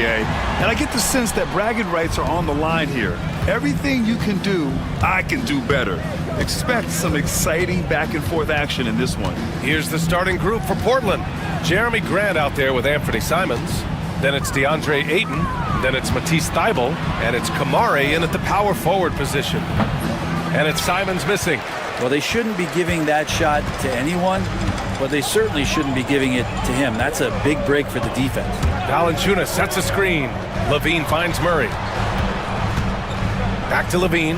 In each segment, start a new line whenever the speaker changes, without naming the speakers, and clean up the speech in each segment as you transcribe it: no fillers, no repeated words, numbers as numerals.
BA. And I get the sense that bragging rights are on the line here. Everything you can do, I can do better. Expect some exciting back-and-forth action in this one.
Here's the starting group for Portland. Jeremy Grant out there with Anthony Simons. Then it's DeAndre Ayton. Then it's Matisse Thybulle. And it's Kamari in at the power forward position. And it's Simons missing.
Well, they shouldn't be giving that shot to anyone, but they certainly shouldn't be giving it to him. That's a big break for the defense.
Valanciunas sets a screen. Levine finds Murray. Back to Levine.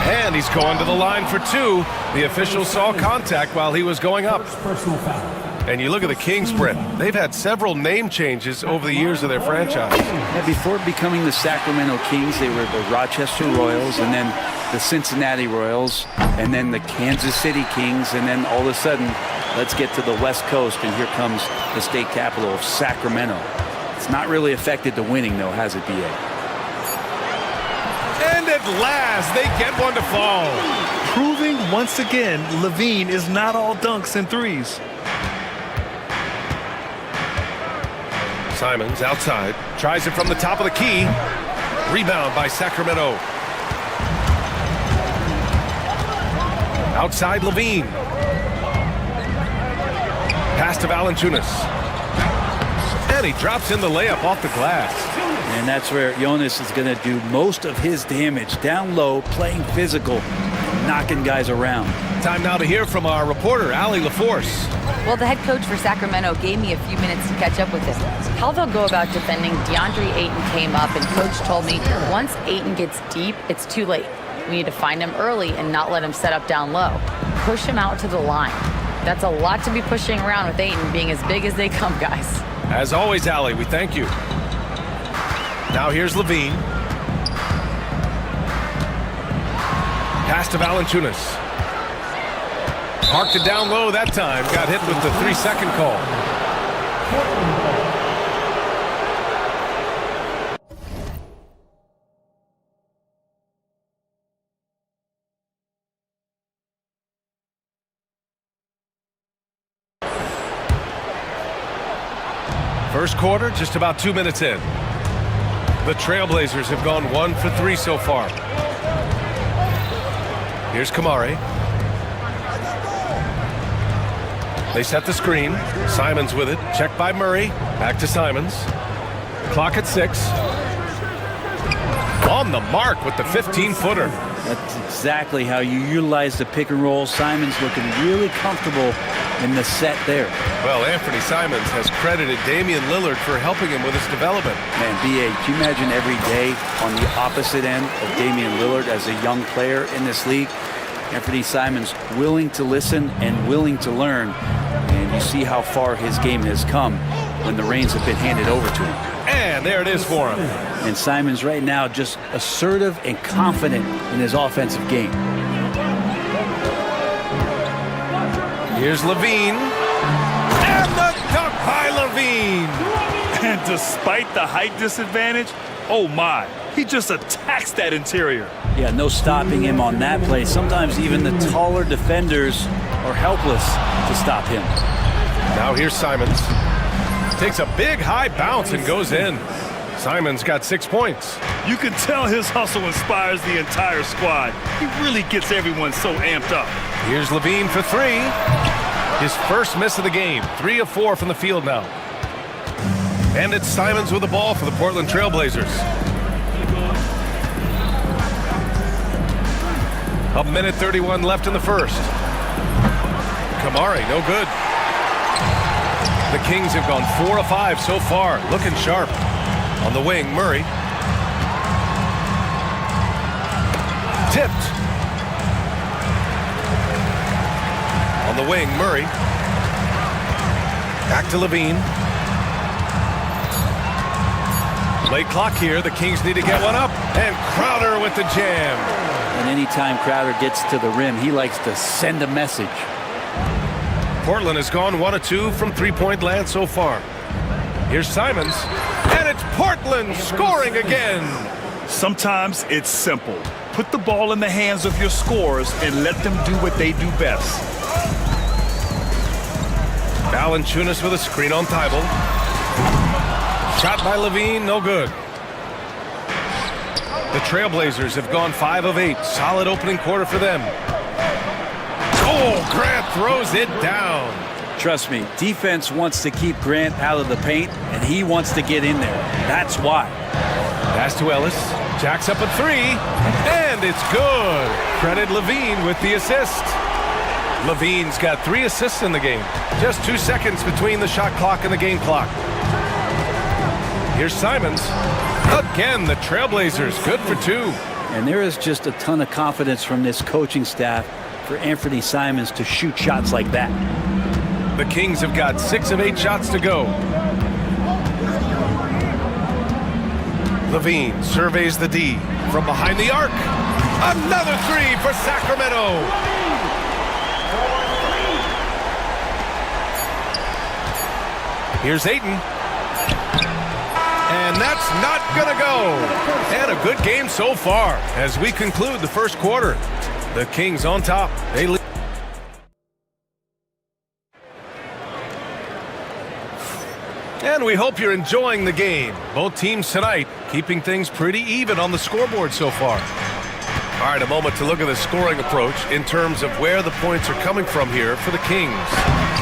And he's going to the line for two. The official saw contact while he was going up.
Personal foul.
And you look at the Kings, Brett. They've had several name changes over the years of their franchise.
Yeah, before becoming the Sacramento Kings, they were the Rochester Royals, and then the Cincinnati Royals, and then the Kansas City Kings, and then all of a sudden, let's get to the West Coast, and here comes the state capital of Sacramento. It's not really affected the winning, though, has it, B.A.?
And at last, they get one to fall.
Proving once again, Levine is not all dunks and threes.
Simons outside, tries it from the top of the key. Rebound by Sacramento. Outside Levine. Pass to Valanciunas. And he drops in the layup off the glass.
And that's where Jonas is going to do most of his damage. Down low, playing physical, knocking guys around.
Time now to hear from our reporter, Allie LaForce.
Well, the head coach for Sacramento gave me a few minutes to catch up with him. How they'll go about defending DeAndre Ayton came up, and coach told me once Ayton gets deep, it's too late. We need to find him early and not let him set up down low. Push him out to the line. That's a lot to be pushing around with Ayton being as big as they come, guys.
As always, Allie, we thank you. Now here's Levine. Pass to Valanciunas. Parked it down low that time. Got hit with the 3-second call. First quarter, just about 2 minutes in. The Trailblazers have gone 1 for 3 so far. Here's Kamari. They set the screen. Simons with it. Checked by Murray. Back to Simons. Clock at 6. On the mark with the 15-footer.
That's exactly how you utilize the pick and roll. Simons looking really comfortable in the set there.
Well, Anthony Simons has credited Damian Lillard for helping him with his development.
Man, B.A., can you imagine every day on the opposite end of Damian Lillard as a young player in this league? Anthony Simons willing to listen and willing to learn. And you see how far his game has come when the reins have been handed over to him.
And there it is for him.
And Simons right now just assertive and confident in his offensive game.
Here's Levine. And the dunk by Levine.
And despite the height disadvantage, oh my, he just attacks that interior.
Yeah, no stopping him on that play. Sometimes even the taller defenders are helpless to stop him.
Now here's Simons. Takes a big high bounce and goes in. Simons got 6 points.
You can tell his hustle inspires the entire squad. He really gets everyone so amped up.
Here's Levine for 3. His first miss of the game. 3 of 4 from the field now. And it's Simons with the ball for the Portland Trailblazers. A minute 31 left in the first. Kamari, no good. The Kings have gone 4 of 5 so far, looking sharp. On the wing, Murray. Tipped. On the wing, Murray. Back to Levine. Late clock here. The Kings need to get one up. And Crowder with the jam.
And anytime Crowder gets to the rim, he likes to send a message.
Portland has gone 1 of 2 from three-point land so far. Here's Simons. And it's Portland scoring again.
Sometimes it's simple. Put the ball in the hands of your scorers and let them do what they do best.
Valanciunas with a screen on Thybulle. Shot by Levine, no good. The Trailblazers have gone 5 of 8. Solid opening quarter for them. Oh, Grant throws it down.
Trust me, defense wants to keep Grant out of the paint, and he wants to get in there. That's why.
Pass to Ellis. Jacks up a 3, and it's good. Credit Levine with the assist. Levine's got 3 assists in the game. Just 2 seconds between the shot clock and the game clock. Here's Simons. Again, the Trailblazers, good for 2.
And there is just a ton of confidence from this coaching staff for Anthony Simons to shoot shots like that.
The Kings have got 6 of 8 shots to go. Levine surveys the D from behind the arc. Another 3 for Sacramento. Here's Ayton. And that's not gonna go. And a good game so far as we conclude the first quarter. The Kings on top. They lead. And we hope you're enjoying the game. Both teams tonight keeping things pretty even on the scoreboard so far. All right, a moment to look at the scoring approach in terms of where the points are coming from here for the Kings.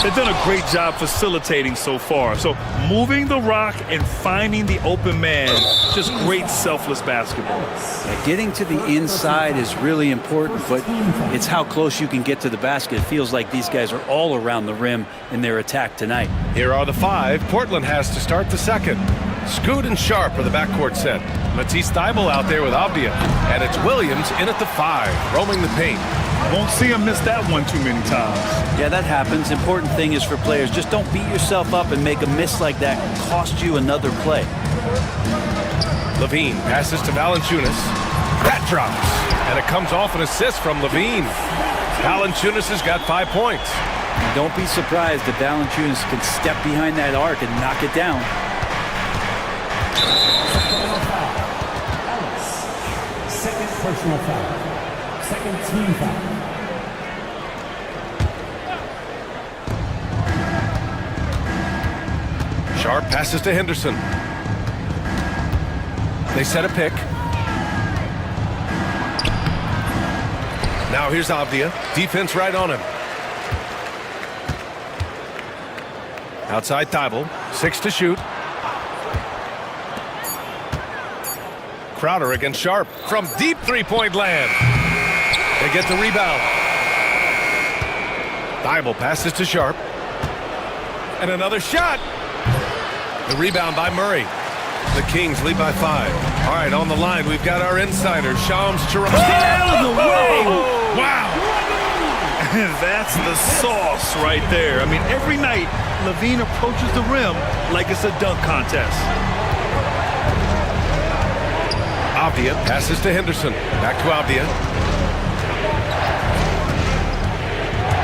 They've done a great job facilitating so far. So moving the rock and finding the open man, just great selfless basketball.
Yeah, getting to the inside is really important, but it's how close you can get to the basket. It feels like these guys are all around the rim in their attack tonight.
Here are the 5. Portland has to start the second. Scoot and Sharp are the backcourt set. Matisse Thybulle out there with Avdia. And it's Williams in at the 5, roaming the paint.
Won't see him miss that one too many times.
Yeah, that happens. Important thing is for players, just don't beat yourself up and make a miss like that cost you another play.
Levine passes to Valanciunas. That drops. And it comes off an assist from Levine. Valanciunas has got 5 points.
And don't be surprised if Valanciunas can step behind that arc and knock it down.
Second personal foul. Second team foul.
Sharp passes to Henderson. They set a pick. Now here's Avdia. Defense right on him. Outside Thybulle. 6 to shoot. Crowder against Sharp from deep three-point land. They get the rebound. Thybulle passes to Sharp. And another shot. The rebound by Murray. The Kings lead by 5. All right, on the line, we've got our insider, Shams Charania.
Out of the way!
Wow!
That's the sauce right there. I mean, every night, Levine approaches the rim like it's a dunk contest.
Avdia passes to Henderson. Back to Avdia.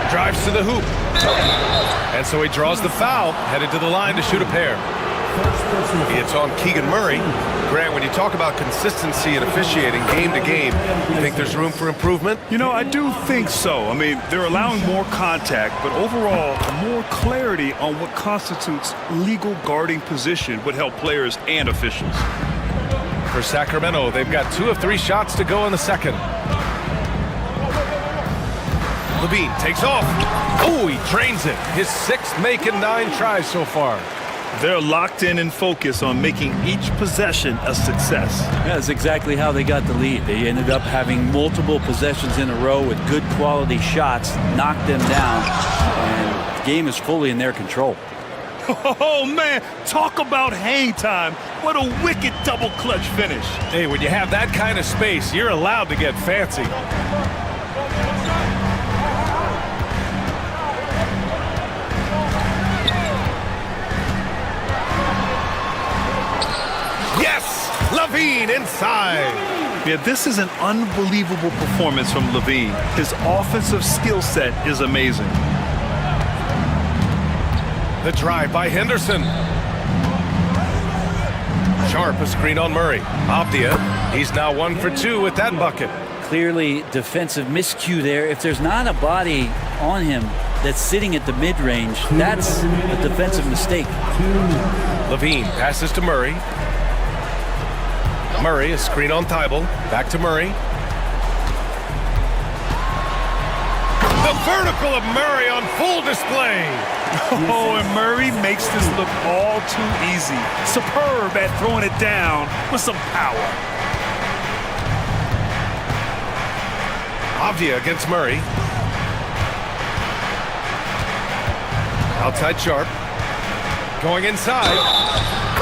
Drives to the hoop. And so he draws the foul, headed to the line to shoot a pair. It's on Keegan Murray. Grant, when you talk about consistency and officiating game to game, you think there's room for improvement?
You know, I do think so. I mean, they're allowing more contact, but overall, more clarity on what constitutes legal guarding position would help players and officials.
For Sacramento, they've got 2 of 3 shots to go in the second. Levine takes off. Oh, he drains it. His 6th make in 9 tries so far.
They're locked in and focused on making each possession a success.
Yeah, that's exactly how they got the lead. They ended up having multiple possessions in a row with good quality shots, knocked them down, and the game is fully in their control.
Oh, man, talk about hang time. What a wicked double clutch finish.
Hey, when you have that kind of space, you're allowed to get fancy. Yes! Levine inside!
Yeah, this is an unbelievable performance from Levine. His offensive skill set is amazing.
The drive by Henderson. Sharp, a screen on Murray. Avdia, he's now 1 for 2 with that bucket.
Clearly defensive miscue there. If there's not a body on him, that's sitting at the mid-range, that's a defensive mistake.
Levine passes to Murray. Murray, a screen on Thibault. Back to Murray. The vertical of Murray on full display.
Oh, and Murray makes this look all too easy. Superb at throwing it down with some power.
Avdia against Murray. Outside Sharp. Going inside.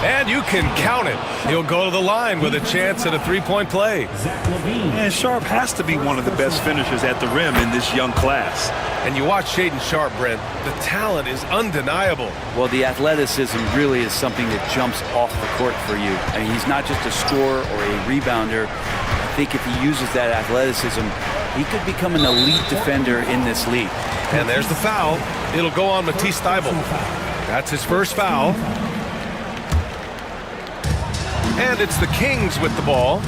And you can count it. He'll go to the line with a chance at a three-point play.
And Sharp has to be one of the best finishers at the rim in this young class.
And you watch Shaedon Sharp, Brent. The talent is undeniable.
Well, the athleticism really is something that jumps off the court for you. I mean, he's not just a scorer or a rebounder. I think if he uses that athleticism, he could become an elite defender in this league.
And there's the foul. It'll go on Matisse Thybulle. That's his first foul. And it's the Kings with the ball.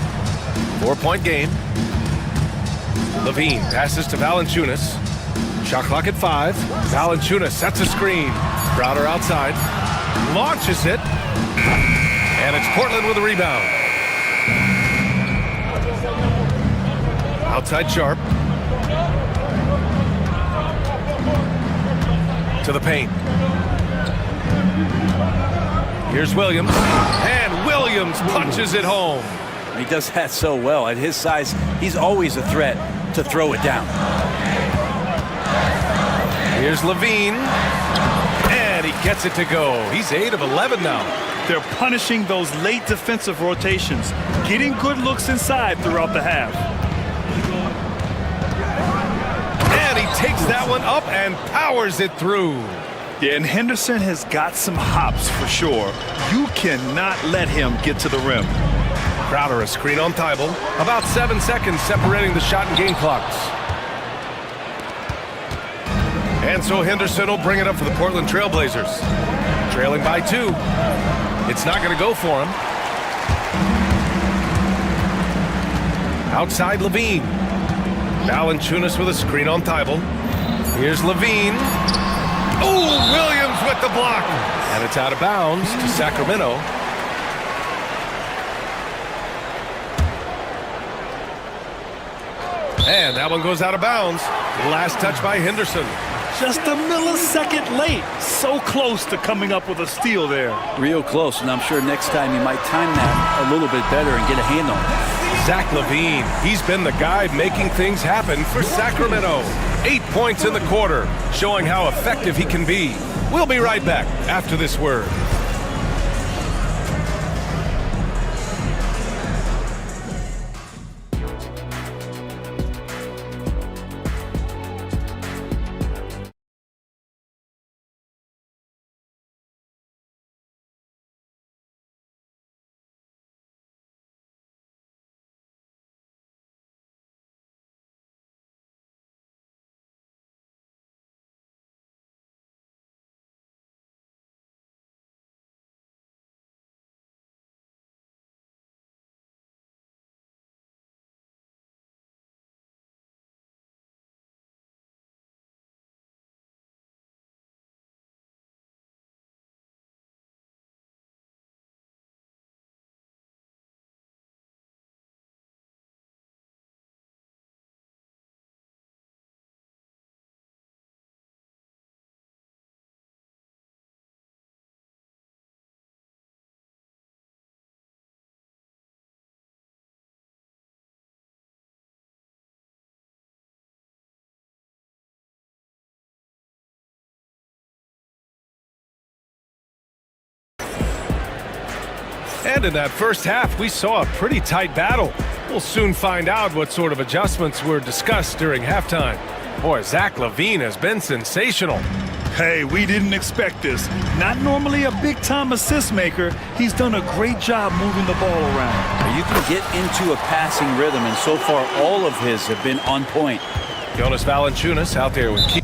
4-point game. Levine passes to Valanciunas. Shot clock at 5. Valanciunas sets a screen. Crowder outside. Launches it. And it's Portland with a rebound. Outside Sharp. To the paint. Here's Williams. And Williams punches it home.
He does that so well. At his size, he's always a threat to throw it down.
Here's Levine. And he gets it to go. He's 8 of 11 now.
They're punishing those late defensive rotations, getting good looks inside throughout the half.
And he takes that one up and powers it through.
Yeah, and Henderson has got some hops for sure. You cannot let him get to the rim.
Crowder, a screen on Thybulle. About 7 seconds separating the shot and game clocks. And so Henderson will bring it up for the Portland Trailblazers. Trailing by 2. It's not going to go for him. Outside Levine. Valanciunas with a screen on Thybulle. Here's Levine. Oh, Williams with the block. And it's out of bounds to Sacramento. And that one goes out of bounds. Last touch by Henderson.
Just a millisecond late. So close to coming up with a steal there.
Real close, and I'm sure next time he might time that a little bit better and get a hand on it.
Zach LaVine, he's been the guy making things happen for Sacramento. 8 points in the quarter, showing how effective he can be. We'll be right back after this word. And in that first half, we saw a pretty tight battle. We'll soon find out what sort of adjustments were discussed during halftime. Boy, Zach LaVine has been sensational.
Hey, we didn't expect this. Not normally a big-time assist maker. He's done a great job moving the ball around.
You can get into a passing rhythm, and so far all of his have been on point.
Jonas Valanciunas out there with key.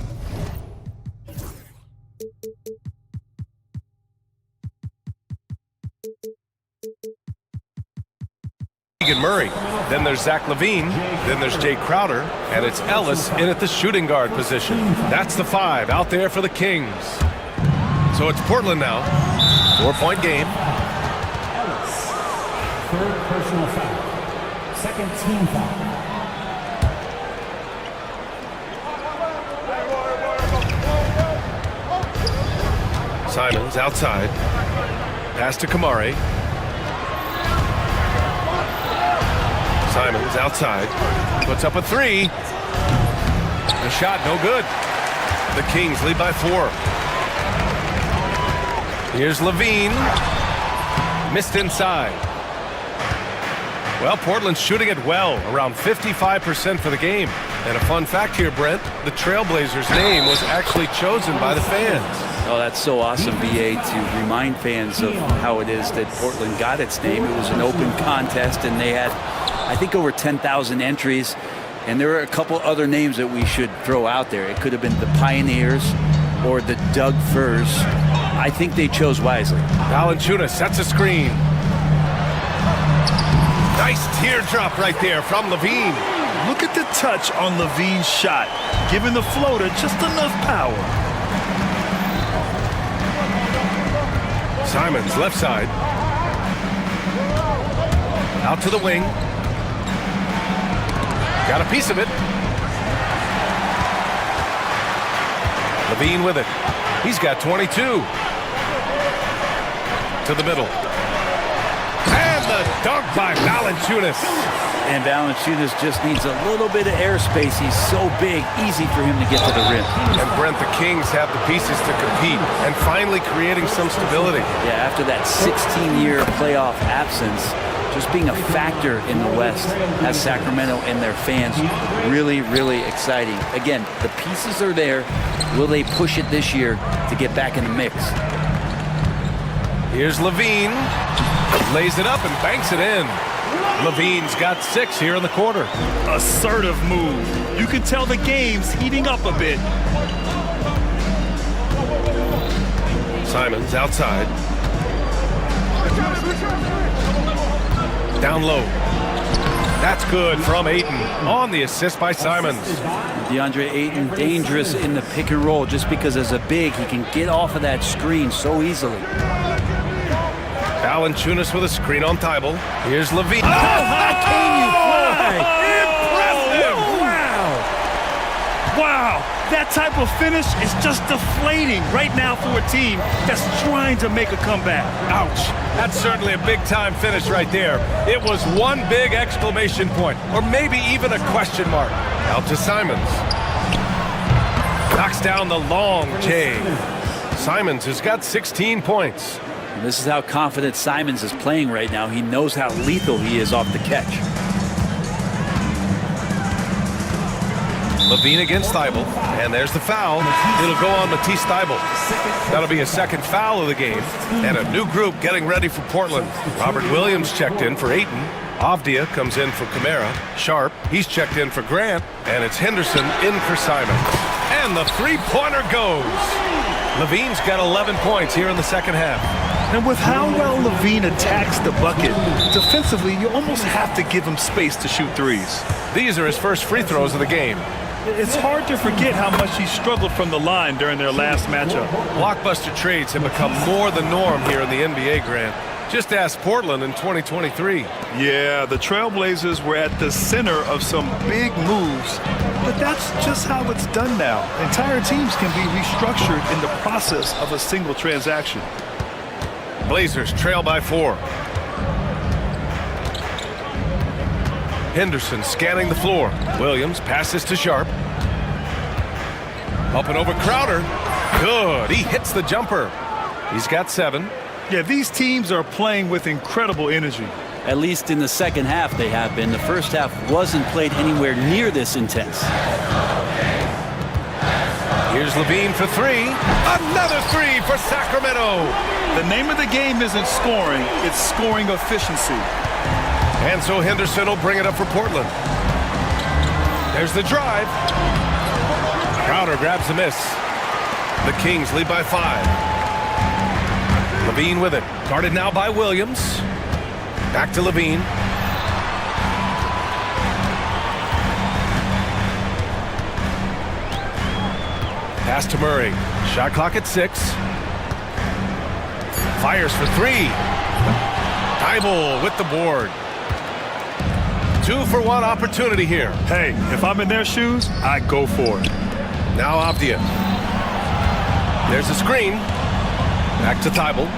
Keegan Murray. Then there's Zach LaVine. Then there's Jay Crowder. And it's Ellis in at the shooting guard position. That's the 5 out there for the Kings. So it's Portland now. 4-point game.
Ellis. Third personal foul. Second team foul.
Simons outside. Pass to Kamari. Simons outside. Puts up a 3. The shot no good. The Kings lead by 4. Here's LaVine. Missed inside. Well, Portland's shooting it well, around 55% for the game. And a fun fact here, Brent, the Trailblazers' name was actually chosen by the fans.
Oh, that's so awesome, BA, to remind fans of how it is that Portland got its name. It was an open contest, and they had, I think, over 10,000 entries. And there are a couple other names that we should throw out there. It could have been the Pioneers or the Doug Furs. I think they chose wisely.
Valanciunas sets a screen. Nice teardrop right there from LaVine.
Look at the touch on LaVine's shot, giving the floater just enough power.
Simons left side. Out to the wing. Got a piece of it. LaVine with it. He's got 22. To the middle. And the dunk by Valanciunas.
And Valanciunas just needs a little bit of airspace. He's so big, easy for him to get to the rim.
And Brent, the Kings have the pieces to compete and finally creating some stability.
Yeah, after that 16-year playoff absence, just being a factor in the West has Sacramento and their fans really, really exciting. Again, the pieces are there. Will they push it this year to get back in the mix?
Here's LaVine. Lays it up and banks it in. LaVine's got 6 here in the quarter.
Assertive move. You can tell the game's heating up a bit.
Simons outside. Down low. That's good from Ayton on the assist by Simons.
DeAndre Ayton dangerous in the pick and roll just because as a big, he can get off of that screen so easily.
Valanciunas with a screen on Thibault. Here's LaVine.
Oh, how can you fly?
Impressive!
Wow! Wow! That type of finish is just deflating right now for a team that's trying to make a comeback.
Ouch. That's certainly a big-time finish right there. It was one big exclamation point, or maybe even a question mark. Out to Simons. Knocks down the long J. Simons has got 16 points.
And this is how confident Simons is playing right now. He knows how lethal he is off the catch.
LaVine against Thibault, and there's the foul. It'll go on Matisse Thibault. That'll be a second foul of the game, and a new group getting ready for Portland. Robert Williams checked in for Ayton. Avdia comes in for Kamara. Sharp, he's checked in for Grant, and it's Henderson in for Simons. And the three-pointer goes. LaVine's got 11 points here in the second half.
And with how well LaVine attacks the bucket, defensively, you almost have to give him space to shoot threes.
These are his first free throws of the game.
It's hard to forget how much he struggled from the line during their last matchup.
Blockbuster trades have become more the norm here in the NBA, Grant. Just ask Portland in 2023.
Yeah, the Trailblazers were at the center of some big moves, but that's just how it's done now. Entire teams can be restructured in the process of a single transaction.
Blazers trail by 4. Henderson scanning the floor. Williams passes to Sharp. Up and over Crowder. Good. He hits the jumper. He's got 7.
Yeah, these teams are playing with incredible energy.
At least in the second half they have been. The first half wasn't played anywhere near this intense.
Here's LaVine for 3. Another 3 for Sacramento.
The name of the game isn't scoring, it's scoring efficiency.
And so Henderson will bring it up for Portland. There's the drive. Crowder grabs the miss. The Kings lead by 5. LaVine with it. Guarded now by Williams. Back to LaVine. Pass to Murray. Shot clock at 6. Fires for 3. Thibault with the board. 2-for-1 opportunity here.
Hey, if I'm in their shoes, I go for it.
Now Avdia. There's a screen. Back to Thibault.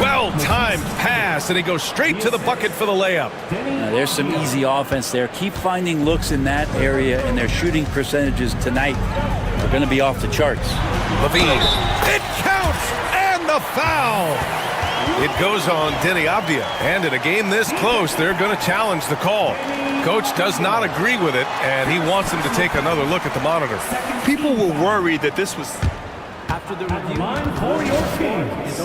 Well-timed pass, and he goes straight to the bucket for the layup.
Now, there's some easy offense there. Keep finding looks in that area, and their shooting percentages tonight are going to be off the charts.
Levine. It counts, and the foul. It goes on Denny Avdia. And in a game this close, they're going to challenge the call. Coach does not agree with it, and he wants him to take another look at the monitor.
People were worried that this was
After the review,
Line for your Kings.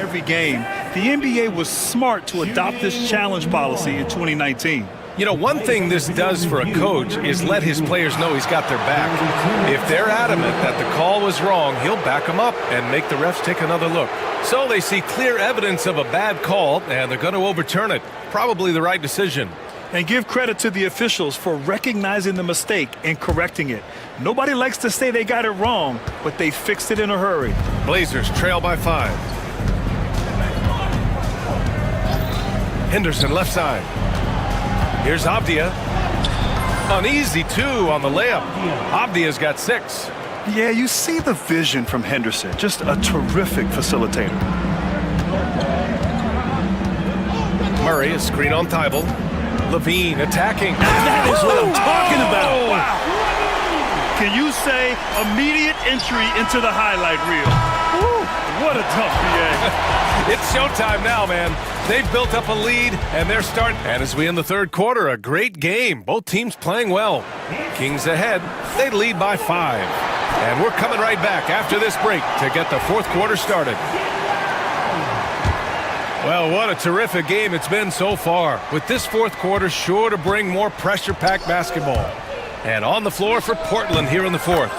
every game. The NBA was smart to adopt this challenge policy in 2019.
You know, one thing this does for a coach is let his players know he's got their back. If they're adamant that the call was wrong, he'll back them up and make the refs take another look. So they see clear evidence of a bad call, and they're going to overturn it. Probably the right decision.
And give credit to the officials for recognizing the mistake and correcting it. Nobody likes to say they got it wrong, but they fixed it in a hurry.
Blazers trail by 5. Henderson left side. Here's Avdia. An easy 2 on the layup. Avdia's got 6.
Yeah, you see the vision from Henderson. Just a terrific facilitator.
Murray, a screen on Thibault. Levine attacking.
That is what I'm talking about. Wow. Can you say immediate entry into the highlight reel? Woo, what a tough PA.
It's showtime now, man. They've built up a lead, and they're starting. And as we end the third quarter, a great game. Both teams playing well. Kings ahead. They lead by 5. And we're coming right back after this break to get the fourth quarter started. Well, what a terrific game it's been so far, with this fourth quarter sure to bring more pressure-packed basketball. And on the floor for Portland here in the fourth,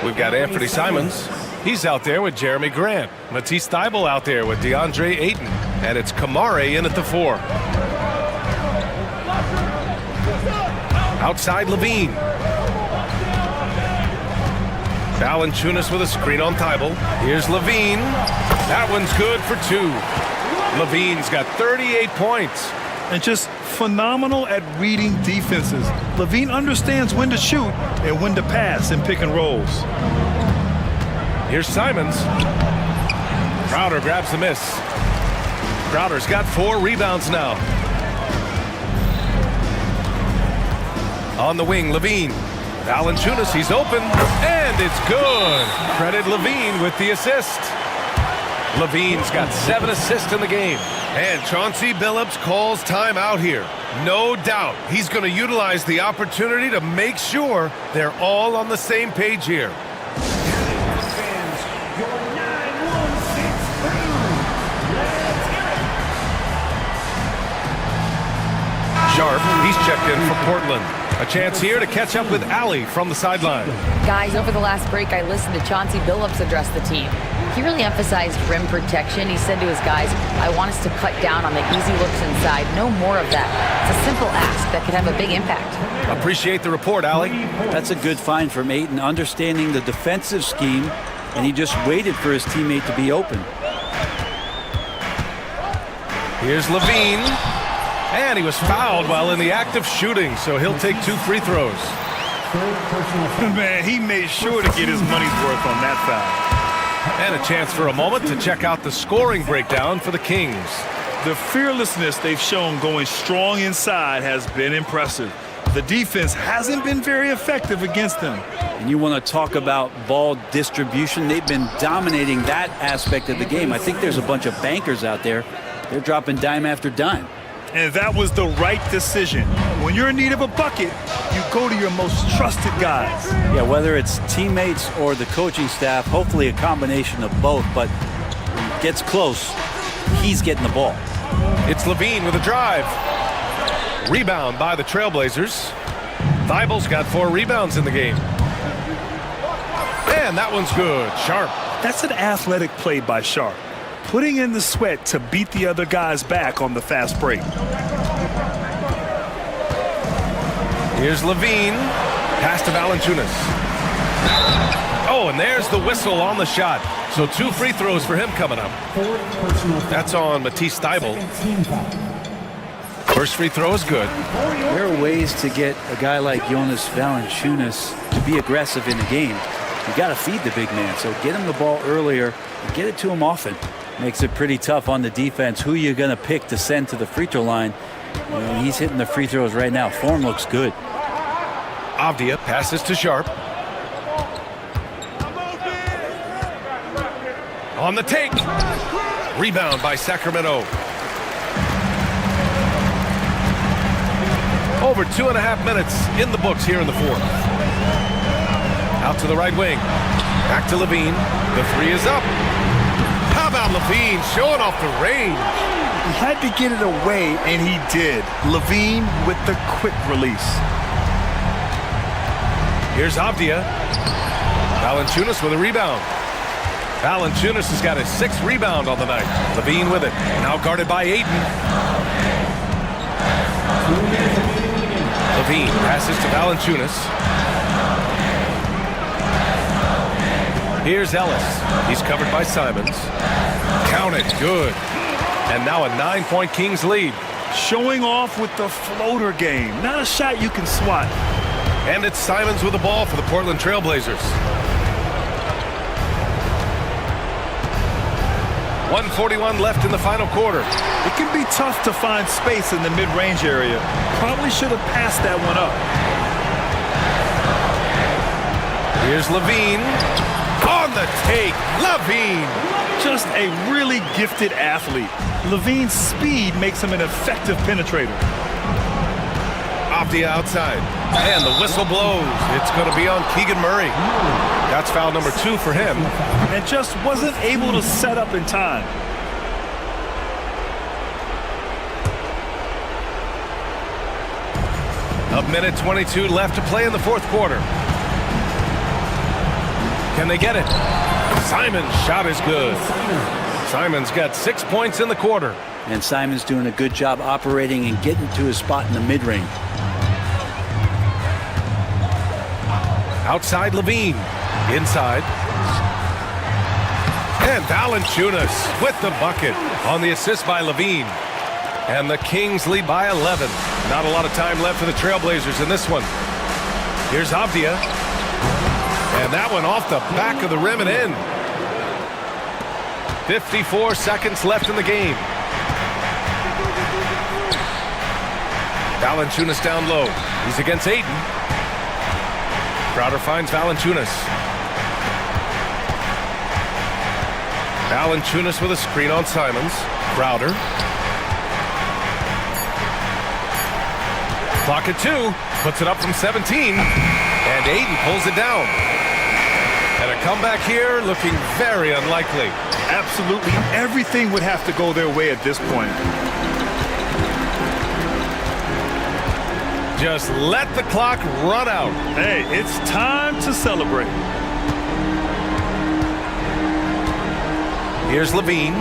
we've got Anthony Simons. He's out there with Jeremy Grant. Matisse Thybulle out there with DeAndre Ayton. And it's Kamare in at the 4. Outside Levine. Valanciunas with a screen on Thybulle. Here's Levine. That one's good for 2. Levine's got 38 points.
And just phenomenal at reading defenses. Levine understands when to shoot and when to pass in pick and rolls.
Here's Simons. Crowder grabs the miss. Crowder's got 4 rebounds now. On the wing, Levine. Valanciunas, he's open, and it's good. Credit Levine with the assist. Levine's got 7 assists in the game. And Chauncey Billups calls timeout here. No doubt he's going to utilize the opportunity to make sure they're all on the same page here.
Fans, your 9-1-6 crew. Let's hear it.
Sharp, he's checked in for Portland. A chance here to catch up with Allie from the sideline.
Guys, over the last break, I listened to Chauncey Billups address the team. He really emphasized rim protection. He said to his guys, I want us to cut down on the easy looks inside. No more of that. It's a simple ask that could have a big impact.
Appreciate the report, Allie.
That's a good find from Ayton, understanding the defensive scheme, and he just waited for his teammate to be open.
Here's Levine. And he was fouled while in the act of shooting, so he'll take 2 free throws.
Man, he made sure to get his money's worth on that foul.
And a chance for a moment to check out the scoring breakdown for the Kings.
The fearlessness they've shown going strong inside has been impressive. The defense hasn't been very effective against them.
And you want to talk about ball distribution. They've been dominating that aspect of the game. I think there's a bunch of bankers out there. They're dropping dime after dime.
And that was the right decision. When you're in need of a bucket, you go to your most trusted guys.
Yeah, whether it's teammates or the coaching staff, hopefully a combination of both, but when it gets close, he's getting the ball.
It's Levine with a drive. Rebound by the Trailblazers. Thybulle's got 4 rebounds in the game. And that one's good. Sharp.
That's an athletic play by Sharp, putting in the sweat to beat the other guys back on the fast break. Here's
Levine. Pass to Valanciunas. Oh, Oh, and there's the whistle on the shot. So 2 free throws for him coming up.
Fourth personal foul.
That's on Matisse Steibel.
Second team foul.
First free throw is good.
There are ways to get a guy like Jonas Valanciunas to be aggressive in the game. You got to feed the big man, so get him the ball earlier and get it to him often. Makes it pretty tough on the defense. Who you're going to pick to send to the free throw line? He's hitting the free throws right now. Form looks good.
Avdia passes to Sharp. On the take. Rebound by Sacramento. Over 2.5 minutes in the books here in the fourth. Out to the right wing. Back to Levine. The three is up. How about Levine showing off the range?
He had to get it away, and he did. Levine with the quick release.
Here's Avdia. Valanciunas with a rebound. Valanciunas has got his 6th rebound on the night. Levine with it. Now guarded by Ayton. Levine passes to Valanciunas. Here's Ellis. He's covered by Simons. Count it. Good. And now a 9-point Kings lead.
Showing off with the floater game. Not a shot you can swat.
And it's Simons with the ball for the Portland Trailblazers. 1:41 left in the final quarter.
It can be tough to find space in the mid-range area. Probably should have passed that one up.
Here's Levine. On the take, Levine.
Just a really gifted athlete. Levine's speed makes him an effective penetrator.
Avdia outside. And the whistle blows. It's going to be on Keegan Murray. That's foul number 2 for him.
And just wasn't able to set up in time.
A minute 22 left to play in the fourth quarter. Can they get it? Simon's shot is good. Simon's got 6 points in the quarter.
And Simon's doing a good job operating and getting to his spot in the mid-range.
Outside Levine. Inside. And Valanciunas with the bucket on the assist by Levine. And the Kings lead by 11. Not a lot of time left for the Trailblazers in this one. Here's Avdia. And that one off the back of the rim and in. 54 seconds left in the game. Valanciunas down low. He's against Ayton. Crowder finds Valanciunas. Valanciunas with a screen on Simons. Crowder. Clock at 2. Puts it up from 17. And Ayton pulls it down. And a comeback here looking very unlikely.
Absolutely everything would have to go their way at this point.
Just let the clock run out.
Hey, it's time to celebrate.
Here's Levine.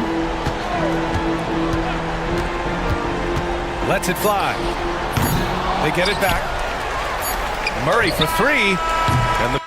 Lets it fly. They get it back. Murray for 3. And the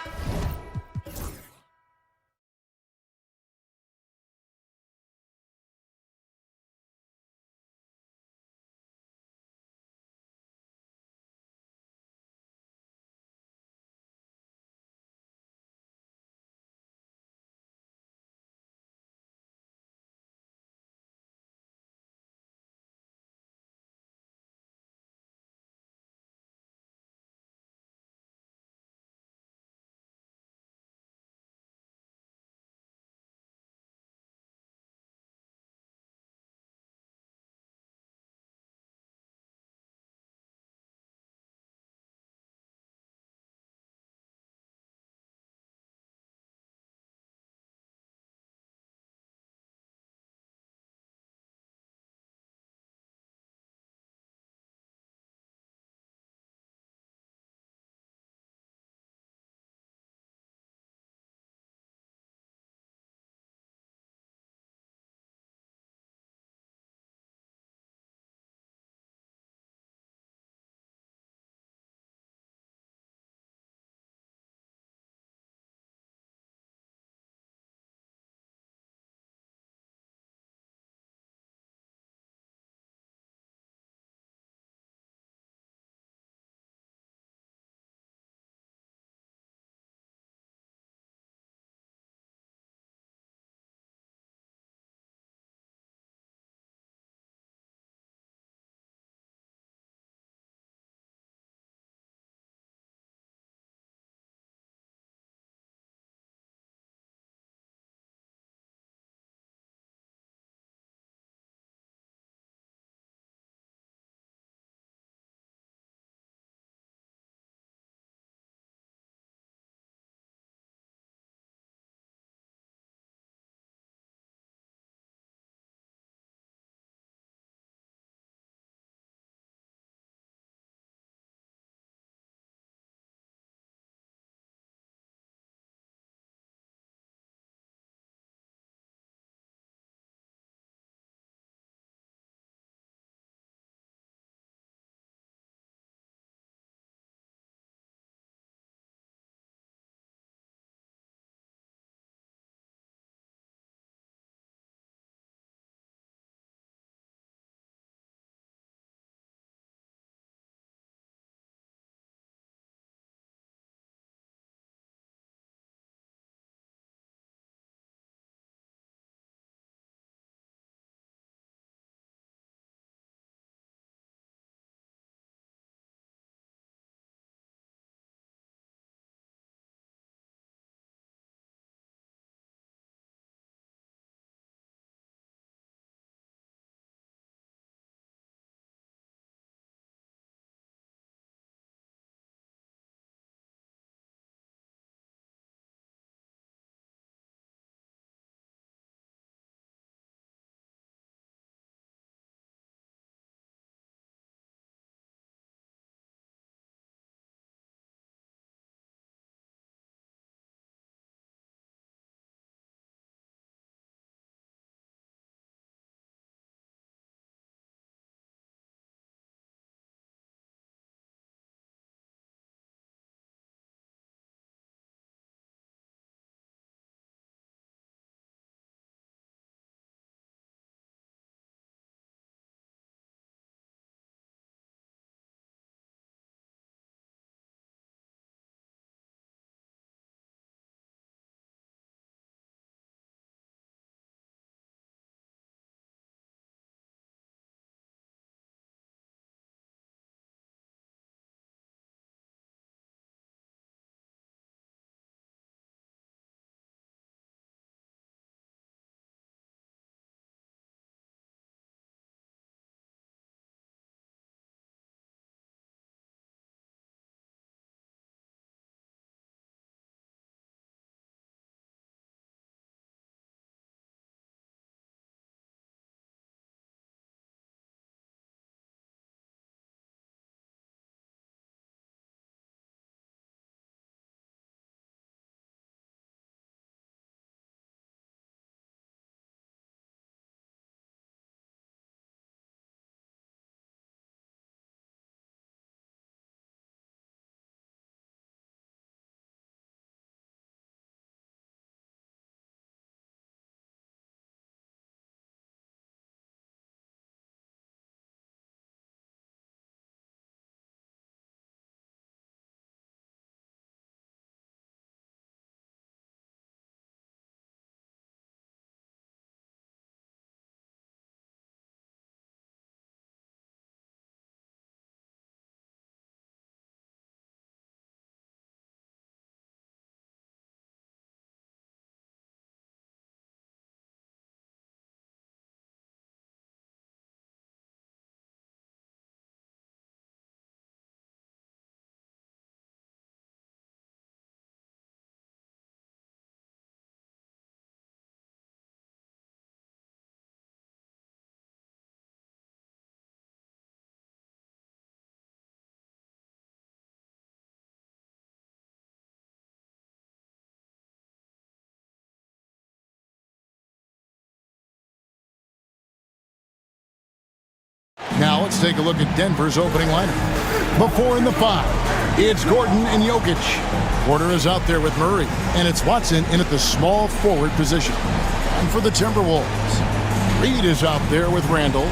Now let's take a look at Denver's opening lineup. Before in the 5, it's Gordon and Jokic. Porter is out there with Murray, and it's Watson in at the small forward position. And for the Timberwolves, Reed is out there with Randall.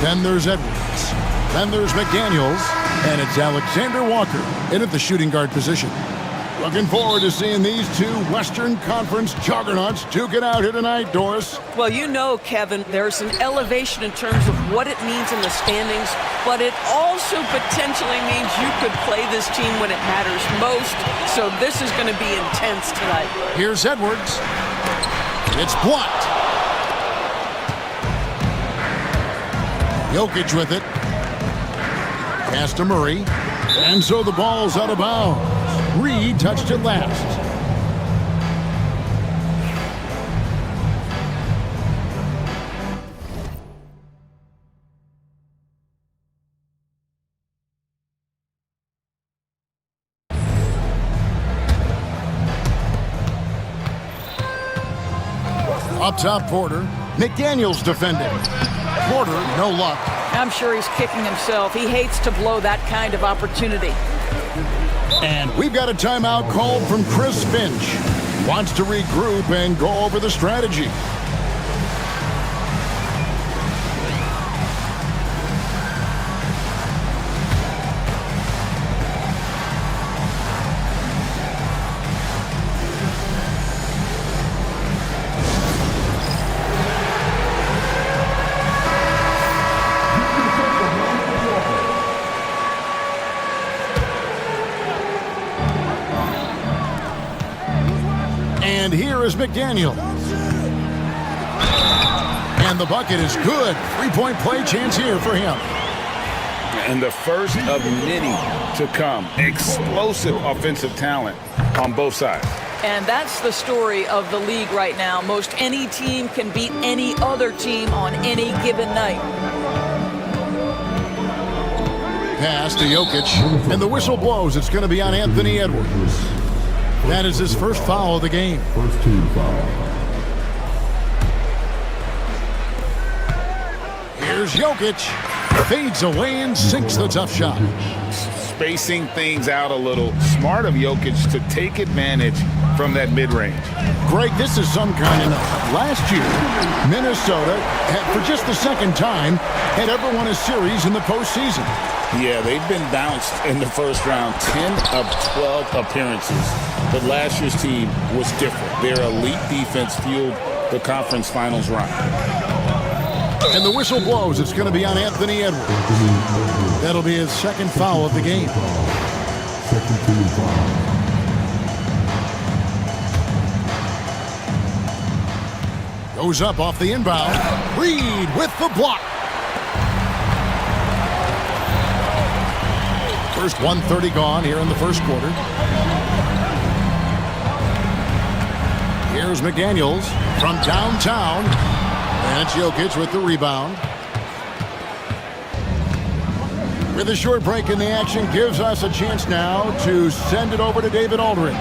Then there's Edwards. Then there's McDaniels, and it's Alexander Walker in at the shooting guard position. Looking forward to seeing these two Western Conference juggernauts duke it out here tonight, Doris.
Well, you know, Kevin, there's an elevation in terms of what it means in the standings, but it also potentially means you could play this team when it matters most. So this is going to be intense tonight.
Here's Edwards. It's blocked. Jokic with it. Pass to Murray. And so the ball's out of bounds. Reed touched it last. Up top, Porter. McDaniels defending. Porter, no luck.
I'm sure he's kicking himself. He hates to blow that kind of opportunity.
And we've got a timeout called from Chris Finch. Wants to regroup and go over the strategy. And here is McDaniel. And the bucket is good. Three-point play chance here for him.
And the first of many to come. Explosive offensive talent on both sides.
And that's the story of the league right now. Most any team can beat any other team on any given night.
Pass to Jokic. And the whistle blows. It's going to be on Anthony Edwards. That is his first foul of the game.
First team foul.
Here's Jokic. Fades away and sinks the tough shot.
Spacing things out a little. Smart of Jokic to take advantage from that mid-range.
Greg, this is some kind of night. Last year, Minnesota, for just the second time, had ever won a series in the postseason.
Yeah, they've been bounced in the first round 10 of 12 appearances. But last year's team was different. Their elite defense fueled the conference finals run.
And the whistle blows. It's going to be on Anthony Edwards. That'll be his second foul of the game.
Second team foul.
Goes up off the inbound. Reed with the block. First 1:30 gone here in the first quarter. Here's McDaniels from downtown. And it's Jokic with the rebound. With a short break in the action, gives us a chance now to send it over to David Aldridge.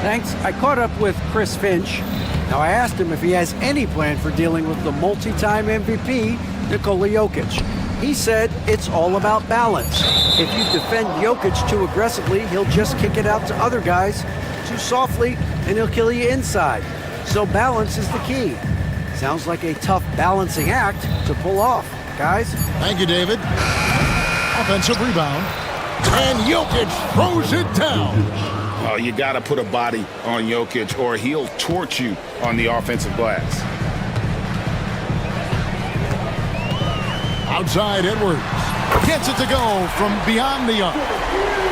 Thanks. I caught up with Chris Finch. Now, I asked him if he has any plan for dealing with the multi-time MVP, Nikola Jokic. He said it's all about balance. If you defend Jokic too aggressively, he'll just kick it out to other guys too softly, and he'll kill you inside. So balance is the key. Sounds like a tough balancing act to pull off, guys.
Thank you, David. Offensive rebound. And Jokic throws it down.
Oh, you got to put a body on Jokic or he'll torch you on the offensive glass.
Outside, Edwards gets it to go from beyond the arc.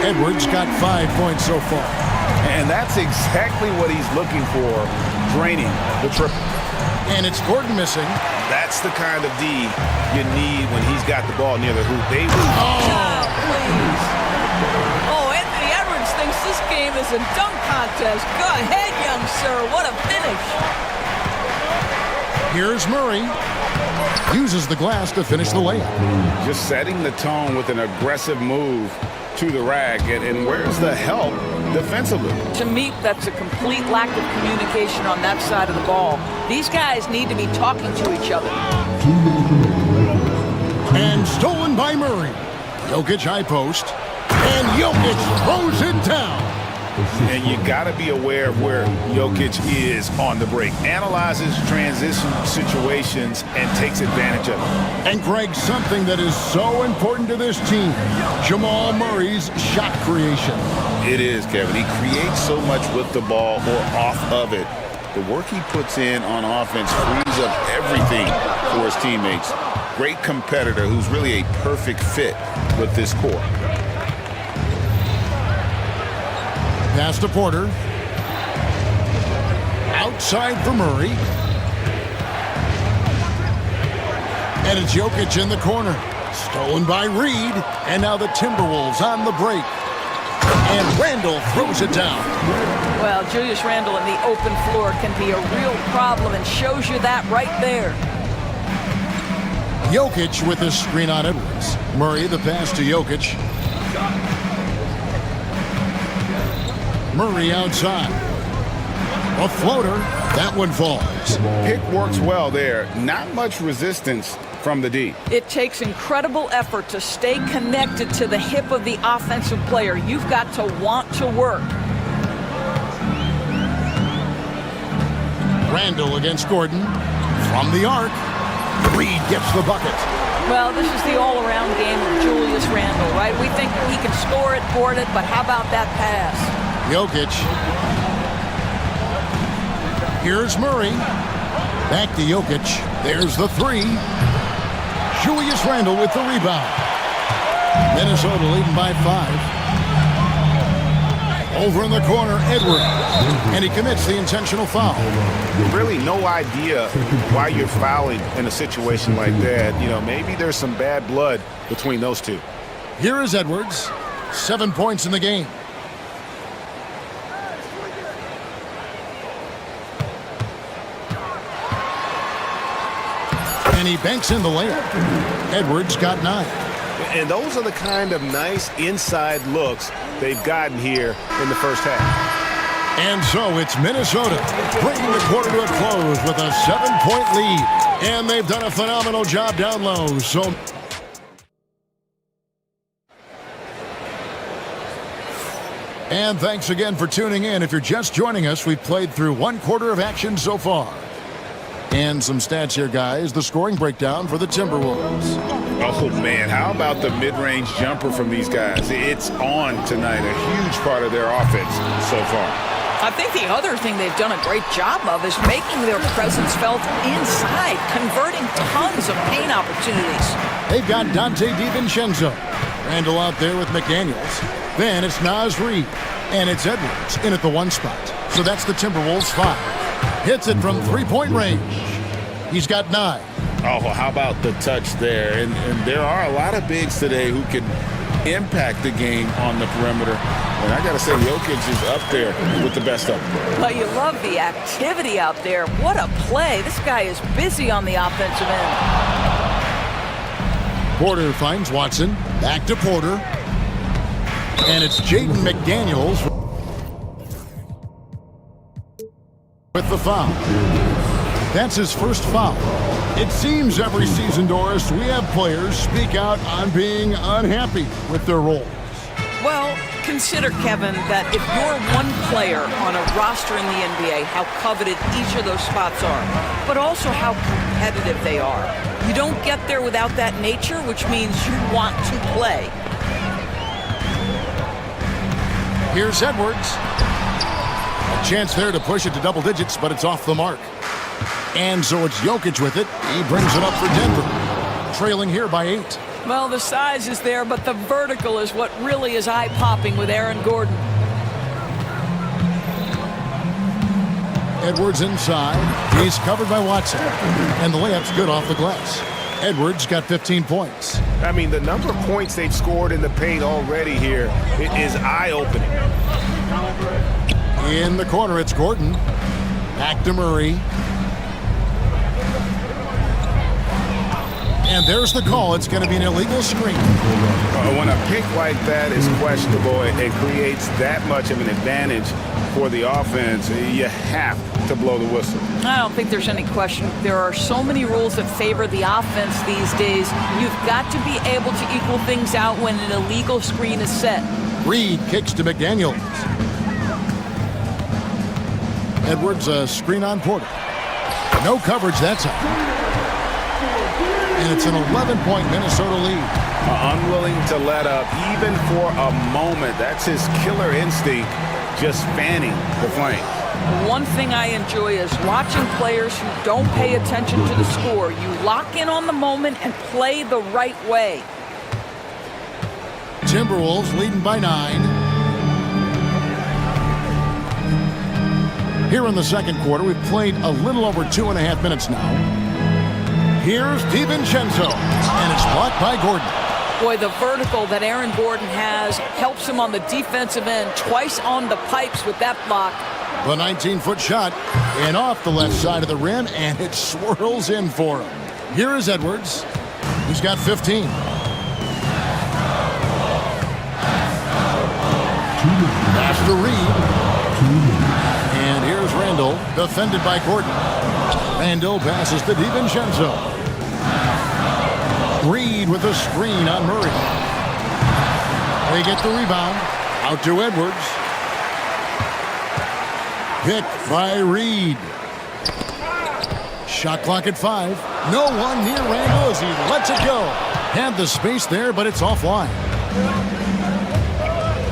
Edwards got 5 points so far.
And that's exactly what he's looking for, draining the triple.
And it's Gordon missing.
That's the kind of D you need when he's got the ball near the hoop.
Please. Oh, Anthony Edwards thinks this game is a dunk contest. Go ahead, young sir. What a finish.
Here's Murray. Uses the glass to finish the layup.
Just setting the tone with an aggressive move to the rack. And where's the help defensively?
To me, that's a complete lack of communication on that side of the ball. These guys need to be talking to each other.
And stolen by Murray. Jokic high post. And Jokic throws it down.
And you got to be aware of where Jokic is on the break. Analyzes transition situations and takes advantage of it.
And Greg, something that is so important to this team, Jamal Murray's shot creation.
It is, Kevin. He creates so much with the ball or off of it. The work he puts in on offense frees up everything for his teammates. Great competitor who's really a perfect fit with this core.
Pass to Porter. Outside for Murray. And it's Jokic in the corner. Stolen by Reed. And now the Timberwolves on the break. And Randle throws it down.
Well, Julius Randle in the open floor can be a real problem and shows you that right there.
Jokic with a screen on Edwards. Murray the pass to Jokic. Murray outside. A floater. That one falls.
Pick works well there. Not much resistance from the D.
It takes incredible effort to stay connected to the hip of the offensive player. You've got to want to work.
Randle against Gordon. From the arc. Reed gets the bucket.
Well, this is the all-around game of Julius Randle, right? We think he can score it, board it, but how about that pass?
Jokic. Here's Murray. Back to Jokic. There's the three. Julius Randle with the rebound. Minnesota leading by 5. Over in the corner, Edwards. And he commits the intentional foul.
Really no idea why you're fouling in a situation like that. You know, maybe there's some bad blood between those two.
Here is Edwards. 7 points in the game. And he banks in the layup. Edwards got 9.
And those are the kind of nice inside looks they've gotten here in the first half.
And so it's Minnesota bringing the quarter to a close with a 7-point lead. And they've done a phenomenal job down low. So and thanks again for tuning in. If you're just joining us, we've played through 1 quarter of action so far. And some stats here, guys. The scoring breakdown for the Timberwolves.
Oh, man, how about the mid-range jumper from these guys? It's on tonight, a huge part of their offense so far.
I think the other thing they've done a great job of is making their presence felt inside, converting tons of paint opportunities.
They've got Dante DiVincenzo. Randle out there with McDaniels. Then it's Naz Reid. And it's Edwards in at the 1 spot. So that's the Timberwolves 5. Hits it from 3-point range. He's got 9.
Oh, how about the touch there? And there are a lot of bigs today who can impact the game on the perimeter. And I got to say, Jokic is up there with the best of them.
Well, you love the activity out there. What a play. This guy is busy on the offensive end.
Porter finds Watson. Back to Porter. And it's Jaden McDaniels with the foul. That's his first foul. It seems every season, Doris, we have players speak out on being unhappy with their roles.
Well, consider, Kevin, that if you're one player on a roster in the NBA, how coveted each of those spots are, but also how competitive they are. You don't get there without that nature, which means you want to play.
Here's Edwards. A chance there to push it to double digits, but it's off the mark. And so it's Jokic with it. He brings it up for Denver. Trailing here by 8.
Well, the size is there, but the vertical is what really is eye-popping with Aaron Gordon.
Edwards inside. He's covered by Watson. And the layup's good off the glass. Edwards got 15 points.
I mean, the number of points they've scored in the paint already here is eye-opening.
In the corner, it's Gordon. Back to Murray. And there's the call. It's going to be an illegal screen.
When a pick like that is questionable, it creates that much of an advantage for the offense. You have to blow the whistle.
I don't think there's any question. There are so many rules that favor the offense these days. You've got to be able to equal things out when an illegal screen is set.
Reed kicks to McDaniels. Edwards, a screen on Porter. No coverage that time. And it's an 11-point Minnesota lead.
Unwilling to let up even for a moment. That's his killer instinct, just fanning the flame.
One thing I enjoy is watching players who don't pay attention to the score. You lock in on the moment and play the right way.
Timberwolves leading by 9. Here in the second quarter, we've played a little over 2.5 minutes now. Here's DiVincenzo, and it's blocked by Gordon.
Boy, the vertical that Aaron Gordon has helps him on the defensive end, twice on the pipes with that block.
The 19-foot shot, and off the left side of the rim, and it swirls in for him. Here is Edwards. He's got 15. Pass to Reed. And here's Randall, defended by Gordon. Randall passes to DiVincenzo. Reed with a screen on Murray. They get the rebound. Out to Edwards. Picked by Reed. Shot clock at 5. No one near Randall as he lets it go. Had the space there, but it's offline.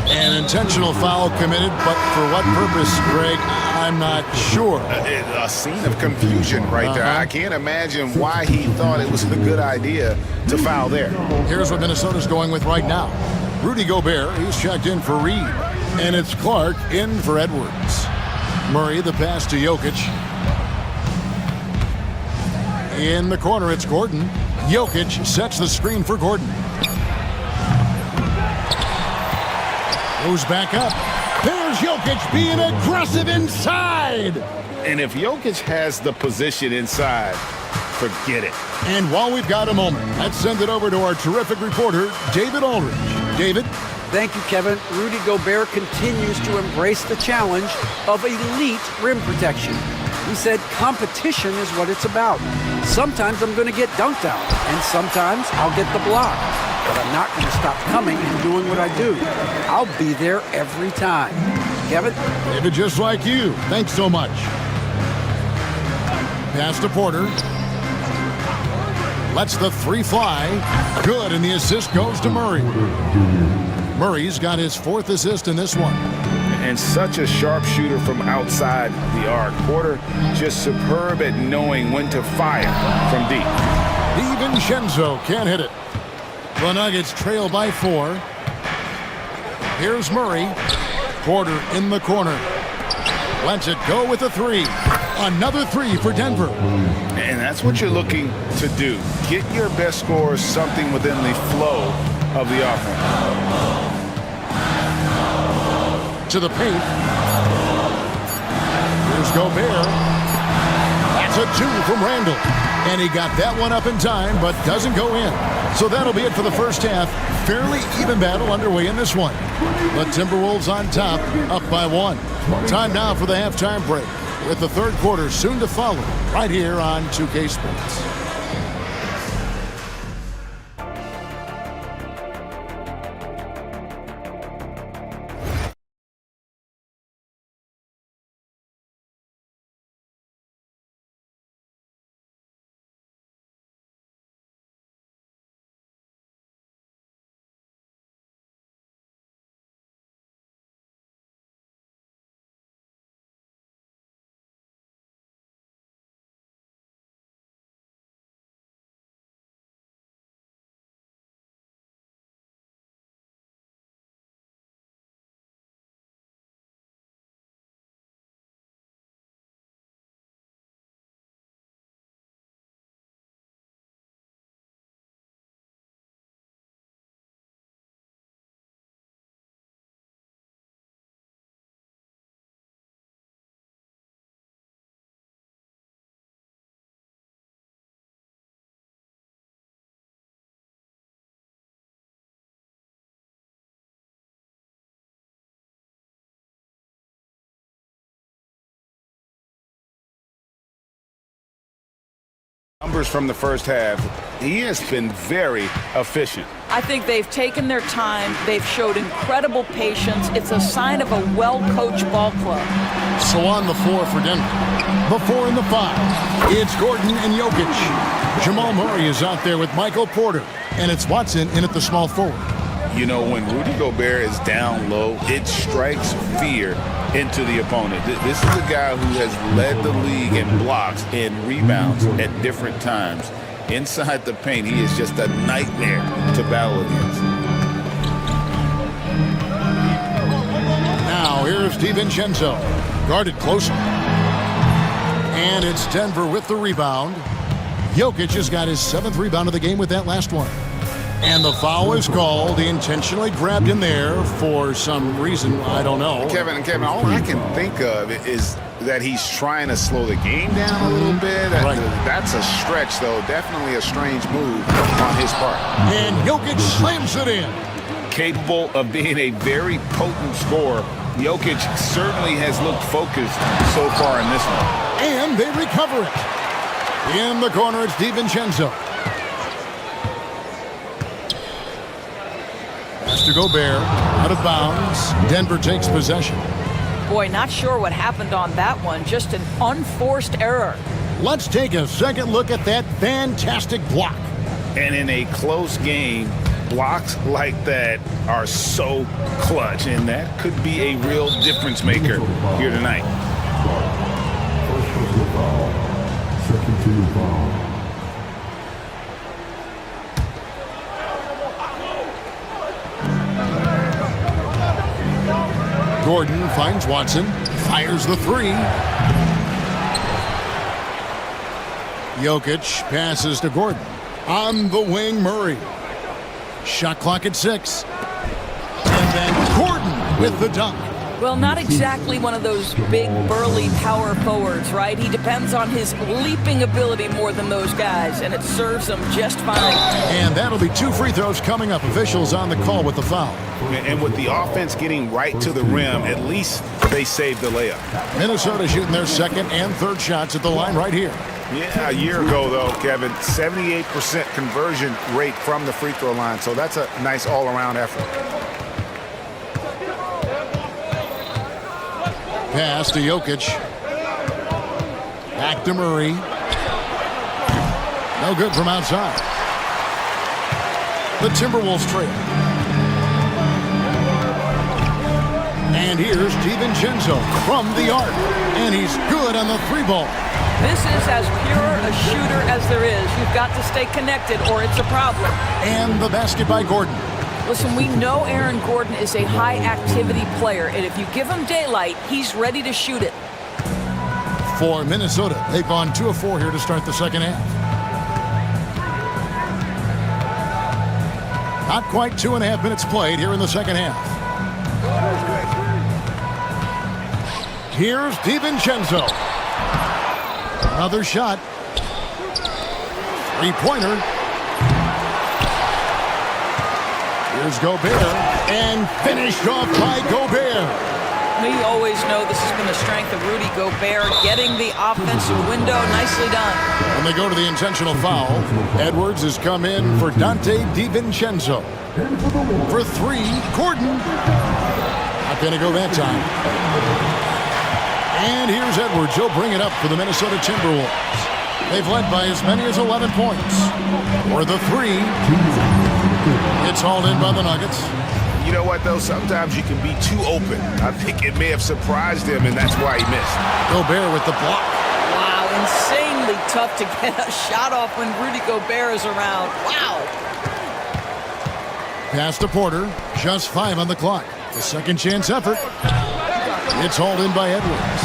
An intentional foul committed, but for what purpose, Greg, I'm not sure.
A scene of confusion right there. I can't imagine why he thought it was a good idea to foul there.
Here's what Minnesota's going with right now. Rudy Gobert, he's checked in for Reed. And it's Clark in for Edwards. Murray, the pass to Jokic. In the corner, it's Gordon. Jokic sets the screen for Gordon. Goes back up. There's Jokic being aggressive inside.
And if Jokic has the position inside, forget it.
And while we've got a moment, let's send it over to our terrific reporter, David Aldridge. David?
Thank you, Kevin. Rudy Gobert continues to embrace the challenge of elite rim protection. He said competition is what it's about. Sometimes I'm going to get dunked out, and sometimes I'll get the block. But I'm not going to stop coming and doing what I do. I'll be there every time. Kevin?
David, just like you. Thanks so much. Pass to Porter. Lets the 3 fly. Good, and the assist goes to Murray. Murray's got his 4th assist in this one.
And such a sharp shooter from outside the arc. Porter just superb at knowing when to fire from deep.
DiVincenzo can't hit it. The Nuggets trail by 4. Here's Murray. Porter in the corner. Lets it go with a 3. Another 3 for Denver.
And that's what you're looking to do. Get your best scorers something within the flow of the offense.
To the paint. Here's Gobert. That's a 2 from Randall. And he got that one up in time, but doesn't go in. So that'll be it for the first half. Fairly even battle underway in this one. The Timberwolves on top, up by 1. Time now for the halftime break, with the third quarter soon to follow, right here on 2K Sports.
Numbers from the first half, he has been very efficient.
I think they've taken their time. They've showed incredible patience. It's a sign of a well-coached ball club.
So on the floor for Denver. The 4 and the 5. It's Gordon and Jokic. Jamal Murray is out there with Michael Porter. And it's Watson in at the small forward.
You know, when Rudy Gobert is down low, it strikes fear into the opponent. This is a guy who has led the league in blocks and rebounds at different times. Inside the paint, he is just a nightmare to battle against.
Now here's DiVincenzo, guarded closer. And it's Denver with the rebound. Jokic has got his 7th rebound of the game with that last one. And the foul is called. He intentionally grabbed him there for some reason, I don't know.
Kevin, all I can think of is that he's trying to slow the game down a little bit.
Right.
That's a stretch, though. Definitely a strange move on his part.
And Jokic slams it in.
Capable of being a very potent scorer, Jokic certainly has looked focused so far in this one.
And they recover it. In the corner, it's DiVincenzo. Pass to Gobert, out of bounds. Denver takes possession.
Boy, not sure what happened on that one. Just an unforced error.
Let's take a second look at that fantastic block.
And in a close game, blocks like that are so clutch, and that could be a real difference maker here tonight.
Second team foul.
Gordon finds Watson, fires the 3. Jokic passes to Gordon. On the wing, Murray. Shot clock at 6. And then Gordon with the dunk.
Well, not exactly one of those big, burly power forwards, right? He depends on his leaping ability more than those guys, and it serves him just fine.
And that'll be 2 free throws coming up. Officials on the call with the foul.
And with the offense getting right to the rim, at least they saved the layup.
Minnesota shooting their 2nd and 3rd shots at the line right here.
Yeah, a year ago, though, Kevin, 78% conversion rate from the free throw line. So that's a nice all-around effort.
Pass to Jokic. Back to Murray. No good from outside. The Timberwolves trail. And here's DiVincenzo from the arc. And he's good on the 3-ball.
This is as pure a shooter as there is. You've got to stay connected or it's a problem.
And the basket by Gordon.
Listen, we know Aaron Gordon is a high-activity player, and if you give him daylight, he's ready to shoot it.
For Minnesota, they've gone 2 of 4 here to start the second half. Not quite 2.5 minutes played here in the second half. Here's DiVincenzo. Another shot. 3-pointer. Here's Gobert, and finished off by Gobert.
We always know this has been the strength of Rudy Gobert, getting the offensive window. Nicely done.
When they go to the intentional foul, Edwards has come in for Dante DiVincenzo. For 3, Gordon. Not going to go that time. And here's Edwards. He'll bring it up for the Minnesota Timberwolves. They've led by as many as 11 points. For the 3. It's hauled in by the Nuggets.
You know what, though? Sometimes you can be too open. I think it may have surprised him, and that's why he missed.
Gobert with the block.
Wow, insanely tough to get a shot off when Rudy Gobert is around. Wow.
Pass to Porter. Just 5 on the clock. The second chance effort. It's hauled in by Edwards.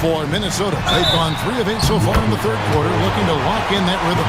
For Minnesota, they've gone 3 of 8 so far in the 3rd quarter, looking to lock in that rhythm.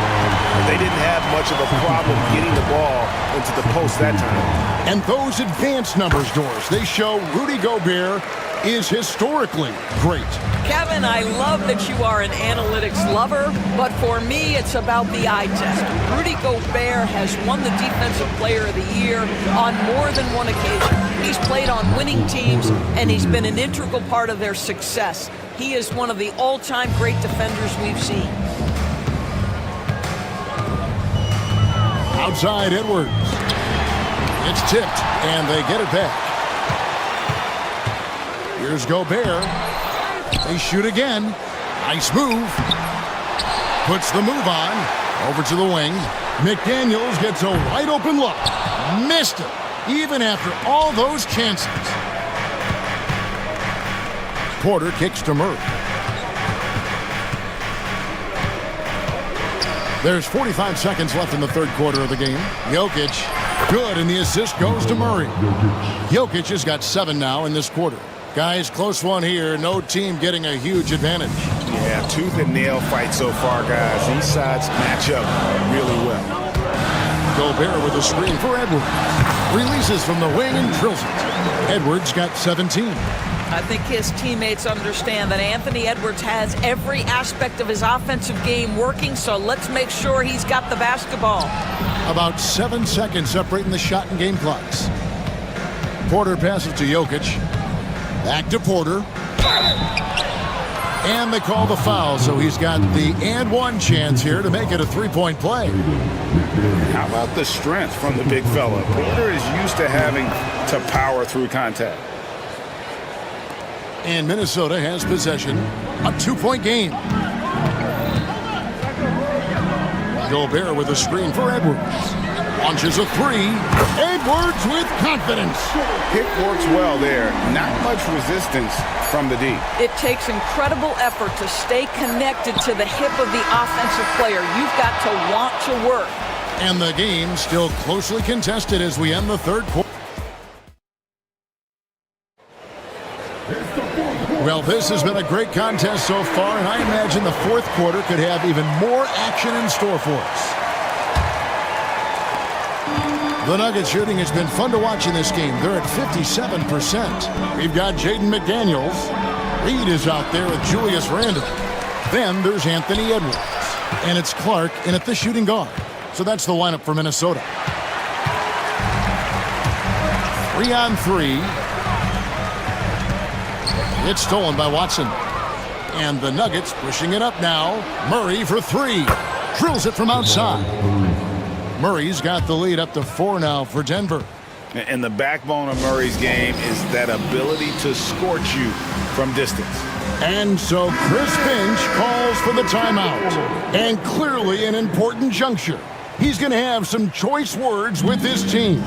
They didn't have much of a problem getting the ball into the post that time.
And those advanced numbers, Doris, they show Rudy Gobert is historically great.
Kevin, I love that you are an analytics lover, but for me, it's about the eye test. Rudy Gobert has won the Defensive Player of the Year on more than one occasion. He's played on winning teams, and he's been an integral part of their success. He is one of the all-time great defenders we've seen.
outside Edwards. It's tipped, and they get it back. Here's Gobert. They shoot again. Nice move. Puts the move on. Over to the wing. McDaniels gets a wide open look. Missed it, even after all those chances. Porter kicks to Murray. There's 45 seconds left in the third quarter of the game. Jokic, good, and the assist goes to Murray. Jokic has got 7 now in this quarter. Guys, close one here. No team getting a huge advantage.
Yeah, tooth and nail fight so far, guys. These sides match up really well.
Gobert with a screen for Edwards. Releases from the wing and drills it. Edwards got 17.
I think his teammates understand that Anthony Edwards has every aspect of his offensive game working, so let's make sure he's got the basketball.
About 7 seconds separating the shot and game clocks. Porter passes to Jokic. Back to Porter. And they call the foul, so he's got the and one chance here to make it a three-point play.
How about the strength from the big fella? Porter is used to having to power through contact.
And Minnesota has possession. A 2-point game. Gobert with a screen for Edwards. Launches a three. Edwards with confidence.
Pick works well there. Not much resistance from the D.
It takes incredible effort to stay connected to the hip of the offensive player. You've got to want to work.
And the game still closely contested as we end the third quarter. Well, this has been a great contest so far, and I imagine the fourth quarter could have even more action in store for us. The Nuggets shooting has been fun to watch in this game. They're at 57%. We've got Jaden McDaniels. Reed is out there with Julius Randle. Then there's Anthony Edwards. And it's Clark in at the shooting guard. So that's the lineup for Minnesota. 3-on-3. It's stolen by Watson. And the Nuggets pushing it up now. Murray for three. Drills it from outside. Murray's got the lead up to 4 now for Denver.
And the backbone of Murray's game is that ability to scorch you from distance.
And so Chris Finch calls for the timeout. And clearly an important juncture. He's going to have some choice words with his team.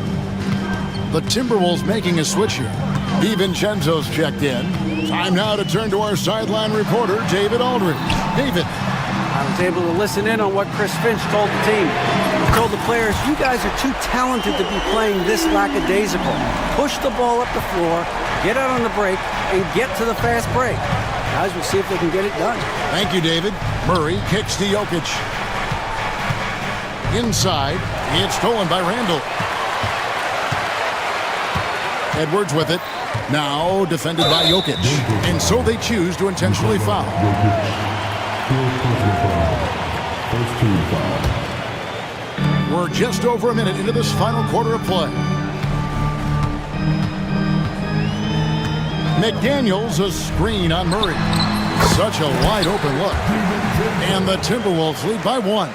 The Timberwolves making a switch here. DiVincenzo's checked in. Time now to turn to our sideline reporter, David Aldridge. David.
I was able to listen in on what Chris Finch told the team. He told the players, you guys are too talented to be playing this lackadaisical. Push the ball up the floor, get out on the break, and get to the fast break. Guys, we'll see if they can get it done.
Thank you, David. Murray kicks to Jokic. Inside, it's stolen by Randle. Edwards with it. Now defended by Jokic. And so they choose to intentionally foul. We're just over a minute into this final quarter of play. McDaniels a screen on Murray. Such a wide open look. And the Timberwolves lead by 1.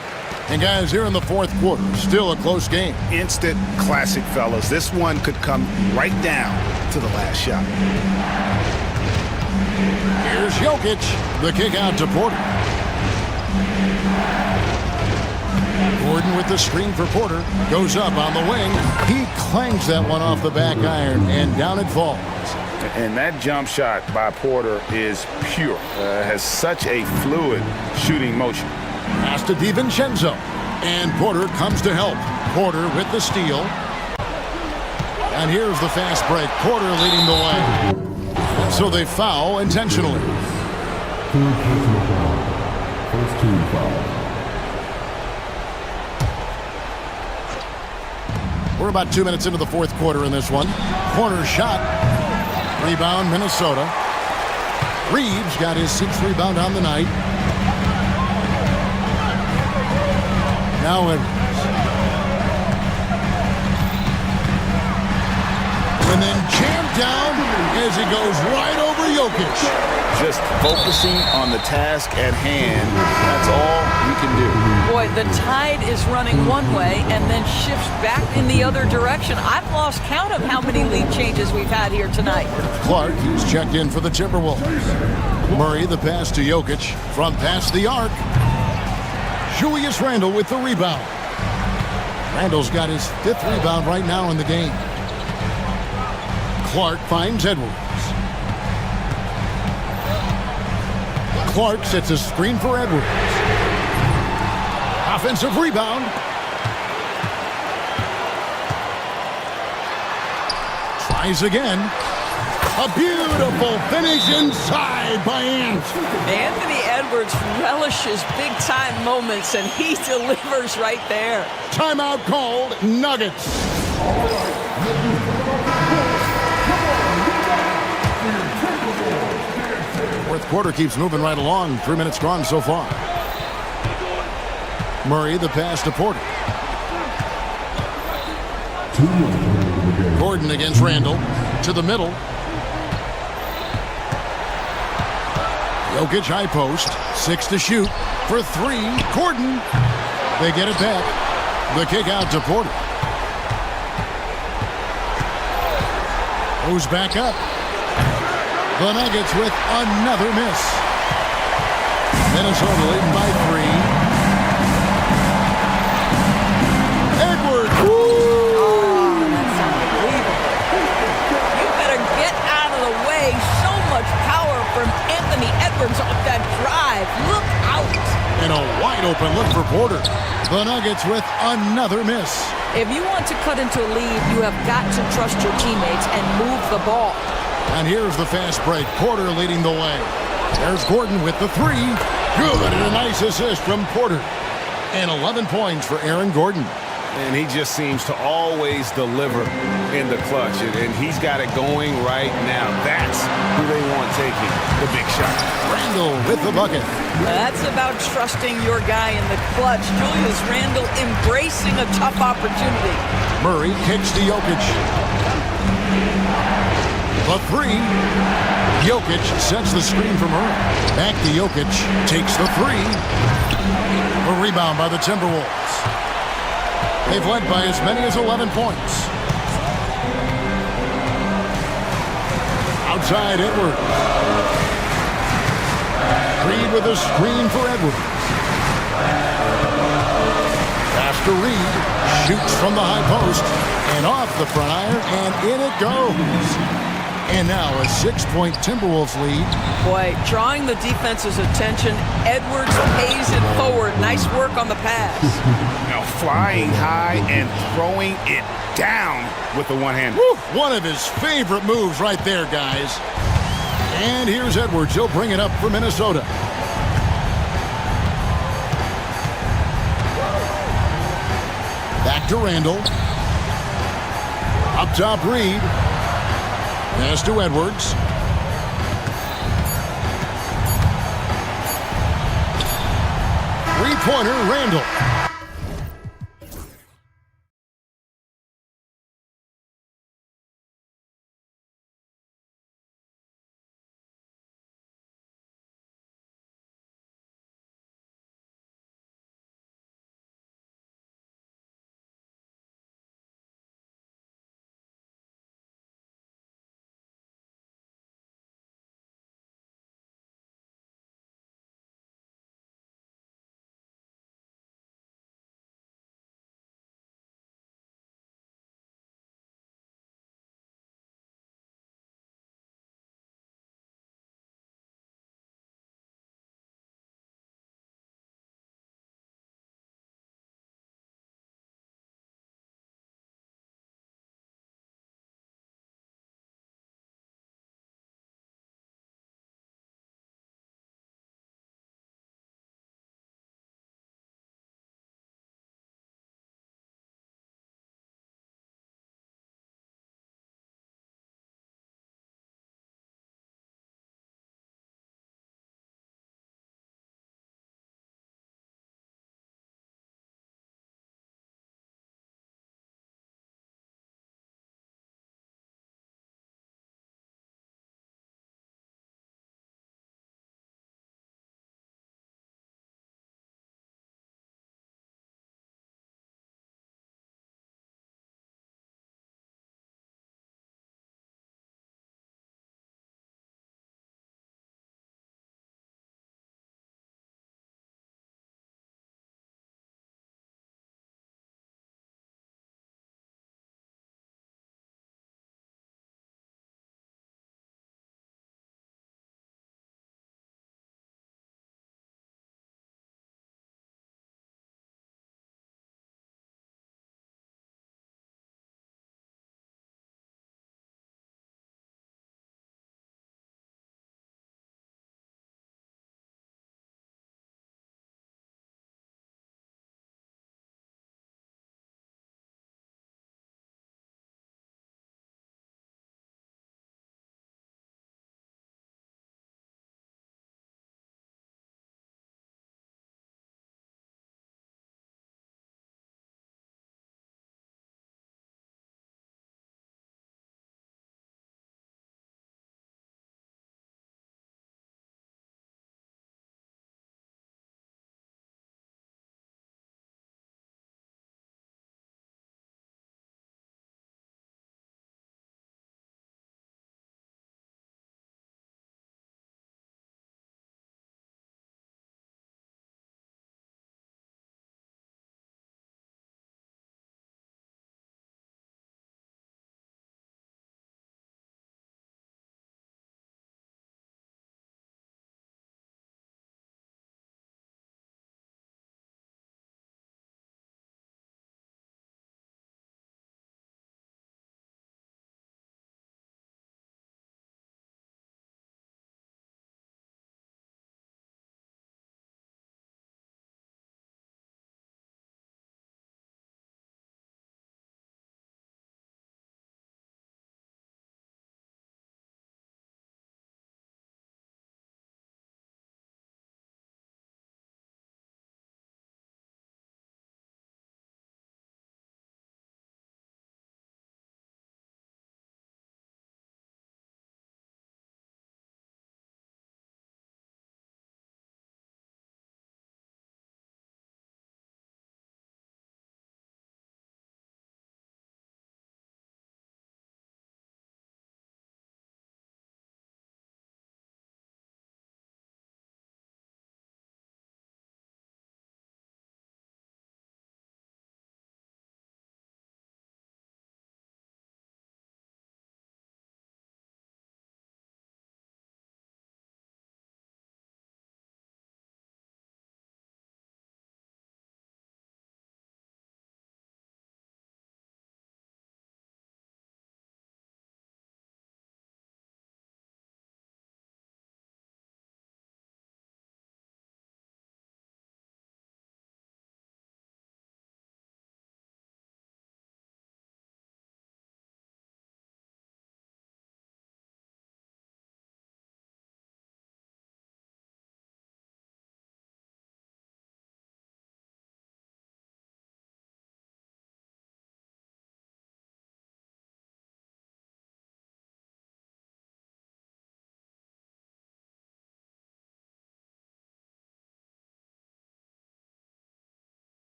And guys, here in the fourth quarter, still a close game.
Instant classic, fellas. This one could come right down to the last shot.
Here's Jokic. The kick out to Porter. Gordon with the screen for Porter. Goes up on the wing. He clangs that one off the back iron, and down it falls.
And that jump shot by Porter is pure. Has such a fluid shooting motion.
Pass to DiVincenzo. And Porter comes to help. Porter with the steal. And here's the fast break. Porter leading the way. So they foul intentionally.
First team foul.
We're about 2 minutes into the fourth quarter in this one. Corner shot. Rebound, Minnesota. Reeves got his 6th rebound on the night. Now Edwards. And then jammed down as he goes right over Jokic.
Just focusing on the task at hand. That's all you can do.
Boy, the tide is running one way and then shifts back in the other direction. I've lost count of how many lead changes we've had here tonight.
Clark is checked in for the Timberwolves. Murray, the pass to Jokic from past the arc. Julius Randle with the rebound. Randle's got his 5th rebound right now in the game. Clark finds Edwards. Clark sets a screen for Edwards. Offensive rebound. Tries again. A beautiful finish inside by Ant.
Anthony Edwards relishes big-time moments, and he delivers right there.
Timeout called, Nuggets. Fourth quarter keeps moving right along. 3 minutes gone so far. Murray, the pass to Porter. Gordon against Randle. To the middle. Jokic high post. 6 to shoot. For 3. Gordon. They get it back. The kick out to Porter. Goes back up. The Nuggets with another miss. Minnesota leading by 3. Edwards.
Oh, that's unbelievable. You better get out of the way. So much power from Anthony Edwards off that drive. Look out.
And a wide open look for Porter. The Nuggets with another miss.
If you want to cut into a lead, you have got to trust your teammates and move the ball.
And here's the fast break. Porter leading the way. There's Gordon with the 3. Good, and a nice assist from Porter. And 11 points for Aaron Gordon.
And he just seems to always deliver in the clutch. And he's got it going right now. That's who they want taking the big shot.
Randle with the bucket.
That's about trusting your guy in the clutch. Julius Randle embracing a tough opportunity.
Murray kicks to Jokic. The 3. Jokic sets the screen for Murray. Back to Jokic. Takes the 3. A rebound by the Timberwolves. They've led by as many as 11 points. Outside Edwards. Reed with a screen for Edwards. Pass to Reed. Shoots from the high post. And off the front iron. And in it goes. And now a 6-point Timberwolves lead.
Boy, drawing the defense's attention. Edwards pays it forward. Nice work on the pass.
Now flying high and throwing it down with the one-hander.
One of his favorite moves right there, guys. And here's Edwards. He'll bring it up for Minnesota. Back to Randle. Up top, Reed. Pass to Edwards. Three-pointer, Randle.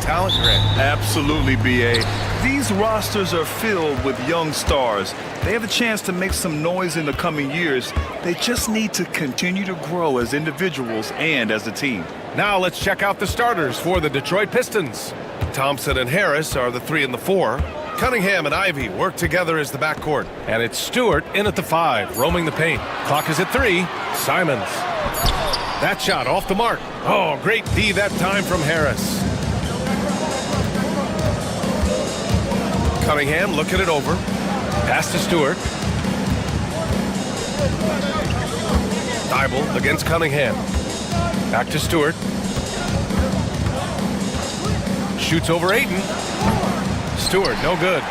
talent, Grant.
Absolutely, B.A. These rosters are filled with young stars. They have a chance to make some noise in the coming years. They just need to continue to grow as individuals and as a team.
Now let's check out the starters for the Detroit Pistons. Thompson and Harris are the 3 and the 4. Cunningham and Ivy work together as the backcourt. And it's Stewart in at the 5, roaming the paint. Clock is at 3. Simons. That shot off the mark. Oh, great D that time from Harris. Cunningham looking it over. Pass to Stewart. Thibault against Cunningham. Back to Stewart. Shoots over Ayton. Stewart, no good.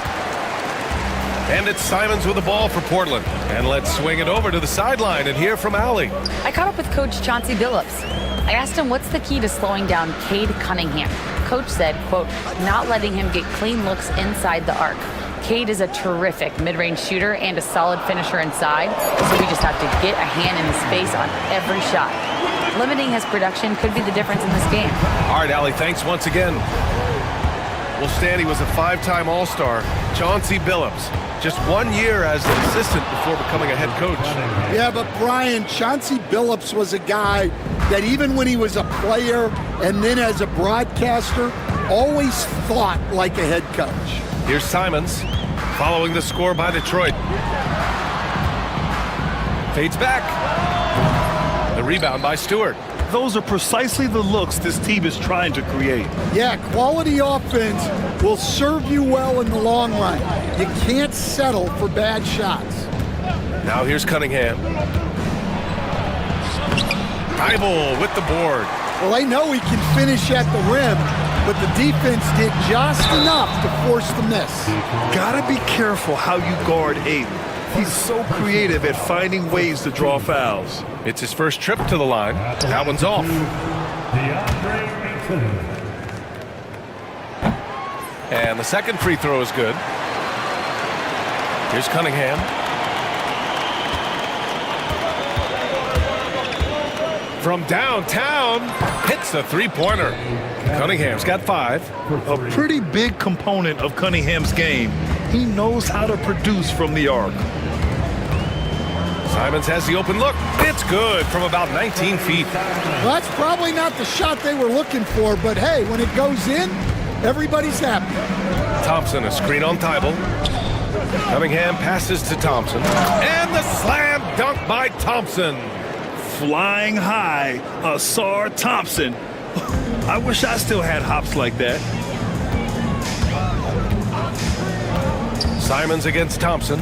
And it's Simons with the ball for Portland. And let's swing it over to the sideline and hear from Allie.
I caught up with Coach Chauncey Billups. I asked him what's the key to slowing down Cade Cunningham. Coach said, quote, not letting him get clean looks inside the arc. Cade is a terrific mid-range shooter and a solid finisher inside, so we just have to get a hand in his face on every shot. Limiting his production could be the difference in this game.
All right, Allie, thanks once again. Well, Stanley was a 5-time All-Star. Chauncey Billups, just 1 year as an assistant before becoming a head coach.
Yeah, but Brian, Chauncey Billups was a guy that even when he was a player and then as a broadcaster, always thought like a head coach.
Here's Simons, following the score by Detroit. Fades back. The rebound by Stewart.
Those are precisely the looks this team is trying to create.
Yeah, quality offense will serve you well in the long run. You can't settle for bad shots.
Now here's Cunningham. Thibault with the board.
Well, they know he can finish at the rim, but the defense did just enough to force the miss.
Gotta be careful how you guard Ayton. He's so creative at finding ways to draw fouls.
It's his first trip to the line. That one's off. And the second free throw is good. Here's Cunningham. From downtown, hits a three-pointer. Cunningham's got 5.
A pretty big component of Cunningham's game. He knows how to produce from the arc.
Simons has the open look. It's good from about 19 feet.
Well, that's probably not the shot they were looking for, but hey, when it goes in, everybody's happy.
Thompson, a screen on Thibault. Cunningham passes to Thompson. And the slam dunk by Thompson.
Flying high, Asar Thompson. I wish I still had hops like that.
Simons against Thompson.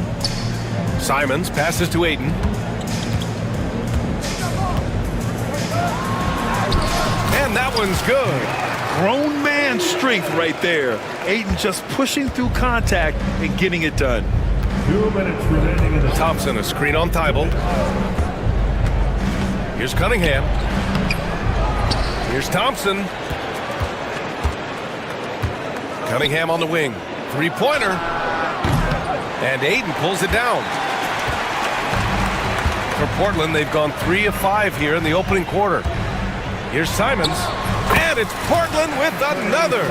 Simons passes to Ayton. And that one's good.
Grown man strength right there. Ayton just pushing through contact and getting it done.
2 minutes remaining in the
Thompson, a screen on Thibault. Here's Cunningham. Here's Thompson. Cunningham on the wing. Three-pointer. And Ayton pulls it down. For Portland, they've gone 3 of 5 here in the opening quarter. Here's Simons. And it's Portland with another.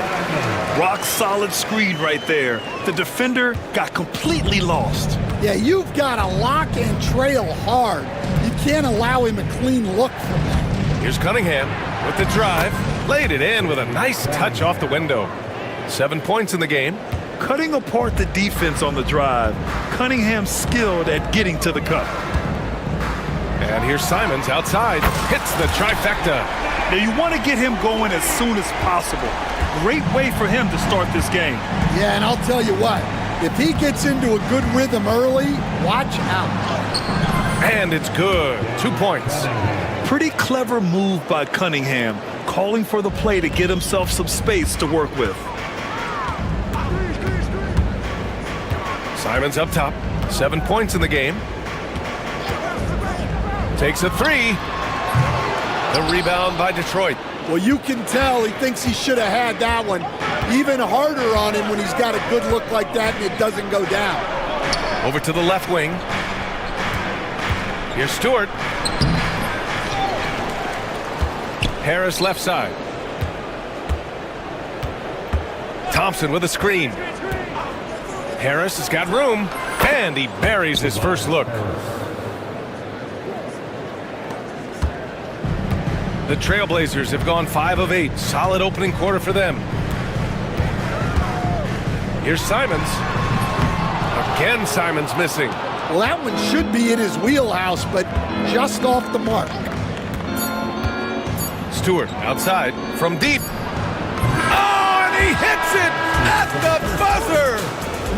Rock solid screen right there. The defender got completely lost.
Yeah, you've got to lock and trail hard. You can't allow him a clean look from that.
Here's Cunningham with the drive. Laid it in with a nice touch off the window. 7 points in the game.
Cutting apart the defense on the drive. Cunningham's skilled at getting to the cup.
And here's Simons outside. Hits the trifecta.
Now you want to get him going as soon as possible. Great way for him to start this game.
Yeah, and I'll tell you what. If he gets into a good rhythm early, watch out.
And it's good. 2 points.
Pretty clever move by Cunningham, calling for the play to get himself some space to work with.
Simons up top. 7 points in the game. Takes a 3. The rebound by Detroit.
Well, you can tell he thinks he should have had that one. Even harder on him when he's got a good look like that and it doesn't go down.
Over to the left wing. Here's Stewart. Harris left side. Thompson with a screen. Harris has got room, and he buries his first look. The Trailblazers have gone 5 of 8. Solid opening quarter for them. Here's Simons. Again, Simons missing.
Well, that one should be in his wheelhouse, but just off the mark.
Stewart outside from deep. Oh, and he hits it at the buzzer!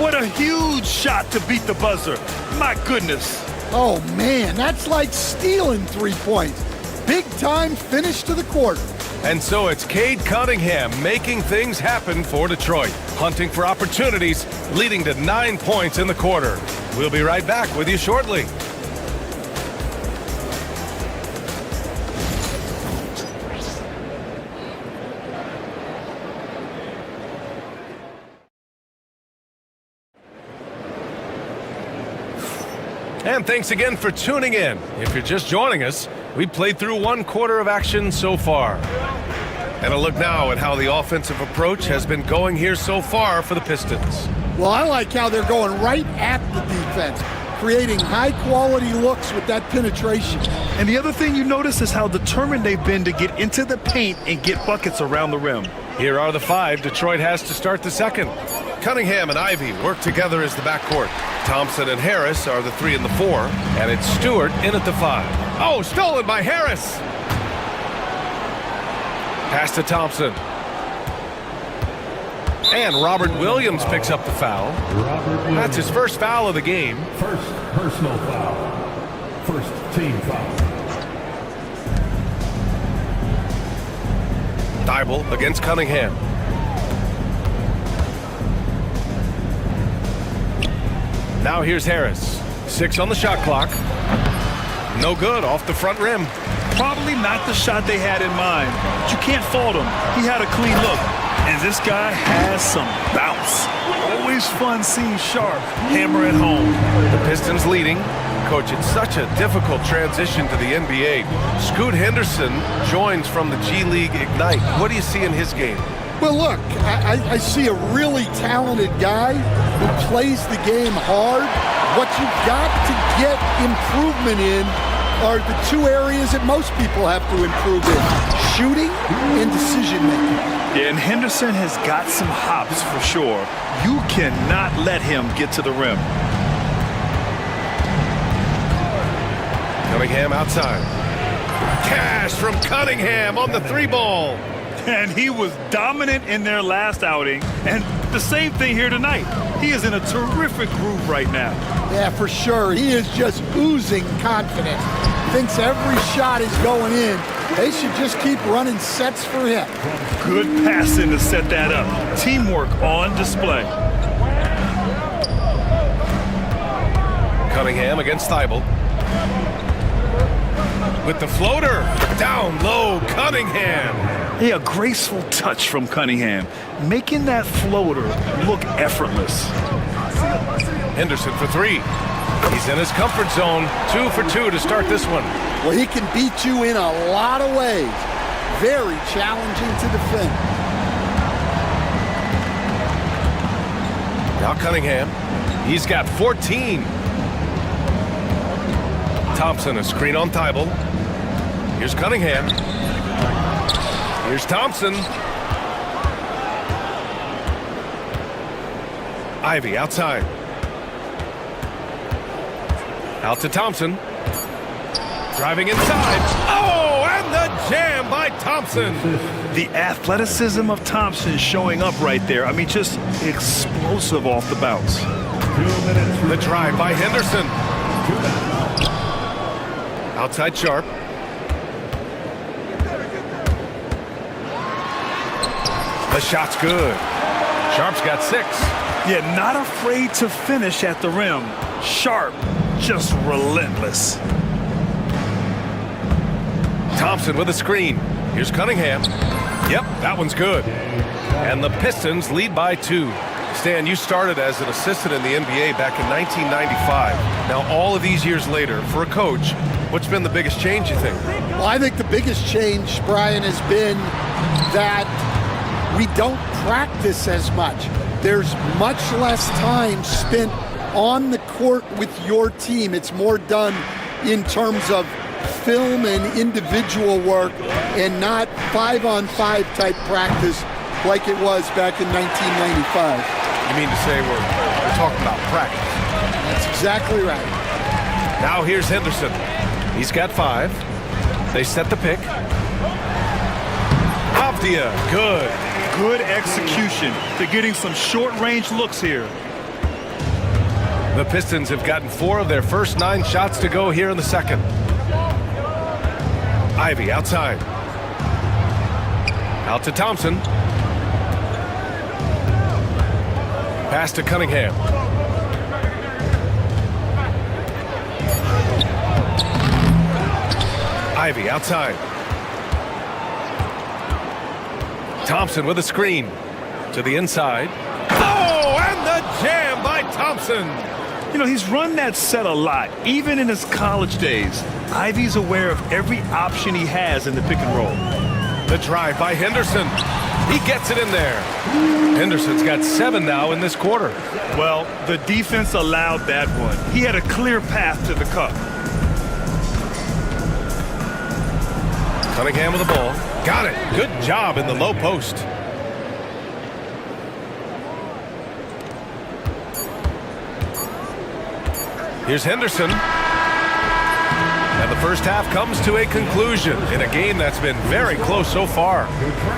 What a huge shot to beat the buzzer. My goodness.
Oh, man, that's like stealing 3 points. Big-time finish to the quarter.
And so it's Cade Cunningham making things happen for Detroit. Hunting for opportunities, leading to 9 points in the quarter. We'll be right back with you shortly. And thanks again for tuning in. If you're just joining us, we played through 1 quarter of action so far. And a look now at how the offensive approach has been going here so far for the Pistons.
Well, I like how they're going right at the defense, creating high-quality looks with that penetration.
And the other thing you notice is how determined they've been to get into the paint and get buckets around the rim.
Here are the 5 Detroit has to start the second. Cunningham and Ivy work together as the backcourt. Thompson and Harris are the 3 and the 4, and it's Stewart in at the 5. Oh, stolen by Harris! Pass to Thompson. And Robert Williams picks up the foul. That's his first foul of the game.
First personal foul. First team foul.
Thibault against Cunningham. Now here's Harris. 6 on the shot clock. No good, off the front rim.
Probably not the shot they had in mind, but you can't fault him. He had a clean look. And this guy has some bounce. Always fun seeing Sharp hammer it home.
The Pistons leading. Coach, it's such a difficult transition to the NBA. Scoot Henderson joins from the G League Ignite. What do you see in his game?
Well, look, I see a really talented guy who plays the game hard. What you've got to get improvement in are the 2 areas that most people have to improve in: shooting and decision-making.
Yeah, and Henderson has got some hops for sure. You cannot let him get to the rim.
Cunningham outside. Cash from Cunningham on the 3-ball.
And he was dominant in their last outing. And the same thing here tonight. He is in a terrific groove right now.
Yeah, for sure. He is just oozing confidence. Thinks every shot is going in. They should just keep running sets for him.
Good passing to set that up. Teamwork on display.
Cunningham against Thibault. With the floater. Down low, Cunningham.
Yeah, a graceful touch from Cunningham, making that floater look effortless.
Henderson for 3. He's in his comfort zone. 2 for 2 to start this one.
Well, he can beat you in a lot of ways. Very challenging to defend.
Now Cunningham. He's got 14. Thompson, a screen on Thibault. Here's Cunningham. Here's Thompson. Ivy outside. Out to Thompson. Driving inside. Oh, and the jam by Thompson.
The athleticism of Thompson showing up right there. I mean, just explosive off the bounce.
The drive by Henderson. Outside Sharp. The shot's good. Sharp's got 6.
Yeah, not afraid to finish at the rim. Sharp, just relentless.
Thompson with a screen. Here's Cunningham. Yep, that one's good. And the Pistons lead by 2. Stan, you started as an assistant in the NBA back in 1995. Now, all of these years later, for a coach, what's been the biggest change, you think?
Well, I think the biggest change, Brian, has been that we don't practice as much. There's much less time spent on the court with your team. It's more done in terms of film and individual work and not 5-on-5 type practice like it was back in 1995.
You mean to say we're talking about practice?
That's exactly right.
Now here's Henderson. He's got 5. They set the pick. Avdia, good.
Good execution. They're getting some short-range looks here.
The Pistons have gotten 4 of their first 9 shots to go here in the second. Ivy outside. Out to Thompson. Pass to Cunningham. Ivy outside. Thompson with a screen to the inside. Oh, and the jam by Thompson.
You know, he's run that set a lot, even in his college days. Ivy's aware of every option he has in the pick and roll.
The drive by Henderson. He gets it in there. Henderson's got 7 now in this quarter.
Well, the defense allowed that one. He had a clear path to the cup.
Cunningham with the ball. Got it. Good job in the low post. Here's Henderson. And the first half comes to a conclusion in a game that's been very close so far.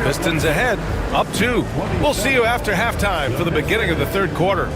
Pistons ahead, up 2. We'll see you after halftime for the beginning of the third quarter.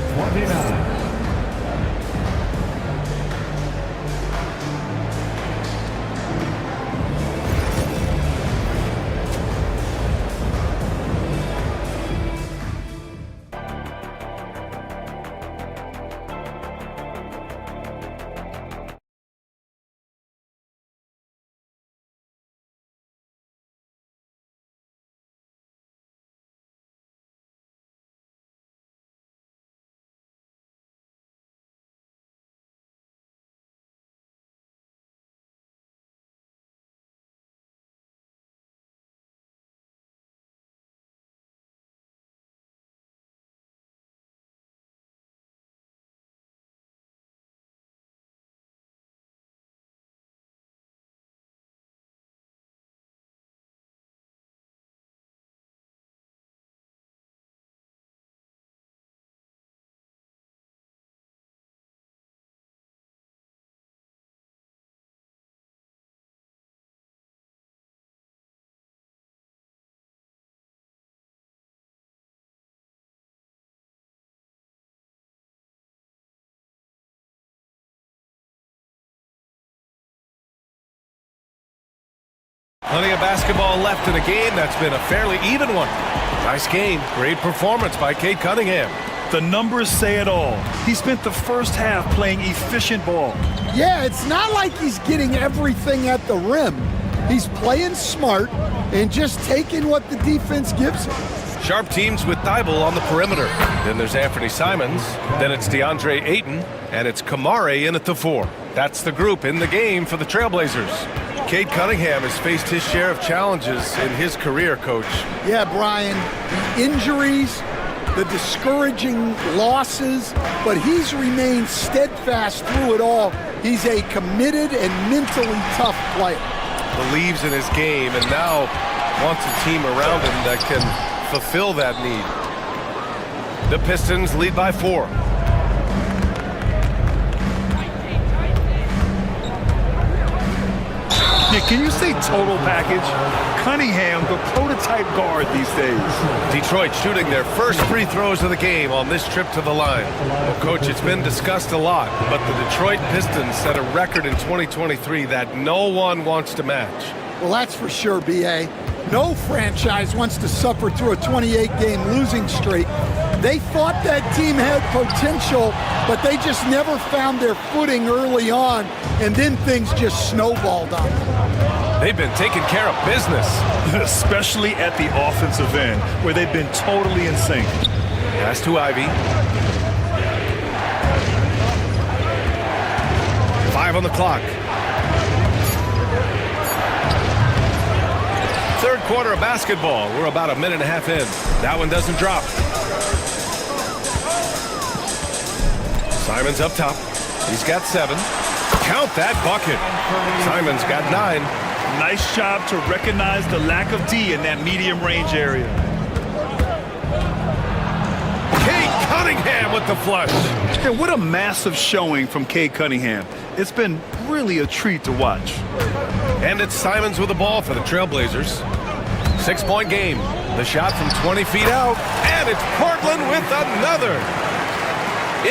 Plenty of basketball left in a game that's been a fairly even one. Nice game. Great performance by Cade Cunningham.
The numbers say it all. He spent the first half playing efficient ball.
Yeah, it's not like he's getting everything at the rim. He's playing smart and just taking what the defense gives him.
Sharp teams with Thibault on the perimeter. Then there's Anthony Simons. Then it's DeAndre Ayton. And it's Kamare in at the 4. That's the group in the game for the Trailblazers. Cade Cunningham has faced his share of challenges in his career, Coach.
Yeah, Brian, the injuries, the discouraging losses, but he's remained steadfast through it all. He's a committed and mentally tough player.
Believes in his game and now wants a team around him that can fulfill that need. The Pistons lead by 4.
Can you say total package? Cunningham, the prototype guard these days.
Detroit shooting their first free throws of the game on this trip to the line. Well, Coach, it's been discussed a lot, but the Detroit Pistons set a record in 2023 that no one wants to match.
Well, that's for sure, B.A. No franchise wants to suffer through a 28-game losing streak. They thought that team had potential, but they just never found their footing early on, and then things just snowballed on them.
They've been taking care of business.
Especially at the offensive end, where they've been totally in sync.
Pass to Ivy. 5 on the clock. Third quarter of basketball. We're about a minute and a half in. That one doesn't drop. Simons up top. He's got 7. Count that bucket. Simons got 9.
Nice job to recognize the lack of D in that medium range area.
Kate Cunningham with the flush.
Yeah, what a massive showing from Cade Cunningham. It's been really a treat to watch.
And it's Simons with the ball for the Trailblazers. 6-point game. The shot from 20 feet out. And it's Portland with another.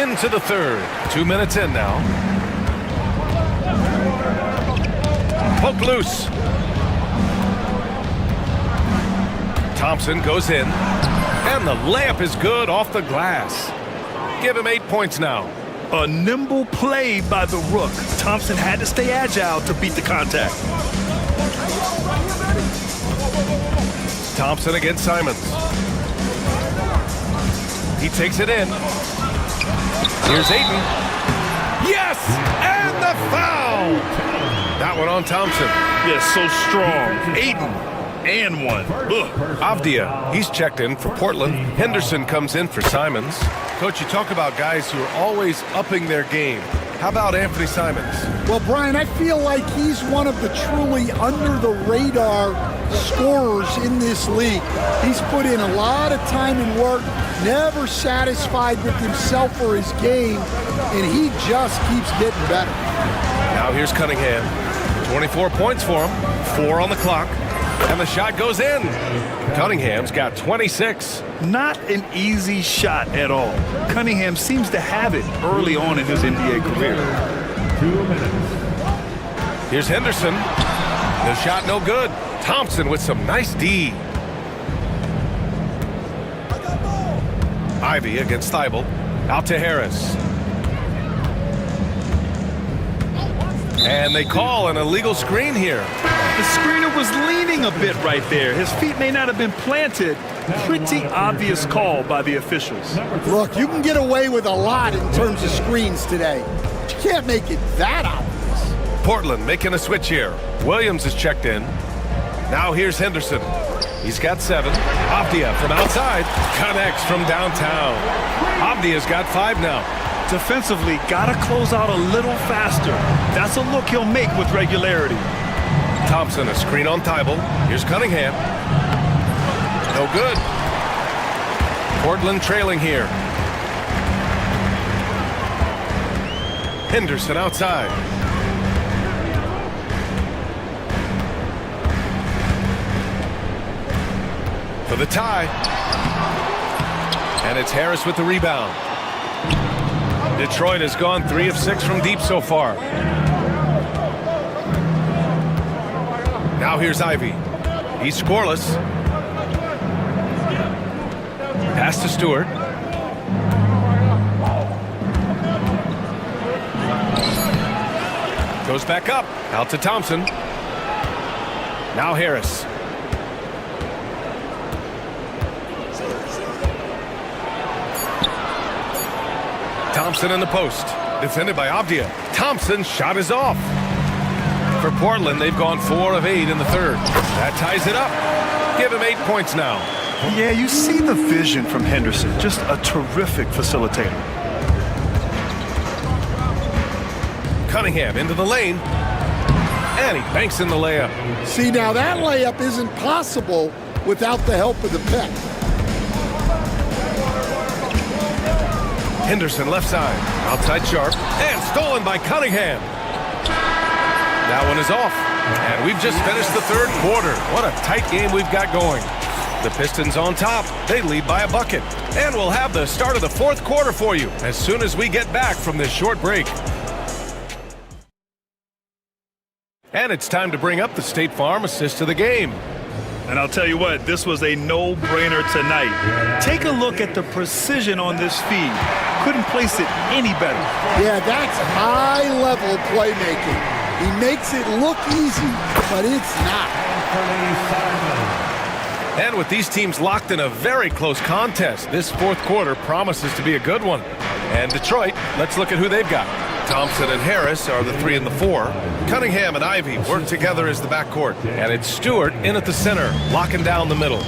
Into the third. 2 minutes in now. Poke loose. Thompson goes in. And the layup is good off the glass. Give him 8 points now.
A nimble play by the Rook. Thompson had to stay agile to beat the contact.
Thompson against Simons. He takes it in. Here's Ayton. Yes! And the foul! That one on Thompson.
Yes, so strong. Ayton. And one. Ugh.
Avdia, he's checked in for Portland. Henderson comes in for Simons. Coach, you talk about guys who are always upping their game. How about Anthony Simons?
Well, Brian, I feel like he's one of the truly under-the-radar scorers in this league. He's put in a lot of time and work, never satisfied with himself or his game, and he just keeps getting better.
Now here's Cunningham. 24 points for him. 4 on the clock. And the shot goes in. Cunningham's got 26.
Not an easy shot at all. Cunningham seems to have it early on in his NBA career.
2 minutes.
Here's Henderson. The shot no good. Thompson with some nice D. Ivy against Thibault. Out to Harris. And they call an illegal screen here.
The screener was leaning a bit right there. His feet may not have been planted. Pretty obvious call by the officials.
Look, you can get away with a lot in terms of screens today. But you can't make it that obvious.
Portland making a switch here. Williams is checked in. Now here's Henderson. He's got 7. Avdia from outside. Connects from downtown. Avdia's got 5 now.
Defensively, gotta close out a little faster. That's a look he'll make with regularity.
Thompson, a screen on Thibault. Here's Cunningham. No good. Portland trailing here. Henderson outside. For the tie. And it's Harris with the rebound. Detroit has gone 3 of 6 from deep so far. Now here's Ivy. He's scoreless. Pass to Stewart. Goes back up. Out to Thompson. Now Harris. Thompson in the post. Defended by Avdia. Thompson's shot is off. For Portland, they've gone 4 of 8 in the third. That ties it up. Give him 8 points now.
Yeah, you see the vision from Henderson. Just a terrific facilitator.
Cunningham into the lane. And he banks in the layup.
See, now that layup isn't possible without the help of the pick.
Henderson left side. Outside Sharp. And stolen by Cunningham. That one is off. And we've just finished the third quarter. What a tight game we've got going. The Pistons on top. They lead by a bucket. And we'll have the start of the fourth quarter for you as soon as we get back from this short break. And it's time to bring up the State Farm assist of the game.
And I'll tell you what, this was a no-brainer tonight. Take a look at the precision on this feed. Couldn't place it any better.
Yeah, that's high-level playmaking. He makes it look easy, but it's not.
And with these teams locked in a very close contest, this fourth quarter promises to be a good one. And Detroit, let's look at who they've got. Thompson and Harris are the 3 and the 4. Cunningham and Ivy work together as the backcourt. And it's Stewart in at the center, locking down the middle.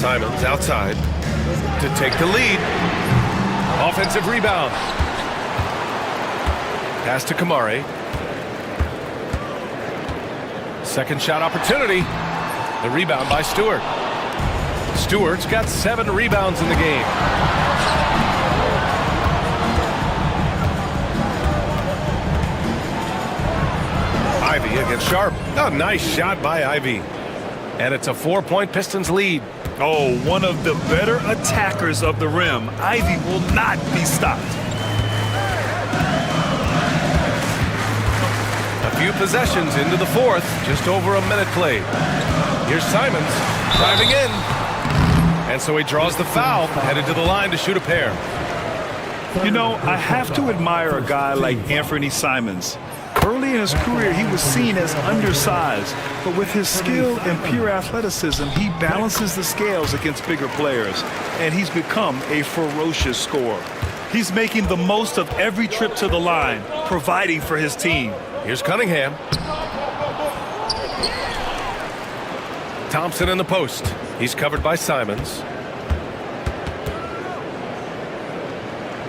Simons outside to take the lead. Offensive rebound. Pass to Kamari. Second shot opportunity. The rebound by Stewart. Stewart's got 7 rebounds in the game. Ivy against Sharp. Oh, nice shot by Ivy. And it's a 4-point Pistons lead.
Oh, one of the better attackers of the rim. Ivy will not be stopped.
A few possessions into the fourth, just over a minute played. Here's Simons driving in. And so he draws the foul, headed to the line to shoot a pair.
You know, I have to admire a guy like Anthony Simons. Early in his career, he was seen as undersized, but with his skill and pure athleticism, he balances the scales against bigger players, and he's become a ferocious scorer. He's making the most of every trip to the line, providing for his team.
Here's Cunningham. Thompson in the post. He's covered by Simons.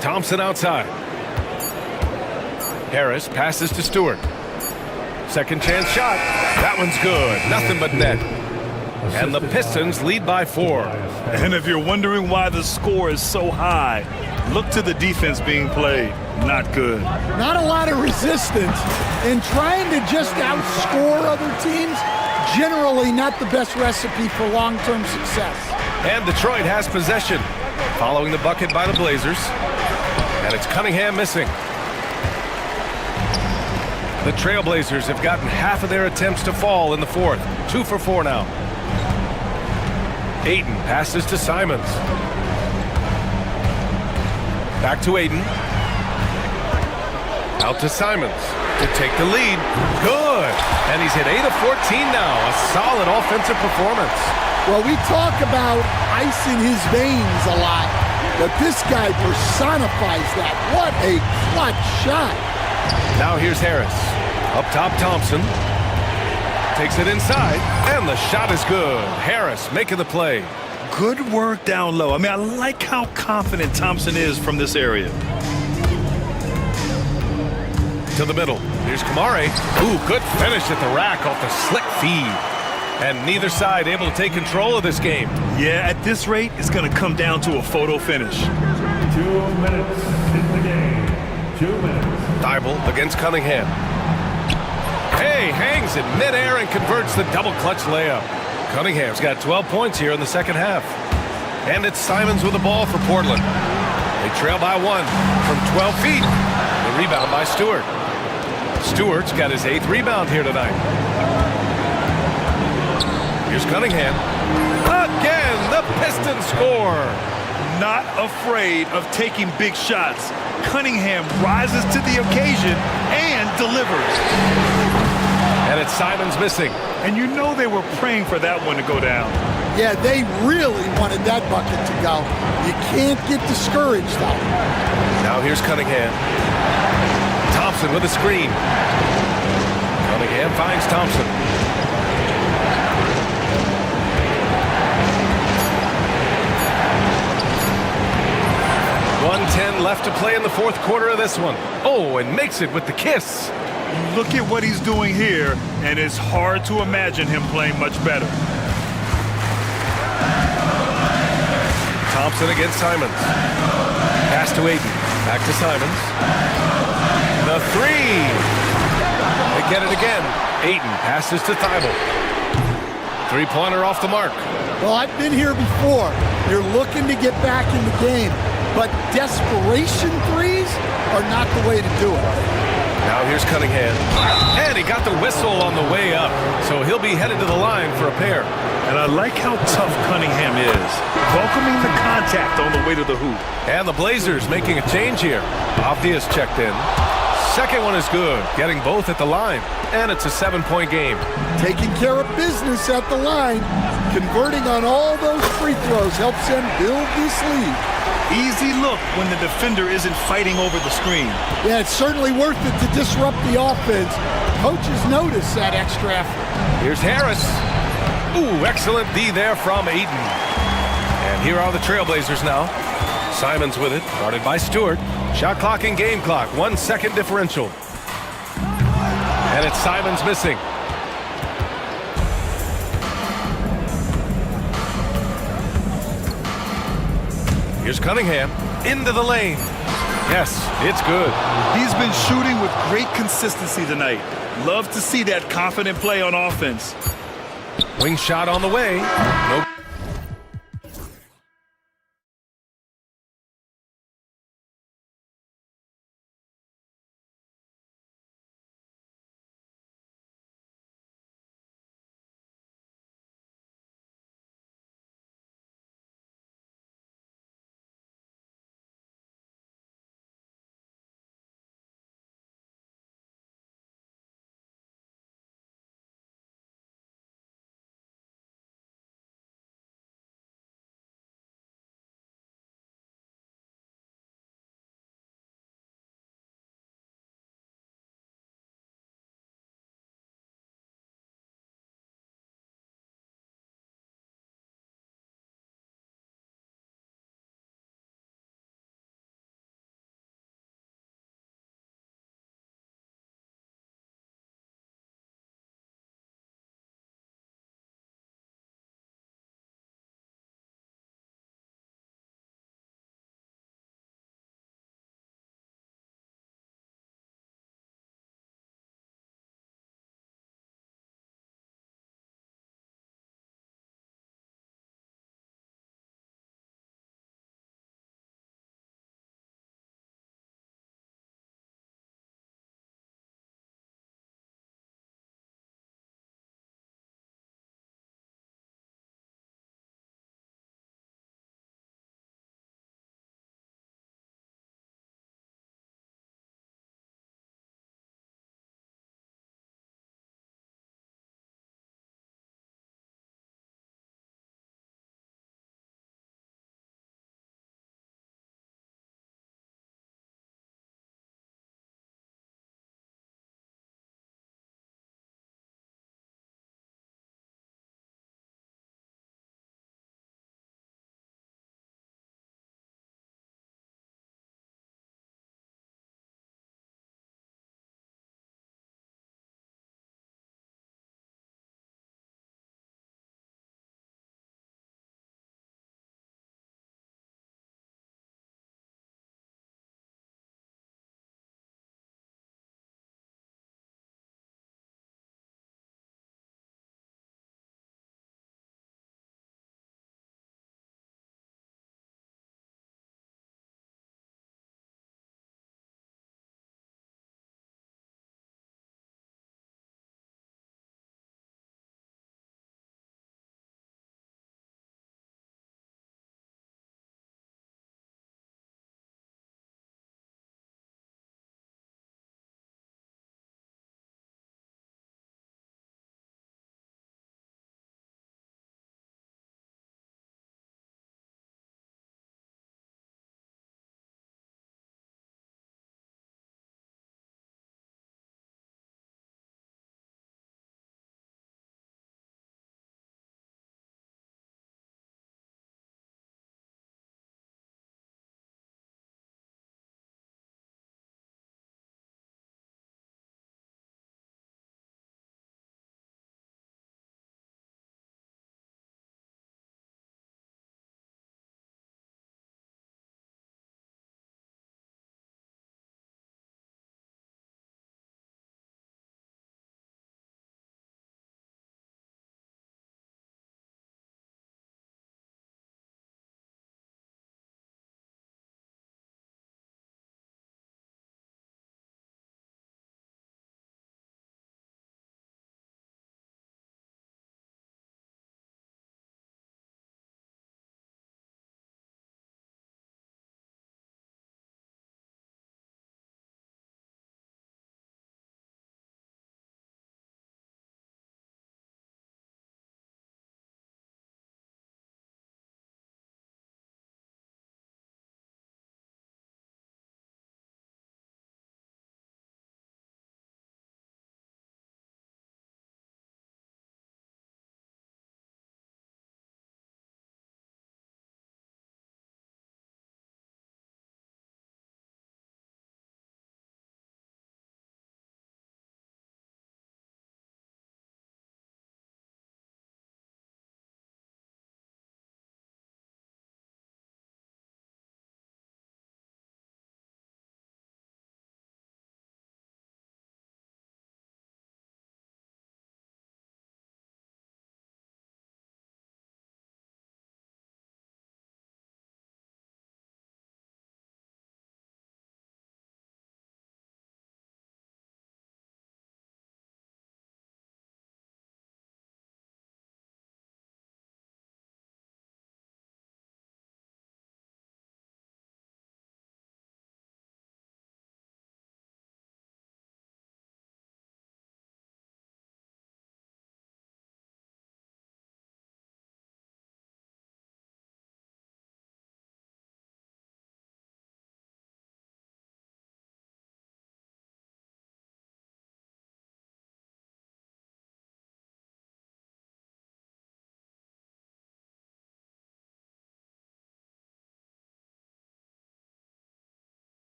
Thompson outside. Harris passes to Stewart. Second chance shot. That one's good. Nothing but net. And the Pistons lead by 4.
And if you're wondering why the score is so high, look to the defense being played. Not good.
Not a lot of resistance, and trying to just outscore other teams, generally not the best recipe for long-term success.
And Detroit has possession, following the bucket by the Blazers. And it's Cunningham missing. The Trailblazers have gotten half of their attempts to fall in the fourth. 2 for 4 now. Ayton passes to Simons. Back to Ayton. Out to Simons to take the lead. Good. And he's hit 8 of 14 now. A solid offensive performance.
Well, we talk about ice in his veins a lot, but this guy personifies that. What a clutch shot.
Now here's Harris. Up top, Thompson. Takes it inside, and the shot is good. Harris making the play.
Good work down low. I mean, I like how confident Thompson is from this area.
To the middle. Here's Kamari. Ooh, good finish at the rack off the slick feed. And neither side able to take control of this game.
Yeah, at this rate, it's going to come down to a photo finish.
2 minutes in the game. 2 minutes.
Thibault against Cunningham. Hey, hangs in midair and converts the double clutch layup. Cunningham's got 12 points here in the second half. And it's Simons with the ball for Portland. They trail by 1 from 12 feet. The rebound by Stewart. Stewart's got his 8th rebound here tonight. Here's Cunningham. Again, the Pistons score.
Not afraid of taking big shots. Cunningham rises to the occasion and delivers.
And it's Simons missing.
And you know they were praying for that one to go down.
Yeah, they really wanted that bucket to go. You can't get discouraged, though.
Now here's Cunningham. Thompson with a screen. Cunningham finds Thompson. .110 left to play in the fourth quarter of this one. Oh, and makes it with the kiss.
Look at what he's doing here, and it's hard to imagine him playing much better.
Thompson against Simons. Pass to Ayton. Back to Simons. The 3. They get it again. Ayton passes to Thibault. 3-pointer off the mark.
Well, I've been here before. You're looking to get back in the game, but desperation threes are not the way to do it.
Now here's Cunningham. And he got the whistle on the way up, so he'll be headed to the line for a pair.
And I like how tough Cunningham is, welcoming the contact on the way to the hoop.
And the Blazers making a change here. Avdia's checked in. Second one is good, getting both at the line. And it's a 7-point game.
Taking care of business at the line, converting on all those free throws helps them build this lead.
Easy look when the defender isn't fighting over the screen.
Yeah, it's certainly worth it to disrupt the offense. Coaches notice that extra effort.
Here's Harris. Ooh, excellent D there from Ayton. And here are the Trailblazers now. Simons with it, guarded by Stewart. Shot clock and game clock, 1 second differential. And it's Simons missing. Here's Cunningham, into the lane. Yes, it's good.
He's been shooting with great consistency tonight. Love to see that confident play on offense.
Wing shot on the way. No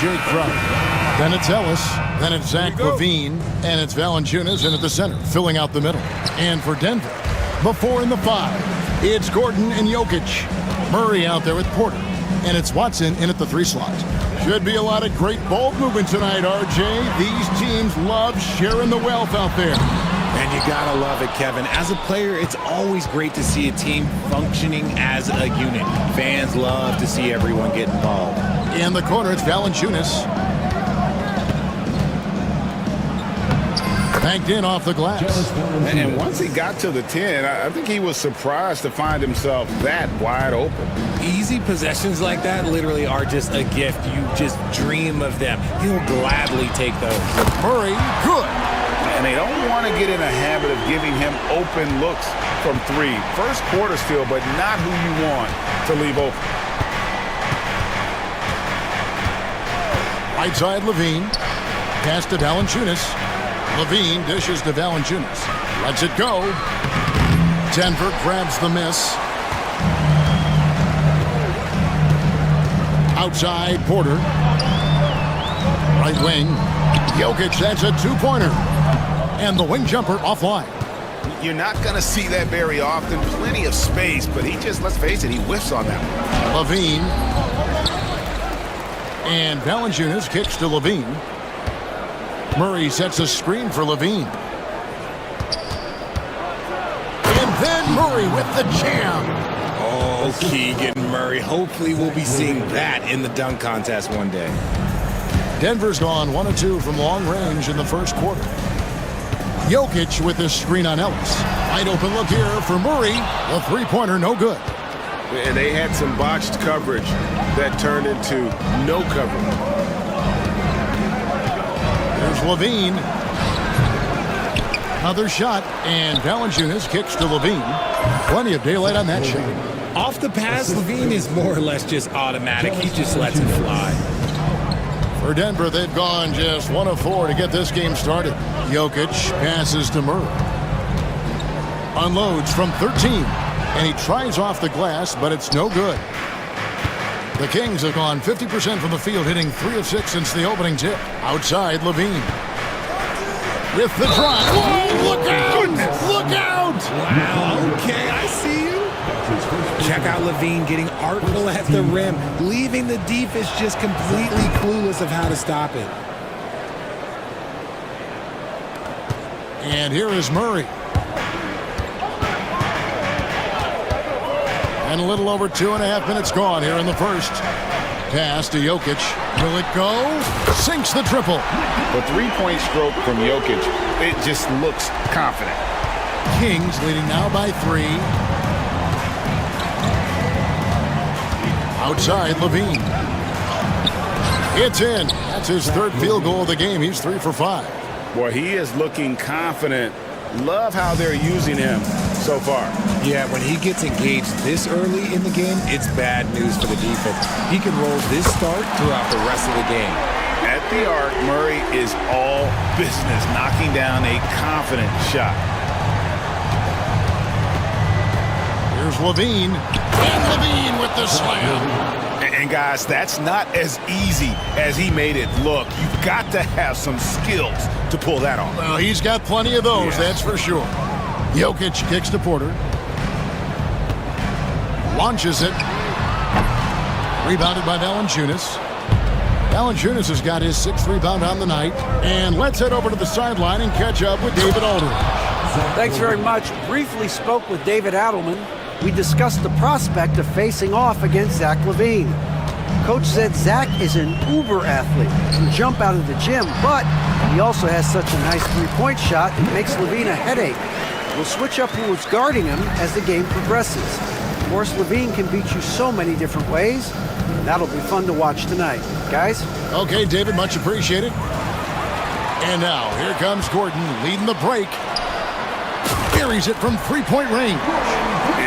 Jake Crowder. Then it's Ellis. Then it's Zach Levine. And it's Valanciunas in at the center, filling out the middle. And for Denver, the 4 and the 5, it's Gordon and Jokic. Murray out there with Porter. And it's Watson in at the 3 slot. Should be a lot of great ball movement tonight, RJ. These teams love sharing the wealth out there.
And you gotta love it, Kevin. As a player, it's always great to see a team functioning as a unit. Fans love to see everyone get involved.
In the corner, it's Valanciunas. Banked in off the glass.
And once he got to the 10, I think he was surprised to find himself that wide open.
Easy possessions like that literally are just a gift. You just dream of them. He'll gladly take those.
Murray, good.
And they don't want to get in a habit of giving him open looks from 3. First quarter still, but not who you want to leave open.
Right side, Levine. Pass to Valanciunas. Levine dishes to Valanciunas. Lets it go. Denver grabs the miss. Outside, Porter. Right wing. Jokic, that's a 2-pointer. And the wing jumper offline.
You're not going to see that very often. Plenty of space, but he just, let's face it, he whiffs on that one.
Levine. And Valanciunas kicks to Levine. Murray sets a screen for Levine. And then Murray with the jam.
Oh, Keegan Murray. Hopefully we'll be seeing that in the dunk contest one day.
Denver's gone 1 of 2 from long range in the first quarter. Jokic with this screen on Ellis. Wide open look here for Murray. The 3-pointer, no good.
And they had some botched coverage that turned into no coverage.
There's Levine. Another shot, and Valanciunas kicks to Levine. Plenty of daylight on that shot.
Off the pass, Levine is more or less just automatic. He just lets it fly.
For Denver, they've gone just 1 of 4 to get this game started. Jokic passes to Murray. Unloads from 13, and he tries off the glass, but it's no good. The Kings have gone 50% from the field, hitting 3 of 6 since the opening tip. Outside, Levine. With the drive. Whoa, look out! Look out!
Wow, okay, I see you. Check out Levine getting artful at the rim, leaving the defense just completely clueless of how to stop it.
And here is Murray. And a little over 2.5 minutes gone here in the first. Pass to Jokic. Will it go? Sinks the triple.
The 3-point stroke from Jokic, it just looks confident.
Kings leading now by 3. Outside, Levine. It's in. That's his 3rd field goal of the game. He's 3 for 5.
Boy, he is looking confident. Love how they're using him so far.
Yeah, when he gets engaged this early in the game, it's bad news for the defense. He can roll this start throughout the rest of the game.
At the arc, Murray is all business, knocking down a confident shot.
Here's Levine. And Levine with the slam.
And guys, that's not as easy as he made it look. You've got to have some skills to pull that off.
Well, he's got plenty of those, that's for sure. Jokic kicks to Porter. Launches it. Rebounded by Valanciunas. Valanciunas has got his 6th rebound on the night. And let's head over to the sideline and catch up with David Aldridge.
Thanks very much. Briefly spoke with David Adelman. We discussed the prospect of facing off against Zach Levine. Coach said Zach is an uber athlete, can jump out of the gym, but he also has such a nice 3-point shot it makes Levine a headache. We'll switch up who is guarding him as the game progresses. Of course, Levine can beat you so many different ways, and that'll be fun to watch tonight. Guys?
Okay, David, much appreciated. And now, here comes Gordon leading the break. Carries it from 3-point range.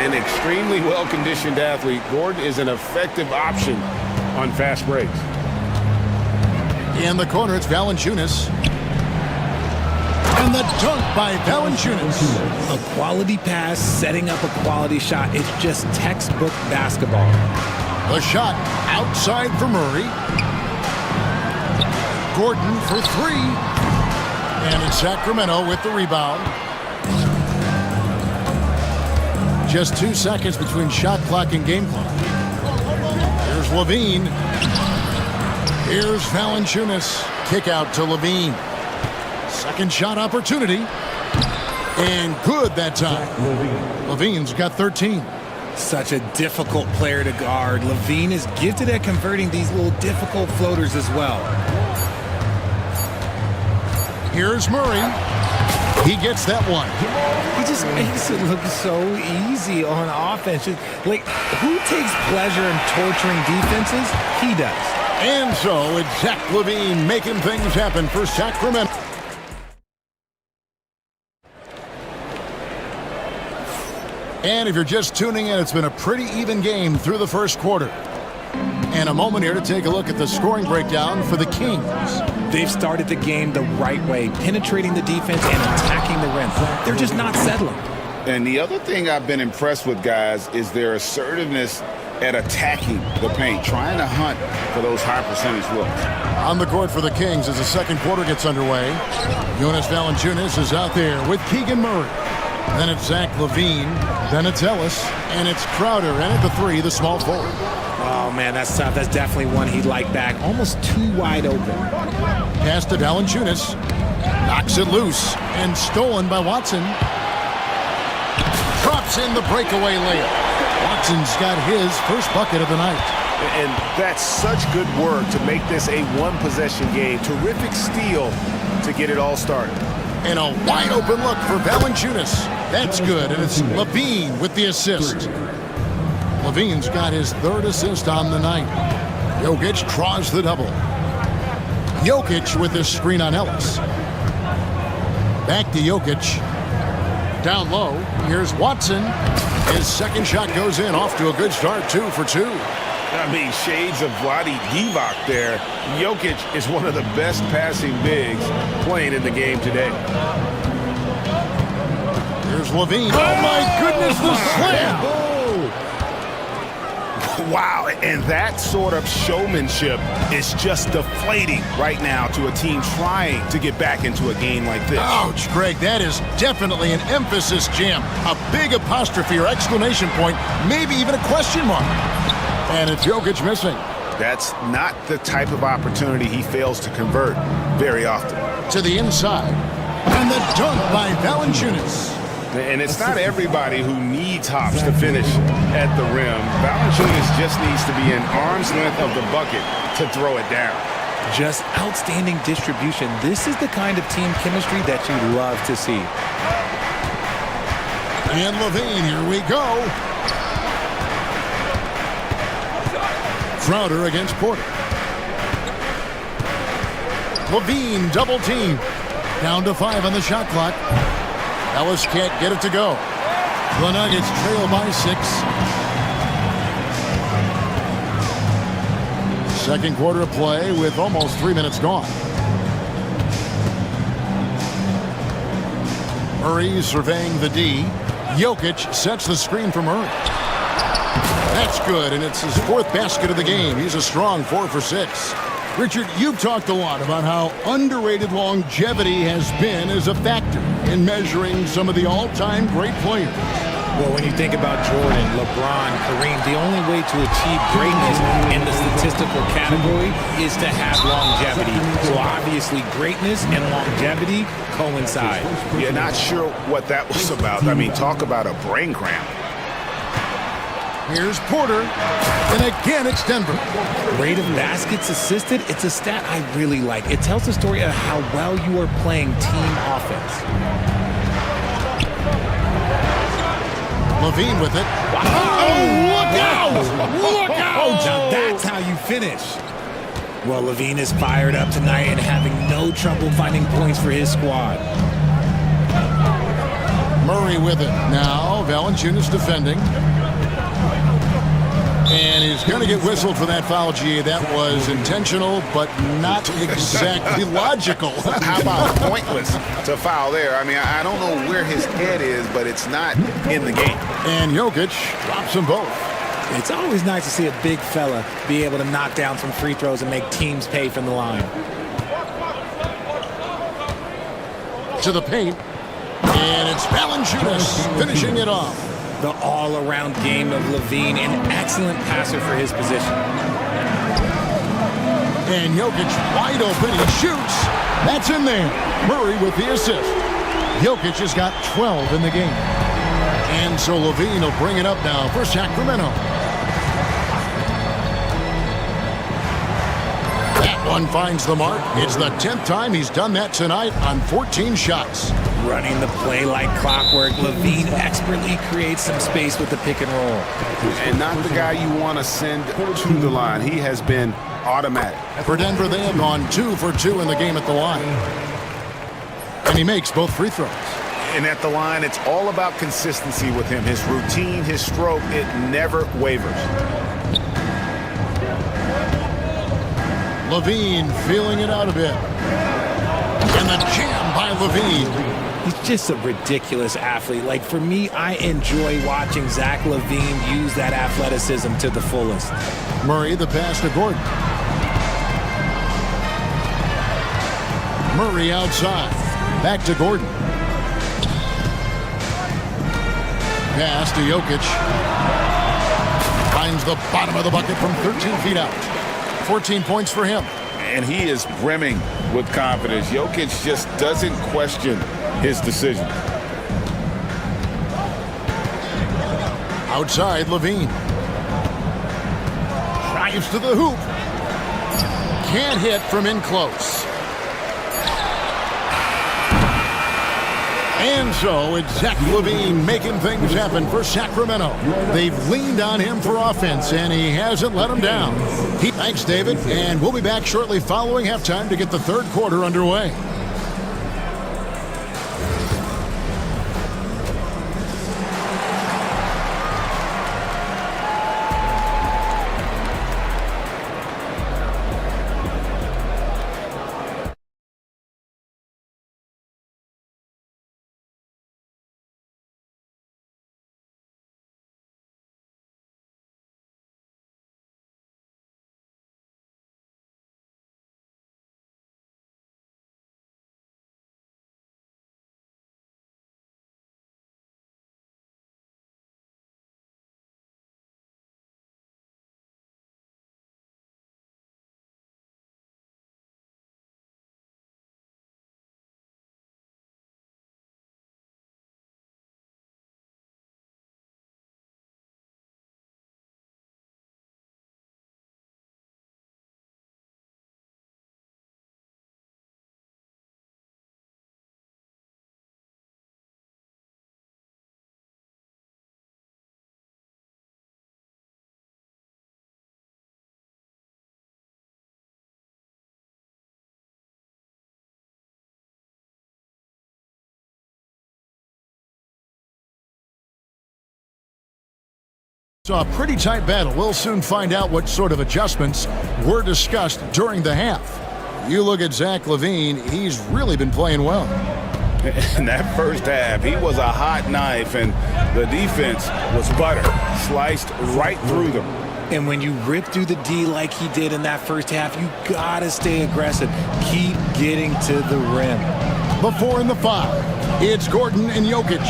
An extremely well-conditioned athlete, Gordon is an effective option on fast breaks.
In the corner, it's Valanciunas. And the dunk by Valanciunas.
A quality pass, setting up a quality shot. It's just textbook basketball.
The shot outside for Murray. Gordon for three. And it's Sacramento with the rebound. Just 2 seconds between shot clock and game clock. Here's Levine. Here's Valanciunas. Kick out to Levine. Second shot opportunity. And good that time. Levine's got 13.
Such a difficult player to guard. Levine is gifted at converting these little difficult floaters as well.
Here's Murray. He gets that one.
He just makes it look so easy on offense. Like, who takes pleasure in torturing defenses? He does.
And so it's Zach LaVine making things happen for Sacramento. And if you're just tuning in, it's been a pretty even game through the first quarter. And a moment here to take a look at the scoring breakdown for the Kings.
They've started the game the right way, penetrating the defense and attacking the rim. They're just not settling.
And the other thing I've been impressed with, guys, is their assertiveness at attacking the paint, trying to hunt for those high percentage looks.
On the court for the Kings as the second quarter gets underway. Jonas Valanciunas is out there with Keegan Murray. Then it's Zach LaVine. Then it's Ellis. And it's Crowder. And at the three, the small forward.
Oh, man, that's tough. That's definitely one he'd like back. Almost too wide open.
Pass to Valanciunas. Knocks it loose. And stolen by Watson. Drops in the breakaway layup. Watson's got his first bucket of the night.
And that's such good work to make this a one-possession game. Terrific steal to get it all started.
And a wide-open look for Valanciunas. That's good, and it's LaVine with the assist. LaVine's got his third assist on the night. Jokic draws the double. Jokic with the screen on Ellis. Back to Jokic. Down low, here's Watson. His second shot goes in, off to a good start, 2 for 2.
I mean, shades of Vlade Divac there. Jokic is one of the best passing bigs playing in the game today.
Here's LaVine. Oh, my goodness, the slam!
Wow, and that sort of showmanship is just deflating right now to a team trying to get back into a game like this.
Ouch, Greg, that is definitely an emphasis jam. A big apostrophe or exclamation point, maybe even a question mark. And it's Jokic missing.
That's not the type of opportunity he fails to convert very often.
To the inside. And the dunk by Valanciunas.
And it's not everybody who needs hops to finish at the rim. Valanciunas just needs to be an arm's length of the bucket to throw it down.
Just outstanding distribution. This is the kind of team chemistry that you love to see.
And LaVine, here we go. Crowder against Porter. LaVine double team. Down to 5 on the shot clock. Ellis can't get it to go. The Nuggets trail by 6. Second quarter of play with almost 3 minutes gone. Murray surveying the D. Jokic sets the screen for Murray. That's good, and it's his 4th basket of the game. He's a strong 4 for 6. Richard, you've talked a lot about how underrated longevity has been as a factor in measuring some of the all-time great players.
Well, when you think about Jordan, LeBron, Kareem, the only way to achieve greatness in the statistical category is to have longevity. So obviously greatness and longevity coincide.
Yeah, not sure what that was about. I mean, talk about a brain cramp.
Here's Porter, and again it's Denver.
Rate of baskets assisted, it's a stat I really like. It tells the story of how well you are playing team offense.
LaVine with it. Oh, look out! Look out!
Now that's how you finish. Well, LaVine is fired up tonight and having no trouble finding points for his squad.
Murray with it. Now Valanciunas defending. And he's going to get whistled for that foul, G. That was intentional, but not exactly logical.
How about pointless to foul there? I mean, I don't know where his head is, but it's not in the game.
And Jokic drops them both.
It's always nice to see a big fella be able to knock down some free throws and make teams pay from the line.
to the paint. And it's Valanciunas finishing it off.
The all-around game of Levine, an excellent passer for his position.
And Jokic wide open. He shoots. That's in there. Murray with the assist. Jokic has got 12 in the game. And so Levine will bring it up now for Sacramento. That one finds the mark. It's the 10th time he's done that tonight on 14 shots.
Running the play like clockwork, Levine expertly creates some space with the pick and roll.
And not the guy you want to send to the line. He has been automatic.
For Denver, they have gone 2 for 2 in the game at the line. And he makes both free throws.
And at the line, it's all about consistency with him. His routine, his stroke, it never wavers.
Levine feeling it out a bit. And the jam by Levine.
He's just a ridiculous athlete. Like, for me, I enjoy watching Zach LaVine use that athleticism to the fullest.
Murray, the pass to Gordon. Murray outside. Back to Gordon. Pass to Jokic. Finds the bottom of the bucket from 13 feet out. 14 points for him.
And he is brimming with confidence. Jokic just doesn't question his decision.
Outside, Levine. Drives to the hoop. Can't hit from in close. And so it's Zach LaVine making things happen for Sacramento. They've leaned on him for offense, and he hasn't let them down. Thanks, David, and we'll be back shortly following halftime to get the third quarter underway. So a pretty tight battle. We'll soon find out what sort of adjustments were discussed during the half. You look at Zach LaVine, he's really been playing well.
In that first half, he was a hot knife, and the defense was butter, sliced right through them.
And when you rip through the D like he did in that first half, you gotta stay aggressive. Keep getting to the rim.
Before in the foul, it's Gordon and Jokic.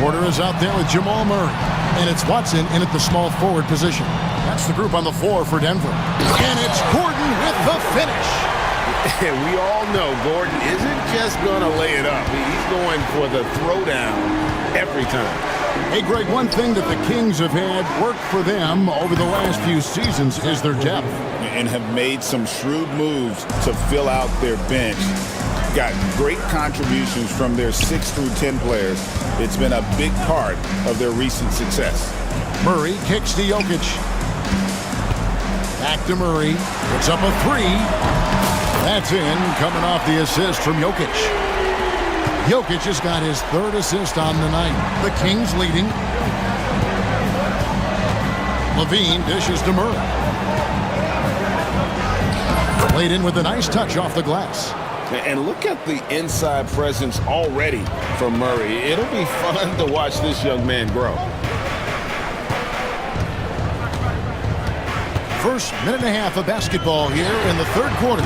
Porter is out there with Jamal Murray. And it's Watson in at the small forward position. That's the group on the floor for Denver. And it's Gordon with the finish.
And we all know Gordon isn't just going to lay it up. He's going for the throwdown every time.
Hey, Greg, one thing that the Kings have had work for them over the last few seasons is their depth.
And have made some shrewd moves to fill out their bench. Got great contributions from their 6 through 10 players. It's been a big part of their recent success.
Murray kicks to Jokic. Back to Murray. It's up a 3. That's in, coming off the assist from Jokic. Jokic has got his 3rd assist on the night. The Kings leading. LaVine dishes to Murray. Played in with a nice touch off the glass.
And look at the inside presence already from Murray. It'll be fun to watch this young man grow.
First minute and a half of basketball here in the third quarter.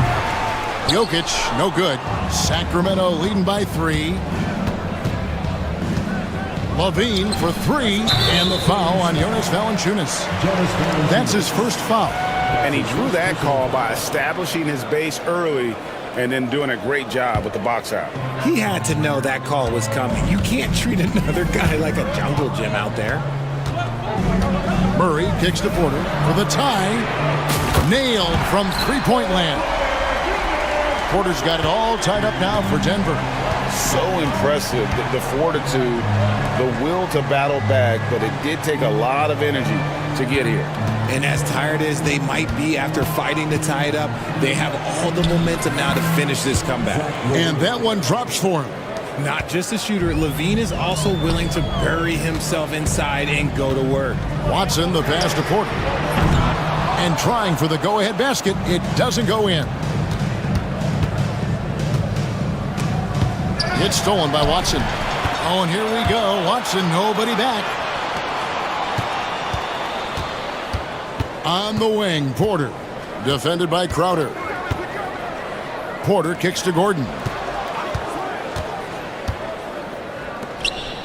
Jokic, no good. Sacramento leading by 3. Levine for 3, and the foul on Jonas Valanciunas. That's his first foul.
And he drew that call by establishing his base early and then doing a great job with the box out.
He had to know that call was coming. You can't treat another guy like a jungle gym out there.
Murray kicks to Porter for the tie. Nailed from three-point land. Porter's got it all tied up now for Denver.
So impressive, the fortitude, the will to battle back, but it did take a lot of energy to get here.
And as tired as they might be after fighting to tie it up, they have all the momentum now to finish this comeback.
And that one drops for him.
Not just a shooter, Levine is also willing to bury himself inside and go to work.
Watson, the pass to Porter. And trying for the go-ahead basket, it doesn't go in. It's stolen by Watson. Oh, and here we go. Watson, nobody back. On the wing, Porter. Defended by Crowder. Porter kicks to Gordon.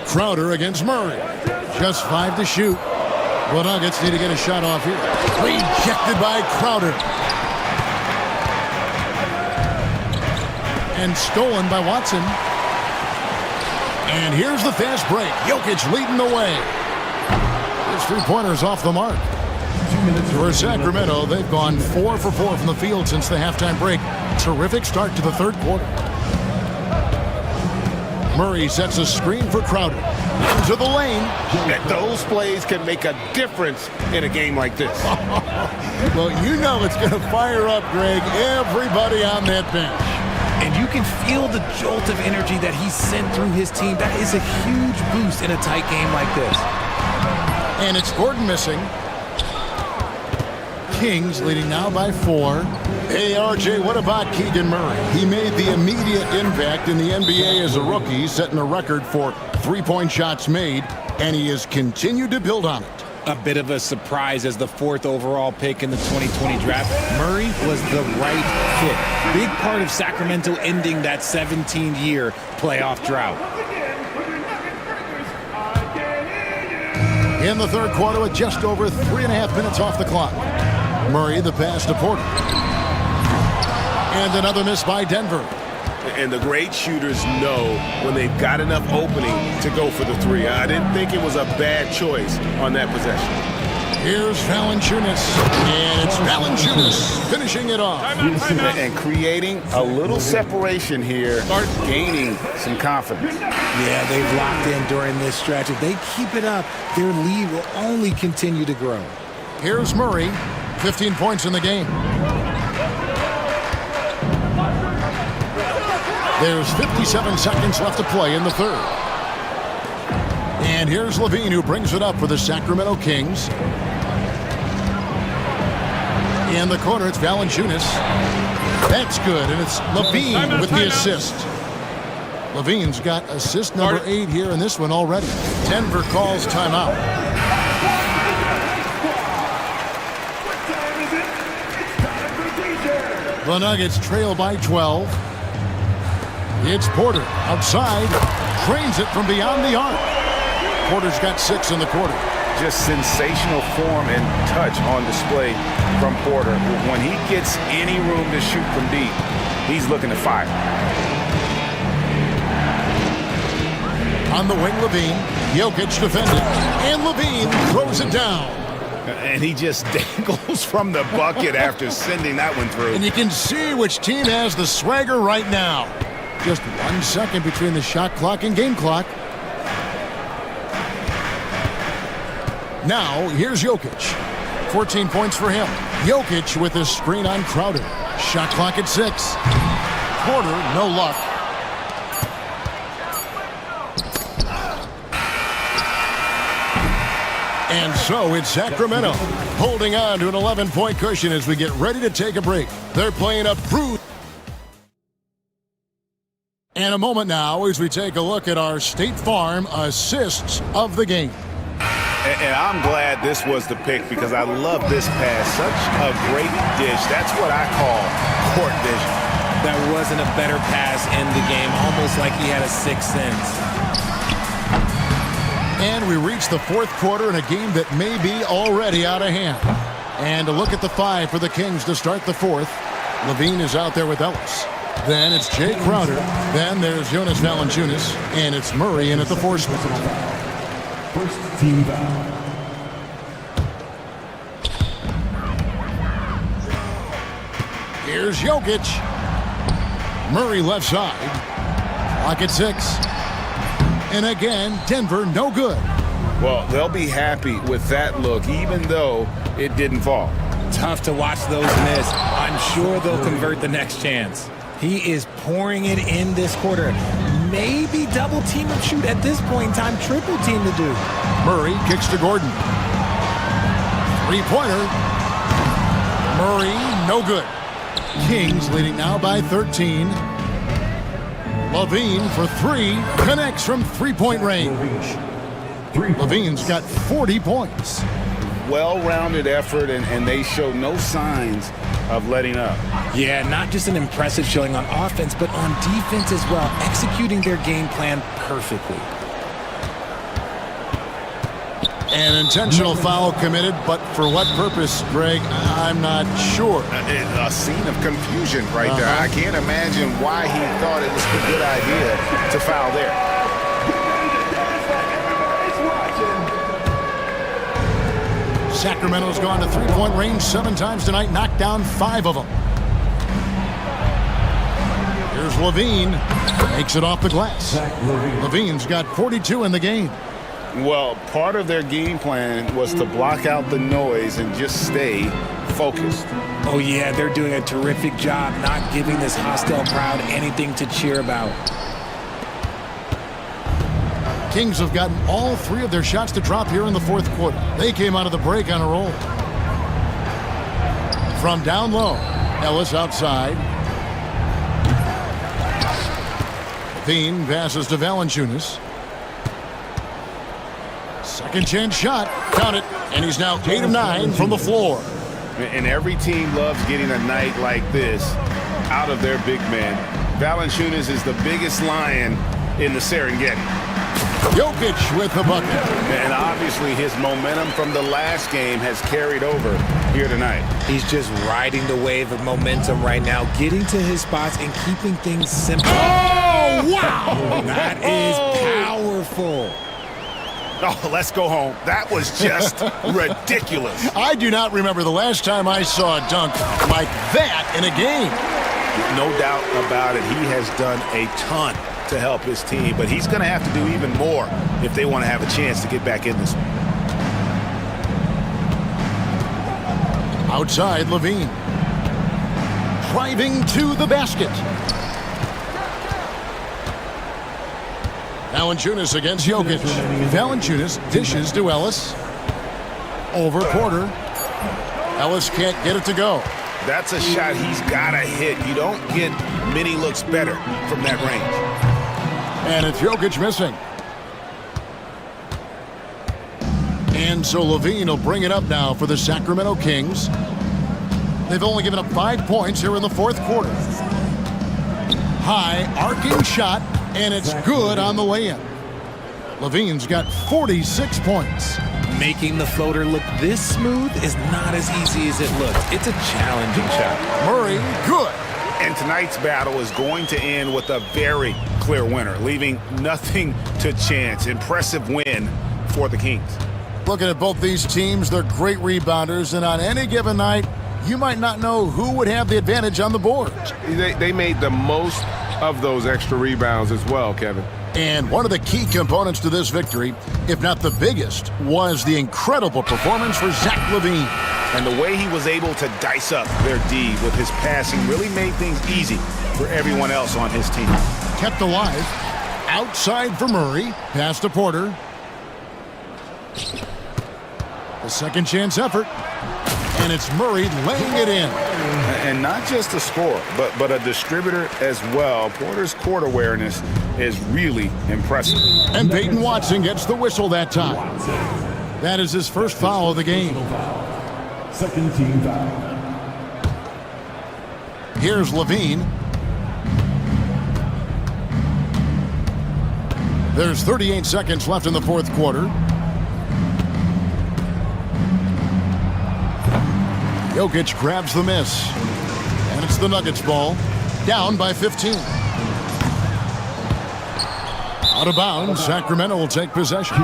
Crowder against Murray. Just 5 to shoot. The Nuggets need to get a shot off here. Rejected by Crowder. And stolen by Watson. And here's the fast break. Jokic leading the way. His three-pointer's off the mark. For Sacramento, they've gone 4 for 4 from the field since the halftime break. Terrific start to the third quarter. Murray sets a screen for Crowder. Into the lane.
Those plays can make a difference in a game like this.
Well, you know it's going to fire up, Greg, everybody on that bench.
And you can feel the jolt of energy that he sent through his team. That is a huge boost in a tight game like this.
And it's Gordon missing. Kings leading now by 4. Hey, RJ, what about Keegan Murray? He made the immediate impact in the NBA as a rookie, setting a record for three-point shots made, and he has continued to build on it.
A bit of a surprise as the 4th overall pick in the 2020 draft. Murray was the right fit. Big part of Sacramento ending that 17-year playoff drought.
In the third quarter with just over 3.5 minutes off the clock. Murray, the pass to Porter. And another miss by Denver.
And the great shooters know when they've got enough opening to go for the three. I didn't think it was a bad choice on that possession.
Here's Valanciunas. And it's Valanciunas finishing it off.
And creating a little separation here, start gaining some confidence.
Yeah, they've locked in during this stretch. If they keep it up, their lead will only continue to grow.
Here's Murray, 15 points in the game. There's 57 seconds left to play in the third. And here's Levine, who brings it up for the Sacramento Kings. In the corner, it's Valanciunas. That's good, and it's Levine with the assist. Levine's got assist number 8 here in this one already. Denver calls timeout. The Nuggets trail by 12. It's Porter outside, drains it from beyond the arc. Porter's got 6 in the quarter.
Just sensational form and touch on display from Porter. When he gets any room to shoot from deep, he's looking to fire.
On the wing, Levine. Jokic defended, and Levine throws it down.
And he just dangles from the bucket after sending that one through.
And you can see which team has the swagger right now. Just 1 second between the shot clock and game clock. Now, here's Jokic. 14 points for him. Jokic with a screen on Crowder. Shot clock at 6. Porter, no luck. And so it's Sacramento holding on to an 11-point cushion as we get ready to take a break. They're playing a bruise. And a moment now as we take a look at our State Farm assists of the game.
And I'm glad this was the pick because I love this pass. Such a great dish. That's what I call court vision.
There wasn't a better pass in the game, almost like he had a sixth sense.
And we reach the fourth quarter in a game that may be already out of hand. And a look at the five for the Kings to start the fourth. Levine is out there with Ellis. Then it's Jay Crowder. Then there's Jonas Valanciunas. And it's Murray in at the four spot.
First team foul.
Here's Jokic. Murray left side. Lock at 6. And again, Denver no good.
Well, they'll be happy with that look, even though it didn't fall.
Tough to watch those miss. I'm sure they'll convert the next chance. He is pouring it in this quarter. Maybe double team and shoot at this point in time. Triple team to do.
Murray kicks to Gordon. Three-pointer. Murray, no good. Kings leading now by 13. Levine for three. Connects from three-point range. Levine's got 40 points.
Well-rounded effort, and they show no signs of letting up.
Yeah, not just an impressive showing on offense, but on defense as well, executing their game plan perfectly.
An intentional foul committed, but for what purpose, Greg, I'm not sure.
A scene of confusion right there. I can't imagine why he thought it was a good idea to foul there.
Sacramento's gone to three-point range 7 times tonight, knocked down 5 of them. Here's Levine, makes it off the glass. Levine's got 42 in the game.
Well, part of their game plan was to block out the noise and just stay focused.
Oh yeah, they're doing a terrific job not giving this hostile crowd anything to cheer about.
Kings have gotten all 3 of their shots to drop here in the fourth quarter. They came out of the break on a roll. From down low, Ellis outside. Levine passes to Valanciunas. Second chance shot, count it, and he's now 8 of 9 from the floor.
And every team loves getting a night like this out of their big man. Valanciunas is the biggest lion in the Serengeti.
Jokic with the bucket.
And obviously his momentum from the last game has carried over here tonight.
He's just riding the wave of momentum right now, getting to his spots and keeping things simple.
Oh, wow!
That is powerful.
Oh, let's go home. That was just ridiculous.
I do not remember the last time I saw a dunk like that in a game.
No doubt about it. He has done a ton to help his team, but he's going to have to do even more if they want to have a chance to get back in this one.
Outside, Levine. Driving to the basket. Valanciunas against Jokic. Valanciunas dishes to Ellis. Over Porter. Ellis can't get it to go.
That's a shot he's got to hit. You don't get many looks better from that range.
And it's Jokic missing. And so Levine will bring it up now for the Sacramento Kings. They've only given up 5 points here in the fourth quarter. High arcing shot, and it's good on the way-in. Levine's got 46 points.
Making the floater look this smooth is not as easy as it looks. It's a challenging shot.
Murray, good.
And tonight's battle is going to end with a very clear winner, leaving nothing to chance. Impressive win for the Kings.
Looking at both these teams, they're great rebounders, and on any given night, you might not know who would have the advantage on the board.
They made the most of those extra rebounds as well, Kevin.
And one of the key components to this victory, if not the biggest, was the incredible performance for Zach LaVine.
And the way he was able to dice up their D with his passing really made things easy for everyone else on his team.
Kept alive. Outside for Murray. Pass to Porter. The second chance effort. And it's Murray laying it in.
And not just a scorer, but a distributor as well. Porter's court awareness is really impressive.
And Peyton Watson gets the whistle that time. That is his first foul of the game.
Second team foul.
Here's Levine. There's 38 seconds left in the fourth quarter. Jokic grabs the miss. And it's the Nuggets ball. Down by 15. Out of bounds, Sacramento will take possession.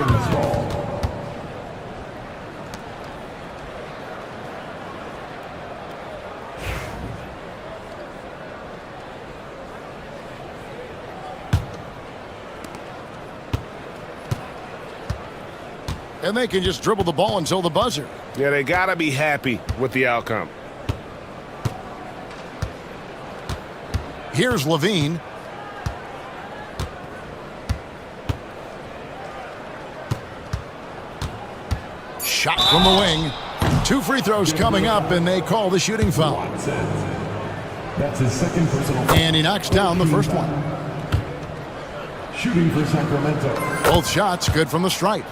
And they can just dribble the ball until the buzzer.
Yeah, they got to be happy with the outcome.
Here's Levine. Shot from the wing. 2 free throws coming up, and they call the shooting foul.
That's his second personal foul.
And he knocks down the first one.
Shooting for Sacramento.
Both shots good from the stripe.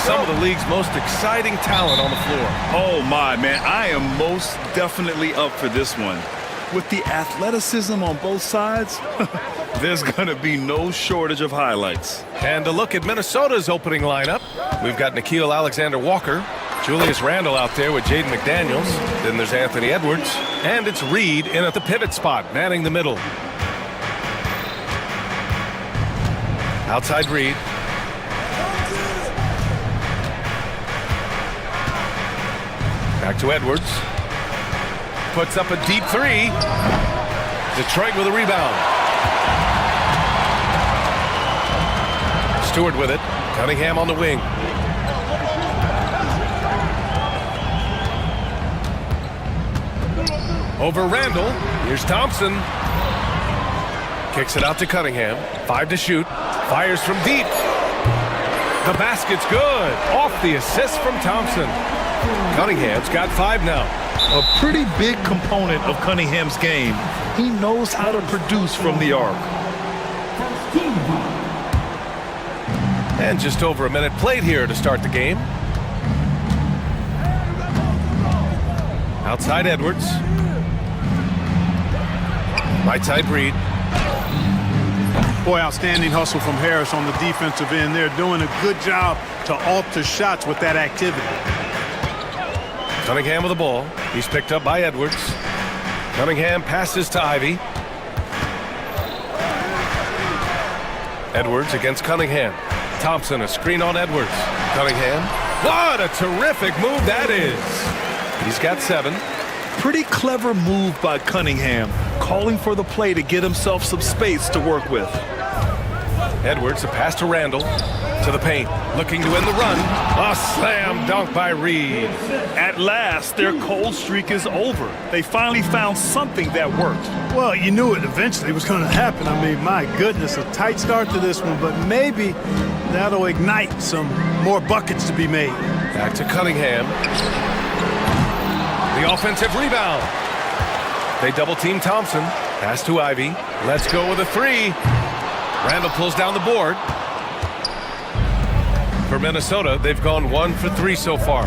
some of the league's most exciting talent on the floor.
Oh my, man, I am most definitely up for this one. With the athleticism on both sides, there's gonna be no shortage of highlights.
And a look at Minnesota's opening lineup. We've got N'Keal Alexander-Walker, Julius Randle out there with Jaden McDaniels. Then there's Anthony Edwards. And it's Reed in at the pivot spot, manning the middle. Outside Reed. Back to Edwards. Puts up a deep three. Detroit with a rebound. Stewart with it. Cunningham on the wing. Over Randall. Here's Thompson. Kicks it out to Cunningham. 5 to shoot. Fires from deep. The basket's good. Off the assist from Thompson. Cunningham's got 5 now.
A pretty big component of Cunningham's game. He knows how to produce from the arc.
And just over a minute played here to start the game. Outside Edwards. Right side Reed.
Boy, outstanding hustle from Harris on the defensive end. They're doing a good job to alter shots with that activity.
Cunningham with the ball. He's picked up by Edwards. Cunningham passes to Ivy. Edwards against Cunningham. Thompson, a screen on Edwards. Cunningham. What a terrific move that is. He's got 7.
Pretty clever move by Cunningham, calling for the play to get himself some space to work with.
Edwards, a pass to Randall. To the paint, looking to end the run. A slam dunk by Reed.
At last, their cold streak is over. They finally found something that worked.
Well, you knew it eventually was going to happen. I mean, my goodness, a tight start to this one, but maybe that'll ignite some more buckets to be made.
Back to Cunningham. The offensive rebound. They double team Thompson. Pass to Ivy. Let's go with a 3. Randall pulls down the board. For Minnesota, they've gone 1 for 3 so far.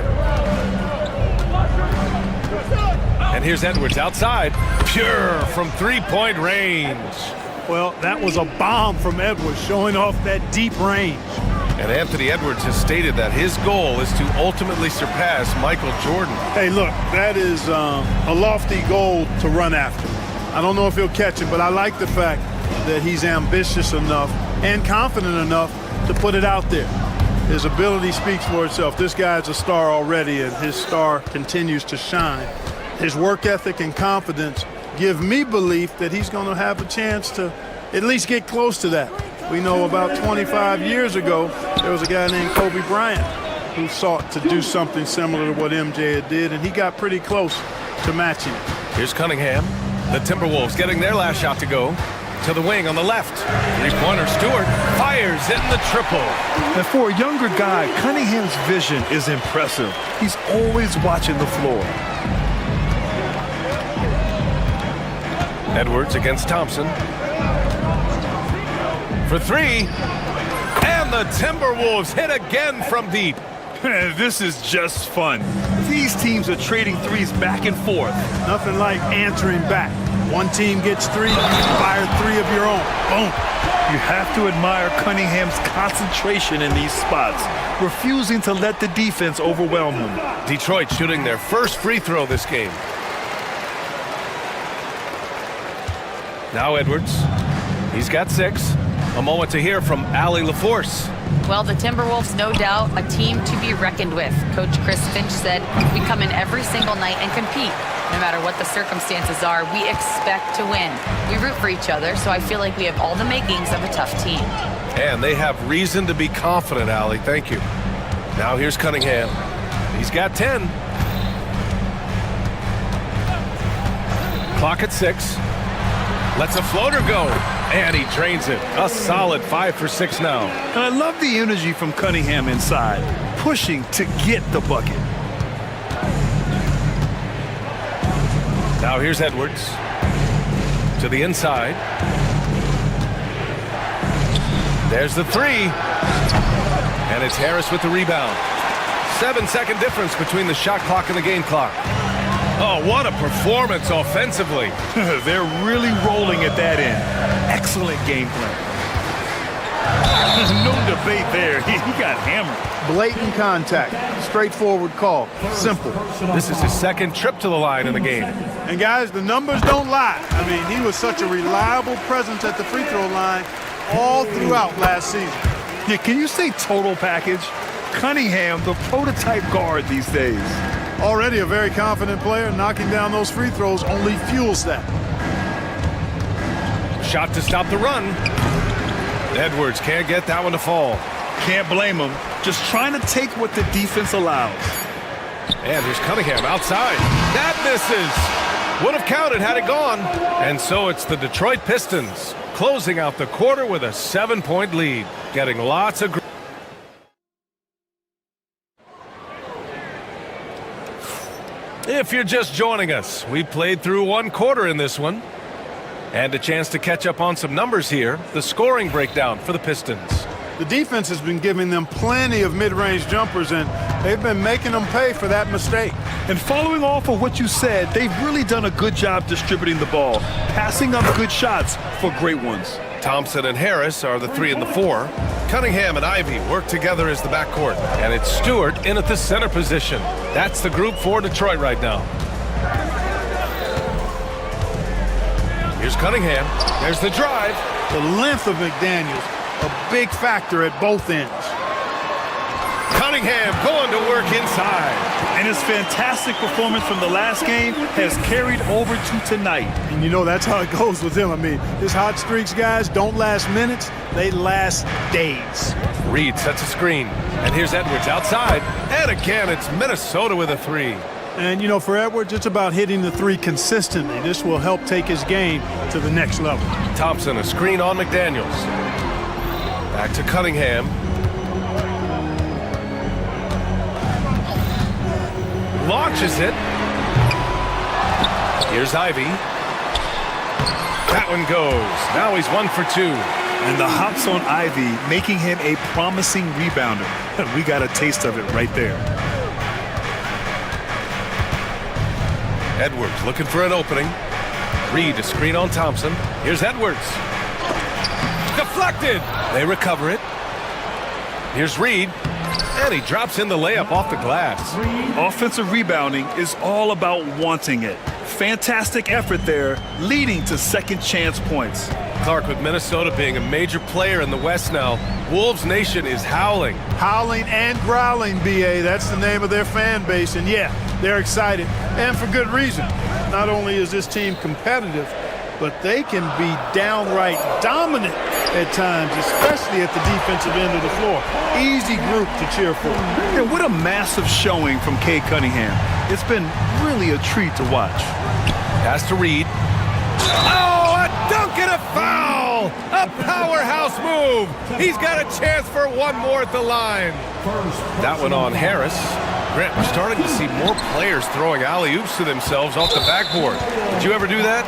And here's Edwards outside. Pure from 3-point range.
Well, that was a bomb from Edwards, showing off that deep range.
And Anthony Edwards has stated that his goal is to ultimately surpass Michael Jordan.
Hey, look, that is a lofty goal to run after. I don't know if he'll catch it, but I like the fact that he's ambitious enough and confident enough to put it out there. His ability speaks for itself. This guy's a star already, and his star continues to shine. His work ethic and confidence give me belief that he's going to have a chance to at least get close to that. We know about 25 years ago, there was a guy named Kobe Bryant who sought to do something similar to what MJ did, and he got pretty close to matching it.
Here's Cunningham. The Timberwolves getting their last shot to go. To the wing on the left. 3-pointer Stewart fires in the triple.
And for a younger guy, Cunningham's vision is impressive. He's always watching the floor.
Edwards against Thompson. For 3. And the Timberwolves hit again from deep.
This is just fun. These teams are trading threes back and forth.
Nothing like answering back. One team gets 3, you fire 3 of your own. Boom.
You have to admire Cunningham's concentration in these spots, refusing to let the defense overwhelm him.
Detroit shooting their first free throw this game. Now Edwards. He's got 6. A moment to hear from Allie LaForce.
Well, the Timberwolves, no doubt, a team to be reckoned with. Coach Chris Finch said, we come in every single night and compete. No matter what the circumstances are, we expect to win. We root for each other, so I feel like we have all the makings of a tough team.
And they have reason to be confident, Allie. Thank you. Now here's Cunningham. He's got 10. Clock at 6. Lets a floater go. And he drains it. A solid 5 for 6 now.
And I love the energy from Cunningham inside, pushing to get the bucket.
Now here's Edwards. To the inside. There's the 3. And it's Harris with the rebound. 7-second difference between the shot clock and the game clock. Oh, what a performance offensively.
They're really rolling at that end. Excellent game plan. No debate there. He got hammered.
Blatant contact. Straightforward call. Simple.
This is his second trip to the line in the game.
And guys, the numbers don't lie. I mean, he was such a reliable presence at the free throw line all throughout last season.
Yeah, can you say total package? Cunningham, the prototype guard these days.
Already a very confident player, knocking down those free throws only fuels that.
Shot to stop the run. Edwards can't get that one to fall.
Can't blame him. Just trying to take what the defense allows.
And here's Cunningham outside. That misses. Would have counted had it gone. And so it's the Detroit Pistons closing out the quarter with a 7-point lead. Getting lots of... If you're just joining us, we played through one quarter in this one. And a chance to catch up on some numbers here. The scoring breakdown for the Pistons.
The defense has been giving them plenty of mid-range jumpers, and they've been making them pay for that mistake.
And following off of what you said, they've really done a good job distributing the ball, passing up good shots for great ones.
Thompson and Harris are the 3 and the 4. Cunningham and Ivy work together as the backcourt. And it's Stewart in at the center position. That's the group for Detroit right now. Here's Cunningham. There's the drive.
The length of McDaniels, a big factor at both ends.
Cunningham going to work inside.
And his fantastic performance from the last game has carried over to tonight.
And you know that's how it goes with him. I mean, his hot streaks, guys, don't last minutes. They last days.
Reed sets a screen. And here's Edwards outside. And again, it's Minnesota with a 3.
And, you know, for Edwards, it's about hitting the 3 consistently. This will help take his game to the next level.
Thompson, a screen on McDaniels. Back to Cunningham. Launches it. Here's Ivy. That one goes. Now he's 1 for 2.
And the hops on Ivy, making him a promising rebounder. We got a taste of it right there.
Edwards looking for an opening. Reed, a screen on Thompson. Here's Edwards. Deflected. They recover it. Here's Reed. And he drops in the layup off the glass.
Offensive rebounding is all about wanting it. Fantastic effort there, leading to second chance points.
Clark, with Minnesota being a major player in the West now, Wolves Nation is howling.
Howling and growling, B.A. That's the name of their fan base. And yeah, they're excited, and for good reason. Not only is this team competitive, but they can be downright dominant at times, especially at the defensive end of the floor. Easy group to cheer for.
And what a massive showing from Cade Cunningham. It's been really a treat to watch.
Pass to Reed. Oh, a dunk and a foul! A powerhouse move! He's got a chance for one more at the line. That one on Harris. Grant, we're starting to see more players throwing alley-oops to themselves off the backboard. Did you ever do that?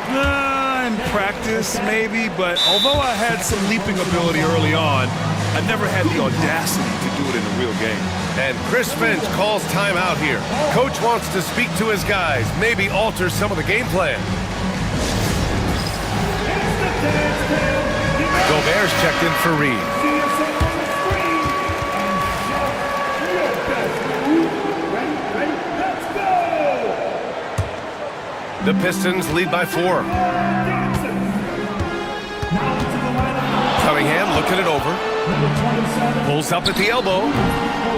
In practice, maybe, but although I had some leaping ability early on, I never had the audacity to do it in a real game.
And Chris Finch calls timeout here. Coach wants to speak to his guys, maybe alter some of the game plan. Gobert's checked in for Reed. The Pistons lead by 4. Cunningham looking it over. Pulls up at the elbow.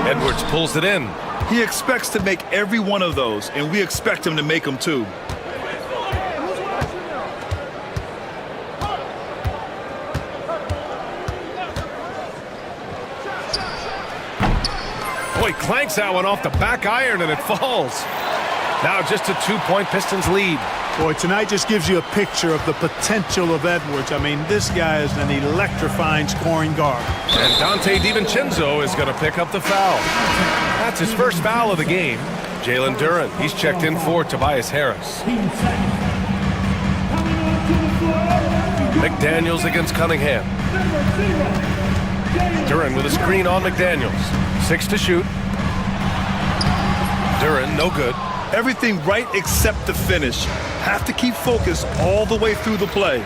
Edwards pulls it in.
He expects to make every one of those, and we expect him to make them too.
Oh, he clanks that one off the back iron and it falls. Now just a 2-point Pistons lead.
Boy, tonight just gives you a picture of the potential of Edwards. I mean, this guy is an electrifying scoring guard.
And Dante DiVincenzo is going to pick up the foul. That's his first foul of the game. Jalen Duren, he's checked in for Tobias Harris. McDaniels against Cunningham. Duran with a screen on McDaniels. 6 to shoot. Duran, no good.
Everything right except the finish. Have to keep focused all the way through the play.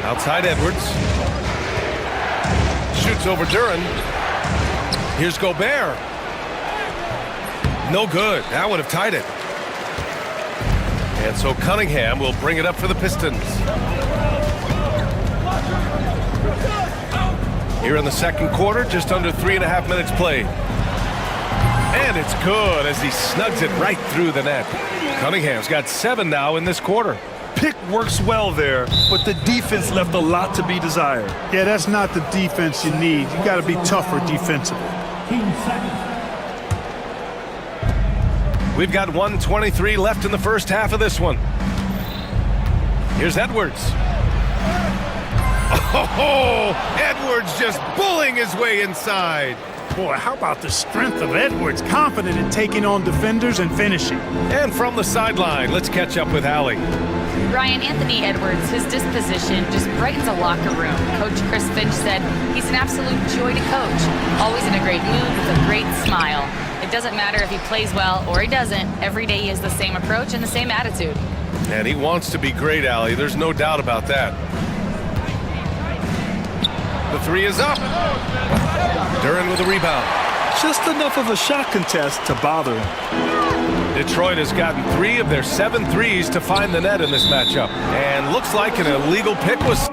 Outside Edwards. Shoots over Duran. Here's Gobert. No good. That would have tied it. And so Cunningham will bring it up for the Pistons. Here in the second quarter, just under 3.5 minutes played. And it's good as he snugs it right through the net. Cunningham's got 7 now in this quarter.
Pick works well there, but the defense left a lot to be desired.
Yeah, that's not the defense you need. You got to be tougher defensively.
We've got 1:23 left in the first half of this one. Here's Edwards. Oh, Edwards just bullying his way inside.
Boy, how about the strength of Edwards? Confident in taking on defenders and finishing.
And from the sideline, let's catch up with Allie.
Ryan, Anthony Edwards, his disposition just brightens a locker room. Coach Chris Finch said he's an absolute joy to coach. Always in a great mood with a great smile. It doesn't matter if he plays well or he doesn't. Every day he has the same approach and the same attitude.
And he wants to be great, Allie. There's no doubt about that. The 3 is up. Duran with a rebound.
Just enough of a shot contest to bother him.
Detroit has gotten 3 of their 7 threes to find the net in this matchup. And looks like an illegal pick was...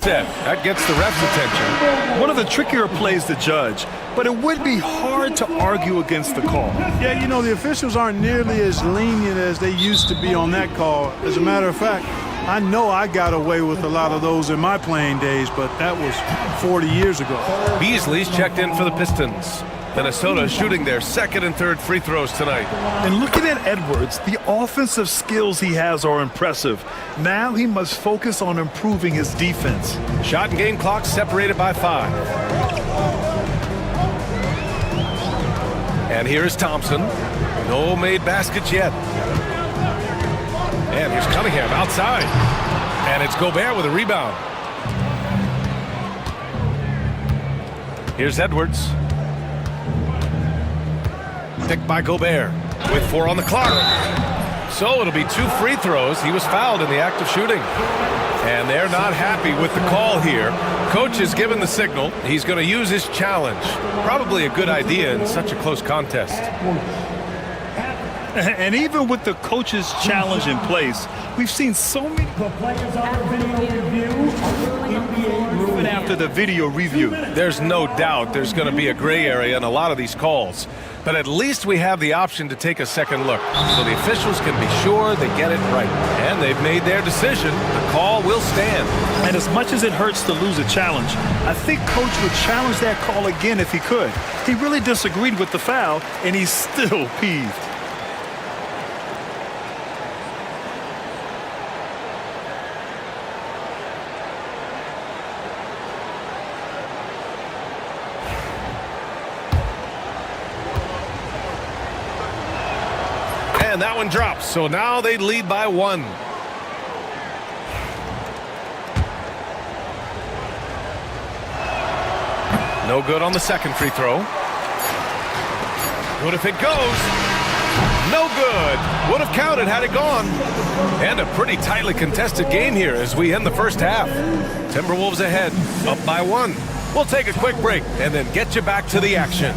That gets the ref's attention.
One of the trickier plays to judge, but it would be hard to argue against the call.
Yeah, you know, the officials aren't nearly as lenient as they used to be on that call. As a matter of fact, I know I got away with a lot of those in my playing days, but that was 40 years ago.
Beasley's checked in for the Pistons. Minnesota shooting their second and third free throws tonight.
And looking at Edwards, the offensive skills he has are impressive. Now he must focus on improving his defense.
Shot and game clock separated by 5. And here's Thompson. No made baskets yet. And here's Cunningham outside. And it's Gobert with a rebound. Here's Edwards. Picked by Gobert with 4 on the clock. So it'll be 2 free throws. He was fouled in the act of shooting. And they're not happy with the call here. Coach has given the signal. He's going to use his challenge. Probably a good idea in such a close contest.
And even with the coach's challenge in place, we've seen so many... Even after the video review.
There's no doubt there's going to be a gray area in a lot of these calls. But at least we have the option to take a second look, so the officials can be sure they get it right. And they've made their decision. The call will stand.
And as much as it hurts to lose a challenge, I think Coach would challenge that call again if he could. He really disagreed with the foul, and he's still peeved.
And that one drops, so now they lead by 1. No good on the second free throw. What if it goes? No good. Would have counted had it gone. And a pretty tightly contested game here as we end the first half. Timberwolves ahead, up by 1. We'll take a quick break and then get you back to the action.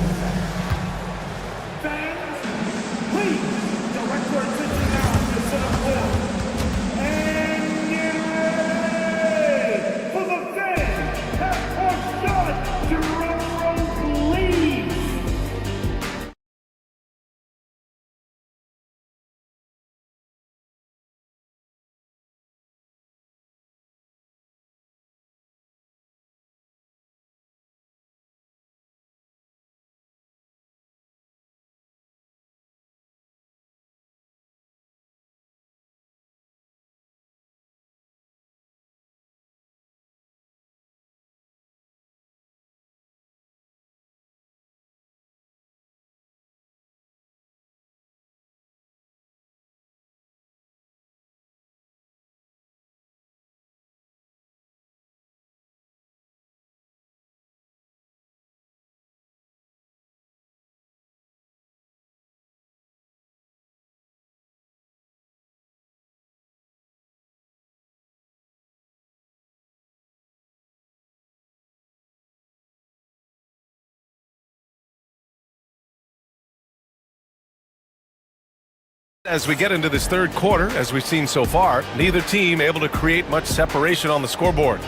As we get into this third quarter, as we've seen so far, neither team able to create much separation on the scoreboard.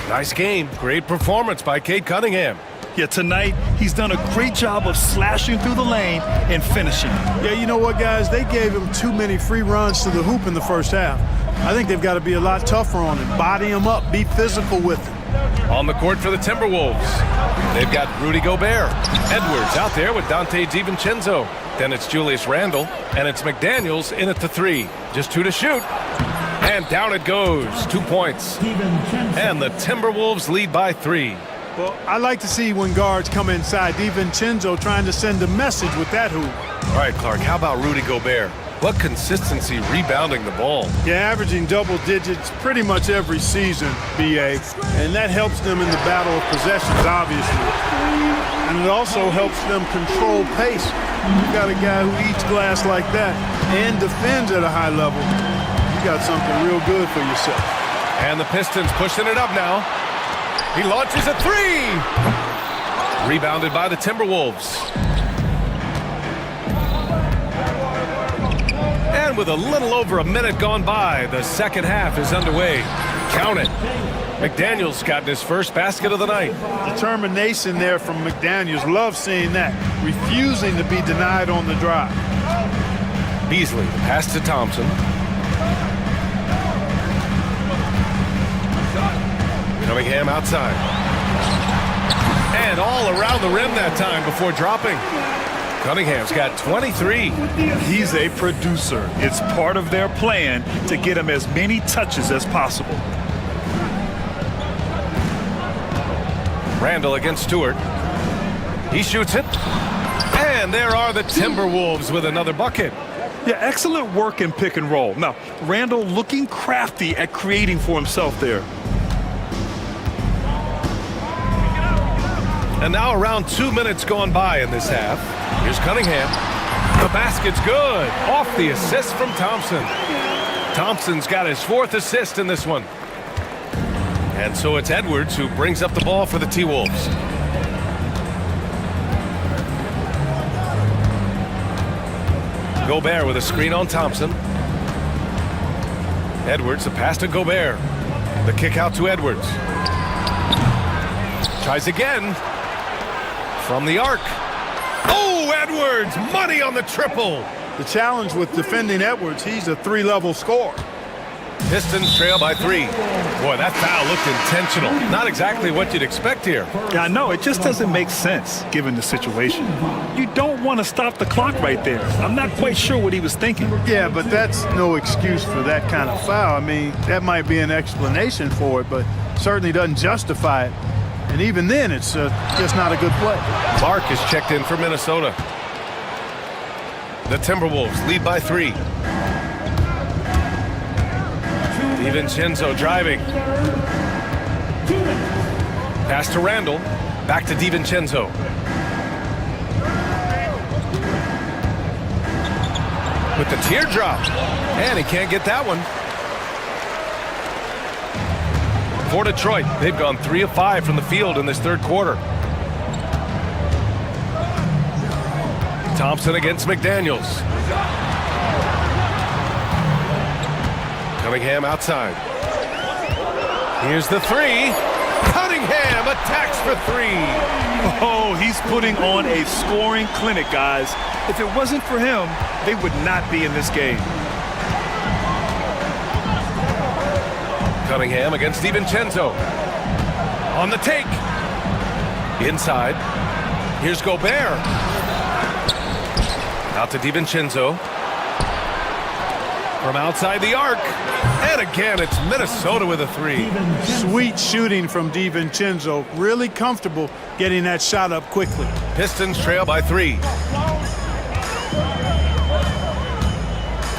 Nice game. Great performance by Cade Cunningham.
Yeah, tonight, he's done a great job of slashing through the lane and finishing.
Yeah, you know what, guys? They gave him too many free runs to the hoop in the first half. I think they've got to be a lot tougher on him. Body him up. Be physical with him.
On the court for the Timberwolves, they've got Rudy Gobert. Edwards out there with Dante DiVincenzo. Then it's Julius Randle, and it's McDaniels in at the three. Just 2 to shoot. And down it goes. 2 points. And the Timberwolves lead by 3.
Well, I like to see when guards come inside. DiVincenzo trying to send a message with that hoop.
All right, Clark, how about Rudy Gobert? What consistency rebounding the ball.
Yeah, averaging double digits pretty much every season, BA. And that helps them in the battle of possessions, obviously. And it also helps them control pace. You got a guy who eats glass like that and defends at a high level. You got something real good for yourself.
And the Pistons pushing it up now. He launches a three. Rebounded by the Timberwolves. And with a little over a minute gone by, the second half is underway. Count it. McDaniels got his first basket of the night.
Determination there from McDaniels. Love seeing that. Refusing to be denied on the drive.
Beasley, pass to Thompson. Cunningham outside. And all around the rim that time before dropping. Cunningham's got 23.
He's a producer. It's part of their plan to get him as many touches as possible.
Randle against Stewart. He shoots it. And there are the Timberwolves with another bucket.
Yeah, excellent work in pick and roll. Now, Randle looking crafty at creating for himself there.
And now around 2 minutes gone by in this half. Here's Cunningham. The basket's good. Off the assist from Thompson. Thompson's got his 4th assist in this one. And so it's Edwards who brings up the ball for the T-Wolves. Gobert with a screen on Thompson. Edwards, the pass to Gobert. The kick out to Edwards. Tries again. From the arc. Oh, Edwards! Money on the triple!
The challenge with defending Edwards, he's a 3-level scorer.
Pistons trail by 3. Boy, that foul looked intentional. Not exactly what you'd expect here.
Yeah, I know. It just doesn't make sense, given the situation. You don't want to stop the clock right there. I'm not quite sure what he was thinking.
Yeah, but that's no excuse for that kind of foul. I mean, that might be an explanation for it, but certainly doesn't justify it. And even then, it's just not a good play.
Clark is checked in for Minnesota. The Timberwolves lead by 3. DiVincenzo driving. Pass to Randle. Back to DiVincenzo. With the teardrop. And he can't get that one. For Detroit, they've gone 3 of 5 from the field in this third quarter. Thompson against McDaniels. Cunningham outside. Here's the 3. Cunningham attacks for 3.
Oh, he's putting on a scoring clinic, guys. If it wasn't for him, they would not be in this game.
Cunningham against DiVincenzo. On the take. Inside. Here's Gobert. Out to DiVincenzo. From outside the arc. And again, it's Minnesota with a 3.
Sweet shooting from DiVincenzo. Really comfortable getting that shot up quickly.
Pistons trail by 3.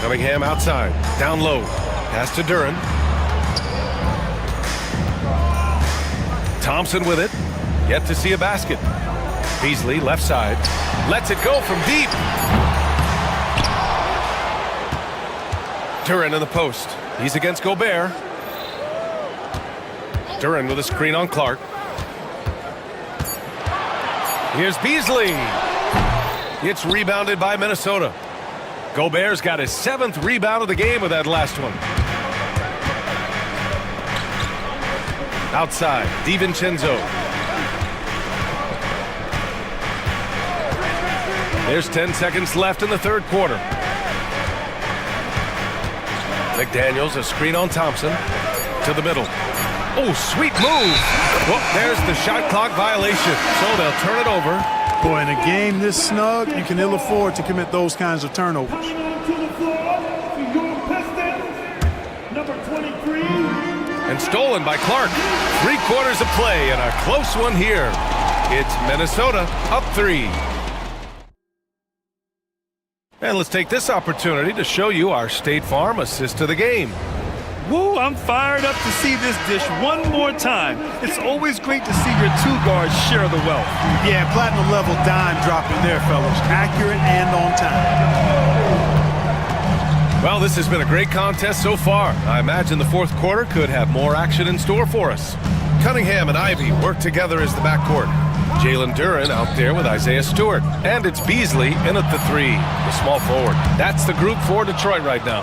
Cunningham outside. Down low. Pass to Duren. Thompson with it. Yet to see a basket. Beasley, left side. Lets it go from deep. Duren in the post. He's against Gobert. Duren with a screen on Clark. Here's Beasley. It's rebounded by Minnesota. Gobert's got his 7th rebound of the game with that last one. Outside, DiVincenzo. There's 10 seconds left in the third quarter. McDaniels, a screen on Thompson. To the middle. Oh, sweet move. Well, there's the shot clock violation. So they'll turn it over.
Boy, in a game this snug, you can ill afford to commit those kinds of turnovers.
And stolen by Clark. 3 quarters of play and a close one here. It's Minnesota up 3. And let's take this opportunity to show you our State Farm assist to the game.
Woo, I'm fired up to see this dish one more time. It's always great to see your 2 guards share the wealth.
Yeah, platinum level dime dropping there, fellas. Accurate and on time.
Well, this has been a great contest so far. I imagine the fourth quarter could have more action in store for us. Cunningham and Ivy work together as the backcourt. Jalen Duren out there with Isaiah Stewart. And it's Beasley in at the 3, the small forward. That's the group for Detroit right now.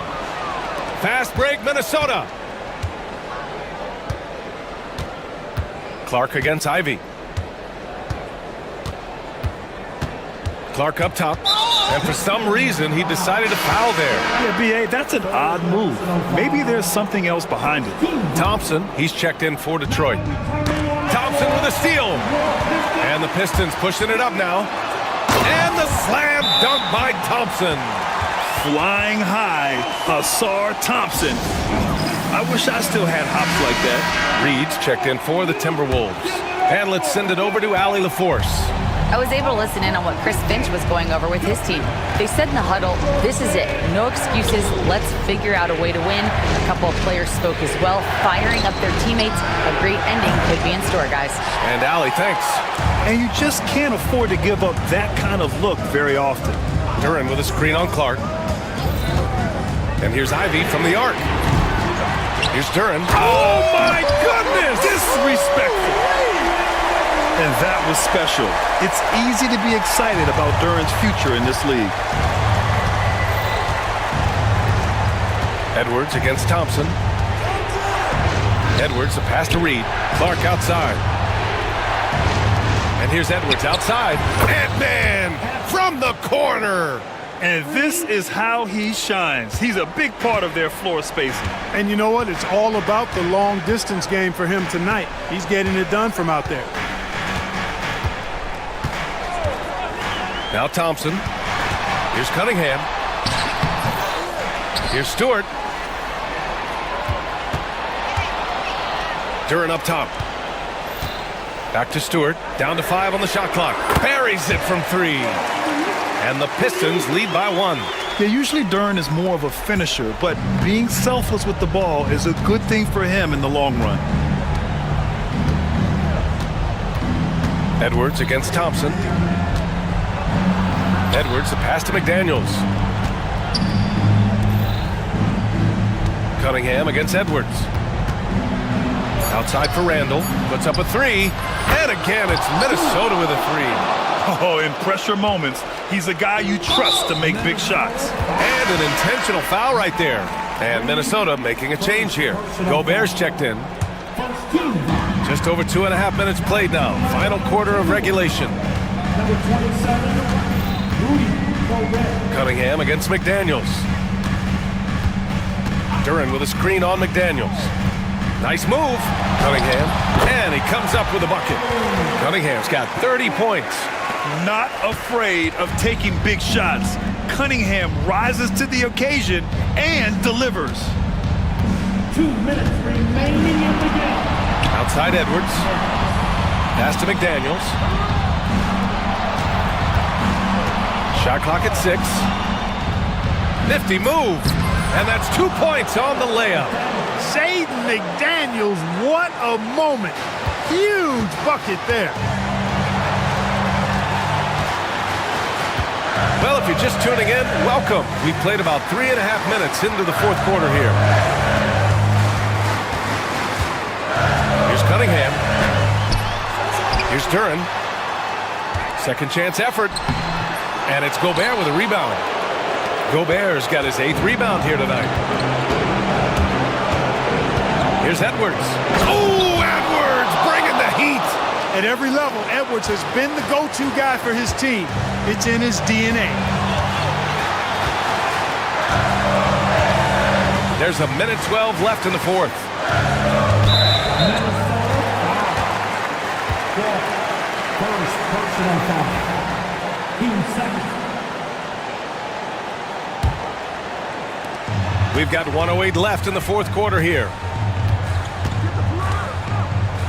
Fast break, Minnesota. Clark against Ivy. Clark up top. And for some reason, he decided to foul there.
Yeah, B.A., that's an odd move. Maybe there's something else behind it.
Thompson, he's checked in for Detroit. Thompson with a steal. And the Pistons pushing it up now. And the slam dunk by Thompson.
Flying high, Hasar Thompson. I wish I still had hops like that.
Reed's checked in for the Timberwolves. And let's send it over to Allie LaForce.
I was able to listen in on what Chris Finch was going over with his team. They said in the huddle, this is it. No excuses. Let's figure out a way to win. A couple of players spoke as well, firing up their teammates. A great ending could be in store, guys.
And Allie, thanks.
And you just can't afford to give up that kind of look very often.
Duren with a screen on Clark. And here's Ivy from the arc. Here's Duren.
Oh my goodness! Disrespectful. And that was special. It's easy to be excited about Duren's future in this league.
Edwards against Thompson. Edwards, a pass to Reed. Clark outside. And here's Edwards outside. Ant-Man from the corner.
And this is how he shines. He's a big part of their floor spacing.
And you know what? It's all about the long distance game for him tonight. He's getting it done from out there.
Now Thompson. Here's Cunningham. Here's Stewart. Duren up top. Back to Stewart. Down to 5 on the shot clock. Buries it from 3. And the Pistons lead by 1.
Yeah, usually Duren is more of a finisher, but being selfless with the ball is a good thing for him in the long run.
Edwards against Thompson. Edwards, the pass to McDaniels. Cunningham against Edwards. Outside for Randall. Puts up a 3. And again, it's Minnesota with a 3.
Oh, in pressure moments, he's a guy you trust to make big shots.
And an intentional foul right there. And Minnesota making a change here. Gobert's checked in. Just over 2.5 minutes played now. Final quarter of regulation. Cunningham against McDaniels. Duren with a screen on McDaniels. Nice move. Cunningham. And he comes up with a bucket. Cunningham's got 30 points.
Not afraid of taking big shots. Cunningham rises to the occasion and delivers.
2 minutes remaining in the game.
Outside Edwards. Pass to McDaniels. Shot clock at 6. Nifty move. And that's 2 points on the layup.
Shaden McDaniels, what a moment. Huge bucket there.
Well, if you're just tuning in, welcome. We've played about 3.5 minutes into the fourth quarter here. Here's Cunningham. Here's Duren. Second chance effort. And it's Gobert with a rebound. Gobert's got his 8th rebound here tonight. Here's Edwards. Oh, Edwards bringing the heat.
At every level, Edwards has been the go-to guy for his team. It's in his DNA.
There's a minute 12 left in the fourth.
First personal foul. Team second.
We've got 1:08 left in the fourth quarter here.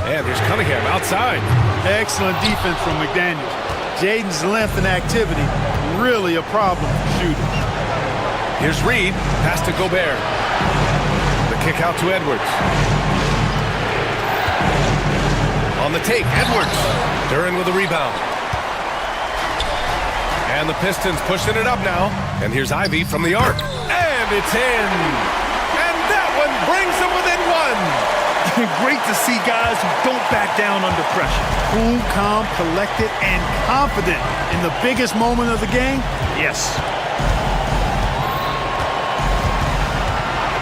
And here's Cunningham outside.
Excellent defense from McDaniels. Jaden's length and activity, really a problem for shooting.
Here's Reed, pass to Gobert. The kick out to Edwards. On the take, Edwards. Duran with a rebound. And the Pistons pushing it up now. And here's Ivy from the arc. And it's in. And that one brings them within one.
Great to see guys who don't back down under pressure.
Cool, calm, collected, and confident in the biggest moment of the game. Yes.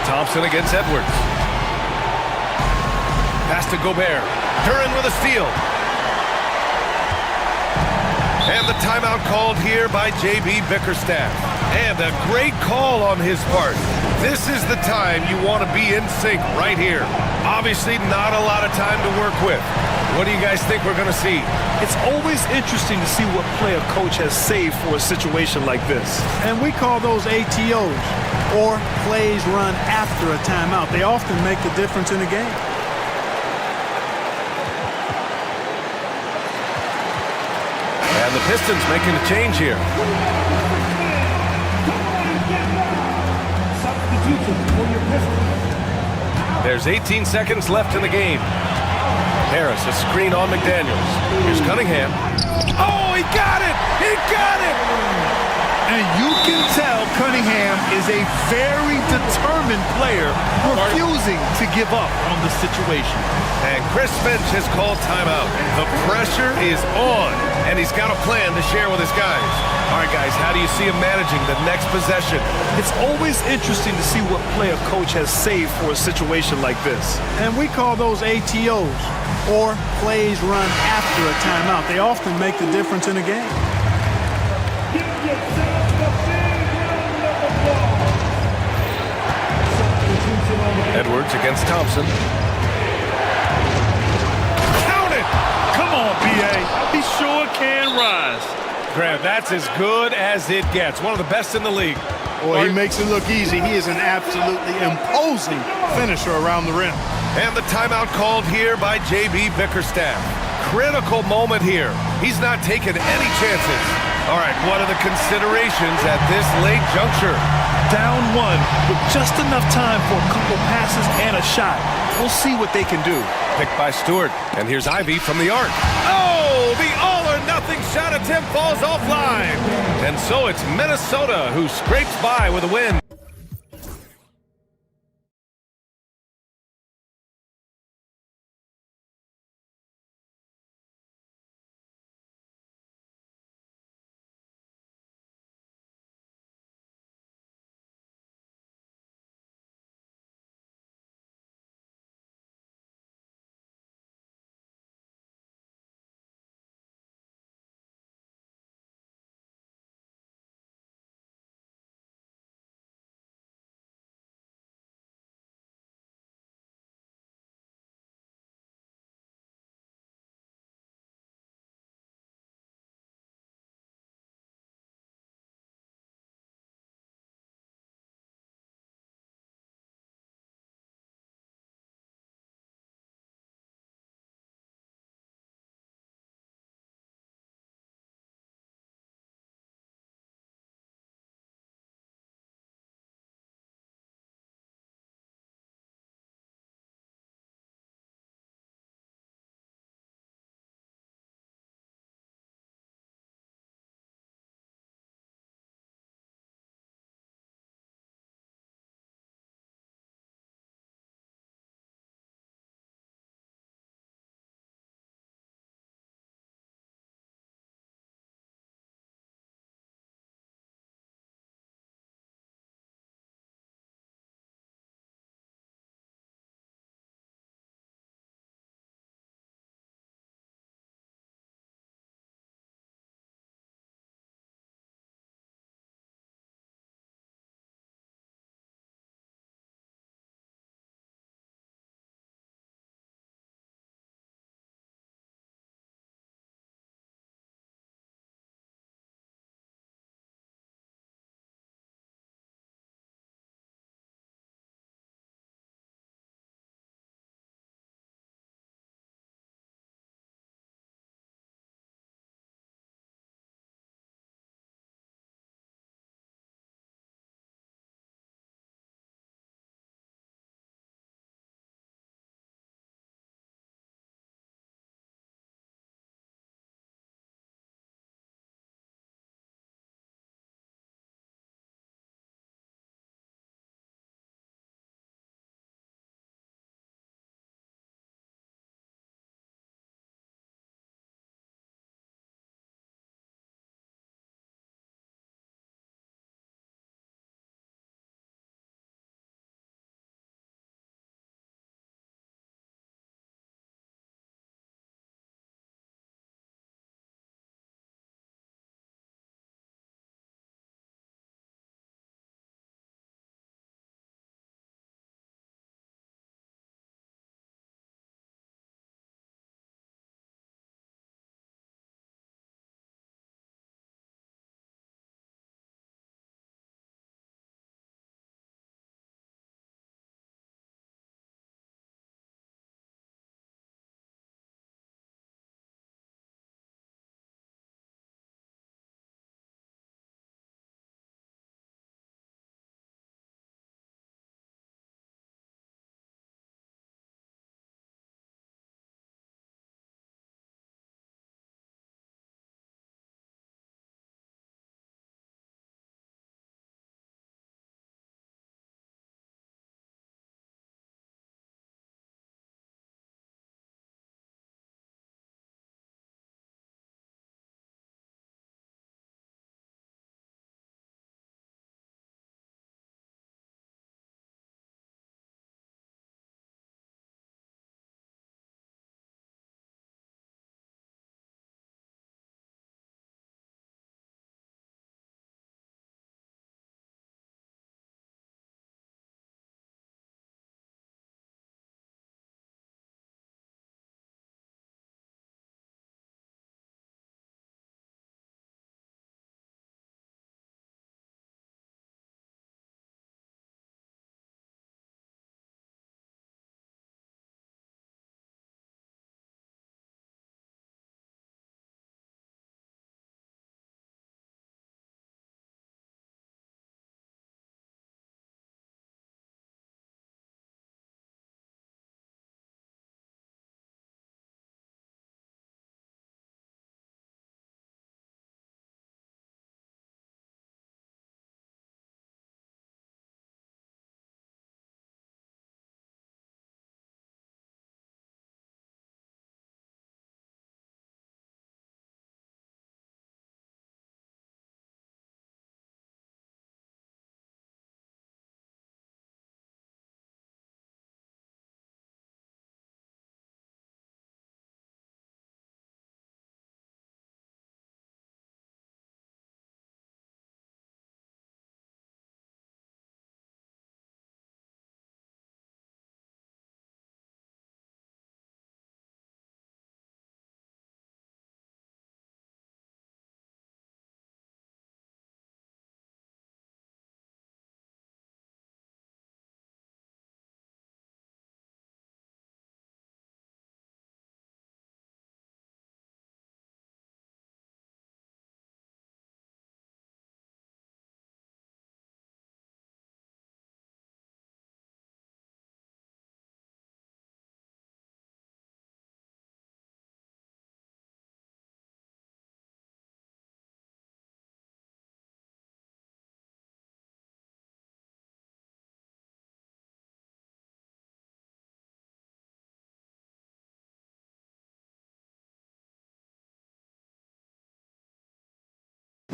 Thompson against Edwards. Pass to Gobert. Duran with a steal. And the timeout called here by J.B. Bickerstaff. And a great call on his part. This is the time you want to be in sync right here. Obviously not a lot of time to work with. What do you guys think we're going to see?
It's always interesting to see what play a coach has saved for a situation like this.
And we call those ATOs, or plays run after a timeout. They often make the difference in a game.
And the Pistons making a change here. There's 18 seconds left in the game. Harris, a screen on McDaniels. Here's Cunningham. Oh, he got it! He got it!
And you can tell Cunningham is a very determined player, refusing to give up on the situation.
And Chris Finch has called timeout. The pressure is on, and he's got a plan to share with his guys. All right, guys, how do you see him managing the next possession?
It's always interesting to see what play a coach has saved for a situation like this.
And we call those ATOs, or plays run after a timeout. They often make the difference in a game.
Edwards against Thompson.
Count it! Come on, B.A. He sure can rise.
Grant, that's as good as it gets. One of the best in the league.
Boy, he makes it look easy. He is an absolutely imposing finisher around the rim.
And the timeout called here by J.B. Bickerstaff. Critical moment here. He's not taking any chances. All right, what are the considerations at this late juncture?
Down one with just enough time for a couple passes and a shot. We'll see what they can do.
Picked by Stewart. And here's Ivy from the arc. Oh, the all-or-nothing shot attempt falls offline. And so it's Minnesota who scrapes by with a win.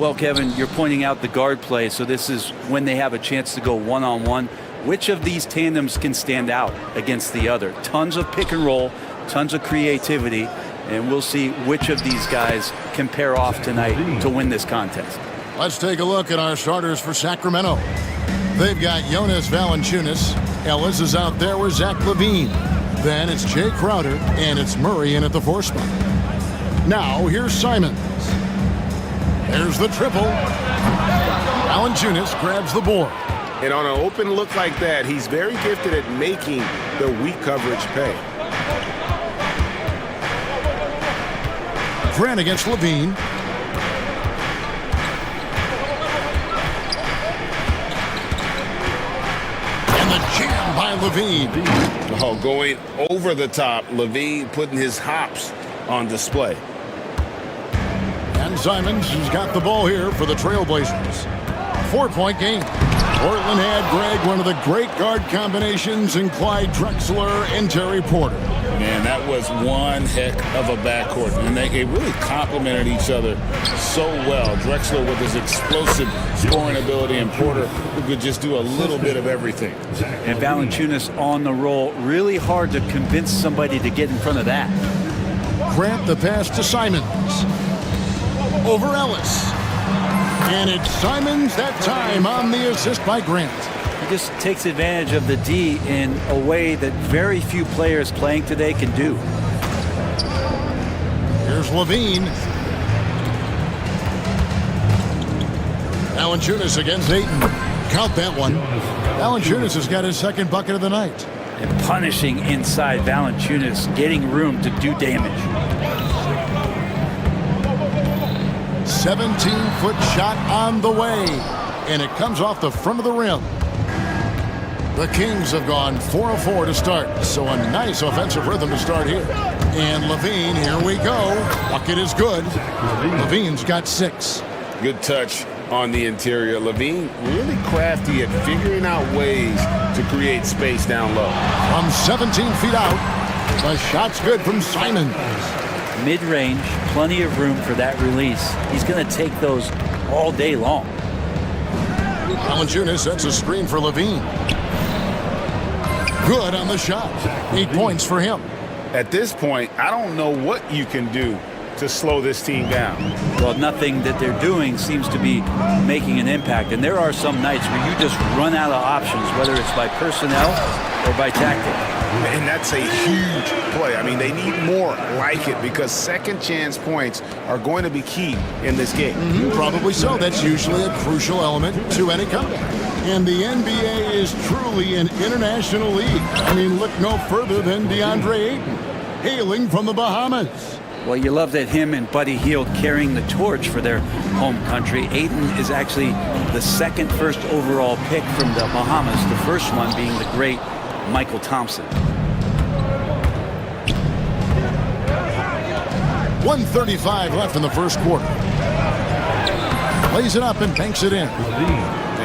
Well, Kevin, you're pointing out the guard play, so this is when they have a chance to go one-on-one. Which of these tandems can stand out against the other? Tons of pick and roll, tons of creativity, and we'll see which of these guys can pair off tonight to win this contest.
Let's take a look at our starters for Sacramento. They've got Jonas Valanciunas. Ellis is out there with Zach Levine. Then it's Jay Crowder, and it's Murray in at the 4 spot. Now, here's Simons. There's the triple. Valanciunas grabs the board.
And on an open look like that, he's very gifted at making the weak coverage pay.
Grant against Levine. And the jam by Levine.
Oh, going over the top. Levine putting his hops on display.
And Simons has got the ball here for the Trailblazers. 4-point game. Portland had, Greg, one of the great guard combinations in Clyde Drexler and Terry Porter.
Man, that was one heck of a backcourt. And they really complemented each other so well. Drexler with his explosive scoring ability and Porter who could just do a little bit of everything.
And Valanciunas on the roll. Really hard to convince somebody to get in front of that.
Grant the pass to Simons. Over Ellis. And it's Simons that time on the assist by Grant.
He just takes advantage of the D in a way that very few players playing today can do.
Here's Levine. Valanciunas against Ayton. Count that one. Valanciunas has got his second bucket of the night.
And punishing inside Valanciunas, getting room to do damage.
17-foot shot on the way, and it comes off the front of the rim. The Kings have gone 4 of 4 to start, so a nice offensive rhythm to start here. And Levine, here we go. Bucket is good. Levine's got 6.
Good touch on the interior. Levine really crafty at figuring out ways to create space down low.
From 17 feet out, the shot's good from Simons.
Mid-range, plenty of room for that release. He's going to take those all day long.
Valanciunas sets a screen for Levine. Good on the shot. 8 points for him.
At this point, I don't know what you can do to slow this team down.
Well, nothing that they're doing seems to be making an impact. And there are some nights where you just run out of options, whether it's by personnel or by tactic.
And that's a huge play. I mean, they need more like it because second chance points are going to be key in this game.
Probably so. That's usually a crucial element to any comeback. And the NBA is truly an international league. I mean, look no further than DeAndre Ayton, hailing from the Bahamas.
Well, you love that him and Buddy Hield carrying the torch for their home country. Ayton is actually the second first overall pick from the Bahamas, the first one being the great Michael Thompson.
1:35 left in the first quarter. Lays it up and banks it in.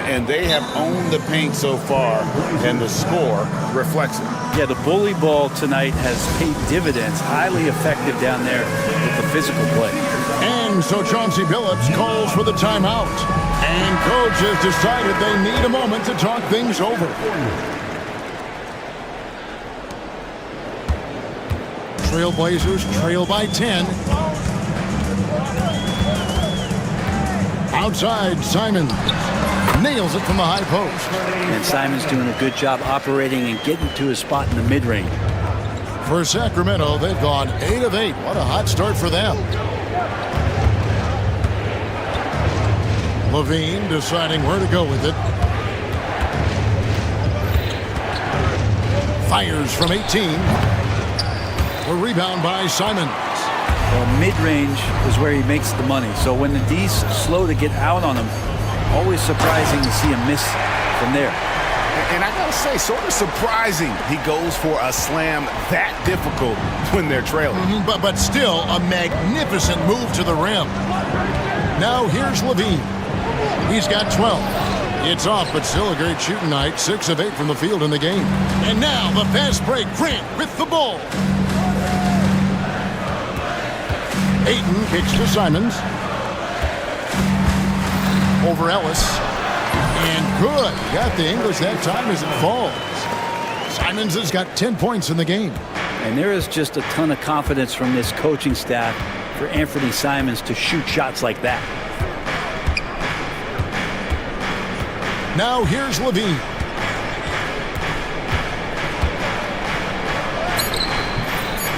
And they have owned the paint so far, and the score reflects it.
Yeah, the bully ball tonight has paid dividends. Highly effective down there with the physical play.
And so Chauncey Billups calls for the timeout. And coach has decided they need a moment to talk things over. Trailblazers trail by 10. Outside, Simons nails it from the high post.
And Simons doing a good job operating and getting to his spot in the mid-range.
For Sacramento, they've gone 8 of 8. What a hot start for them. Levine deciding where to go with it. Fires from 18. A rebound by Simons.
Well, mid-range is where he makes the money. So when the D's slow to get out on him, always surprising to see him miss from there.
And I gotta say, sort of surprising he goes for a slam that difficult when they're trailing.
But still a magnificent move to the rim. Now here's Levine. He's got 12. It's off, but still a great shooting night. 6 of 8 from the field in the game. And now the fast break. Grant with the ball. Ayton kicks to Simons. Over Ellis. And good. Got the English that time as it falls. Simons has got 10 points in the game.
And there is just a ton of confidence from this coaching staff for Anthony Simons to shoot shots like that.
Now here's Levine.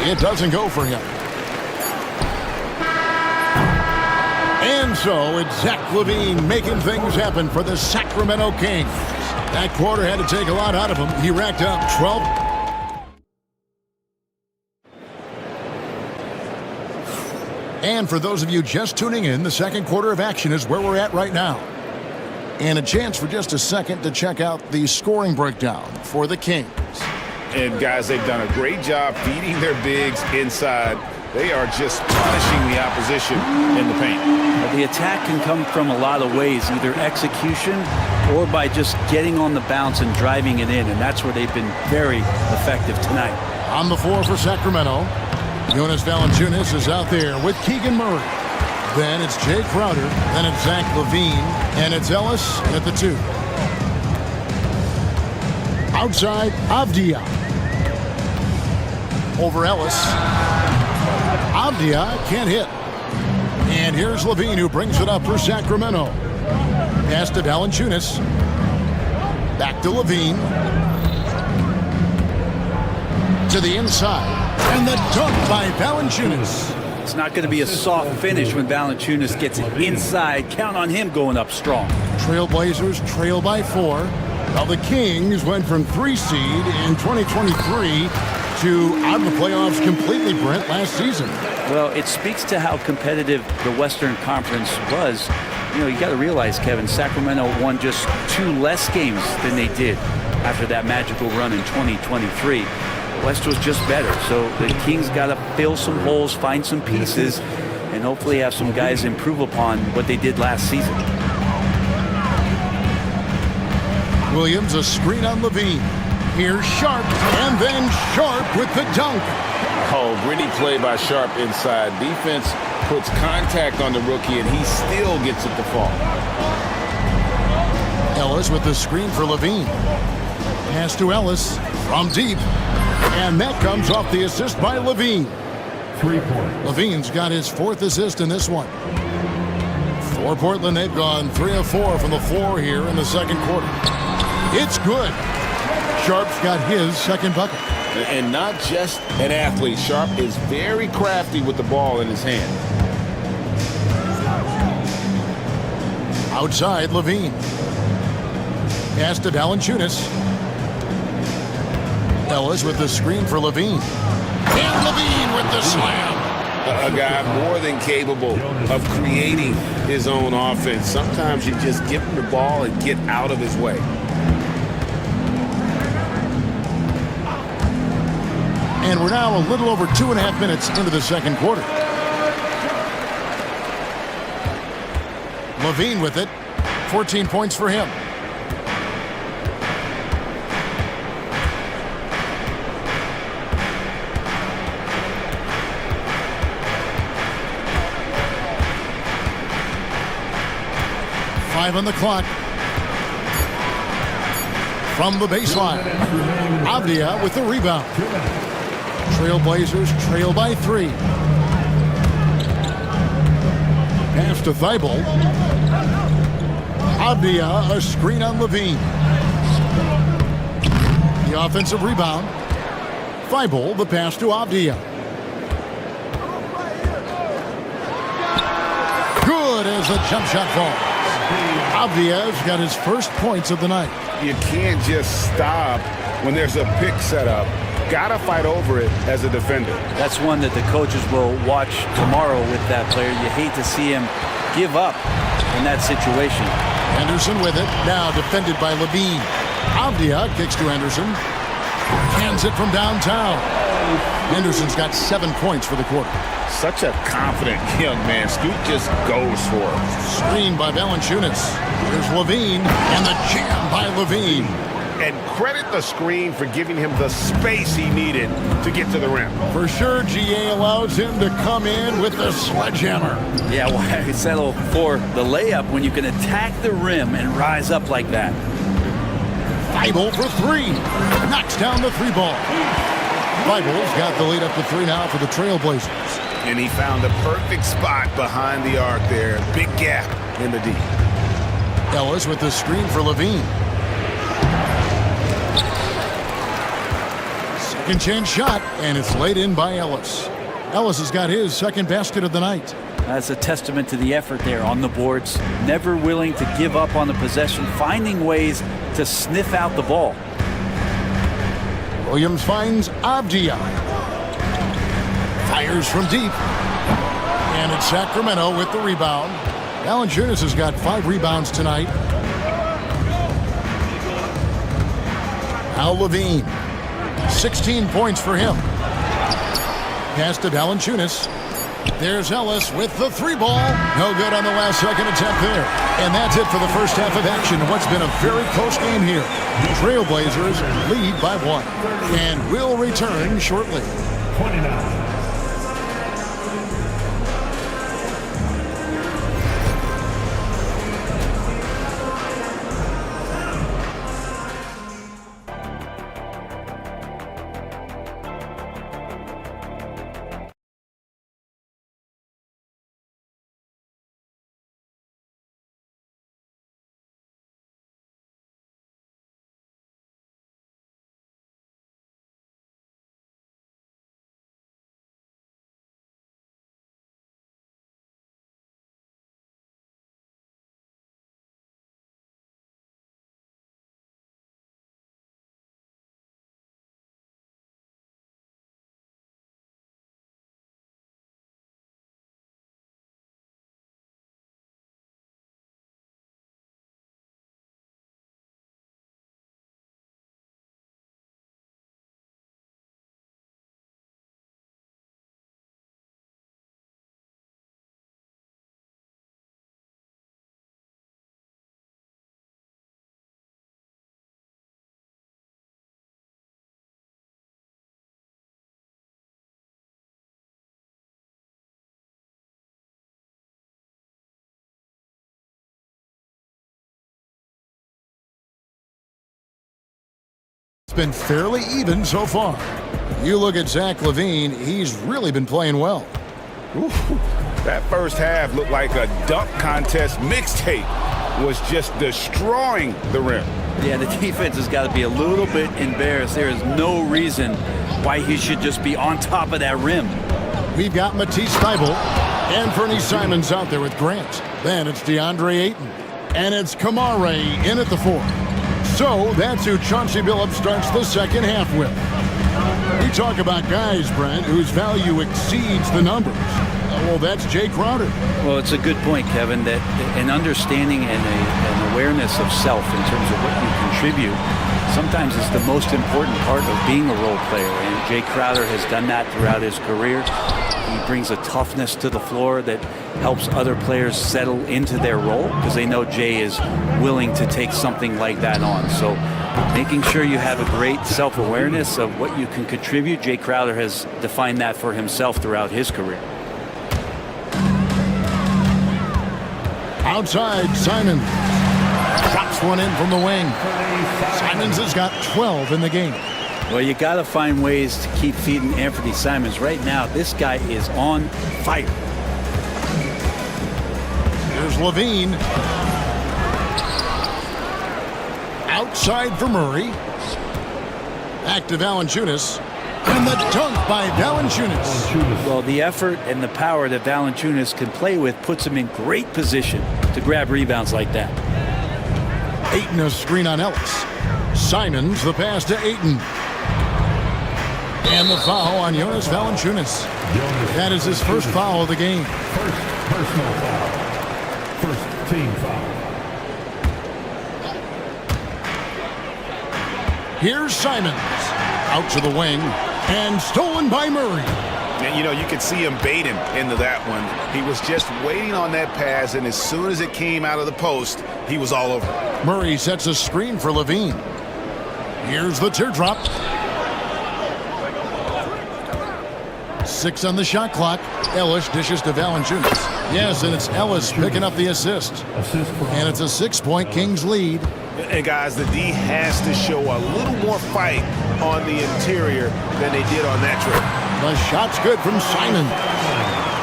It doesn't go for him. And so it's Zach Levine making things happen for the Sacramento Kings. That quarter had to take a lot out of him. He racked up 12. And for those of you just tuning in, the second quarter of action is where we're at right now. And a chance for just a second to check out the scoring breakdown for the Kings.
And guys, they've done a great job feeding their bigs inside. They are just punishing the opposition in the paint.
The attack can come from a lot of ways, either execution or by just getting on the bounce and driving it in, and that's where they've been very effective tonight.
On the floor for Sacramento, Jonas Valanciunas is out there with Keegan Murray. Then it's Jay Crowder, then it's Zach Levine, and it's Ellis at the 2. Outside, Avdia. Over Ellis. Avdia can't hit. And here's Levine who brings it up for Sacramento. Pass to Valanciunas. Back to Levine. To the inside. And the dunk by Valanciunas.
It's not going to be a soft finish when Valanciunas gets it inside. Count on him going up strong.
Trailblazers trail by 4. Now the Kings went from 3 seed in 2023 to out of the playoffs completely, Brent, last season.
Well, it speaks to how competitive the Western Conference was. You know, you got to realize, Kevin, Sacramento won just 2 less games than they did after that magical run in 2023. The West was just better, so the Kings got to fill some holes, find some pieces, and hopefully have some guys improve upon what they did last season.
Williams, a screen on Levine. Here's Sharp, and then Sharp with the dunk.
Oh, gritty play by Sharp inside. Defense puts contact on the rookie, and he still gets it to fall.
Ellis with the screen for Levine. Pass to Ellis from deep. And that comes off the assist by Levine.
3 points.
Levine's got his 4th assist in this one. For Portland, they've gone 3 of 4 from the floor here in the second quarter. It's good. Sharp's got his second bucket.
And not just an athlete. Sharp is very crafty with the ball in his hand.
Outside, Levine. Pass to Valanciunas. Ellis with the screen for Levine. And Levine with the slam.
A guy more than capable of creating his own offense. Sometimes you just give him the ball and get out of his way.
And we're now a little over 2.5 minutes into the second quarter. Levine with it. 14 points for him. Five on the clock. From the baseline. Avdia with the rebound. Trailblazers trail by 3. Pass to Thibault. Avdia, a screen on Levine. The offensive rebound. Thibault, the pass to Avdia. Good as the jump shot falls. Avdia's got his first points of the night.
You can't just stop when there's a pick set up. Gotta fight over it as a defender.
That's one that the coaches will watch tomorrow with that player. You hate to see him give up in that situation.
Anderson with it, now defended by Levine. Avdia kicks to Anderson. Hands it from downtown. Anderson's got 7 points for the quarter.
Such a confident young man. Scoot just goes for it.
Screen by Valanciunas. Here's Levine, and the jam by Levine.
And credit the screen for giving him the space he needed to get to the rim.
For sure, GA allows him to come in with the sledgehammer.
Yeah, why settle for the layup when you can attack the rim and rise up like that?
Thibault for three. Knocks down the three ball. Thibault's got the lead up to three now for the Trailblazers.
And he found the perfect spot behind the arc there. Big gap in the D.
Ellis with the screen for Levine. Second chance shot, and it's laid in by Ellis. Ellis has got his second basket of the night.
That's a testament to the effort there on the boards. Never willing to give up on the possession, finding ways to sniff out the ball.
Williams finds Avdia. Fires from deep. And it's Sacramento with the rebound. Valanciunas has got 5 rebounds tonight. Now Levine. 16 points for him. Pass to Valanciunas. There's Ellis with the three ball. No good on the last second attempt there. And that's it for the first half of action. What's been a very close game here. Trailblazers lead by 1. And will return shortly.
29.
It's been fairly even so far. You look at Zach LaVine, he's really been playing well.
Ooh, that first half looked like a dunk contest mixtape. Was just destroying the rim.
Yeah, the defense has got to be a little bit embarrassed. There is no reason why he should just be on top of that rim.
We've got Matisse Thybulle and Fernie Simons out there with Grant. Then it's DeAndre Ayton. And it's Kamare in at the 4. So that's who Chauncey Billups starts the second half with. We talk about guys, Brent, whose value exceeds the numbers. Well, that's Jay Crowder.
Well, it's a good point, Kevin, that an understanding and an awareness of self in terms of what you contribute sometimes is the most important part of being a role player. And Jay Crowder has done that throughout his career. He brings a toughness to the floor that helps other players settle into their role because they know Jay is willing to take something like that on. So making sure you have a great self-awareness of what you can contribute. Jay Crowder has defined that for himself throughout his career.
Outside, Simons drops one in from the wing. Simons has got 12 in the game.
Well, you got to find ways to keep feeding Anthony Simons. Right now, this guy is on fire.
Here's Levine. Outside for Murray. Back to Valanciunas. And the dunk by Valanciunas.
Well, the effort and the power that Valanciunas can play with puts him in great position to grab rebounds like that.
Ayton a screen on Ellis. Simons the pass to Ayton. And the foul on Jonas Valanciunas. That is his first foul of the game.
First personal foul. First team foul.
Here's Simons. Out to the wing. And stolen by Murray.
And, you know, you could see him bait him into that one. He was just waiting on that pass, and as soon as it came out of the post, he was all over.
Murray sets a screen for Levine. Here's the teardrop. 6 on the shot clock. Ellis dishes to Valanciunas. Yes, and it's Ellis picking up the assist. And it's a 6-point Kings lead.
And guys, the D has to show a little more fight on the interior than they did on that trip.
The shot's good from Simon.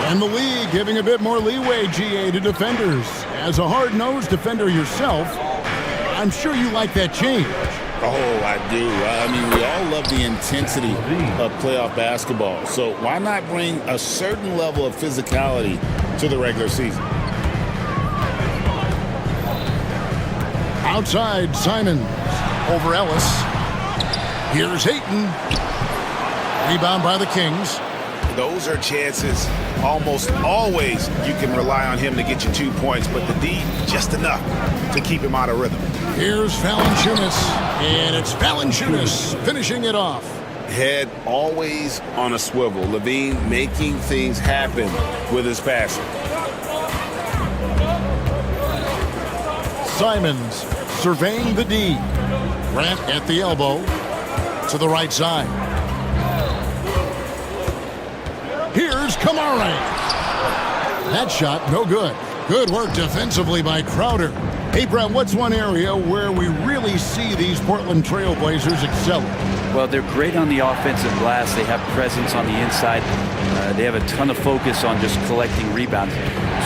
And the league giving a bit more leeway, GA, to defenders. As a hard-nosed defender yourself, I'm sure you like that change.
Oh, I do. I mean, we all love the intensity of playoff basketball. So why not bring a certain level of physicality to the regular season?
Outside, Simon over Ellis. Here's Hayton. Rebound by the Kings.
Those are chances. Almost always you can rely on him to get you 2 points, but the D, just enough to keep him out of rhythm.
Here's Valanciunas, and it's Valanciunas finishing it off.
Head always on a swivel. Levine making things happen with his passing.
Simons surveying the D. Grant at the elbow to the right side. Here's Kamara. That shot, no good. Good work defensively by Crowder. Hey, Brett, what's one area where we really see these Portland Trailblazers excel?
Well, they're great on the offensive glass. They have presence on the inside. They have a ton of focus on just collecting rebounds.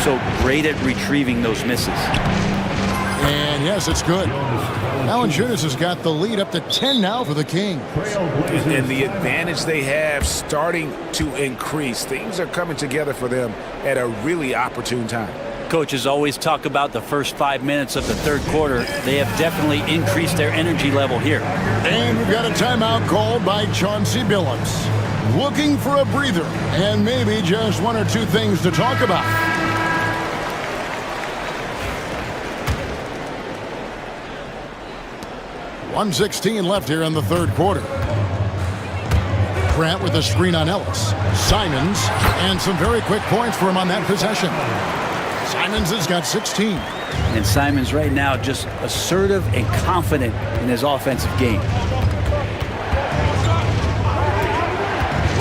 So great at retrieving those misses.
And yes, it's good. Valanciunas has got the lead up to 10 now for the Kings.
And the advantage they have starting to increase. Things are coming together for them at a really opportune time.
Coaches always talk about the first 5 minutes of the third quarter. They have definitely increased their energy level here.
And we've got a timeout called by Chauncey Billups. Looking for a breather and maybe just one or two things to talk about. .116 left here in the third quarter. Grant with a screen on Ellis. Simons, and some very quick points for him on that possession. Simons has got 16.
And Simons right now just assertive and confident in his offensive game.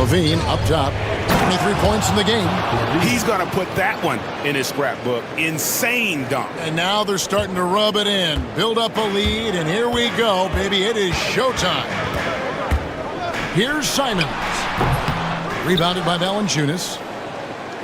Levine up top. 23 points in the game.
He's going to put that one in his scrapbook. Insane dunk.
And now they're starting to rub it in. Build up a lead, and here we go, baby. It is showtime. Here's Simons. Rebounded by Valanciunas.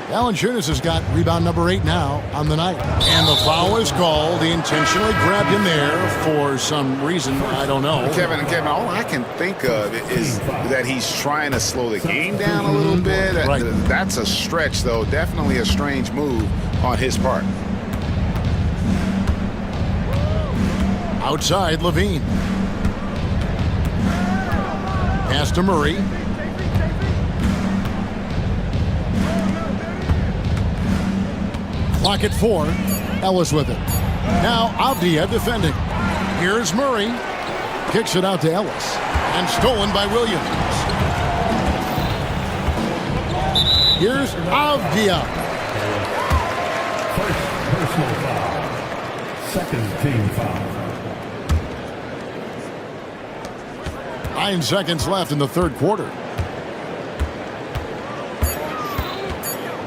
Valanciunas has got rebound number 8 now on the night. And the foul is called. He intentionally grabbed him there for some reason. I don't know.
Kevin, all I can think of is that he's trying to slow the game down a little bit.
Right.
That's a stretch, though. Definitely a strange move on his part.
Outside, Levine. Pass to Murray. Clock at 4. Ellis with it. Now Avdia defending. Here's Murray. Kicks it out to Ellis. And stolen by Williams. Here's Avdia.
First personal foul. Second team foul.
9 seconds left in the third quarter.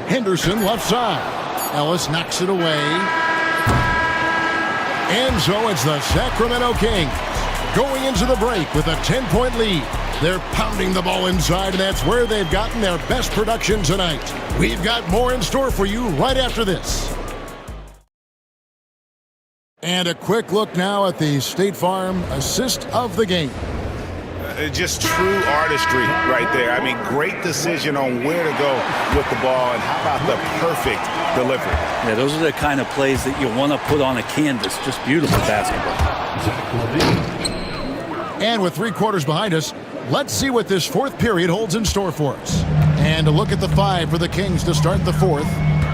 Henderson left side. Ellis knocks it away. And so it's the Sacramento Kings going into the break with a 10-point lead. They're pounding the ball inside, and that's where they've gotten their best production tonight. We've got more in store for you right after this. And a quick look now at the State Farm assist of the game.
Just true artistry right there. I mean, great decision on where to go with the ball, and how about the perfect delivery.
Yeah, those are the kind of plays that you want to put on a canvas. Just beautiful basketball.
And with 3 quarters behind us, let's see what this fourth period holds in store for us. And a look at the 5 for the Kings to start the fourth.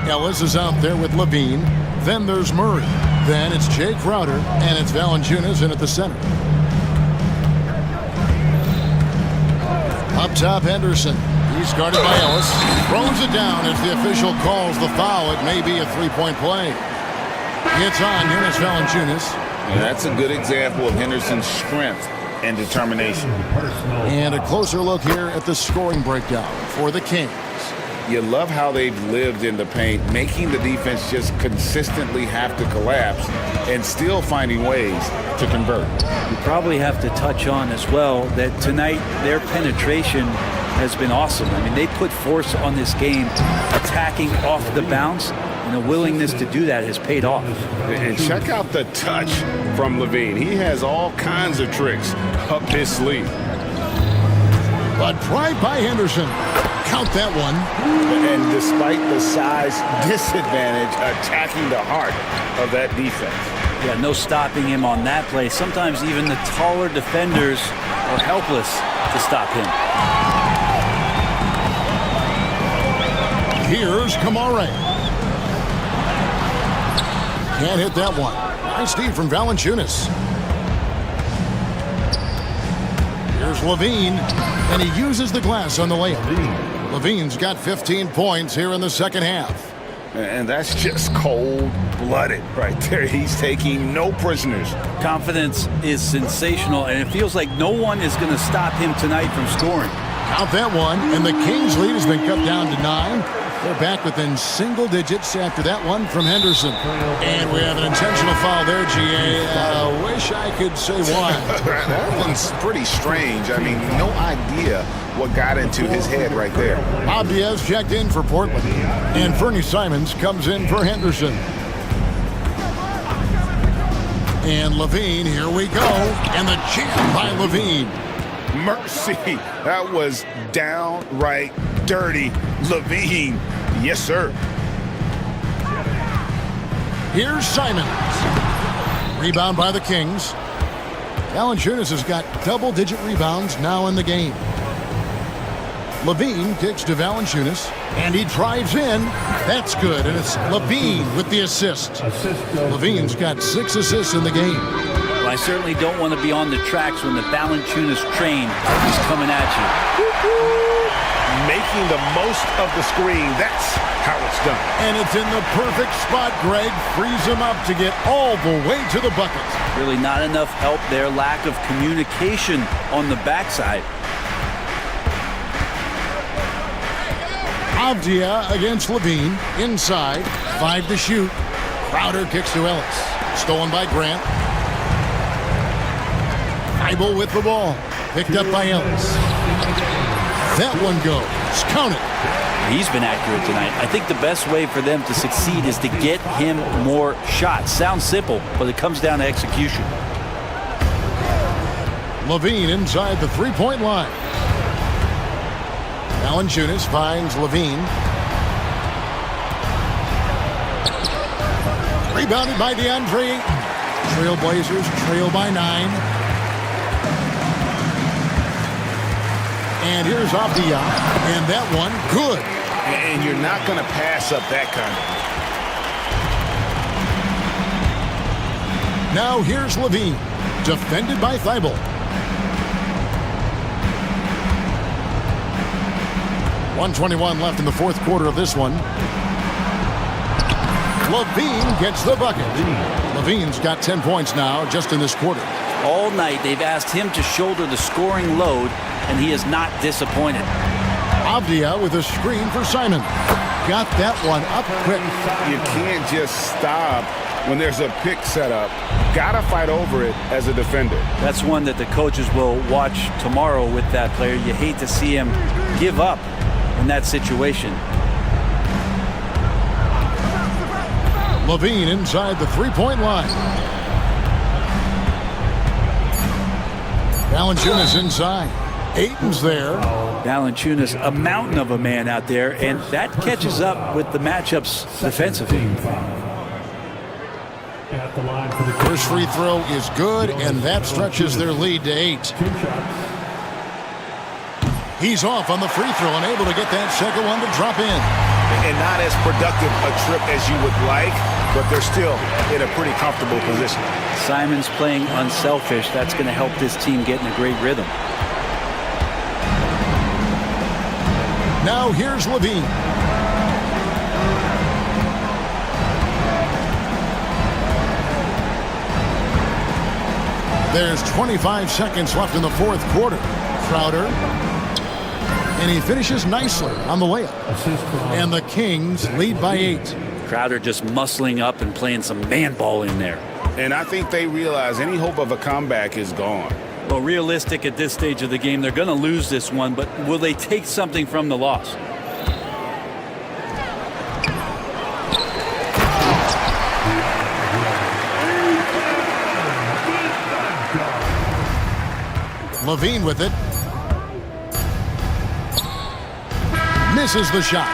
Ellis is out there with Levine. Then there's Murray. Then it's Jay Crowder, and it's Valanciunas in at the center. Up top, Henderson. He's guarded by Ellis. Throws it down as the official calls the foul. It may be a 3-point play. It's on Jonas Valanciunas.
And that's a good example of Henderson's strength and determination.
And a closer look here at the scoring breakdown for the Kings.
You love how they've lived in the paint, making the defense just consistently have to collapse and still finding ways to convert.
You probably have to touch on as well that tonight their penetration has been awesome. I mean, they put force on this game, attacking off the bounce, and the willingness to do that has paid off.
And check out the touch from Levine. He has all kinds of tricks up his sleeve.
But drive by Henderson. Count that one.
And despite the size disadvantage, attacking the heart of that defense.
Yeah, no stopping him on that play. Sometimes even the taller defenders are helpless to stop him.
Here's Kamare. Can't hit that one. Nice D from Valanciunas. Here's Levine, and he uses the glass on the layup. Levine's got 15 points here in the second half.
And that's just cold-blooded right there. He's taking no prisoners.
Confidence is sensational, and it feels like no one is going to stop him tonight from scoring.
Count that one, and the Kings' lead has been cut down to 9. They're back within single digits after that one from Henderson. And we have an intentional foul there, G.A. Wish I could say why.
That one's pretty strange. I mean, no idea what got into his head right there.
Bob Diaz checked in for Portland. And Fernie Simons comes in for Henderson. And Levine, here we go. And the jam by Levine.
Mercy. That was downright dirty. Levine. Yes, sir.
Here's Simons. Rebound by the Kings. Valanciunas has got double-digit rebounds now in the game. Levine kicks to Valanciunas, and he drives in. That's good, and it's Levine with the assist. Levine's got 6 assists in the game.
Well, I certainly don't want to be on the tracks when the Valanciunas train is coming at you.
Making the most of the screen. That's how it's done.
And it's in the perfect spot. Greg frees him up to get all the way to the bucket.
Really not enough help there. Lack of communication on the backside.
Avdia against Levine. Inside. 5 to shoot. Crowder kicks to Ellis. Stolen by Grant. Thibault with the ball. Picked up by Ellis. That one goes. Count it.
He's been accurate tonight. I think the best way for them to succeed is to get him more shots. Sounds simple, but it comes down to execution.
Levine inside the three-point line. Valanciunas finds Levine. Rebounded by DeAndre Ayton. Trailblazers trail by 9. And here's Avdia, and that one, good.
And you're not going to pass up that kind of.
Now here's Levine, defended by Thibault. 1:21 left in the fourth quarter of this one. Levine gets the bucket. Levine's got 10 points now just in this quarter.
All night they've asked him to shoulder the scoring load, and he is not disappointed.
Avdia with a screen for Simon. Got that one up quick.
You can't just stop when there's a pick set up. Gotta fight over it as a defender.
That's one that the coaches will watch tomorrow with that player. You hate to see him give up in that situation.
Levine inside the three-point line. Valanciunas inside. Ayton's there.
Valanciunas, a mountain of a man out there, and that catches up with the matchups defensively.
First free throw is good, and that stretches their lead to 8. He's off on the free throw and able to get that second one to drop in.
And not as productive a trip as you would like, but they're still in a pretty comfortable position.
Simon's playing unselfish. That's going to help this team get in a great rhythm.
Now here's Levine. There's 25 seconds left in the fourth quarter. Crowder. And he finishes nicely on the layup. And the Kings lead by 8.
Crowder just muscling up and playing some man ball in there.
And I think they realize any hope of a comeback is gone.
Well, realistic at this stage of the game, they're going to lose this one, but will they take something from the loss?
Levine with it. Misses the shot.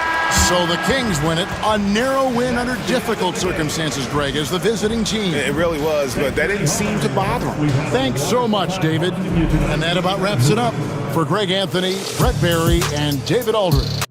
So the Kings win it. A narrow win under difficult circumstances, Greg, as the visiting team.
It really was, but that didn't seem to bother them.
Thanks so much, David. And that about wraps it up. For Greg Anthony, Brett Barry, and David Aldridge.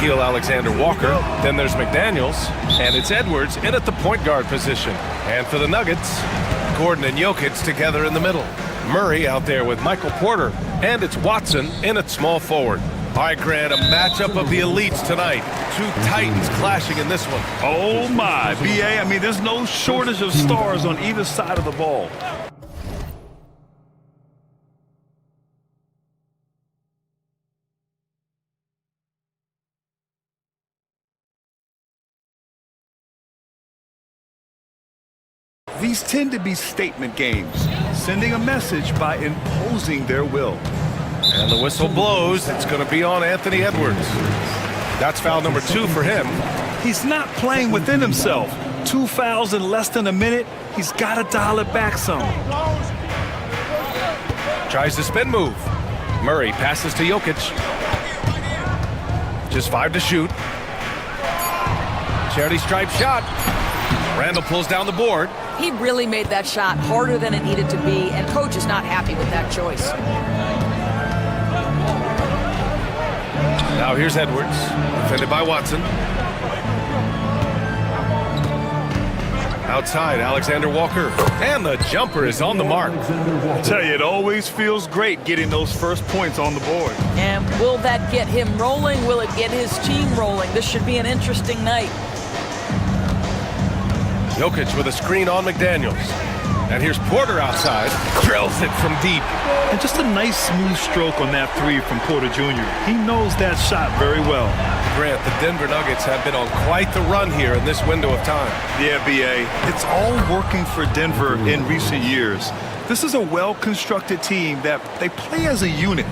Nickeil Alexander-Walker. Then there's McDaniels, and it's Edwards in at the point guard position. And for the Nuggets, Gordon and Jokic together in the middle. Murray out there with Michael Porter, and it's Watson in at small forward. All right, Grant, a matchup of the elites tonight. Two titans clashing in this one.
Oh my, BA, I mean, there's no shortage of stars on either side of the ball. These tend to be statement games, sending a message by imposing their will.
And the whistle blows. It's going to be on Anthony Edwards. That's foul number 2 for him.
He's not playing within himself. 2 fouls in less than a minute. He's got to dial it back some.
Tries the spin move. Murray passes to Jokic. Just 5 to shoot. Charity stripe shot. Randall pulls down the board.
He really made that shot harder than it needed to be, and coach is not happy with that choice.
Now here's Edwards, defended by Watson. Outside, Alexander-Walker, and the jumper is on the mark.
I tell you, it always feels great getting those first points on the board.
And will that get him rolling? Will it get his team rolling? This should be an interesting night.
Jokic with a screen on McDaniels. And here's Porter outside. Drills it from deep.
And just a nice smooth stroke on that 3 from Porter Jr. He knows that shot very well.
Grant, the Denver Nuggets have been on quite the run here in this window of time.
Yeah, BA. It's all working for Denver in recent years. This is a well-constructed team that they play as a unit,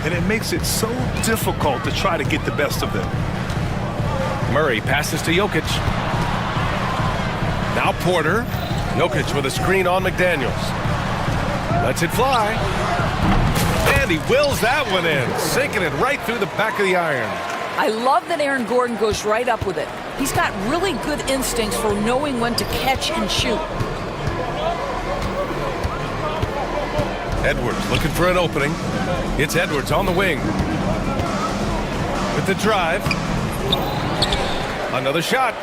and it makes it so difficult to try to get the best of them.
Murray passes to Jokic. Now Porter. Jokic with a screen on McDaniels. Lets it fly. And he wills that one in, sinking it right through the back of the iron.
I love that Aaron Gordon goes right up with it. He's got really good instincts for knowing when to catch and shoot.
Edwards looking for an opening. It's Edwards on the wing. With the drive. Another shot.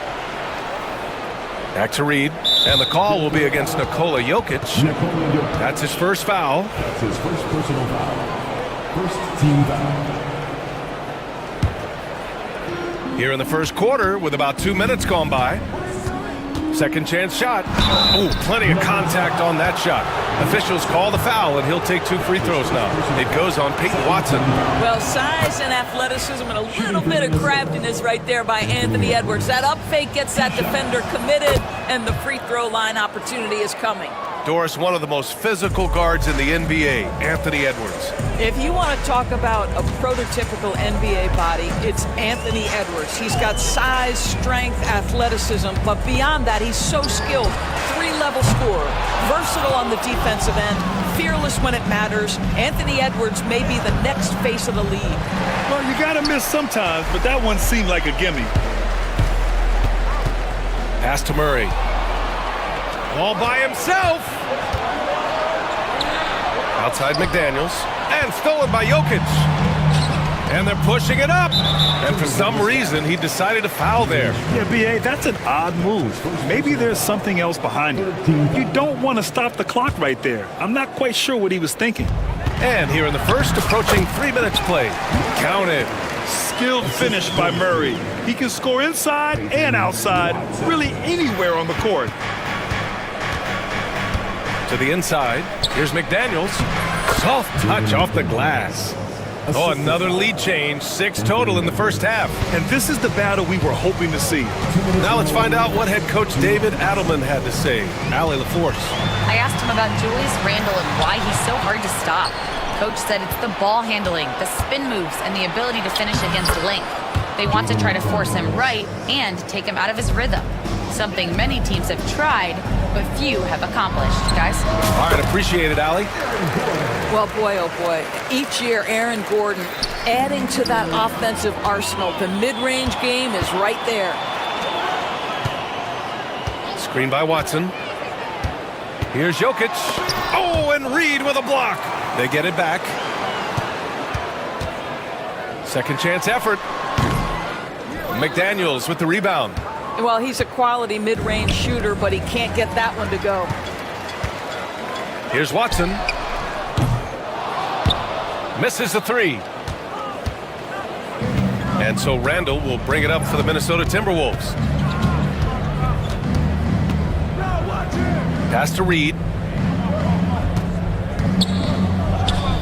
Back to Reed, and the call will be against Nikola Jokic. That's his first foul.
That's his first personal foul. First team foul.
Here in the first quarter, with about 2 minutes gone by. Second chance shot. Oh, plenty of contact on that shot. Officials call the foul, and he'll take 2 free throws now. It goes on Peyton Watson.
Well, size and athleticism and a little bit of craftiness right there by Anthony Edwards. That up fake gets that defender committed, and the free throw line opportunity is coming.
Doris, one of the most physical guards in the NBA, Anthony Edwards.
If you want to talk about a prototypical NBA body, it's Anthony Edwards. He's got size, strength, athleticism, but beyond that, he's so skilled. 3-level scorer, versatile on the defensive end, fearless when it matters. Anthony Edwards may be the next face of the league.
Well, you got to miss sometimes, but that one seemed like a gimme.
Pass to Murray. All by himself. Outside McDaniels. And stolen by Jokic. And they're pushing it up. And for some reason, he decided to foul there.
Yeah, BA, that's an odd move. Maybe there's something else behind it. You don't want to stop the clock right there. I'm not quite sure what he was thinking.
And here in the first, approaching 3 minutes played. Counted.
Skilled finish by Murray. He can score inside and outside, really anywhere on the court.
To the inside, here's McDaniels. Soft touch off the glass. Oh, another lead change. 6 total in the first half.
And this is the battle we were hoping to see.
Now let's find out what head coach David Adelman had to say. Allie LaForce.
I asked him about Julius Randle and why he's so hard to stop. Coach said it's the ball handling, the spin moves, and the ability to finish against length. They want to try to force him right and take him out of his rhythm. Something many teams have tried, but few have accomplished. Guys?
All right, appreciate it, Allie.
Well, boy, oh boy. Each year, Aaron Gordon adding to that offensive arsenal. The mid-range game is right there.
Screen by Watson. Here's Jokic. Oh, and Reed with a block. They get it back. Second chance effort. McDaniels with the rebound.
Well, he's a quality mid-range shooter, but he can't get that one to go.
Here's Watson. Misses the three. And so Randall will bring it up for the Minnesota Timberwolves. Pass to Reed.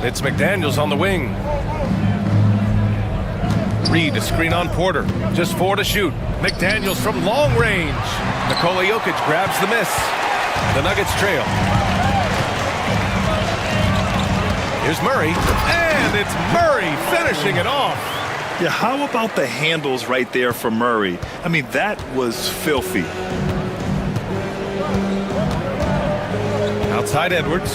It's McDaniels on the wing. Reed, a screen on Porter. Just 4 to shoot. McDaniels from long range. Nikola Jokic grabs the miss. The Nuggets trail. Here's Murray. And it's Murray finishing it off.
Yeah, how about the handles right there for Murray? I mean, that was filthy.
Outside Edwards.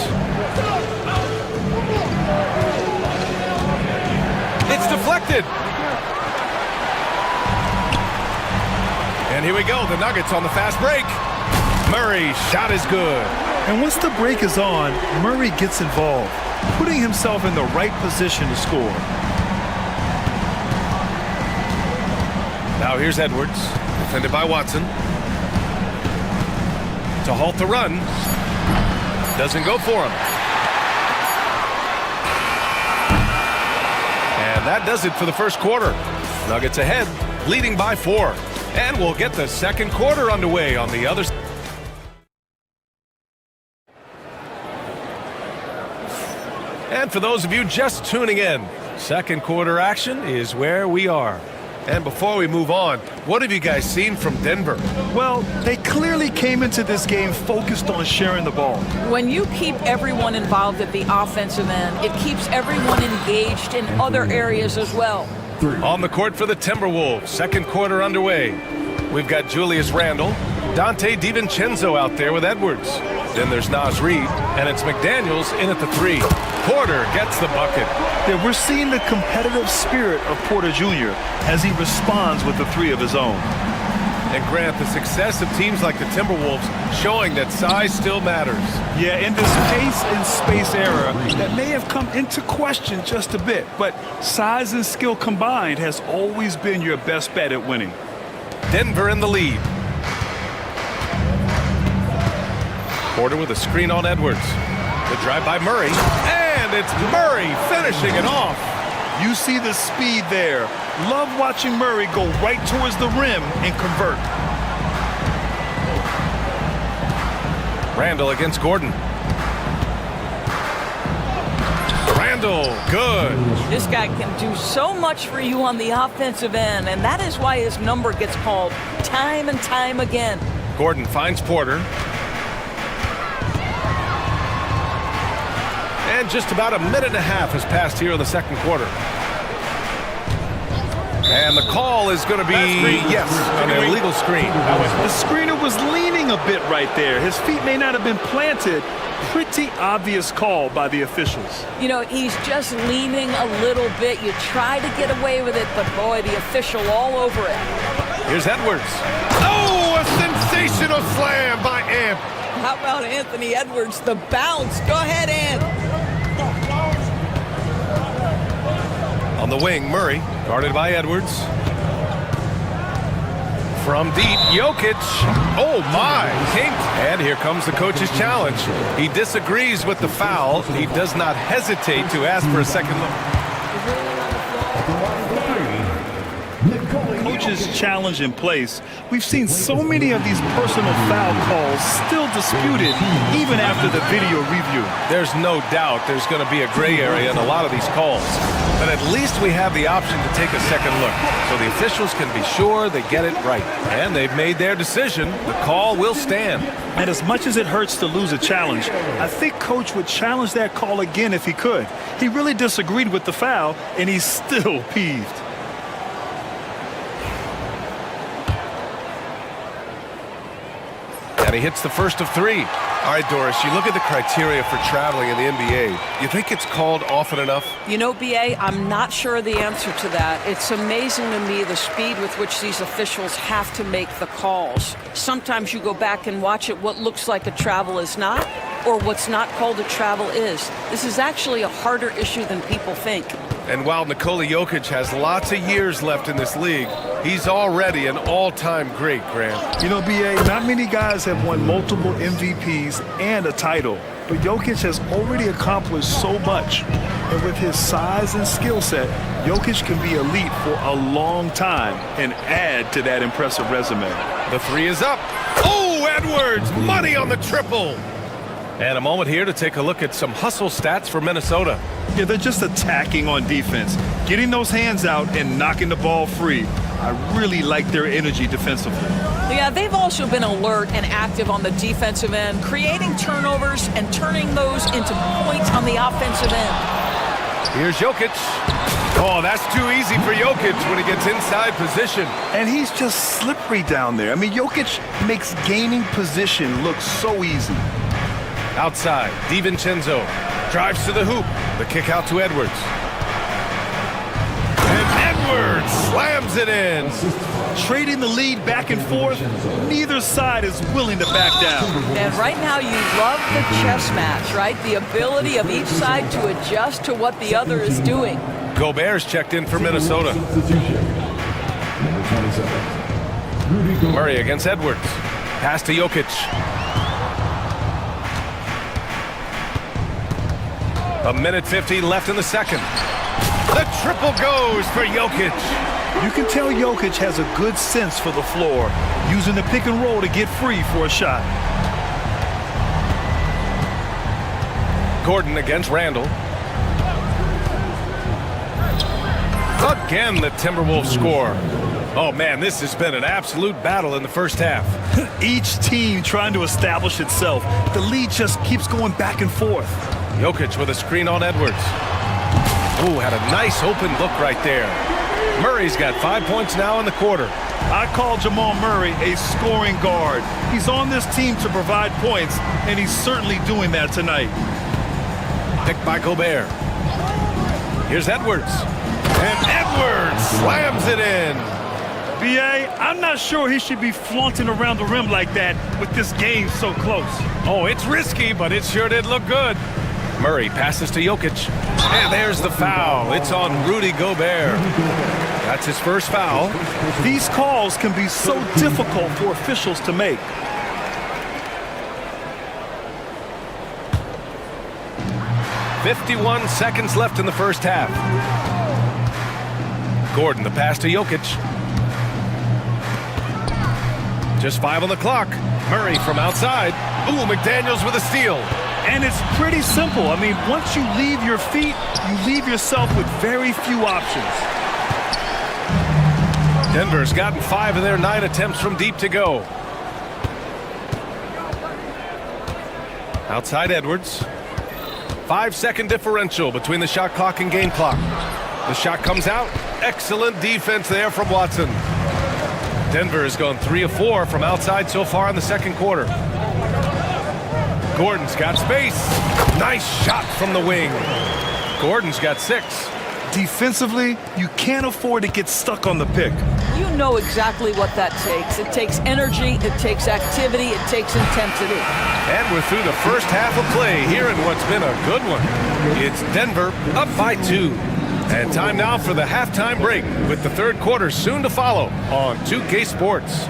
It's deflected. And here we go, the Nuggets on the fast break. Murray, shot is good.
And once the break is on, Murray gets involved, putting himself in the right position to score.
Now here's Edwards, defended by Watson. To halt the run. Doesn't go for him. And that does it for the first quarter. Nuggets ahead, leading by 4. And we'll get the second quarter underway on the other side. And for those of you just tuning in, second quarter action is where we are. And before we move on, what have you guys seen from Denver?
Well, they clearly came into this game focused on sharing the ball.
When you keep everyone involved at the offensive end, it keeps everyone engaged in other areas as well.
On the court for the Timberwolves, second quarter underway. We've got Julius Randle, Dante DiVincenzo out there with Edwards. Then there's Naz Reid, and it's McDaniels in at the 3. Porter gets the bucket.
Yeah, we're seeing the competitive spirit of Porter Jr. as he responds with the 3 of his own.
And Grant, the success of teams like the Timberwolves showing that size still matters.
Yeah, in this pace and space era that may have come into question just a bit, but size and skill combined has always been your best bet at winning.
Denver in the lead. Porter with a screen on Edwards. The drive by Murray, and it's Murray finishing it off.
You see the speed there. Love watching Murray go right towards the rim and convert.
Randall against Gordon. Randall, good.
This guy can do so much for you on the offensive end, and that is why his number gets called time and time again.
Gordon finds Porter. And just about a minute and a half has passed here in the second quarter. And the call is going to be, yes, an illegal screen.
The screener was leaning a bit right there. His feet may not have been planted. Pretty obvious call by the officials.
You know, he's just leaning a little bit. You try to get away with it, but boy, the official all over it.
Here's Edwards. Oh, a sensational slam by Ant.
How about Anthony Edwards, the bounce? Go ahead, Ant.
On the wing, Murray, guarded by Edwards. From deep, Jokic. Oh, my. And here comes the coach's challenge. He disagrees with the foul. He does not hesitate to ask for a second look.
Coach's challenge in place. We've seen so many of these personal foul calls still disputed even after the video review.
There's no doubt there's going to be a gray area in a lot of these calls. But at least we have the option to take a second look, so the officials can be sure they get it right. And they've made their decision. The call will stand.
And as much as it hurts to lose a challenge, I think Coach would challenge that call again if he could. He really disagreed with the foul, and he's still peeved.
And he hits the first of 3. All right, Doris, you look at the criteria for traveling in the NBA. You think it's called often enough?
You know, B.A., I'm not sure the answer to that. It's amazing to me the speed with which these officials have to make the calls. Sometimes you go back and watch it, what looks like a travel is not, or what's not called a travel is. This is actually a harder issue than people think.
And while Nikola Jokic has lots of years left in this league, He's already an all-time great, Grant.
You know, BA, not many guys have won multiple MVPs and a title, but Jokic has already accomplished so much. And with his size and skill set, Jokic can be elite for a long time and add to that impressive resume.
The three is up. Oh, Edwards, money on the triple. And a moment here to take a look at some hustle stats for Minnesota.
Yeah, they're just attacking on defense, getting those hands out and knocking the ball free. I really like their energy defensively.
Yeah, they've also been alert and active on the defensive end, creating turnovers and turning those into points on the offensive end.
Here's Jokic. Oh, that's too easy for Jokic when he gets inside position.
And he's just slippery down there. I mean, Jokic makes gaining position look so easy.
Outside, DiVincenzo drives to the hoop. The kick out to Edwards. And Edwards slams it in.
Trading the lead back and forth, neither side is willing to back down.
And right now you love the chess match, right? The ability of each side to adjust to what the other is doing.
Gobert's checked in for Minnesota. Murray against Edwards. Pass to Jokic. A minute 50 left in the second. The triple goes for Jokic.
You can tell Jokic has a good sense for the floor, using the pick and roll to get free for a shot.
Gordon against Randall. Again, the Timberwolves score. Oh man, this has been an absolute battle in the first half.
Each team trying to establish itself. The lead just keeps going back and forth.
Jokic with a screen on Edwards. Ooh, had a nice open look right there. Murray's got 5 points now in the quarter.
I call Jamal Murray a scoring guard. He's on this team to provide points, and he's certainly doing that tonight.
Picked by Gobert. Here's Edwards. And Edwards slams it in.
BA, I'm not sure he should be flaunting around the rim like that with this game so close.
Oh, it's risky, but it sure did look good. Murray passes to Jokic. And there's the foul. It's on Rudy Gobert. That's his first foul.
These calls can be so difficult for officials to make.
"51 seconds left in the first half. Gordon, the pass to Jokic. Just 5 on the clock. Murray from outside. Ooh, McDaniels with a steal.
And it's pretty simple. I mean, once you leave your feet, you leave yourself with very few options.
Denver's gotten 5 of their 9 attempts from deep to go. Outside Edwards. 5-second differential between the shot clock and game clock. The shot comes out. Excellent defense there from Watson. Denver has gone 3 of 4 from outside so far in the second quarter. Gordon's got space. Nice shot from the wing. Gordon's got 6.
Defensively, you can't afford to get stuck on the pick.
You know exactly what that takes. It takes energy, it takes activity, it takes intensity.
And we're through the first half of play here in what's been a good one. It's Denver up by 2. And time now for the halftime break, with the third quarter soon to follow on 2K Sports.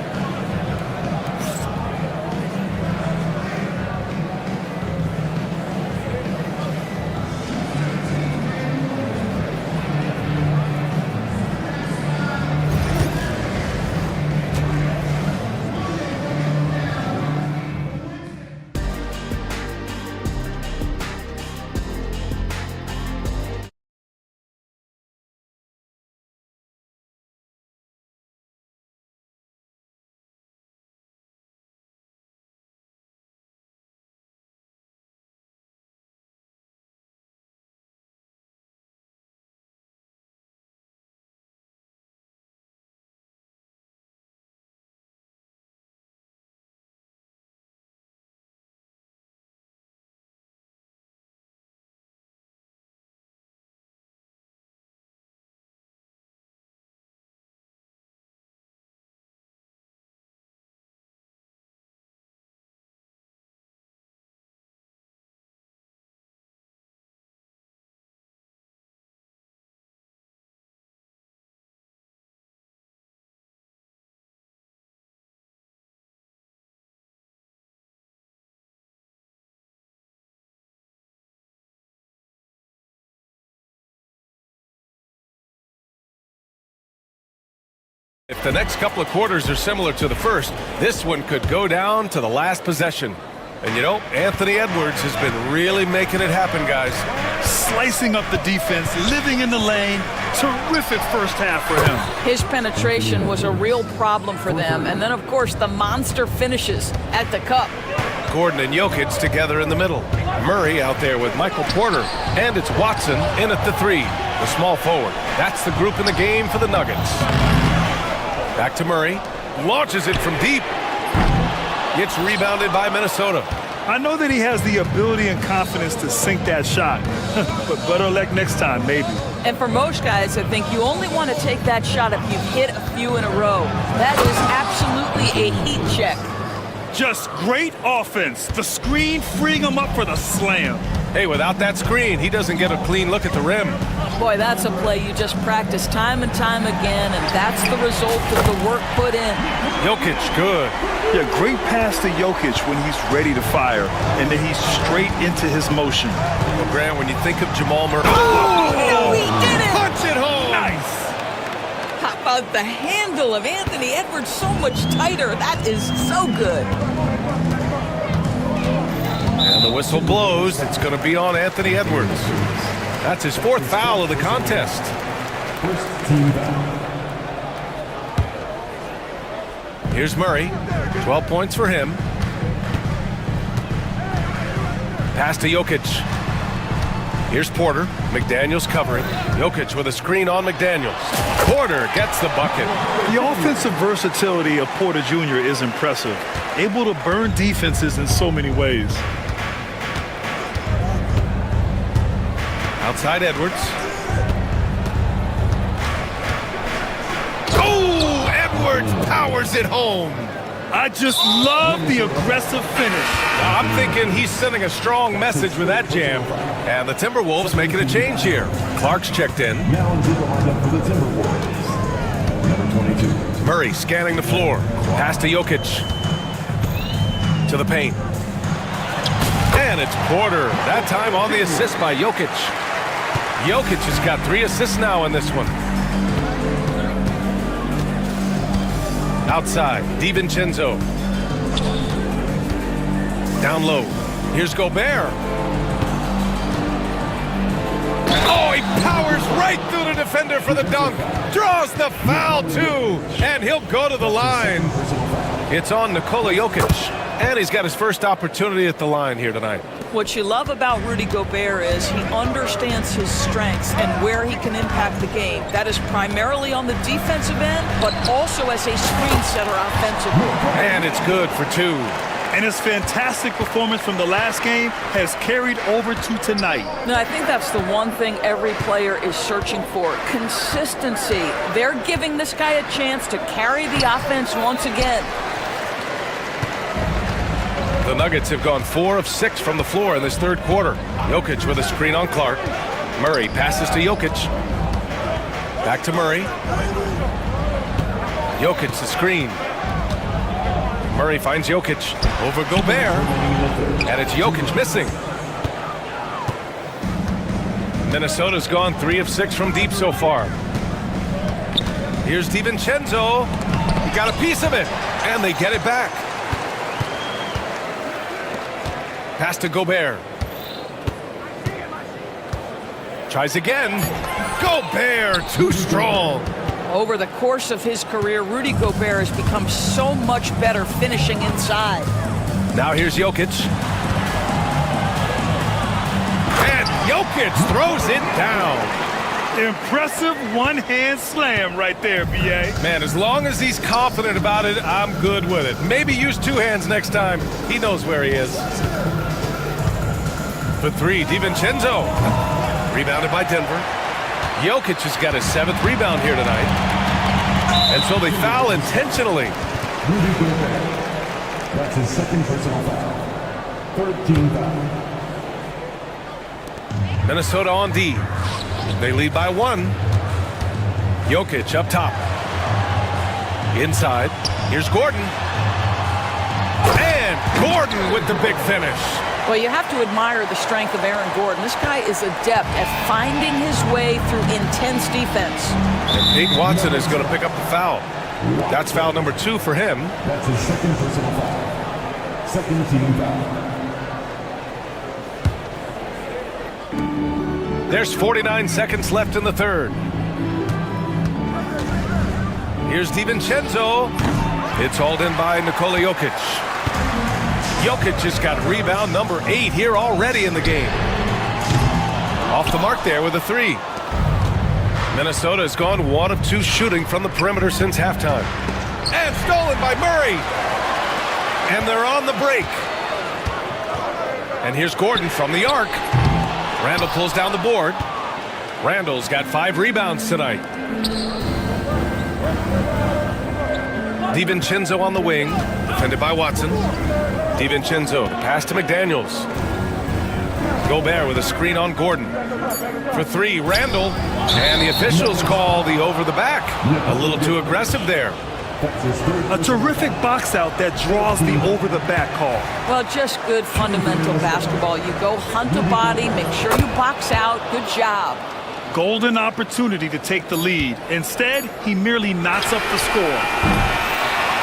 If the next couple of quarters are similar to the first, this one could go down to the last possession. And you know, Anthony Edwards has been really making it happen, guys.
Slicing up the defense, living in the lane. Terrific first half for him.
His penetration was a real problem for them. And then, of course, the monster finishes at the cup.
Gordon and Jokic together in the middle. Murray out there with Michael Porter. And it's Watson in at the three, the small forward. That's the group in the game for the Nuggets. Back to Murray. Launches it from deep. Gets rebounded by Minnesota.
I know that he has the ability and confidence to sink that shot. But better luck next time, maybe.
And for most guys, I think you only want to take that shot if you've hit a few in a row. That is absolutely a heat check.
Just great offense. The screen freeing him up for the slam.
Hey, without that screen, he doesn't get a clean look at the rim.
Boy, that's a play you just practice time and time again, and that's the result of the work put in.
Jokic, good.
Yeah, great pass to Jokic when he's ready to fire, and then he's straight into his motion.
Well, Grant, when you think of Jamal Murray...
Oh, no, he did it!
Punch it home!
Nice!
How about the handle of Anthony Edwards so much tighter? That is so good.
And the whistle blows. It's going to be on Anthony Edwards. That's his fourth foul of the contest.
First team foul.
Here's Murray. 12 points for him. Pass to Jokic. Here's Porter. McDaniels covering. Jokic with a screen on McDaniels. Porter gets the bucket.
The offensive versatility of Porter Jr. is impressive. Able to burn defenses in so many ways.
Outside Edwards. Oh, Edwards powers it home.
I just love the aggressive finish.
I'm thinking he's sending a strong message with that jam. And the Timberwolves making a change here. Clark's checked in.
Now into the lineup for the Timberwolves. Number 22.
Murray scanning the floor. Pass to Jokic. To the paint. And it's Porter. That time on the assist by Jokic. Jokic has got 3 assists now in this one. Outside, DiVincenzo. Down low. Here's Gobert. Oh, he powers right through the defender for the dunk. Draws the foul, too. And he'll go to the line. It's on Nikola Jokic. And he's got his first opportunity at the line here tonight.
What you love about Rudy Gobert is he understands his strengths and where he can impact the game. That is primarily on the defensive end, but also as a screen setter offensively.
And it's good for 2.
And his fantastic performance from the last game has carried over to tonight.
No, I think that's the one thing every player is searching for. Consistency. They're giving this guy a chance to carry the offense once again.
The Nuggets have gone 4 of 6 from the floor in this third quarter. Jokic with a screen on Clark. Murray passes to Jokic. Back to Murray. Jokic the screen. Murray finds Jokic over Gobert. And it's Jokic missing. Minnesota's gone 3 of 6 from deep so far. Here's DiVincenzo. He got a piece of it. And they get it back. Pass to Gobert. Tries again. Gobert, too strong.
Over the course of his career, Rudy Gobert has become so much better finishing inside.
Now here's Jokic. And Jokic throws it down.
Impressive one-hand slam right there, B.A.
Man, as long as he's confident about it, I'm good with it. Maybe use 2 hands next time. He knows where he is. For 3, DiVincenzo. Rebounded by Denver. Jokic has got his 7th rebound here tonight. And so they foul intentionally.
Rudy Gobert. That's his second personal foul. 13 foul.
Minnesota on D. They lead by 1. Jokic up top. Inside. Here's Gordon. And Gordon with the big finish.
Well, you have to admire the strength of Aaron Gordon. This guy is adept at finding his way through intense defense.
And Pete Watson is going to pick up the foul. That's foul number 2 for him.
That's his second personal foul. Second team foul.
There's 49 seconds left in the third. Here's DiVincenzo. It's hauled in by Nikola Jokic. Jokic just got rebound number 8 here already in the game. Off the mark there with a 3. Minnesota has gone 1 of 2 shooting from the perimeter since halftime. And stolen by Murray. And they're on the break. And here's Gordon from the arc. Randall pulls down the board. Randall's got 5 rebounds tonight. DiVincenzo on the wing, defended by Watson. DiVincenzo, pass to McDaniels. Gobert with a screen on Gordon. For 3, Randall. And the officials call the over the back. A little too aggressive there.
A terrific box out that draws the over the back call.
Well, just good fundamental basketball. You go hunt a body, make sure you box out. Good job.
Golden opportunity to take the lead. Instead, he merely knots up the score.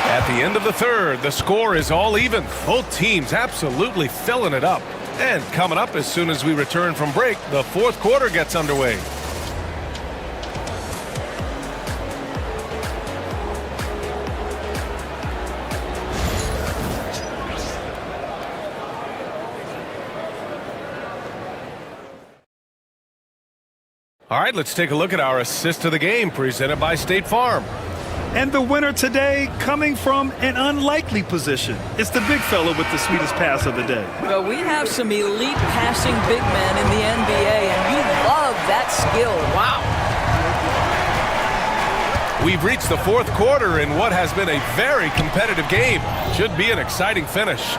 At the end of the third, the score is all even. Both teams absolutely filling it up. And coming up as soon as we return from break, the fourth quarter gets underway. All right, let's take a look at our assist of the game presented by State Farm.
And the winner today coming from an unlikely position. It's the big fella with the sweetest pass of the day.
Well, we have some elite passing big men in the NBA, and you love that skill. Wow.
We've reached the fourth quarter in what has been a very competitive game. Should be an exciting finish.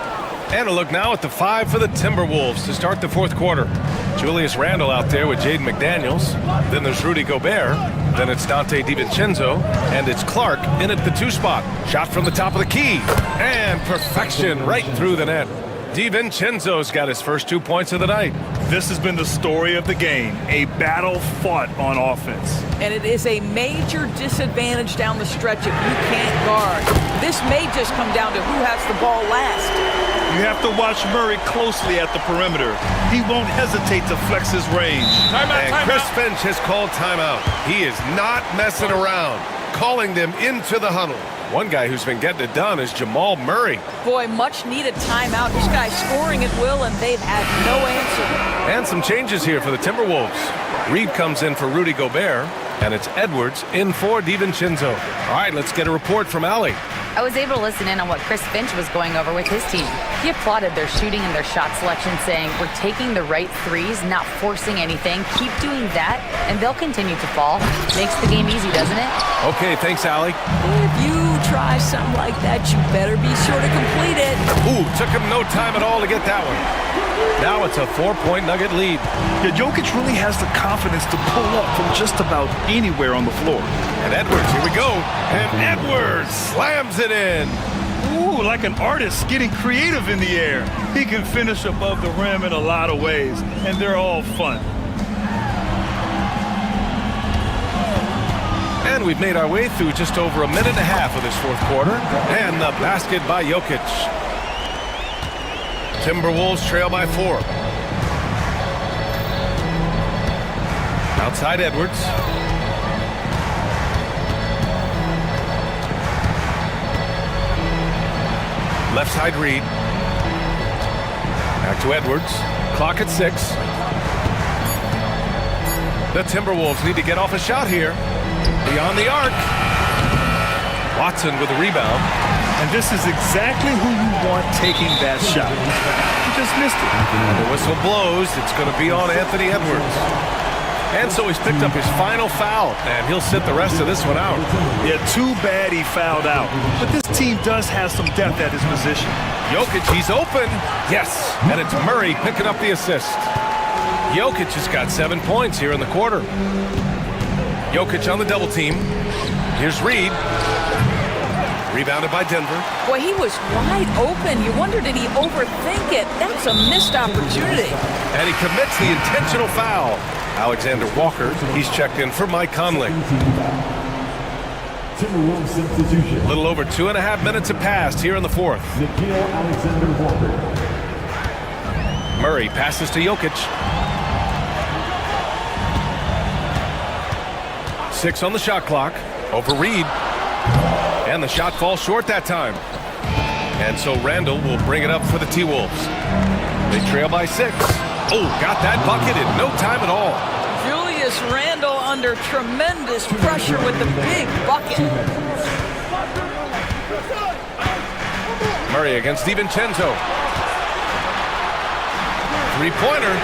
And a look now at the 5 for the Timberwolves to start the fourth quarter. Julius Randle out there with Jaden McDaniels. Then there's Rudy Gobert. Then it's Dante DiVincenzo. And it's Clark in at the 2 spot. Shot from the top of the key. And perfection right through the net. DiVincenzo's got his first 2 points of the night.
This has been the story of the game. A battle fought on offense.
And it is a major disadvantage down the stretch if you can't guard. This may just come down to who has the ball last.
You have to watch Murray closely at the perimeter. He won't hesitate to flex his range.
And Chris Finch has called timeout. He is not messing around, calling them into the huddle. One guy who's been getting it done is Jamal Murray.
Boy, much needed timeout. This guy's scoring at will, and they've had no answer.
And some changes here for the Timberwolves. Reed comes in for Rudy Gobert, and it's Edwards in for DiVincenzo. All right, let's get a report from Allie.
I was able to listen in on what Chris Finch was going over with his team. He applauded their shooting and their shot selection, saying, "We're taking the right threes, not forcing anything. Keep doing that, and they'll continue to fall." Makes the game easy, doesn't it?
Okay, thanks, Allie.
If you try something like that, you better be sure to complete it.
Ooh, took him no time at all to get that one. Now it's a 4-point Nugget lead.
Yeah, Jokic really has the confidence to pull up from just about anywhere on the floor.
And Edwards, here we go. And Edwards slams it in.
Ooh, like an artist getting creative in the air. He can finish above the rim in a lot of ways, and they're all fun.
And we've made our way through just over a minute and a half of this fourth quarter. And the basket by Jokic. Timberwolves trail by 4. Outside Edwards. Left side Reed. Back to Edwards. Clock at 6. The Timberwolves need to get off a shot here. Beyond the arc. Watson with a rebound.
And this is exactly who you want taking that shot. He just missed it.
And the whistle blows. It's going to be on Anthony Edwards. And so he's picked up his final foul, and he'll sit the rest of this one out.
Yeah, too bad he fouled out. But this team does have some depth at his position.
Jokic, he's open. Yes, and it's Murray picking up the assist. Jokic has got 7 points here in the quarter. Jokic on the double team. Here's Reed. Rebounded by Denver.
Boy, he was wide open. You wonder, did he overthink it? That's a missed opportunity.
And he commits the intentional foul. Alexander Walker, he's checked in for Mike Conley.
Timberwolves substitution.
A little over 2.5 minutes have passed here in the fourth.
Nikhil Alexander-Walker.
Murray passes to Jokic. 6 on the shot clock. Over Reed. And the shot falls short that time. And so Randall will bring it up for the T-Wolves. They trail by 6. Oh, got that bucket in no time at all.
Julius Randle under tremendous pressure with the big bucket.
Murray against DiVincenzo. Three-pointer.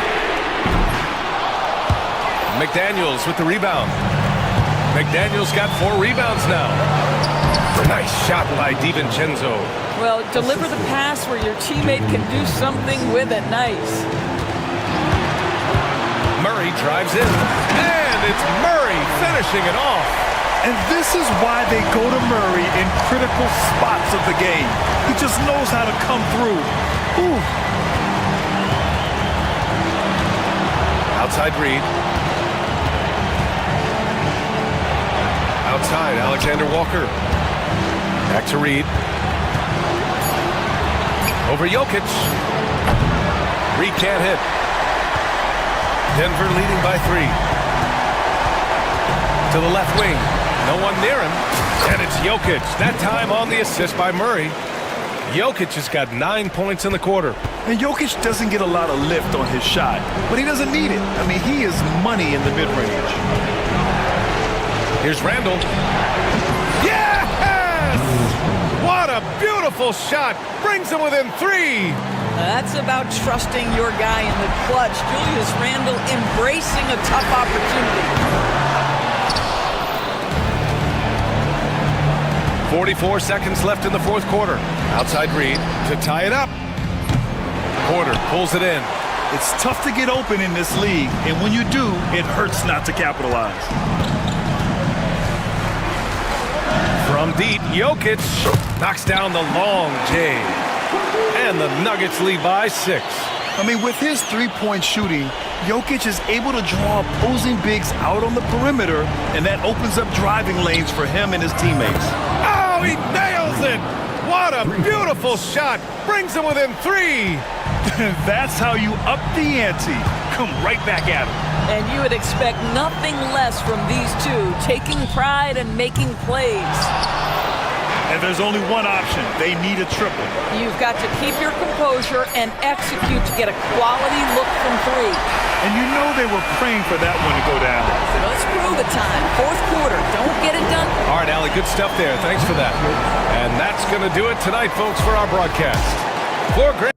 McDaniels with the rebound. McDaniels got 4 rebounds now. Nice shot by DiVincenzo.
Well, deliver the pass where your teammate can do something with it. Nice.
Murray drives in. And it's Murray finishing it off.
And this is why they go to Murray in critical spots of the game. He just knows how to come through. Ooh.
Outside Reed. Outside, Alexander Walker. Back to Reed. Over Jokic. Reed can't hit. Denver leading by 3. To the left wing. No one near him. And it's Jokic. That time on the assist by Murray. Jokic has got 9 points in the quarter.
And Jokic doesn't get a lot of lift on his shot, but he doesn't need it. I mean, he is money in the mid-range.
Here's Randall. Yes! What a beautiful shot. Brings him within 3.
That's about trusting your guy in the clutch. Julius Randle embracing a tough opportunity.
44 seconds left in the fourth quarter. Outside Reed to tie it up. Porter pulls it in.
It's tough to get open in this league, and when you do, it hurts not to capitalize.
From deep, Jokic knocks down the long J. And the Nuggets lead by 6.
I mean, with his three-point shooting, Jokic is able to draw opposing bigs out on the perimeter, and that opens up driving lanes for him and his teammates.
Oh, he nails it! What a beautiful shot! Brings him within 3.
That's how you up the ante. Come right back at him.
And you would expect nothing less from these two, taking pride and making plays.
And there's only one option. They need a triple.
You've got to keep your composure and execute to get a quality look from 3.
And you know they were praying for that one to go down.
Let's prove the time. Fourth quarter. Don't get it done.
All right, Allie, good stuff there. Thanks for that. And that's going to do it tonight, folks, for our broadcast. For Grant.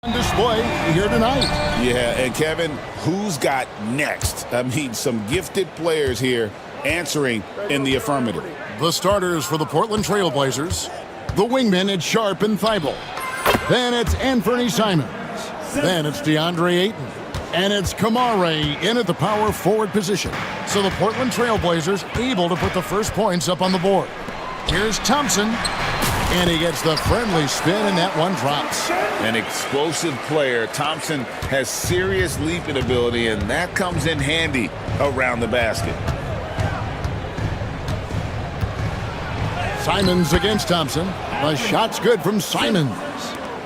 On display here tonight.
Yeah, and Kevin, who's got next? I mean, some gifted players here answering in the affirmative.
The starters for the Portland Trailblazers. The wingmen, it's Sharp and Thibault. Then it's Anthony Simons. Then it's DeAndre Ayton. And it's Kamare in at the power forward position. So the Portland Trailblazers able to put the first points up on the board. Here's Thompson. And he gets the friendly spin, and that one drops.
An explosive player. Thompson has serious leaping ability, and that comes in handy around the basket.
Simons against Thompson. The shot's good from Simons.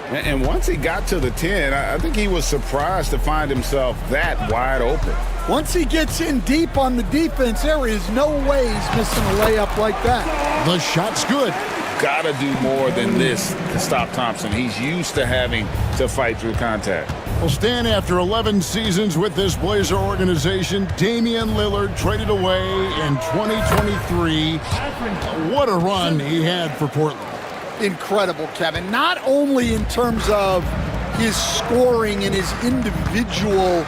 And once he got to the 10, I think he was surprised to find himself that wide open.
Once he gets in deep on the defense, there is no way he's missing a layup like that.
The shot's good.
Gotta do more than this to stop Thompson. He's used to having to fight through contact.
Well, Stan, after 11 seasons with this Blazer organization, Damian Lillard traded away in 2023. What a run he had for Portland.
Incredible, Kevin. Not only in terms of his scoring and his individual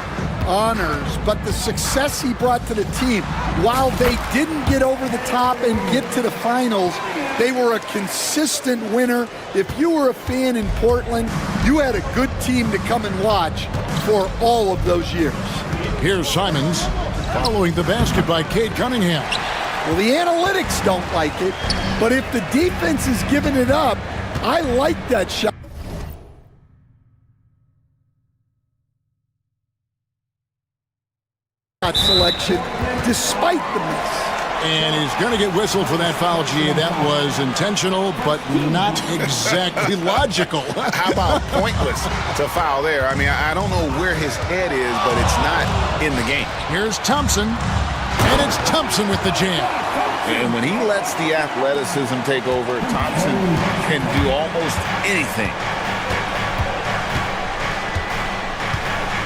honors, but the success he brought to the team. While they didn't get over the top and get to the finals, they were a consistent winner. If you were a fan in Portland, you had a good team to come and watch for all of those years.
Here's Simons following the basket by Cade Cunningham.
Well, the analytics don't like it, but if the defense is giving it up, I like that shot. Selection despite the miss.
And he's going to get whistled for that foul, G. That was intentional, but not exactly logical.
How about pointless to foul there? I mean, I don't know where his head is, but it's not in the game.
Here's Thompson, and it's Thompson with the jam.
And when he lets the athleticism take over, Thompson can do almost anything.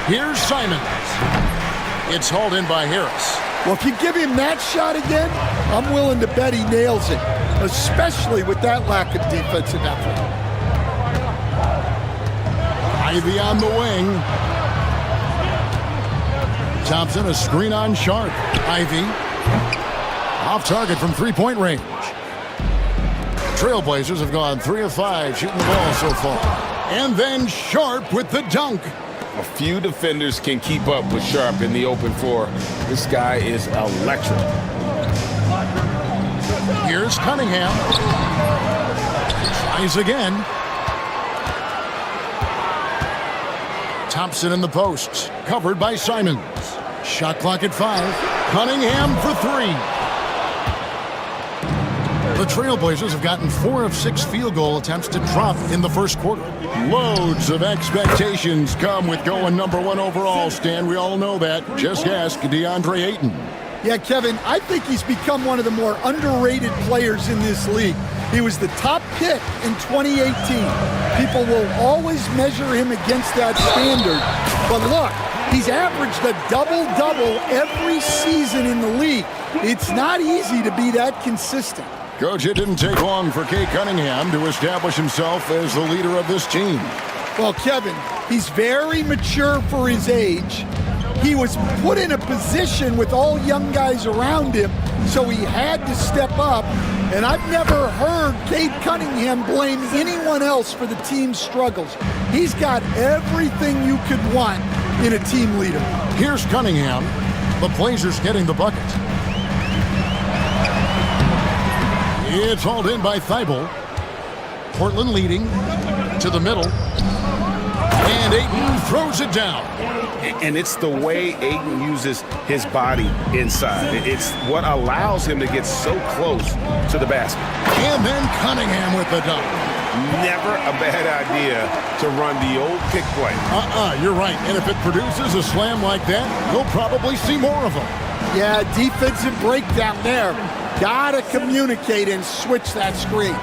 Here's Simons. It's hauled in by Harris.
Well, if you give him that shot again, I'm willing to bet he nails it, especially with that lack of defensive effort.
Ivy on the wing. Thompson, a screen on Sharp. Ivy off target from three-point range. Trailblazers have gone 3 of 5 shooting the ball so far. And then Sharp with the dunk.
A few defenders can keep up with Sharp in the open floor. This guy is electric.
Here's Cunningham. Tries again. Thompson in the post. Covered by Simons. Shot clock at 5. Cunningham for 3. The Trailblazers have gotten 4 of 6 field goal attempts to drop in the first quarter. Loads of expectations come with going #1 overall, Stan. We all know that. Just ask DeAndre Ayton.
Yeah, Kevin, I think he's become one of the more underrated players in this league. He was the top pick in 2018. People will always measure him against that standard. But look, he's averaged a double-double every season in the league. It's not easy to be that consistent.
Coach, it didn't take long for Cade Cunningham to establish himself as the leader of this team.
Well, Kevin, he's very mature for his age. He was put in a position with all young guys around him, so he had to step up. And I've never heard Cade Cunningham blame anyone else for the team's struggles. He's got everything you could want in a team leader.
Here's Cunningham. The Blazers getting the bucket. It's hauled in by Thibault. Portland leading to the middle. And Ayton throws it down.
And it's the way Ayton uses his body inside. It's what allows him to get so close to the basket.
And then Cunningham with the dunk.
Never a bad idea to run the old pick play.
You're right. And if it produces a slam like that, we'll probably see more of them.
Yeah, defensive breakdown there. Gotta communicate and switch that screen.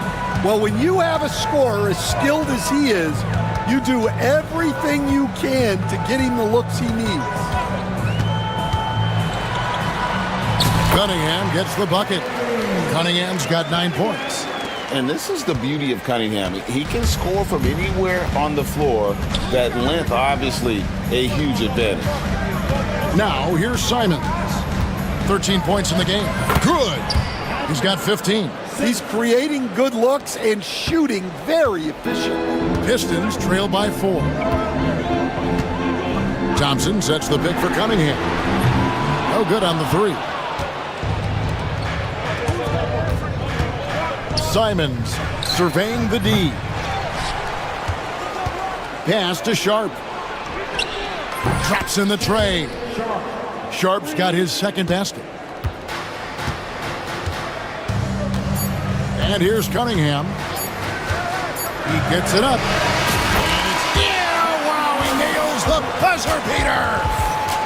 Well, when you have a scorer as skilled as he is, you do everything you can to get him the looks he needs.
Cunningham gets the bucket. Cunningham's got 9 points.
And this is the beauty of Cunningham. He can score from anywhere on the floor. That length, obviously, a huge advantage.
Now, here's Simons. 13 points in the game. Good. He's got 15.
He's creating good looks and shooting very efficient.
Pistons trail by 4. Thompson sets the pick for Cunningham. No good on the 3. Simons surveying the D. Pass to Sharp. Traps in the tray. Sharp's got his second basket. And here's Cunningham. He gets it up. Wow, he nails the buzzer beater.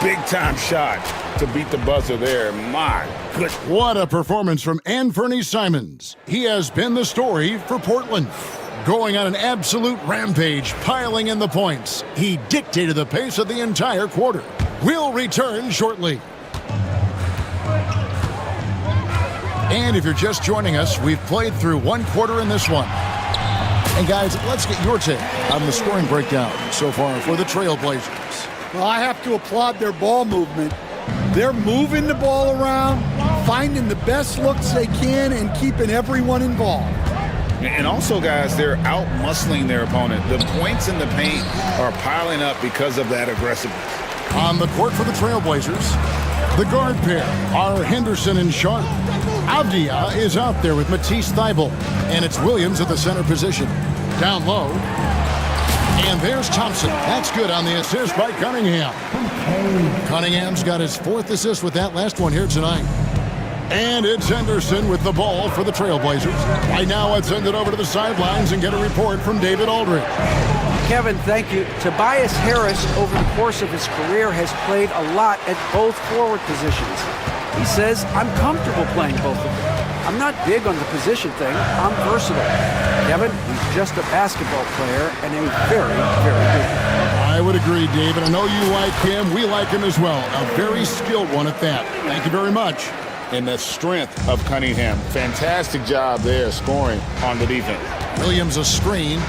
Big time shot to beat the buzzer there. My good.
What a performance from Anthony Simons. He has been the story for Portland. Going on an absolute rampage, piling in the points. He dictated the pace of the entire quarter. We'll return shortly. And if you're just joining us, we've played through one quarter in this one. And guys, let's get your take on the scoring breakdown so far for the Trailblazers.
Well, I have to applaud their ball movement. They're moving the ball around, finding the best looks they can, and keeping everyone involved.
And also, guys, they're out-muscling their opponent. The points in the paint are piling up because of that aggressiveness.
On the court for the Trailblazers, the guard pair are Henderson and Sharp. Avdia is out there with Matisse Thybulle, and it's Williams at the center position. Down low, and there's Thompson. That's good on the assist by Cunningham. Cunningham's got his 4th assist with that last one here tonight. And it's Henderson with the ball for the Trailblazers. Right now, let's send it over to the sidelines and get a report from David Aldridge.
Kevin, thank you. Tobias Harris, over the course of his career, has played a lot at both forward positions. He says, I'm comfortable playing both of them. I'm not big on the position thing. I'm versatile. Kevin, he's just a basketball player and a very, very good one.
I would agree, David. I know you like him. We like him as well. A very skilled one at that. Thank you very much.
And the strength of Cunningham. Fantastic job there scoring on the defense.
Williams a screen.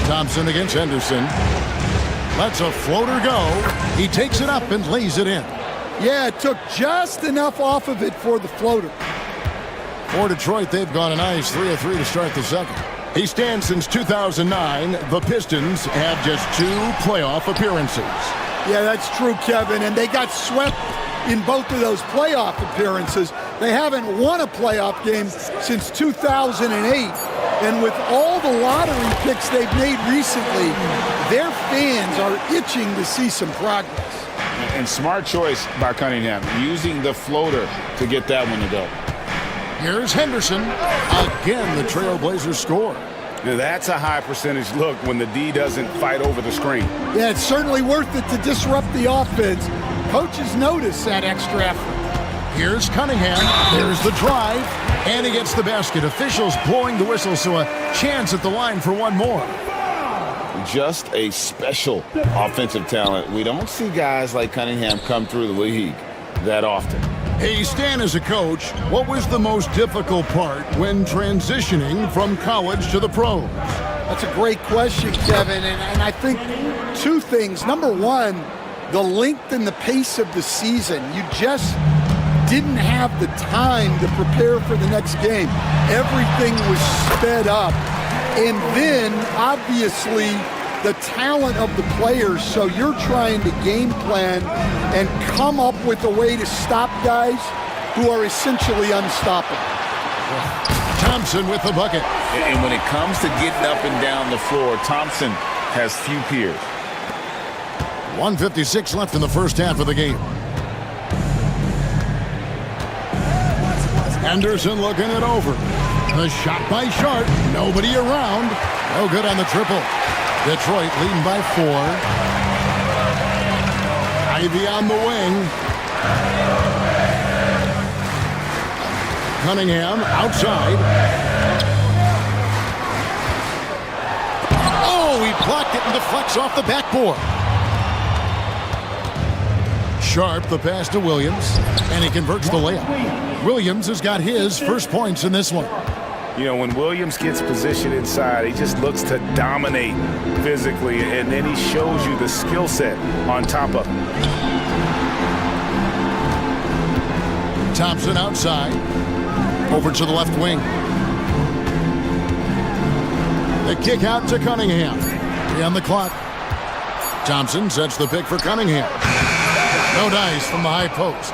Thompson against Henderson. Lets a floater go. He takes it up and lays it in.
Yeah, it took just enough off of it for the floater.
For Detroit, they've gone a nice 3 of 3 to start the second. He stands since 2009. The Pistons have just 2 playoff appearances.
Yeah, that's true, Kevin. And they got swept in both of those playoff appearances. They haven't won a playoff game since 2008. And with all the lottery picks they've made recently, their fans are itching to see some progress.
And smart choice by Cunningham, using the floater to get that one to go.
Here's Henderson. Again, the Trailblazers score.
Now, that's a high percentage look when the D doesn't fight over the screen.
Yeah, it's certainly worth it to disrupt the offense. Coaches notice that extra effort.
Here's Cunningham. There's the drive. And he gets the basket. Officials blowing the whistle, so a chance at the line for one more.
Just a special offensive talent. We don't see guys like Cunningham come through the league that often.
Hey, Stan, as a coach, what was the most difficult part when transitioning from college to the pros?
That's a great question, Kevin, and I think 2 things. Number one, the length and the pace of the season. You just didn't have the time to prepare for the next game. Everything was sped up. And then, obviously, the talent of the players, so you're trying to game plan and come up with a way to stop guys who are essentially unstoppable.
Thompson with the bucket.
And when it comes to getting up and down the floor, Thompson has few peers.
1:56 left in the first half of the game. Henderson looking it over. The shot by Sharp. Nobody around. No good on the triple. Detroit leading by 4. Ivy on the wing. Cunningham outside. Oh, he blocked it and deflects off the backboard. Sharp, the pass to Williams, and he converts the layup. Williams has got his first points in this one.
You know, when Williams gets positioned inside, he just looks to dominate physically, and then he shows you the skill set on top of it.
Thompson outside. Over to the left wing. The kick out to Cunningham. 3 on the clock. Thompson sets the pick for Cunningham. No dice from the high post.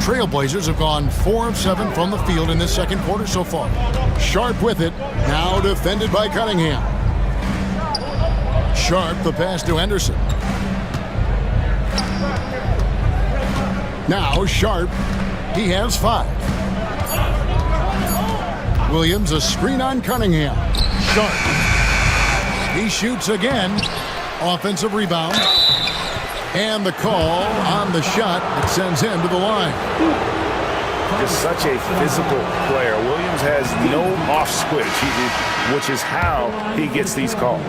Trailblazers have gone 4 of 7 from the field in this second quarter so far. Sharp with it. Now defended by Cunningham. Sharp, the pass to Henderson. Now Sharp. He has 5. Williams, a screen on Cunningham. Sharp. He shoots again. Offensive rebound. And the call on the shot that sends him to the line.
Just such a physical player. Williams has no off switch, which is how he gets these calls.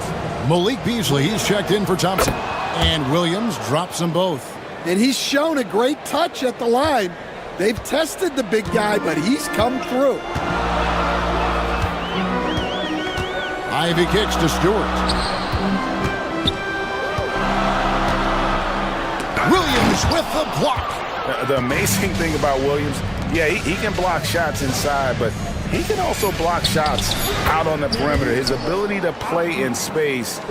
Malik Beasley, he's checked in for Thompson. And Williams drops them both.
And he's shown a great touch at the line. They've tested the big guy, but he's come through.
Ivy kicks to Stewart. Williams with the block.
The amazing thing about Williams, yeah, he can block shots inside, but he can also block shots out on the perimeter. His ability to play in space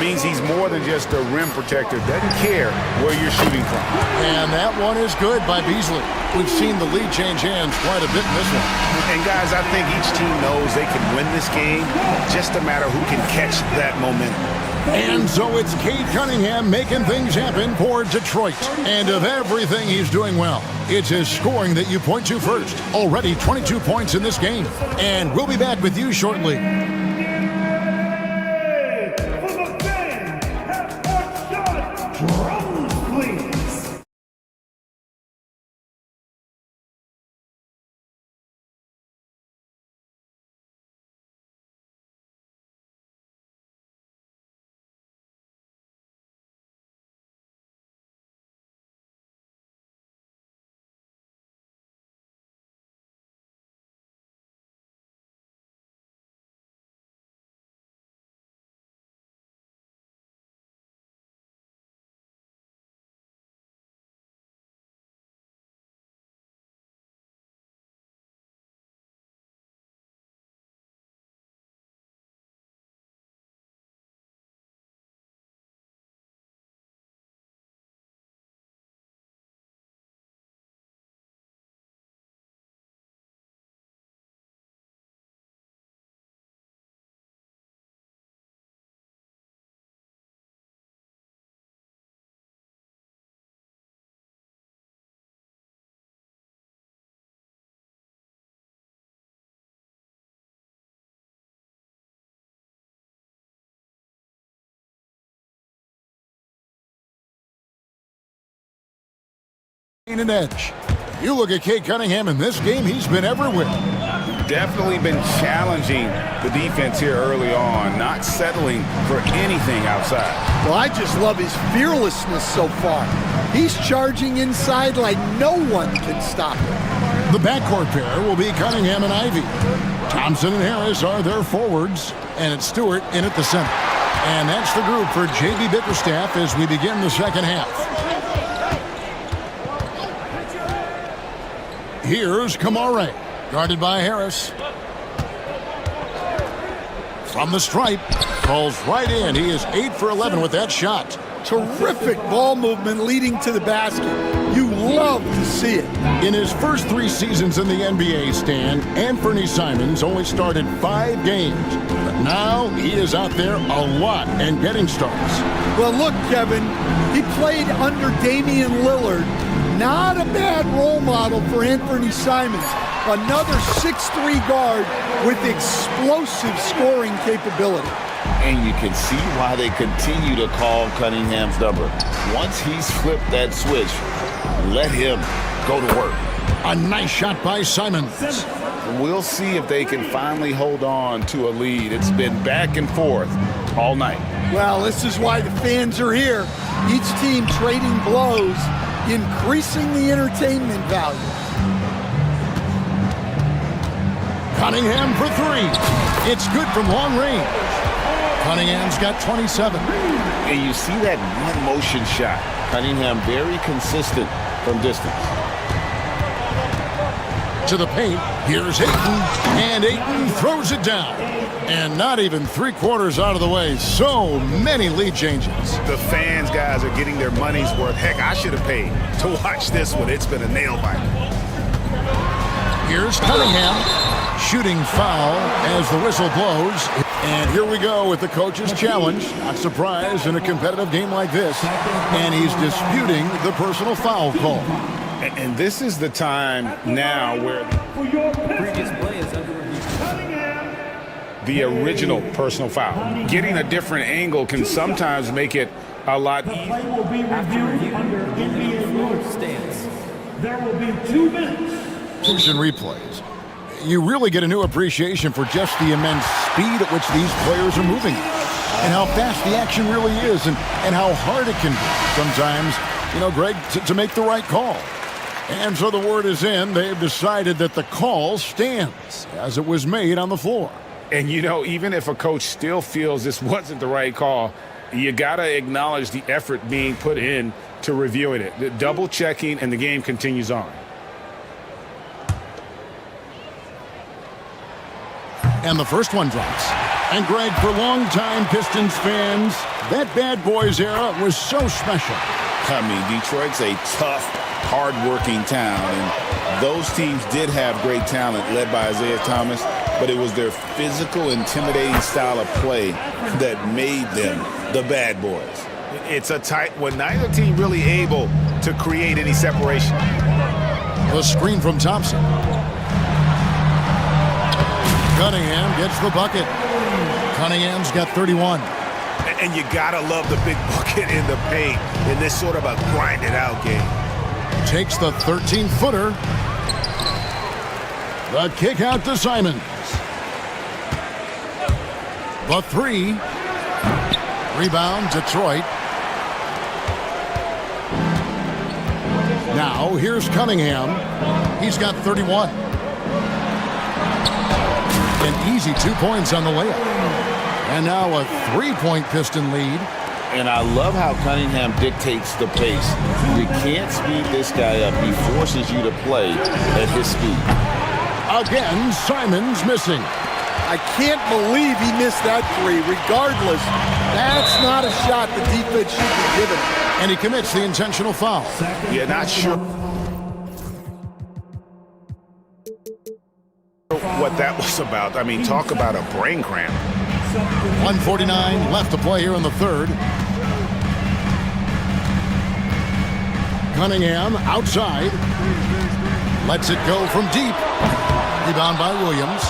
means he's more than just a rim protector. Doesn't care where you're shooting from.
And that one is good by Beasley. We've seen the lead change hands quite a bit in this one.
And guys, I think each team knows they can win this game, just a matter who can catch that momentum.
And so it's Cade Cunningham making things happen for Detroit. And of everything he's doing well, it's his scoring that you point to first. Already 22 points in this game. And we'll be back with you shortly. An edge. You look at Cade Cunningham in this game, he's been everywhere.
Definitely been challenging the defense here early on, not settling for anything outside.
Well, I just love his fearlessness so far. He's charging inside like no one can stop him.
The backcourt pair will be Cunningham and Ivy. Thompson and Harris are their forwards, and it's Stewart in at the center. And that's the group for J.B. Bickerstaff as we begin the second half. Here's Kamare, guarded by Harris. From the stripe, falls right in. He is 8 for 11 with that shot.
Terrific ball movement leading to the basket. You love to see it.
In his first 3 seasons in the NBA, Stan, Anthony Simons only started 5 games. But now he is out there a lot and getting starts.
Well, look, Kevin, he played under Damian Lillard. Not a bad role model for Anthony Simons. Another 6'3" guard with explosive scoring capability.
And you can see why they continue to call Cunningham's number. Once he's flipped that switch, let him go to work.
A nice shot by Simons.
We'll see if they can finally hold on to a lead. It's been back and forth all night.
Well, this is why the fans are here. Each team trading blows, increasing the entertainment value.
Cunningham for three. It's good from long range. Cunningham's got 27.
And you see that one-motion shot. Cunningham very consistent from distance.
To the paint, here's Ayton, and Ayton throws it down. And not even 3/4 out of the way. So many lead changes.
The fans, guys, are getting their money's worth. Heck, I should have paid to watch this one. It's been a nail-biter.
Here's Cunningham, shooting foul as the whistle blows. And here we go with the coach's challenge. Not surprised in a competitive game like this. And he's disputing the personal foul call.
And this is the time now where
Previous play is under review.
the original personal foul. Getting a different angle can sometimes make it a lot easier.
After review, NBA stands.
There will be 2 minutes.
Motion replays. You really get a new appreciation for just the immense speed at which these players are moving and how fast the action really is and how hard it can be sometimes, you know, Greg, to make the right call. And so the word is in. They've decided that the call stands as it was made on the floor.
And, you know, even if a coach still feels this wasn't the right call, you got to acknowledge the effort being put in to reviewing it. The double checking, and the game continues on.
And the first one drops. And Greg, for longtime Pistons fans, that bad boys era was so special.
I mean, Detroit's a tough, hard-working town, and those teams did have great talent led by Isaiah Thomas, but it was their physical, intimidating style of play that made them the bad boys.
It's a tight one. Neither team really able to create any separation.
The screen from Thompson. Cunningham gets the bucket. Cunningham's got 31.
And you gotta love the big bucket in the paint in this sort of a grinded-out game.
Takes the 13-footer. The kick out to Simons. The three. Rebound, Detroit. Now, here's Cunningham. He's got 31. An easy 2 points on the layup. And now a 3-point Piston lead.
And I love how Cunningham dictates the pace. You can't speed this guy up. He forces you to play at his speed.
Again, Simons missing.
I can't believe he missed that three. Regardless, that's not a shot the defense should be given.
And he commits the intentional foul.
Yeah, not sure what that was about. I mean, talk about a brain cramp.
1:49 left to play here in the third. Cunningham outside. Lets it go from deep. Rebound by Williams.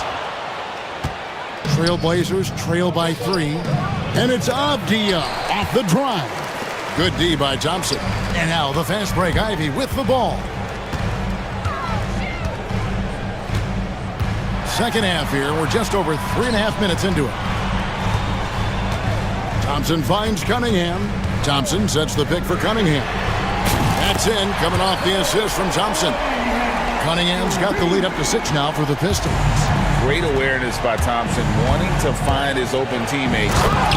Trailblazers trail by 3. And it's Avdia off the drive. Good D by Thompson. And now the fast break. Ivy with the ball. Second half here. We're just over 3.5 minutes into it. Thompson finds Cunningham. Thompson sets the pick for Cunningham. That's in, coming off the assist from Thompson. Cunningham's got the lead up to 6 now for the Pistons.
Great awareness by Thompson, wanting to find his open teammates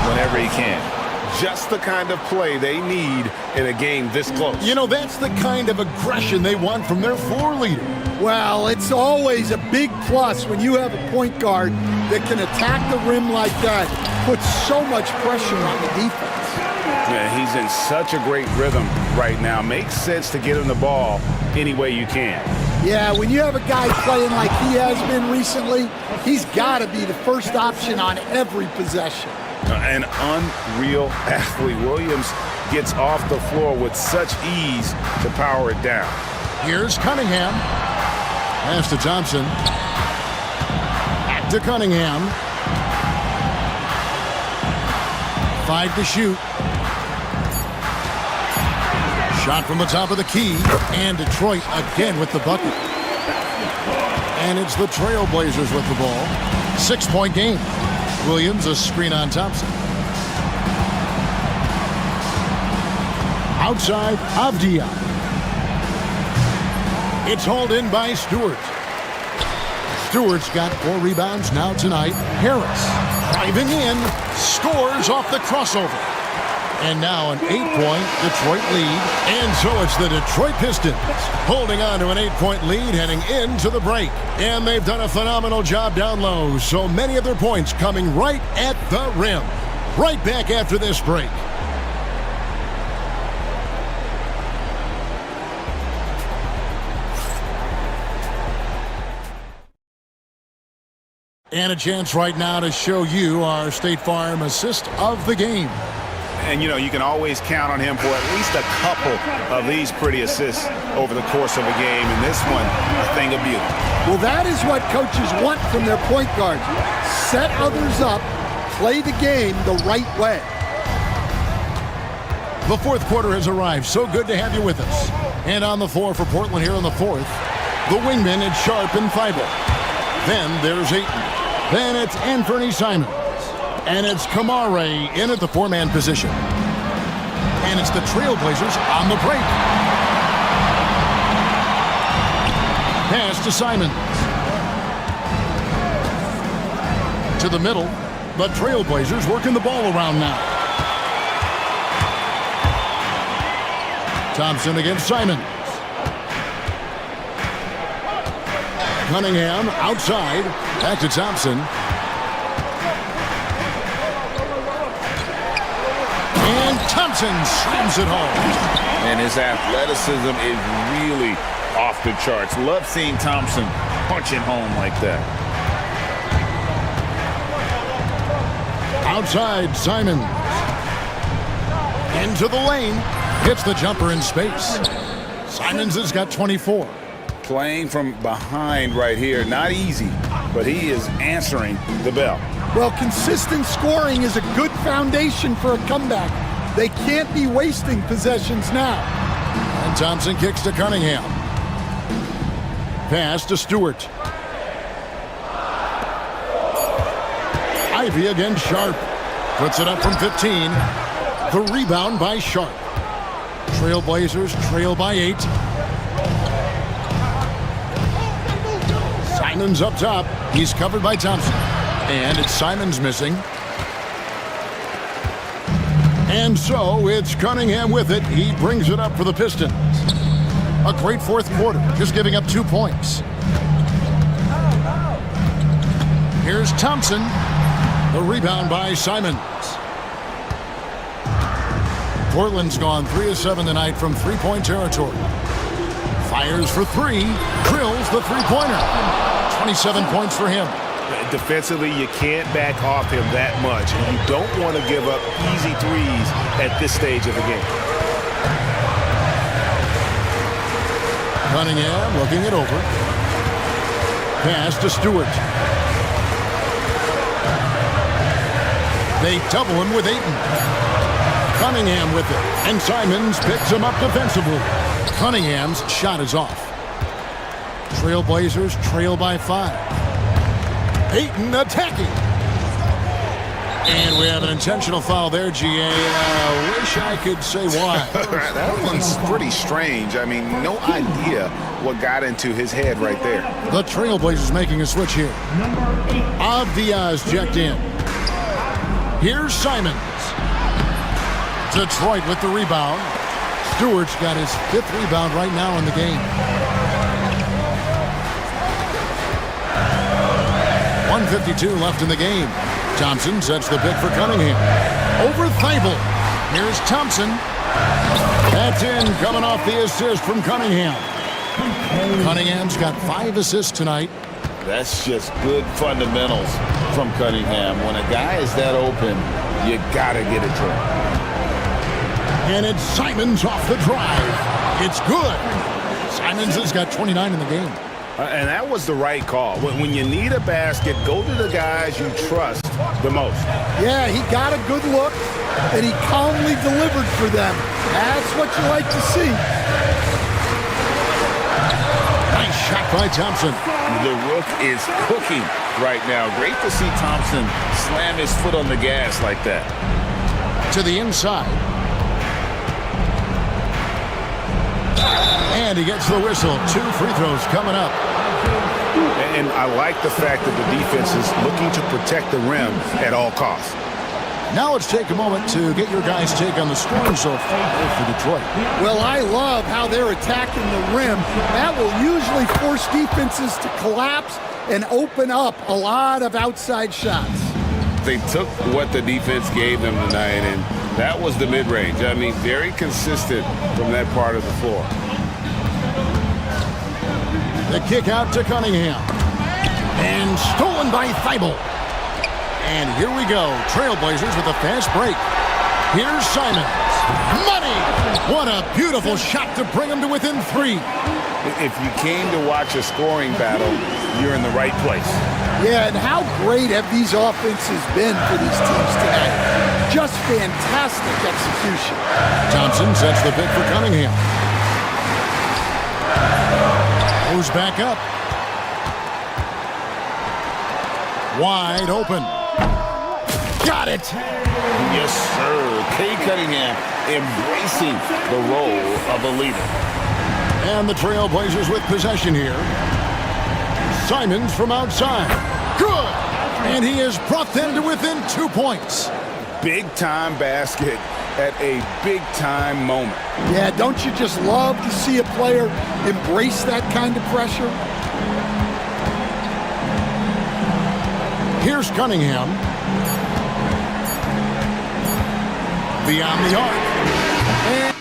whenever he can.
Just the kind of play they need in a game this close.
You know, that's the kind of aggression they want from their floor leader.
Well, it's always a big plus when you have a point guard that can attack the rim like that. Puts so much pressure on the defense.
Yeah, he's in such a great rhythm right now. Makes sense to get him the ball any way you can.
Yeah, when you have a guy playing like he has been recently, he's got to be the first option on every possession.
An unreal athlete. Williams gets off the floor with such ease to power it down.
Here's Cunningham. Pass to Thompson. Back to Cunningham. 5 to shoot. Shot from the top of the key. And Detroit again with the bucket. And it's the Trailblazers with the ball. 6-point game. Williams a screen on Thompson. outside Avdia. It's hauled in by Stewart. Stewart's got 4 rebounds now tonight. Harris driving in, scores off the crossover. And now an 8-point Detroit lead. And so it's the Detroit Pistons holding on to an 8-point lead heading into the break. And they've done a phenomenal job down low. So many of their points coming right at the rim. Right back after this break. And a chance right now to show you our State Farm assist of the game.
And, you know, you can always count on him for at least a couple of these pretty assists over the course of a game. And this one, a thing of beauty.
Well, that is what coaches want from their point guards. Set others up, play the game the right way.
The fourth quarter has arrived. So good to have you with us. And on the floor for Portland here in the fourth, the wingmen, it's Sharp and Thibault. Then there's Ayton. Then it's Anthony Simons. And it's Kamare in at the 4-man position. And it's the Trailblazers on the break. Pass to Simons. To the middle. The Trailblazers working the ball around now. Thompson against Simons. Cunningham outside. Back to Thompson. And Thompson slams it home.
And his athleticism is really off the charts. Love seeing Thompson punching home like that.
Outside, Simons. Into the lane. Hits the jumper in space. Simons has got 24.
Playing from behind right here, not easy, but he is answering the bell.
Well, consistent scoring is a good foundation for a comeback. They can't be wasting possessions now.
And Thompson kicks to Cunningham. Pass to Stewart. Ivy against Sharp. Puts it up from 15. The rebound by Sharp. Trailblazers trail by 8. Simons up top. He's covered by Thompson. And it's Simons missing. And so it's Cunningham with it. He brings it up for the Pistons. A great fourth quarter, just giving up 2 points. Here's Thompson. The rebound by Simons. Portland's gone 3 of 7 tonight from 3-point territory. Fires for 3. Drills the 3-pointer. 27 points for him.
Defensively, you can't back off him that much. And you don't want to give up easy threes at this stage of the game.
Cunningham looking it over. Pass to Stewart. They double him with Ayton. Cunningham with it. And Simons picks him up defensively. Cunningham's shot is off. Trailblazers trail by 5. Ayton attacking. And we have an intentional foul there, GA. Wish I could say why.
That one's pretty strange. I mean, no idea what got into his head right there.
The Trailblazers making a switch here. Avdia's checked in. Here's Simons. Detroit with the rebound. Stewart's got his 5th rebound right now in the game. 1:52 left in the game. Thompson sets the pick for Cunningham. Over Thibault. Here's Thompson. That's in, coming off the assist from Cunningham. Cunningham's got 5 assists tonight.
That's just good fundamentals from Cunningham. When a guy is that open, you gotta get it to him.
And it's Simons off the drive. It's good. Simons has got 29 in the game.
And that was the right call. When you need a basket, go to the guys you trust the most.
Yeah, he got a good look, and he calmly delivered for them. That's what you like to see.
Nice shot by Thompson.
The Rook is cooking right now. Great to see Thompson slam his foot on the gas like that.
To the inside. And he gets the whistle. 2 free throws coming up.
And I like the fact that the defense is looking to protect the rim at all costs.
Now let's take a moment to get your guys' take on the scoring so far for Detroit.
Well, I love how they're attacking the rim. That will usually force defenses to collapse and open up a lot of outside shots.
They took what the defense gave them tonight, and that was the mid-range. I mean, very consistent from that part of the floor.
The kick out to Cunningham. And stolen by Thibault. And here we go. Trailblazers with a fast break. Here's Simons. Money! What a beautiful shot to bring them to within 3.
If you came to watch a scoring battle, you're in the right place.
Yeah, and how great have these offenses been for these teams tonight? Just fantastic execution.
Thompson sets the pick for Cunningham. Goes back up. Wide open. Got it!
Yes, sir. Kay Cunningham embracing the role of a leader.
And the Trailblazers with possession here. Simons from outside. Good! And he has brought them to within 2 points.
Big-time basket at a big-time moment.
Yeah, don't you just love to see a player embrace that kind of pressure?
Here's Cunningham. Beyond the arc. And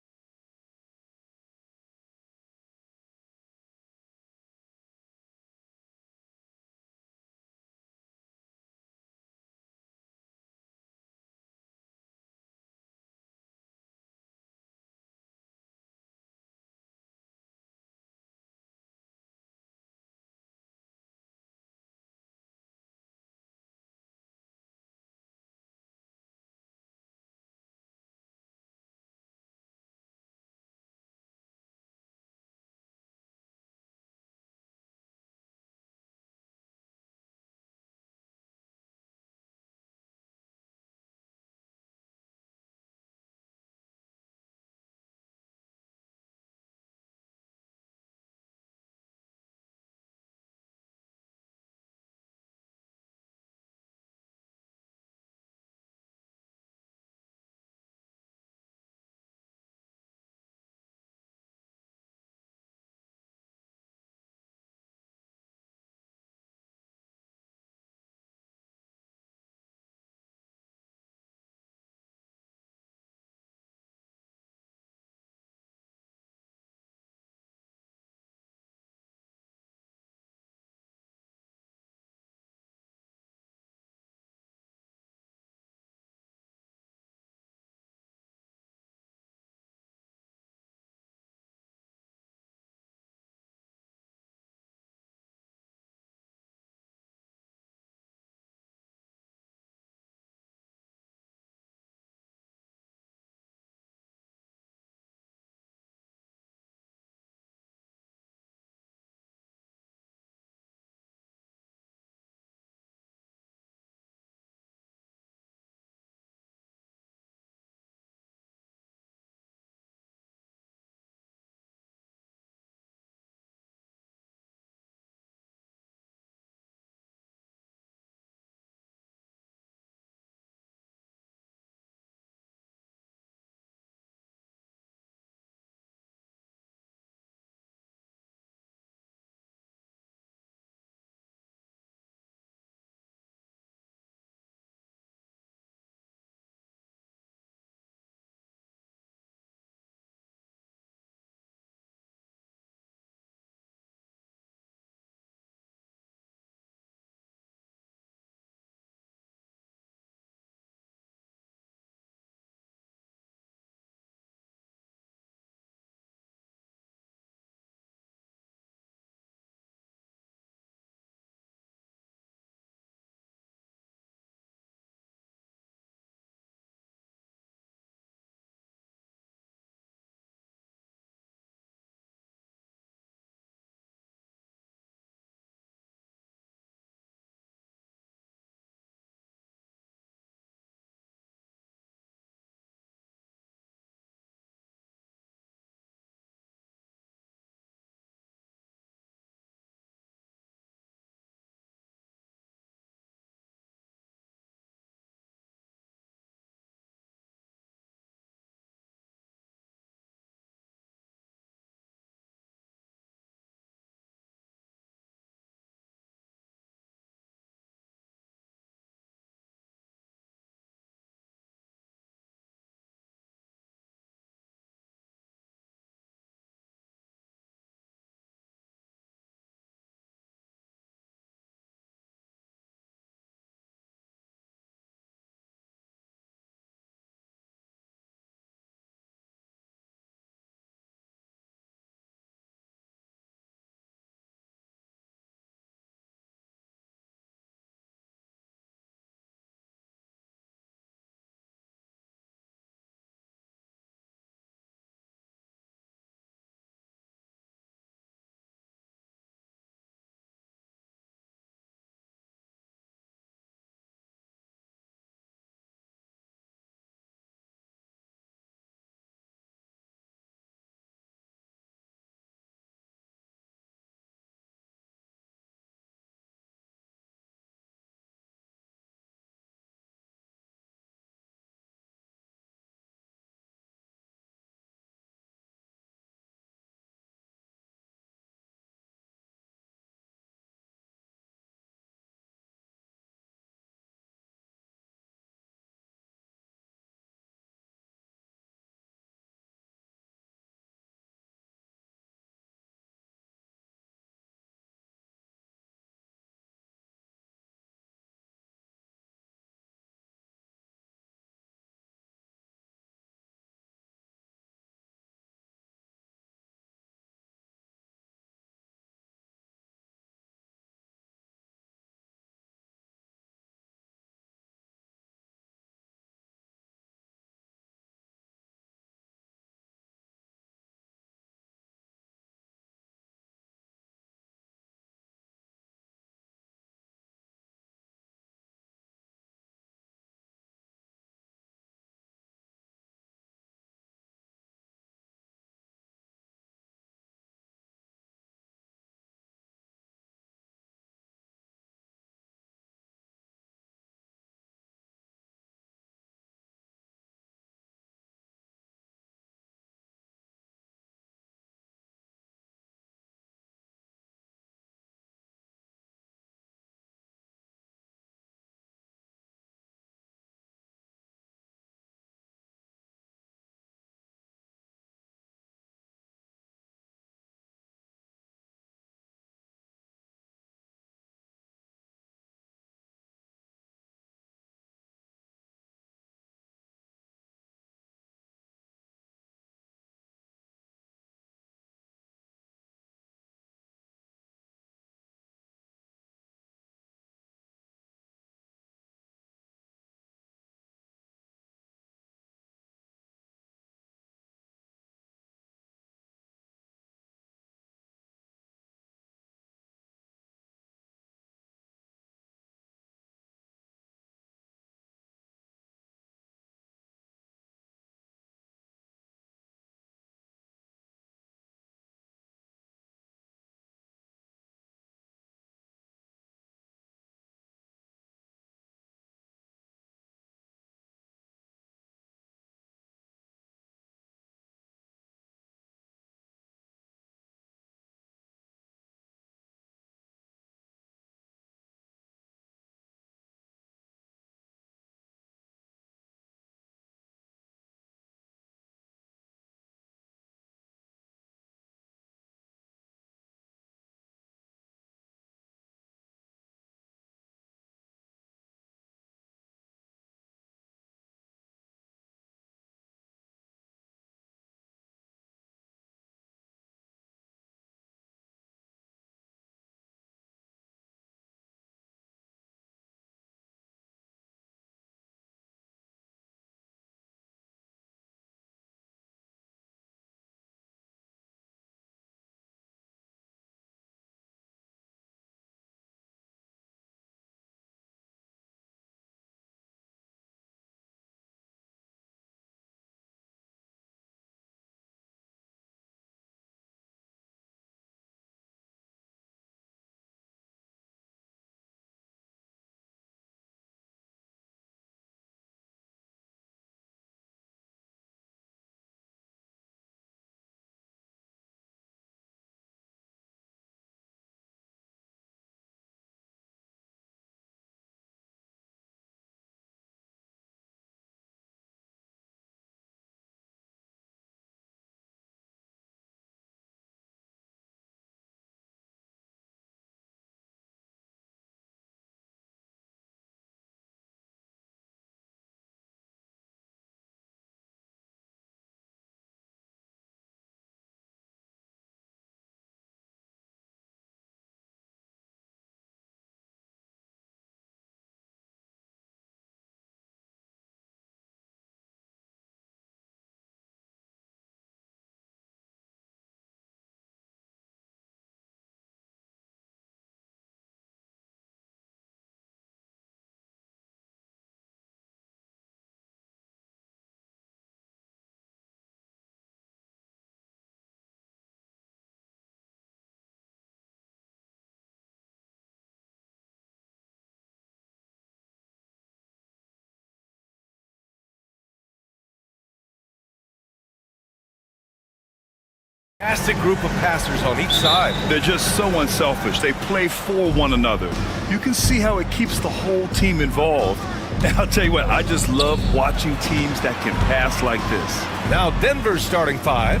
Fantastic group of passers on each side.
They're just so unselfish. They play for one another. You can see how it keeps the whole team involved. And I'll tell you what, I just love watching teams that can pass like this.
Now Denver's starting five.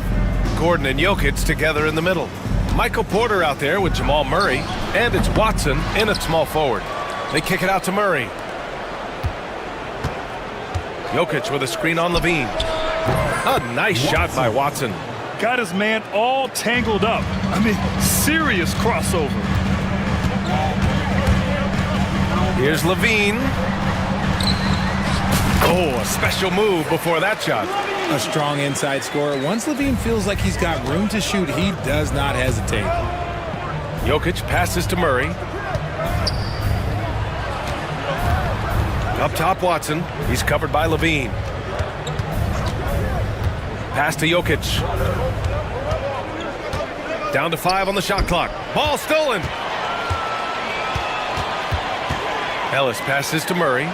Gordon and Jokic together in the middle. Michael Porter out there with Jamal Murray. And it's Watson in at small forward. They kick it out to Murray. Jokic with a screen on Levine. A nice shot by Watson.
Got his man all tangled up. I mean, serious crossover.
Here's Levine. Oh, a special move before that shot.
A strong inside scorer. Once Levine feels like he's got room to shoot, he does not hesitate.
Jokic passes to Murray. Up top, Watson. He's covered by Levine. Pass to Jokic. Down to 5 on the shot clock. Ball stolen. Ellis passes to Murray.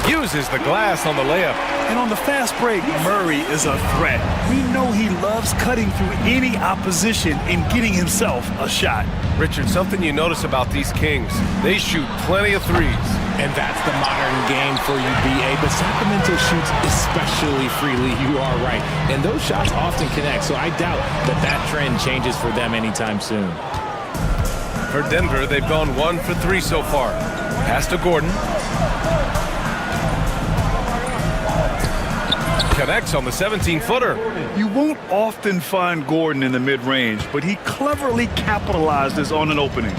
Uses the glass on the layup.
And on the fast break, Murray is a threat. We know he loves cutting through any opposition and getting himself a shot.
Richard, something you notice about these Kings, they shoot plenty of threes.
And that's the modern game for you, BA. But Sacramento shoots especially freely. You are right. And those shots often connect, so I doubt that that trend changes for them anytime soon.
For Denver, they've gone 1 for 3 so far. Pass to Gordon. Connects on the 17-footer.
You won't often find Gordon in the mid-range, but he cleverly capitalizes on an opening.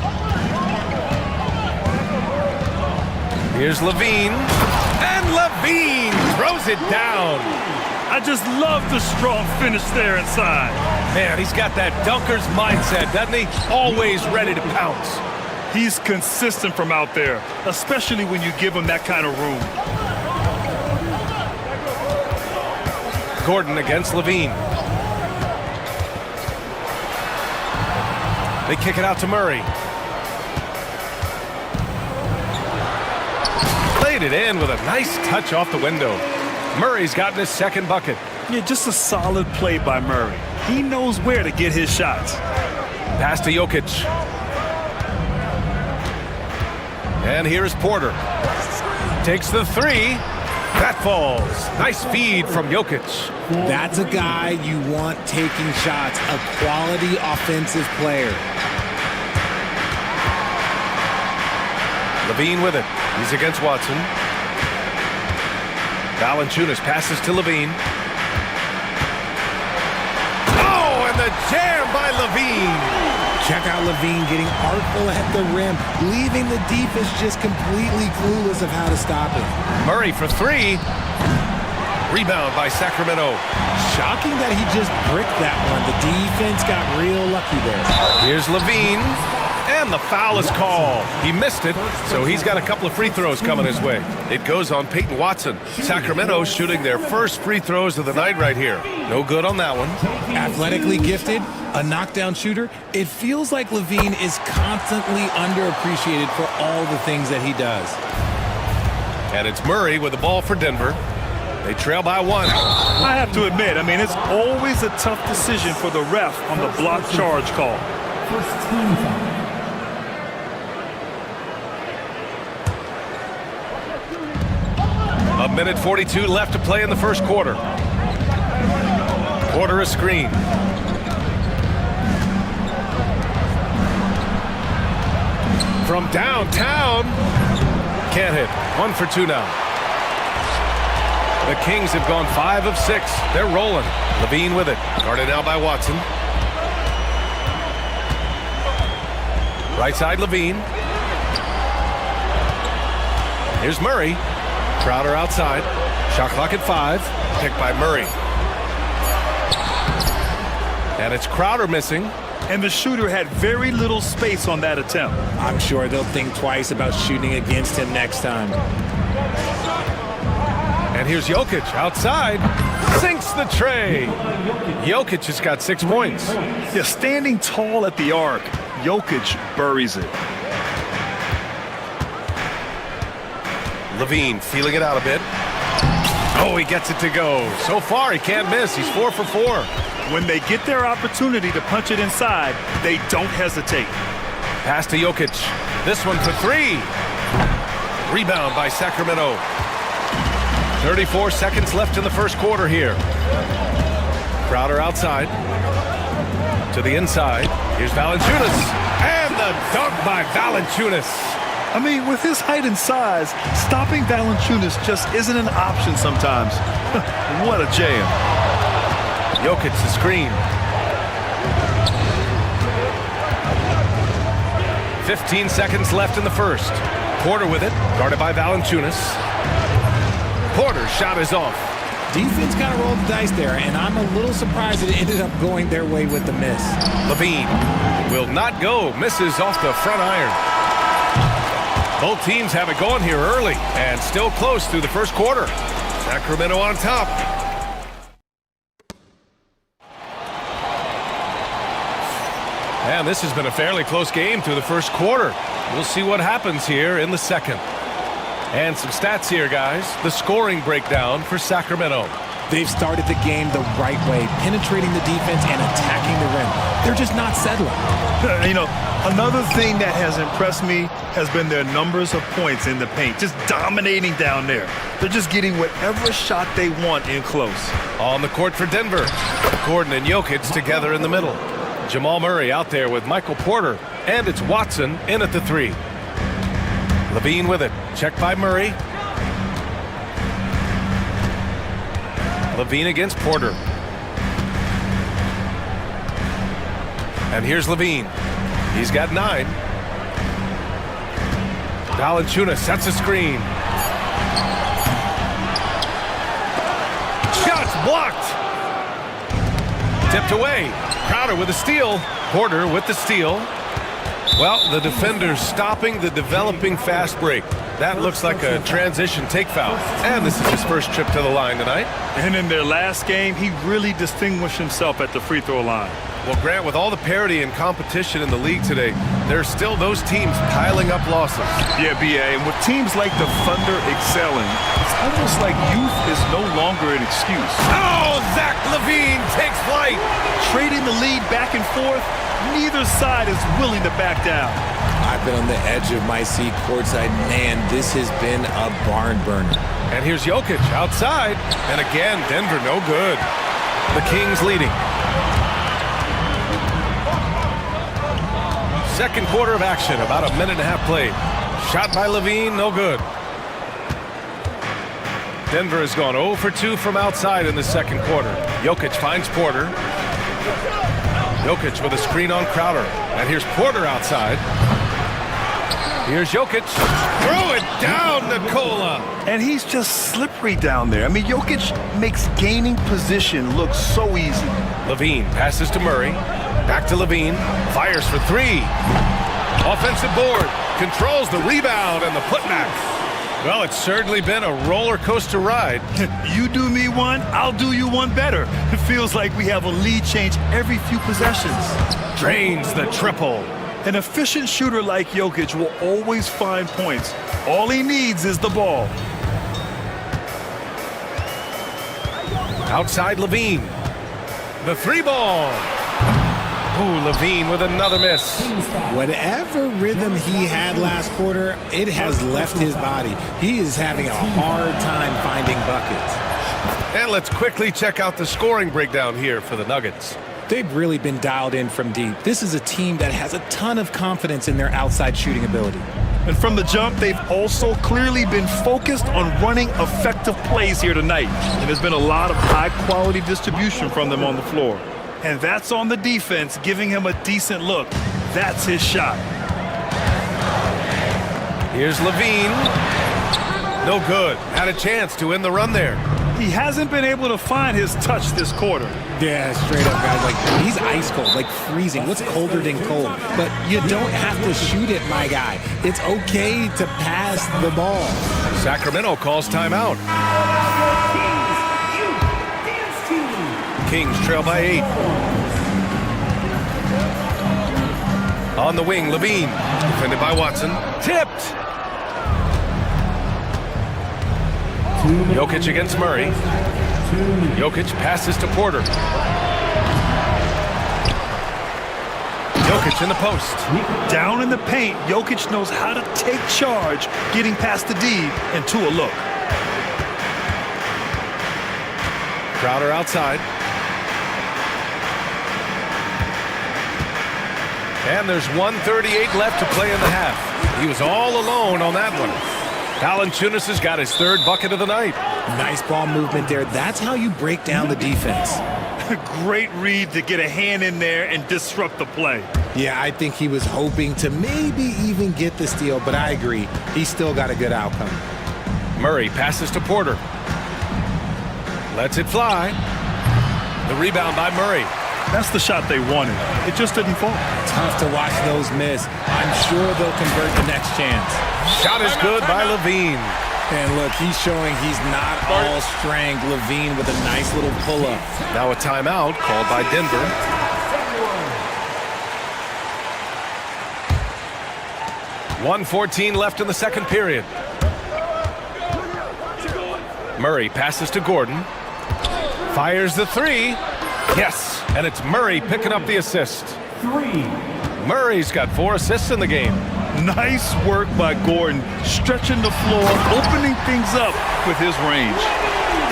Here's Levine. And Levine throws it down.
I just love the strong finish there inside.
Man, he's got that dunker's mindset, doesn't he? Always ready to pounce.
He's consistent from out there, especially when you give him that kind of room.
Gordon against Levine. They kick it out to Murray. Played it in with a nice touch off the window. Murray's gotten his second bucket.
Yeah, just a solid play by Murray. He knows where to get his shots.
Pass to Jokic. And here's Porter. Takes the three. That falls. Nice feed from Jokic.
That's a guy you want taking shots, a quality offensive player.
Levine with it. He's against Watson. Valanciunas passes to Levine. Oh, and the jam by Levine.
Check out Levine getting artful at the rim, leaving the defense just completely clueless of how to stop it.
Murray for three. Rebound by Sacramento.
Shocking that he just bricked that one. The defense got real lucky there.
Here's Levine. And the foul is called. He missed it, so he's got a couple of free throws coming his way. It goes on Peyton Watson. Sacramento shooting their first free throws of the night right here. No good on that one.
Athletically gifted, a knockdown shooter. It feels like Levine is constantly underappreciated for all the things that he does.
And it's Murray with the ball for Denver. They trail by 1.
I have to admit, it's always a tough decision for the ref on the block charge call.
First team foul.
A minute 42 left to play in the first quarter. Porter a screen. From downtown. Can't hit. 1 for 2 now. The Kings have gone 5 of 6. They're rolling. Levine with it. Guarded now by Watson. Right side Levine. Here's Murray. Crowder outside. Shot clock at 5. Picked by Murray. And it's Crowder missing.
And the shooter had very little space on that attempt.
I'm sure they'll think twice about shooting against him next time.
And here's Jokic outside. Sinks the tray. Jokic has got 6 points.
Yeah, standing tall at the arc, Jokic buries it.
Levine feeling it out a bit. Oh, he gets it to go. So far, he can't miss. He's 4 for 4.
When they get their opportunity to punch it inside, they don't hesitate.
Pass to Jokic. This one for 3. Rebound by Sacramento. 34 seconds left in the first quarter here. Crowder outside. To the inside. Here's Valanciunas. And the dunk by Valanciunas.
I mean, with his height and size, stopping Valanciunas just isn't an option sometimes. What a jam.
Jokic the screen. 15 seconds left in the first. Porter with it, guarded by Valanciunas. Porter's shot is off.
Defense kind of rolled the dice there, and I'm a little surprised that it ended up going their way with the miss.
Levine will not go. Misses off the front iron. Both teams have it going here early and still close through the first quarter. Sacramento on top. And this has been a fairly close game through the first quarter. We'll see what happens here in the second. And some stats here, guys. The scoring breakdown for Sacramento.
They've started the game the right way, penetrating the defense and attacking the rim. They're just not settling.
You know, another thing that has impressed me has been their numbers of points in the paint, just dominating down there. They're just getting whatever shot they want in close.
On the court for Denver, Gordon and Jokic together in the middle. Jamal Murray out there with Michael Porter, and it's Watson in at the 3. Levine with it, checked by Murray. Levine against Porter. And here's Levine. He's got 9. Valanciunas sets a screen. Shots blocked. Tipped away. Crowder with a steal. Porter with the steal. Well, the defender's stopping the developing fast break. That looks like a transition take foul. And this is his first trip to the line tonight.
And in their last game, he really distinguished himself at the free throw line.
Well, Grant, with all the parity and competition in the league today, there are still those teams piling up losses.
Yeah, B.A., and with teams like the Thunder excelling, it's almost like youth is no longer an excuse.
Oh, Zach LaVine takes flight.
Trading the lead back and forth, neither side is willing to back down.
I've been on the edge of my seat courtside. Man, this has been a barn burner.
And here's Jokic outside. And again, Denver no good. The Kings leading. Second quarter of action, about a minute and a half played. Shot by Levine, no good. Denver has gone 0 for 2 from outside in the second quarter. Jokic finds Porter. Jokic with a screen on Crowder. And here's Porter outside. Here's Jokic. Throw it down, Nikola.
And he's just slippery down there. I mean, Jokic makes gaining position look so easy.
Levine passes to Murray. Back to Levine. Fires for 3. Offensive board. Controls the rebound and the putback. Well, it's certainly been a roller coaster ride.
You do me one, I'll do you one better. It feels like we have a lead change every few possessions.
Drains the triple.
An efficient shooter like Jokic will always find points. All he needs is the ball.
Outside Levine. The 3-ball. Ooh, Levine with another miss.
Whatever rhythm he had last quarter, it has left his body. He is having a hard time finding buckets.
And let's quickly check out the scoring breakdown here for the Nuggets.
They've really been dialed in from deep. This is a team that has a ton of confidence in their outside shooting ability.
And from the jump, they've also clearly been focused on running effective plays here tonight. And there's been a lot of high-quality distribution from them on the floor. And that's on the defense, giving him a decent look. That's his shot.
Here's Levine. No good. Had a chance to end the run there.
He hasn't been able to find his touch this quarter.
Yeah, straight up, guys. Like, he's ice cold, like freezing. What's colder than cold? But you don't have to shoot it, my guy. It's okay to pass the ball.
Sacramento calls timeout. Kings trail by 8. On the wing, Levine. Defended by Watson. Tipped. Jokic against Murray. Jokic passes to Porter. Jokic in the post.
Down in the paint, Jokic knows how to take charge, getting past the D and to a look.
Crowder outside. And there's 1:38 left to play in the half. He was all alone on that one. Valanciunas has got his third bucket of the night.
Nice ball movement there. That's how you break down the defense.
Great read to get a hand in there and disrupt the play.
Yeah, I think he was hoping to maybe even get the steal, but I agree. He still got a good outcome.
Murray passes to Porter. Lets it fly. The rebound by Murray.
That's the shot they wanted. It just didn't fall.
Tough to watch those miss. I'm sure they'll convert the next chance.
Shot is good by Levine.
And look, he's showing he's not all strength. Levine with a nice little pull-up.
Now a timeout called by Denver. .114 left in the second period. Murray passes to Gordon. Fires the three. Yes, and it's Murray picking up the assist. Murray's got 4 assists in the game.
Nice work by Gordon, stretching the floor, opening things up with his range.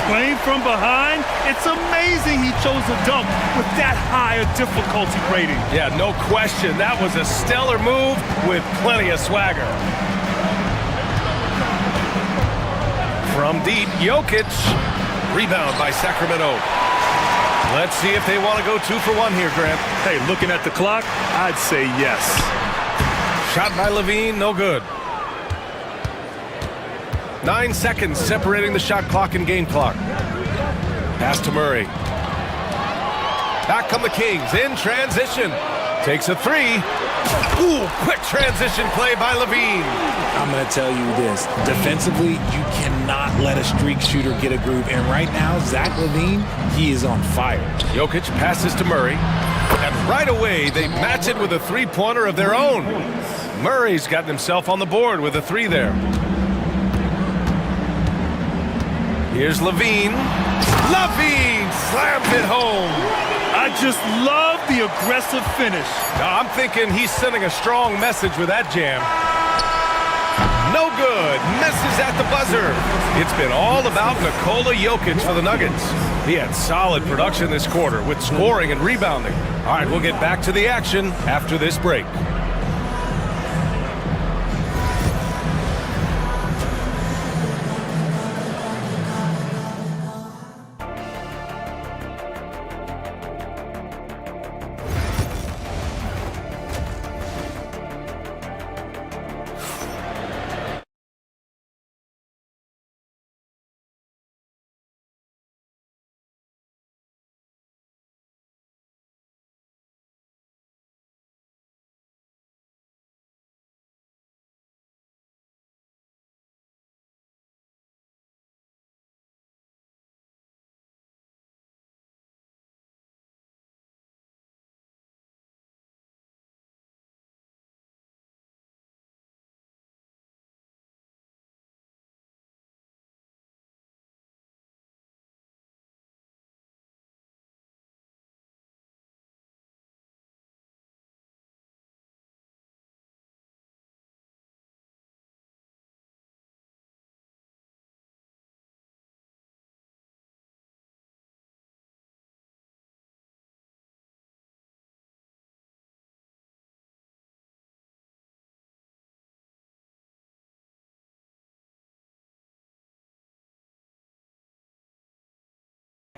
Playing from behind, it's amazing he chose a dunk with that high a difficulty rating.
Yeah, no question. That was a stellar move with plenty of swagger. From deep, Jokic. Rebound by Sacramento. Let's see if they want to go 2 for 1 here, Grant.
Hey, looking at the clock, I'd say yes.
Shot by Levine, no good. 9 seconds separating the shot clock and game clock. Pass to Murray. Back come the Kings in transition. Takes a 3. Ooh, quick transition play by Levine.
I'm going to tell you this. Defensively, you cannot let a streak shooter get a groove. And right now, Zach LaVine, he is on fire.
Jokic passes to Murray. And right away, they match it with a three-pointer of their own. Murray's gotten himself on the board with a 3 there. Here's Levine. Levine slams it home.
I just love the aggressive finish.
Now, I'm thinking he's sending a strong message with that jam. No good. Misses at the buzzer. It's been all about Nikola Jokic for the Nuggets. He had solid production this quarter with scoring and rebounding. All right, we'll get back to the action after this break.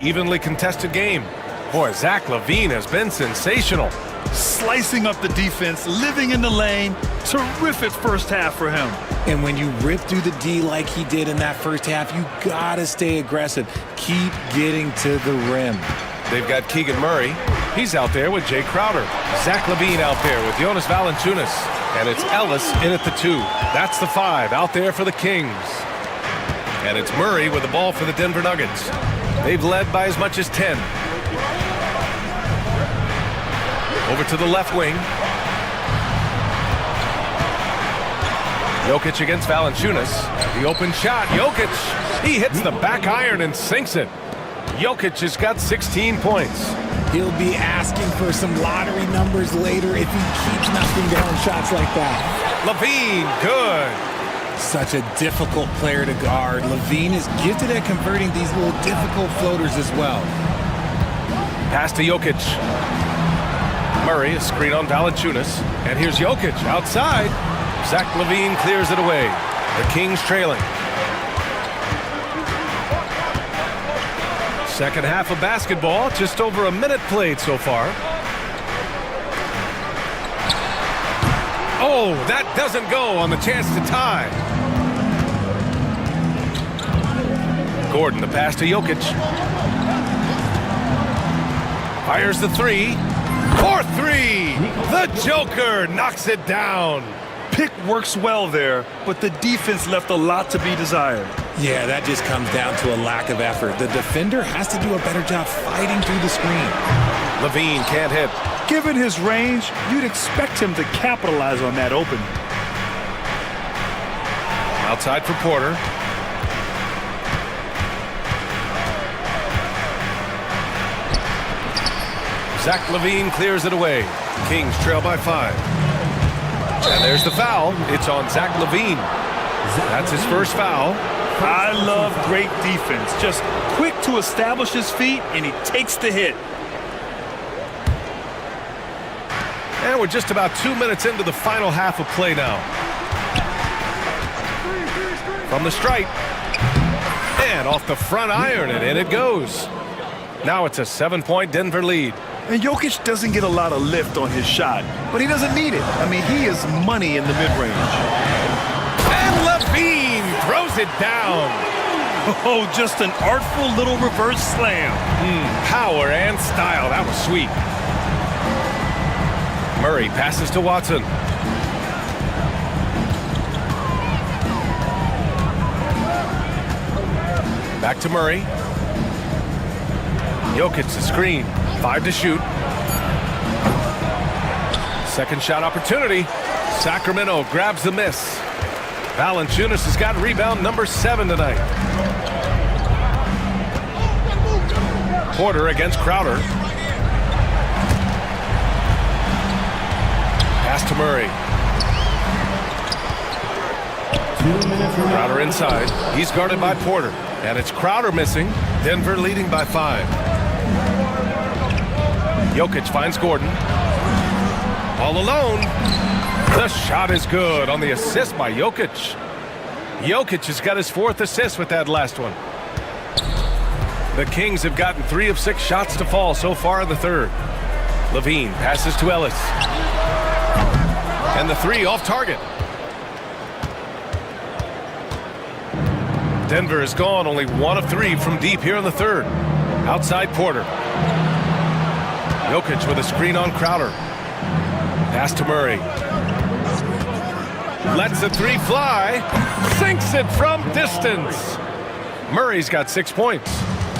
Evenly contested game. Boy, Zach LaVine has been sensational.
Slicing up the defense, living in the lane. Terrific first half for him.
And when you rip through the D like he did in that first half, you gotta stay aggressive. Keep getting to the rim.
They've got Keegan Murray. He's out there with Jay Crowder. Zach LaVine out there with Jonas Valanciunas. And it's Ellis in at the 2. That's the 5 out there for the Kings. And it's Murray with the ball for the Denver Nuggets. They've led by as much as 10. Over to the left wing. Jokic against Valanciunas. The open shot. Jokic. He hits the back iron and sinks it. Jokic has got 16 points.
He'll be asking for some lottery numbers later if he keeps knocking down shots like that.
LaVine, good.
Such a difficult player to guard. LaVine is gifted at converting these little difficult floaters as well.
Pass to Jokic. Murray, a screen on Valanciunas. And here's Jokic outside. Zach LaVine clears it away. The Kings trailing. Second half of basketball, just over a minute played so far. Oh, that doesn't go on the chance to tie. Gordon, the pass to Jokic. Fires the three. For three! The Joker knocks it down.
Pick works well there, but the defense left a lot to be desired.
Yeah, that just comes down to a lack of effort. The defender has to do a better job fighting through the screen.
LaVine can't hit.
Given his range, you'd expect him to capitalize on that open.
Outside for Porter. Zach LaVine clears it away. Kings trail by 5. And there's the foul. It's on Zach LaVine. That's his first foul.
I love great defense. Just quick to establish his feet, and he takes the hit.
And we're just about 2 minutes into the final half of play now. From the stripe. And off the front iron, and in it goes. Now it's a 7-point Denver lead.
And Jokic doesn't get a lot of lift on his shot, but he doesn't need it. I mean, he is money in the mid-range.
And LaVine throws it down.
Oh, just an artful little reverse slam.
Power and style. That was sweet. Murray passes to Watson. Back to Murray. Jokic the screen. 5 to shoot. Second shot opportunity. Sacramento grabs the miss. Valanciunas has got rebound number 7 tonight. Porter against Crowder. Pass to Murray. Crowder inside. He's guarded by Porter. And it's Crowder missing. Denver leading by 5. Jokic finds Gordon. All alone. The shot is good on the assist by Jokic. Jokic has got his 4th assist with that last one. The Kings have gotten 3 of 6 shots to fall so far in the third. LaVine passes to Ellis. And the 3 off target. Denver has gone only 1 of 3 from deep here in the third. Outside Porter. Jokic with a screen on Crowder. Pass to Murray. Lets the 3 fly. Sinks it from distance. Murray's got 6 points.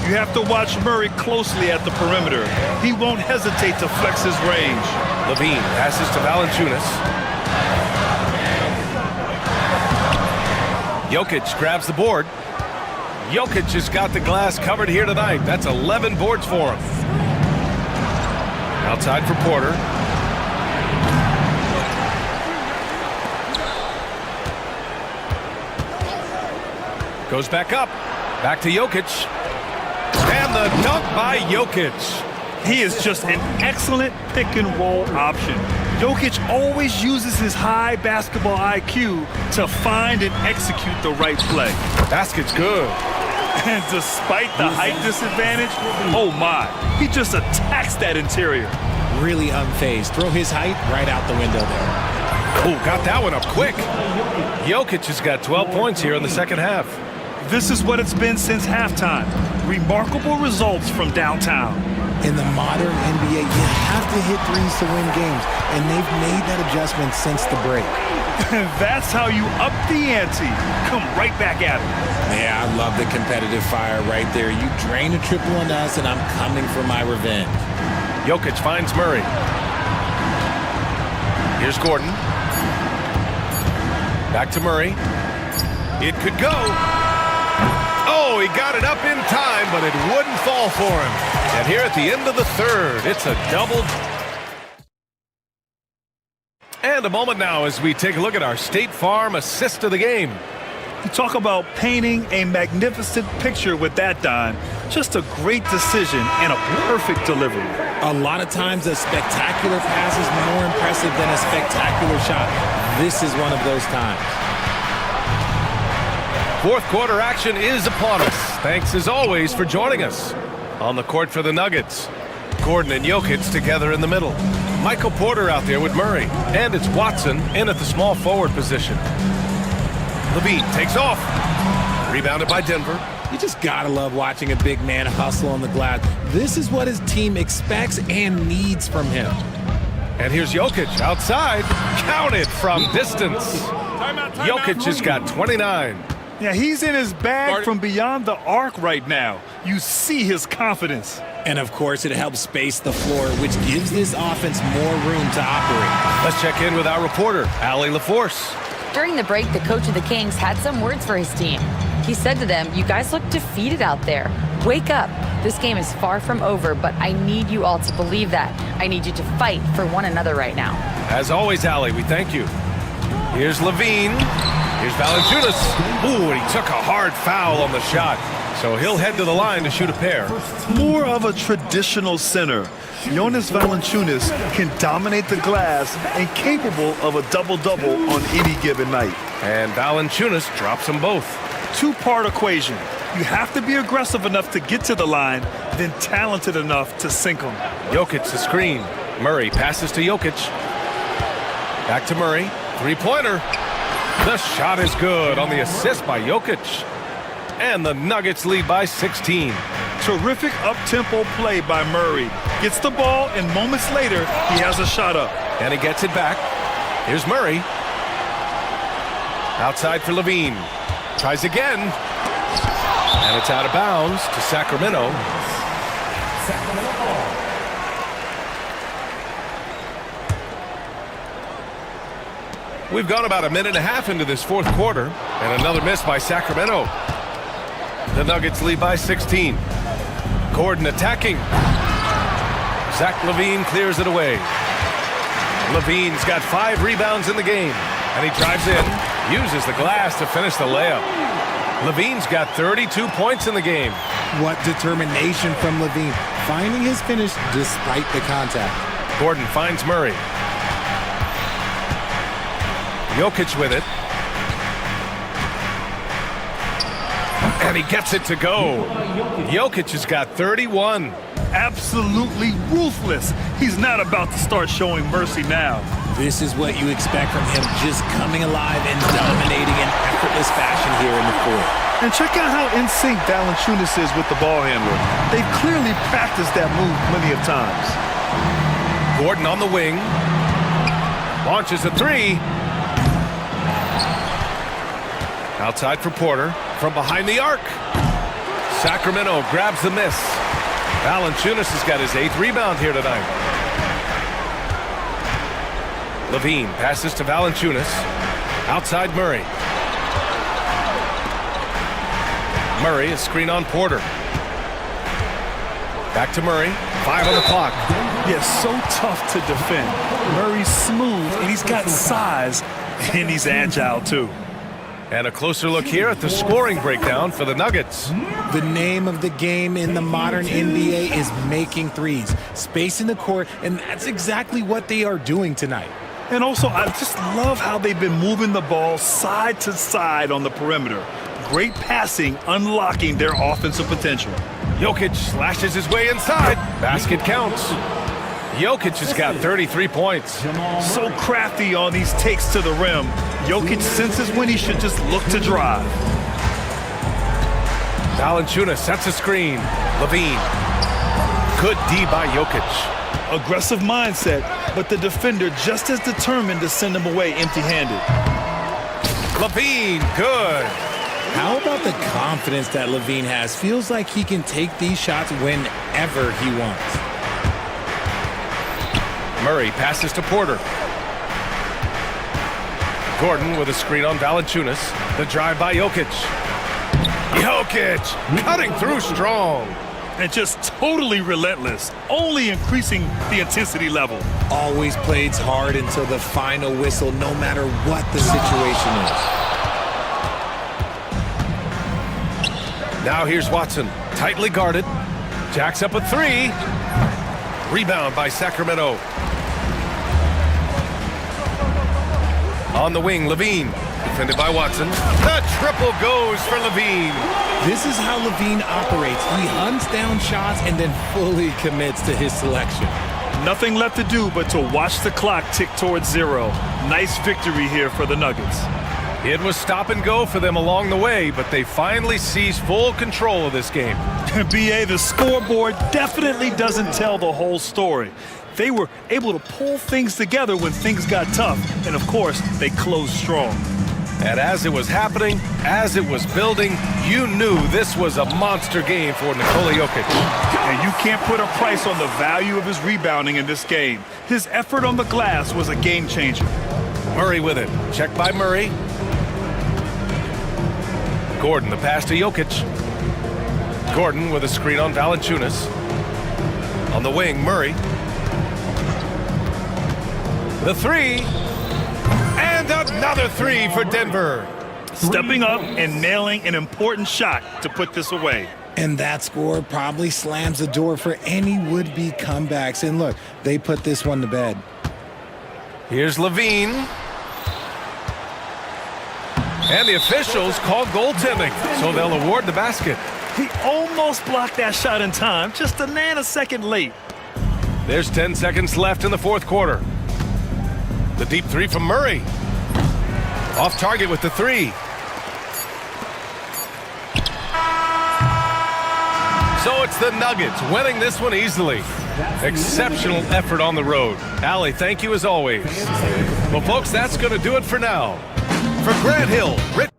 You have to watch Murray closely at the perimeter. He won't hesitate to flex his range.
LaVine passes to Valanciunas. Jokic grabs the board. Jokic has got the glass covered here tonight. That's 11 boards for him. Outside for Porter. Goes back up. Back to Jokic. And the dunk by Jokic.
He is just an excellent pick-and-roll option. Jokic always uses his high basketball IQ to find and execute the right play.
Basket's good.
And despite the height disadvantage, oh my, he just attacks that interior.
Really unfazed. Throw his height right out the window there.
Oh, got that one up quick. Jokic has got 12 points here in the second half.
This is what it's been since halftime. Remarkable results from downtown.
In the modern NBA, you have to hit threes to win games, and they've made that adjustment since the break.
That's how you up the ante. Come right back at it.
Yeah, I love the competitive fire right there. You drain a triple on us, and I'm coming for my revenge.
Jokic finds Murray. Here's Gordon. Back to Murray. It could go. Oh, he got it up in time, but it wouldn't fall for him. And here at the end of the third, it's a double. And a moment now as we take a look at our State Farm assist of the game.
You talk about painting a magnificent picture with that dime. Just a great decision and a perfect delivery.
A lot of times a spectacular pass is more impressive than a spectacular shot. This is one of those times.
Fourth quarter action is upon us. Thanks as always for joining us. On the court for the Nuggets, Gordon and Jokic together in the middle. Michael Porter out there with Murray. And it's Watson in at the small forward position. Levine takes off. Rebounded by Denver.
You just gotta love watching a big man hustle on the glass. This is what his team expects and needs from him.
And here's Jokic outside. Counted from distance. Jokic has got 29.
Yeah, he's in his bag from beyond the arc right now. You see his confidence.
And of course, it helps space the floor, which gives this offense more room to operate.
Let's check in with our reporter, Allie LaForce.
During the break, the coach of the Kings had some words for his team. He said to them, "You guys look defeated out there. Wake up. This game is far from over, but I need you all to believe that. I need you to fight for one another right now."
As always, Allie, we thank you. Here's Levine. Here's Valanciunas. Ooh, and he took a hard foul on the shot. So he'll head to the line to shoot a pair.
More of a traditional center. Jonas Valanciunas can dominate the glass and capable of a double-double on any given night.
And Valanciunas drops them both.
Two-part equation. You have to be aggressive enough to get to the line, then talented enough to sink them.
Jokic the screen. Murray passes to Jokic. Back to Murray. Three-pointer. The shot is good on the assist by Jokic. And the Nuggets lead by 16.
Terrific up-tempo play by Murray. Gets the ball, and moments later, he has a shot up.
And he gets it back. Here's Murray. Outside for Levine. Tries again. And it's out of bounds to Sacramento. We've gone about a minute and a half into this fourth quarter. And another miss by Sacramento. The Nuggets lead by 16. Gordon attacking. Zach LaVine clears it away. LaVine's got 5 rebounds in the game. And he drives in, uses the glass to finish the layup. LaVine's got 32 points in the game.
What determination from LaVine, finding his finish despite the contact.
Gordon finds Murray. Jokic with it. And he gets it to go. Jokic has got 31.
Absolutely ruthless. He's not about to start showing mercy now.
This is what you expect from him, just coming alive and dominating in effortless fashion here in the fourth.
And check out how in sync Valanciunas is with the ball handler. They've clearly practiced that move plenty of times.
Gordon on the wing. Launches a three. Outside for Porter. From behind the arc. Sacramento grabs the miss. Valanciunas has got his 8th rebound here tonight. Levine passes to Valanciunas. Outside Murray. Murray, a screen on Porter. Back to Murray. 5 on the clock.
Yeah, so tough to defend. Murray's smooth, and he's got size, and he's agile, too.
And a closer look here at the scoring breakdown for the Nuggets.
The name of the game in the modern NBA is making threes, spacing the court, and that's exactly what they are doing tonight.
And also, I just love how they've been moving the ball side to side on the perimeter. Great passing, unlocking their offensive potential.
Jokic slashes his way inside. Basket counts. Jokic has got 33 points.
So crafty on these takes to the rim. Jokic senses when he should just look to drive.
Valanciunas sets a screen. Levine. Good D by Jokic.
Aggressive mindset, but the defender just as determined to send him away empty-handed.
Levine, good.
How about the confidence that Levine has? Feels like he can take these shots whenever he wants.
Murray passes to Porter. Gordon with a screen on Valanciunas. The drive by Jokic. Jokic cutting through strong.
And just totally relentless, only increasing the intensity level.
Always plays hard until the final whistle, no matter what the situation is.
Now here's Watson, tightly guarded. Jacks up a three. Rebound by Sacramento. On the wing, Levine. Defended by Watson. The triple goes for Levine.
This is how Levine operates. He hunts down shots and then fully commits to his selection.
Nothing left to do but to watch the clock tick towards zero. Nice victory here for the Nuggets.
It was stop and go for them along the way, but they finally seized full control of this game.
BA, the scoreboard definitely doesn't tell the whole story. They were able to pull things together when things got tough, and of course, they closed strong.
And as it was happening, as it was building, you knew this was a monster game for Nikola Jokic.
And you can't put a price on the value of his rebounding in this game. His effort on the glass was a game changer.
Murray with it. Check by Murray. Gordon, the pass to Jokic. Gordon with a screen on Valanciunas. On the wing, Murray. The three. And another three for Denver.
Stepping up and nailing an important shot to put this away.
And that score probably slams the door for any would-be comebacks. And look, they put this one to bed.
Here's Levine. And the officials called goaltending, so they'll award the basket.
He almost blocked that shot in time, just a nanosecond late.
There's 10 seconds left in the fourth quarter. The deep three from Murray. Off target with the three. So it's the Nuggets winning this one easily. Exceptional effort on the road. Allie, thank you as always. Well, folks, that's going to do it for now. For Grant Hill, Rich.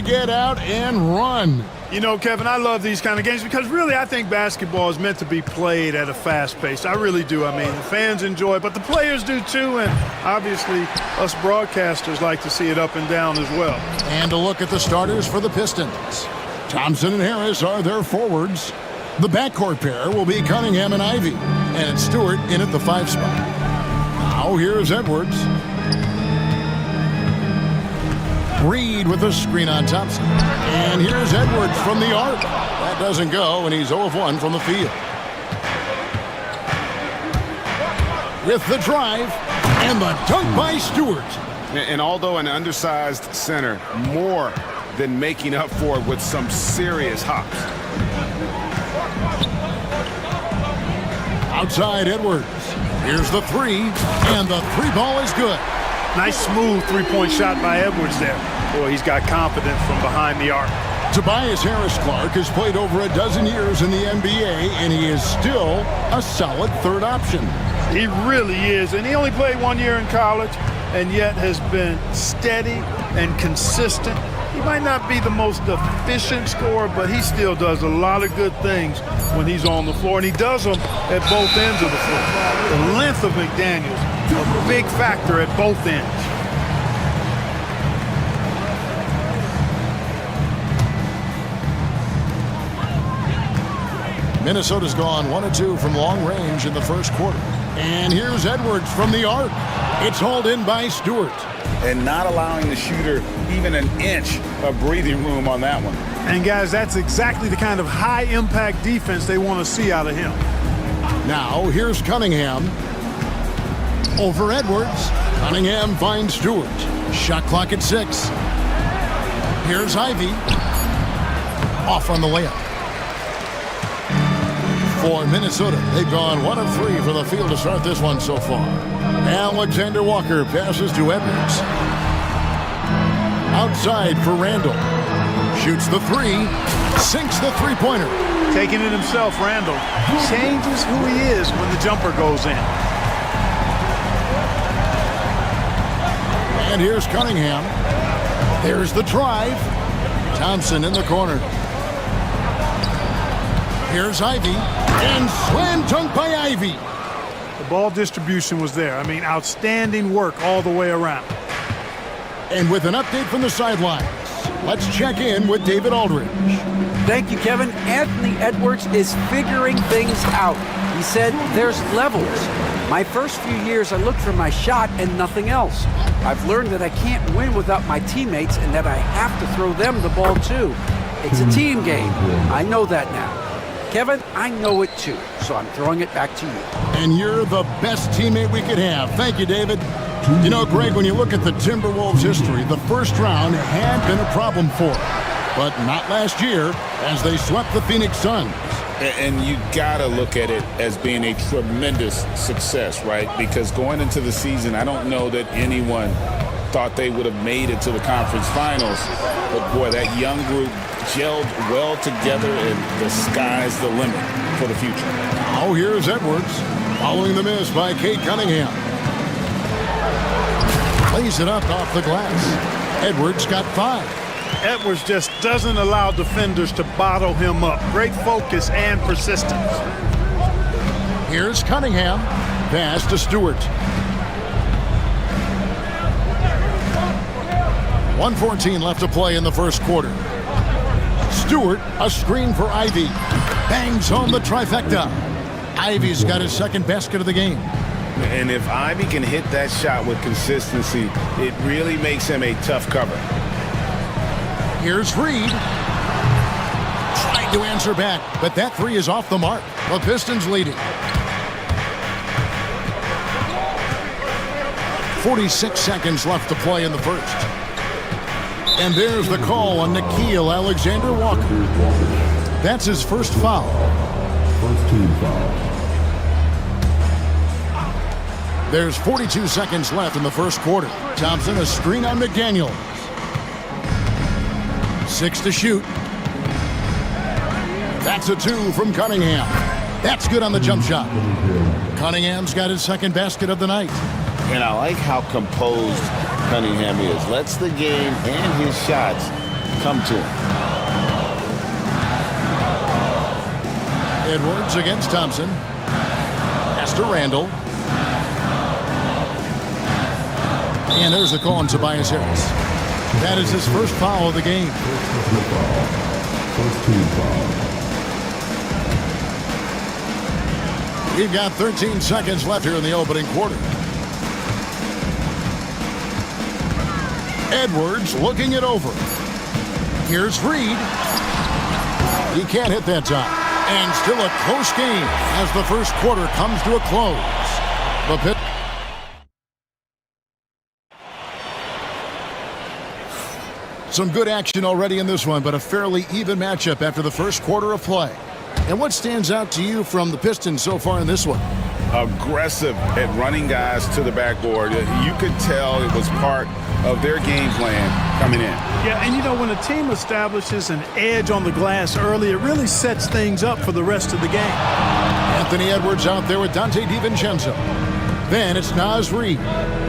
get out and run.
You know, Kevin, I love these kind of games because really I think basketball is meant to be played at a fast pace. I really do. I mean, the fans enjoy it, but the players do too, and obviously us broadcasters like to see it up and down as well.
And a look at the starters for the Pistons. Thompson and Harris are their forwards. The backcourt pair will be Cunningham and Ivy, and it's Stewart in at the 5 spot. Now here's Edwards. Reed with a screen on Thompson. And here's Edwards from the arc. That doesn't go, and he's 0 of 1 from the field. With the drive, and the dunk by Stewart.
And although an undersized center, more than making up for it with some serious hops.
Outside Edwards. Here's the 3, and the 3 ball is good.
Nice smooth three-point shot by Edwards there. Boy, he's got confidence from behind the arc.
Tobias Harris-Clark has played over a dozen years in the NBA, and he is still a solid third option.
He really is, and he only played 1 year in college, and yet has been steady and consistent. He might not be the most efficient scorer, but he still does a lot of good things when he's on the floor, and he does them at both ends of the floor. The length of McDaniels, a big factor at both ends.
Minnesota's gone 1 of 2 from long range in the first quarter. And here's Edwards from the arc. It's hauled in by Stewart.
And not allowing the shooter even an inch of breathing room on that one.
And guys, that's exactly the kind of high-impact defense they want to see out of him.
Now, here's Cunningham. Over Edwards. Cunningham finds Stewart. Shot clock at 6. Here's Ivy. Off on the layup. For Minnesota, they've gone 1 of 3 for the field to start this one so far. Alexander Walker passes to Edwards. Outside for Randall. Shoots the 3. Sinks the three-pointer.
Taking it himself, Randall changes who he is when the jumper goes in.
And here's Cunningham. There's the drive. Thompson in the corner. Here's Ivy. And slam dunk by Ivy.
The ball distribution was there. I mean, outstanding work all the way around.
And with an update from the sidelines, let's check in with David Aldridge.
Thank you, Kevin. Anthony Edwards is figuring things out. He said there's levels. My first few years, I looked for my shot and nothing else. I've learned that I can't win without my teammates and that I have to throw them the ball too. It's a team game. I know that now. Kevin, I know it too, so I'm throwing it back to you.
And you're the best teammate we could have. Thank you, David. You know, Greg, when you look at the Timberwolves' history, the first round had been a problem for them, but not last year as they swept the Phoenix Suns.
And you got to look at it as being a tremendous success, right? Because going into the season, I don't know that anyone thought they would have made it to the conference finals. But, boy, that young group gelled well together, and the sky's the limit for the future.
Now here's Edwards, following the miss by Kate Cunningham. Plays it up off the glass. Edwards got 5.
Edwards just doesn't allow defenders to bottle him up. Great focus and persistence.
Here's Cunningham. Pass to Stewart. 1:14 left to play in the first quarter. Stewart, a screen for Ivy. Bangs home the trifecta. Ivy's got his second basket of the game.
And if Ivy can hit that shot with consistency, it really makes him a tough cover.
Here's Reed. Tried to answer back, but that 3 is off the mark. The Pistons leading. 46 seconds left to play in the first. And there's the call on Nickeil Alexander-Walker. That's his first foul.
First team foul.
There's 42 seconds left in the first quarter. Thompson, a screen on McDaniels. 6 to shoot. That's a 2 from Cunningham. That's good on the jump shot. Cunningham's got his second basket of the night.
And I like how composed Cunningham is. Lets the game and his shots come to him.
Edwards against Thompson. Pass to Randall. And there's a call on Tobias Harris. That is his first foul of the game.
First team foul.
We've got 13 seconds left here in the opening quarter. Edwards looking it over. Here's Reed. He can't hit that time. And still a close game as the first quarter comes to a close. The pit. Some good action already in this one, but a fairly even matchup after the first quarter of play. And what stands out to you from the Pistons so far in this one?
Aggressive at running guys to the backboard. You could tell it was part of their game plan coming in.
Yeah, and you know, when a team establishes an edge on the glass early, it really sets things up for the rest of the game.
Anthony Edwards out there with Dante DiVincenzo. Then it's Naz Reid.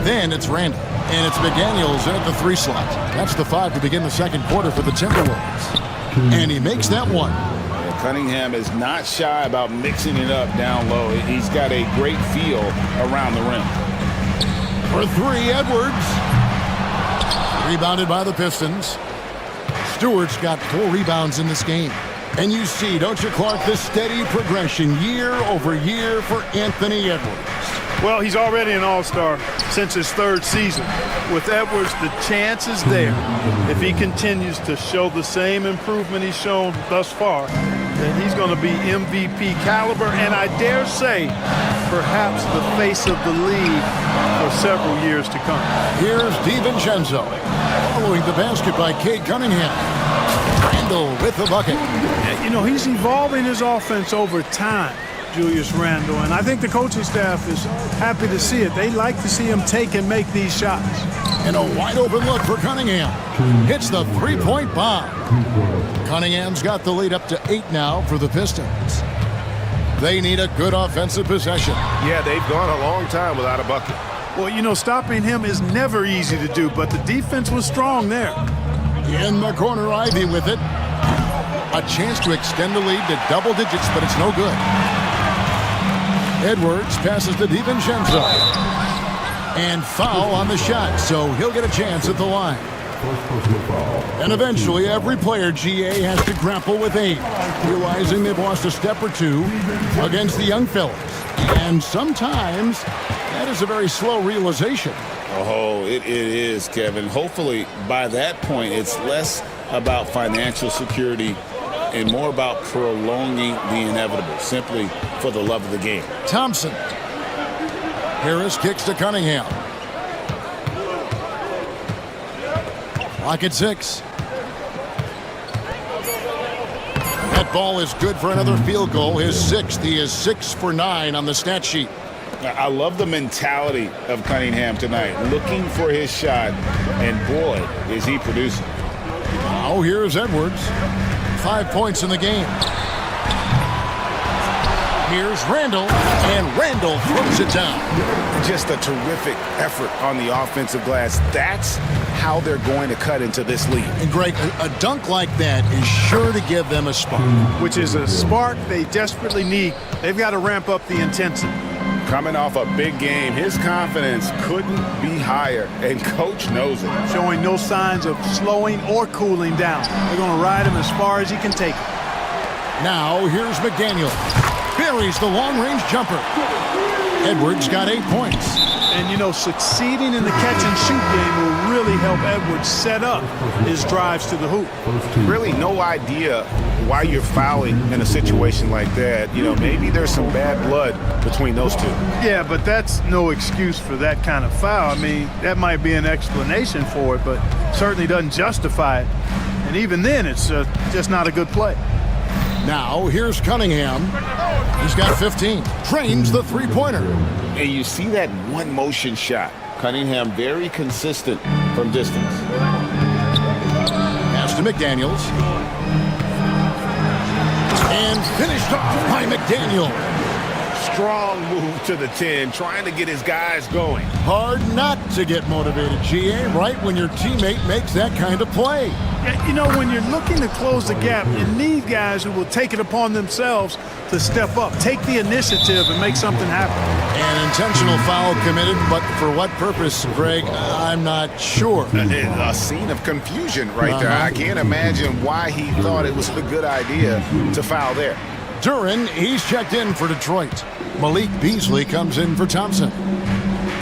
Then it's Randall. And it's McDaniels in at the 3 slot. That's the 5 to begin the second quarter for the Timberwolves. And he makes that one.
Cunningham is not shy about mixing it up down low. He's got a great feel around the rim.
For 3, Edwards. Rebounded by the Pistons. Stewart's got 4 rebounds in this game. And you see, don't you, Clark, the steady progression year over year for Anthony Edwards.
Well, he's already an all-star since his 3rd season. With Edwards, the chance is there. If he continues to show the same improvement he's shown thus far, then he's going to be MVP caliber, and I dare say, perhaps the face of the league for several years to come.
Here's DiVincenzo, following the basket by Cade Cunningham. Randall with the bucket.
You know, he's evolving his offense over time, Julius Randle, and I think the coaching staff is happy to see it. They like to see him take and make these shots.
And a wide open look for Cunningham. Hits the 3-point bomb. Cunningham's got the lead up to 8 now for the Pistons. They need a good offensive possession.
Yeah, they've gone a long time without a bucket.
Well, you know, stopping him is never easy to do, but the defense was strong there.
In the corner, Ivy with it. A chance to extend the lead to double digits, but it's no good. Edwards passes to DiVincenzo. And foul on the shot, so he'll get a chance at the line. And eventually, every player, GA, has to grapple with age, realizing they've lost a step or 2 against the young fellas. And sometimes, that is a very slow realization.
Oh, it is, Kevin. Hopefully, by that point, it's less about financial security and more about prolonging the inevitable, simply for the love of the game.
Thompson. Harris kicks to Cunningham. Lock at 6. That ball is good for another field goal. His 6th. He is 6 for 9 on the stat sheet.
I love the mentality of Cunningham tonight, looking for his shot, and boy, is he producing.
Now here's Edwards. 5 points in the game. Here's Randall, and Randall throws it down.
Just a terrific effort on the offensive glass. That's how they're going to cut into this lead.
And Greg, a dunk like that is sure to give them a spark.
Which is a spark they desperately need. They've got to ramp up the intensity.
Coming off a big game, his confidence couldn't be higher, and coach knows it.
Showing no signs of slowing or cooling down. They're going to ride him as far as he can take it.
Now here's McDaniel. Buries the long-range jumper. Edwards got 8 points.
And, you know, succeeding in the catch-and-shoot game will really help Edwards set up his drives to the hoop.
Really no idea why you're fouling in a situation like that. You know, maybe there's some bad blood between those two.
Yeah, but that's no excuse for that kind of foul. I mean, that might be an explanation for it, but certainly doesn't justify it. And even then, it's just not a good play.
Now, here's Cunningham. He's got 15. Trains the three-pointer.
And you see that one-motion shot. Cunningham very consistent from distance.
Pass to McDaniels. And finished off by McDaniel.
strong move to the 10, trying to get his guys going.
Hard not to get motivated, GA, right when your teammate makes that kind of play.
Yeah, you know, when you're looking to close the gap, you need guys who will take it upon themselves to step up, take the initiative, and make something happen.
An intentional foul committed, but for what purpose, Greg? I'm not sure.
A scene of confusion right there. I can't imagine why he thought it was a good idea to foul there.
Duran, he's checked in for Detroit. Malik Beasley comes in for Thompson.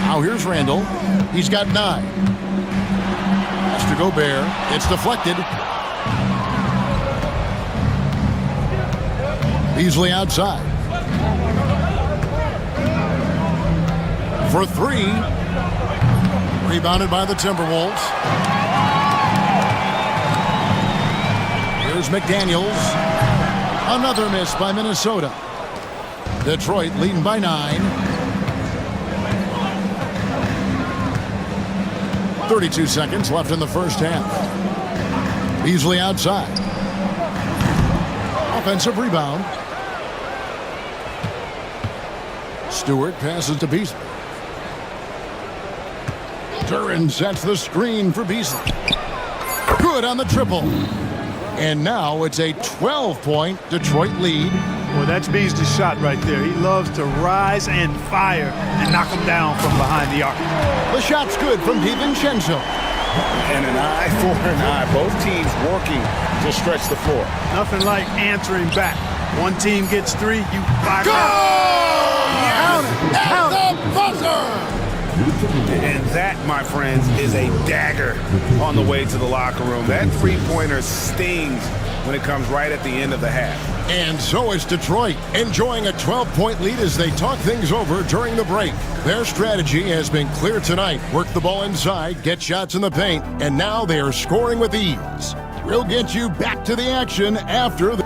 Now here's Randall. He's got 9. Has to Gobert. It's deflected. Beasley outside. For 3. Rebounded by the Timberwolves. Here's McDaniels. Another miss by Minnesota. Detroit leading by 9. 32 seconds left in the first half. Beasley outside. Offensive rebound. Stewart passes to Beasley. Duran sets the screen for Beasley. Good on the triple. And now it's a 12-point Detroit lead.
Well, that's Beasley's shot right there. He loves to rise and fire and knock him down from behind the arc.
The shot's good from DiVincenzo.
And an eye for an eye. Both teams working to stretch the floor.
Nothing like answering back. One team gets 3, you 5.
Go!
Count it.
At the buzzer!
And that, my friends, is a dagger on the way to the locker room. That three-pointer stings when it comes right at the end of the half.
And so is Detroit, enjoying a 12-point lead as they talk things over during the break. Their strategy has been clear tonight. Work the ball inside, get shots in the paint, and now they are scoring with ease. We'll get you back to the action after the...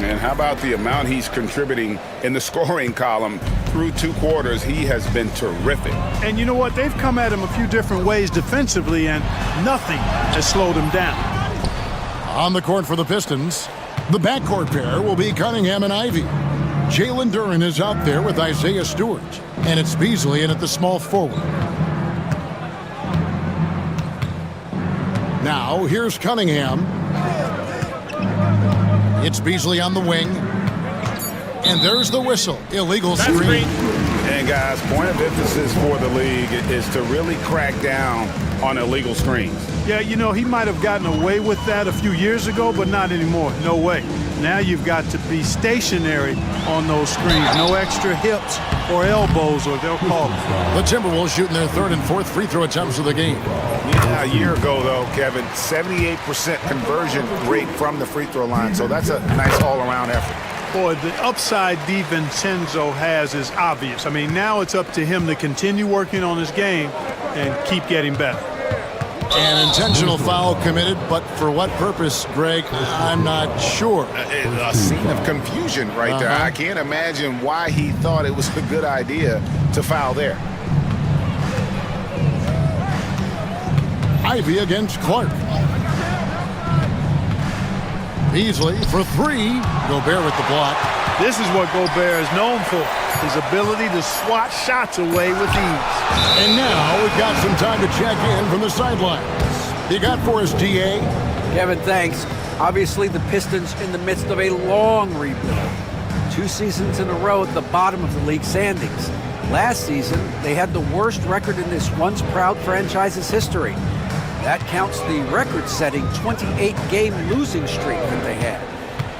And how about the amount he's contributing in the scoring column through 2 quarters? He has been terrific.
And you know what? They've come at him a few different ways defensively, and nothing has slowed him down.
On the court for the Pistons, the backcourt pair will be Cunningham and Ivy. Jalen Duran is out there with Isaiah Stewart, and it's Beasley in at the small forward. Now, here's Cunningham. It's Beasley on the wing. And there's the whistle. Illegal screen.
And guys, point of emphasis for the league is to really crack down on illegal screens.
Yeah, you know, he might have gotten away with that a few years ago, but not anymore. No way. Now you've got to be stationary on those screens. No extra hips or elbows, or they'll call them.
The Timberwolves shooting their 3rd and 4th free throw attempts of the game.
Yeah, a year ago, though, Kevin, 78% conversion rate from the free throw line. So that's a nice all-around effort.
Boy, the upside DiVincenzo has is obvious. I mean, now it's up to him to continue working on his game and keep getting better.
An intentional foul committed, but for what purpose, Greg? I'm not sure.
A scene of confusion right there. I can't imagine why he thought it was a good idea to foul there.
Ivy against Clark. Beasley for three. Gobert with the block.
This is what Gobert is known for, his ability to swat shots away with ease.
And now we've got some time to check in from the sidelines. You got for us, DA?
Kevin, thanks. Obviously, the Pistons in the midst of a long rebuild. 2 seasons in a row at the bottom of the league standings. Last season, they had the worst record in this once proud franchise's history. That counts the record-setting 28-game losing streak that they had.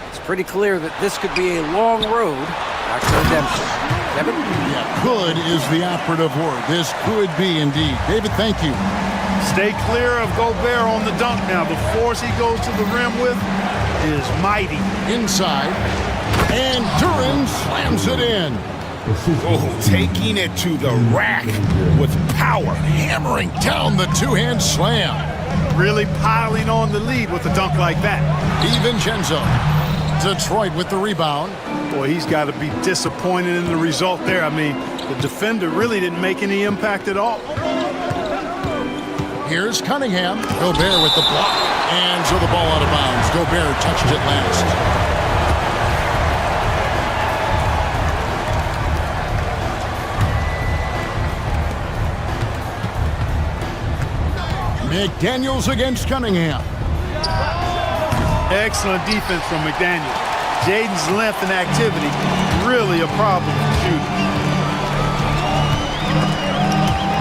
It's pretty clear that this could be a long road back to redemption. Kevin?
Yeah, could is the operative word. This could be indeed. David, thank you.
Stay clear of Gobert on the dunk now. The force he goes to the rim with is mighty.
Inside. And Duran slams it in.
Oh, taking it to the rack with power.
Hammering down the two-hand slam.
Really piling on the lead with a dunk like that.
DiVincenzo. Detroit with the rebound.
Boy, he's got to be disappointed in the result there. I mean, the defender really didn't make any impact at all.
Here's Cunningham. Gobert with the block. And so the ball out of bounds. Gobert touched it last. McDaniels against Cunningham.
Excellent defense from McDaniels. Jaden's length and activity, really a problem for shooting.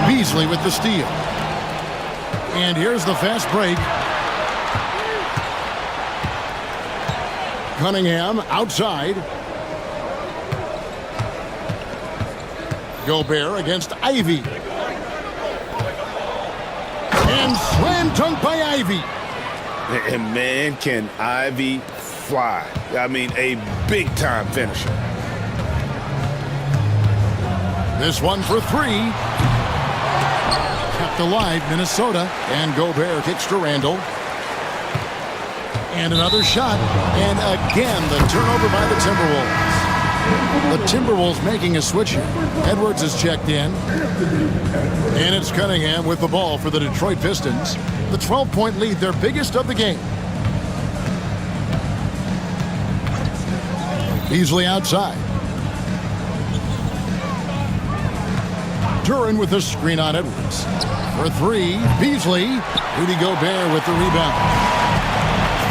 Beasley with the steal. And here's the fast break. Cunningham outside. Gobert against Ivy. And slam dunk by Ivy.
And man, can Ivy fly. I mean, a big-time finisher.
This one for three. Kept alive, Minnesota. And Gobert kicks to Randall. And another shot. And again, the turnover by the Timberwolves. The Timberwolves making a switch here. Edwards is checked in. And it's Cunningham with the ball for the Detroit Pistons. The 12-point lead, their biggest of the game. Beasley outside. Duran with a screen on Edwards. For three, Beasley. Rudy Gobert with the rebound.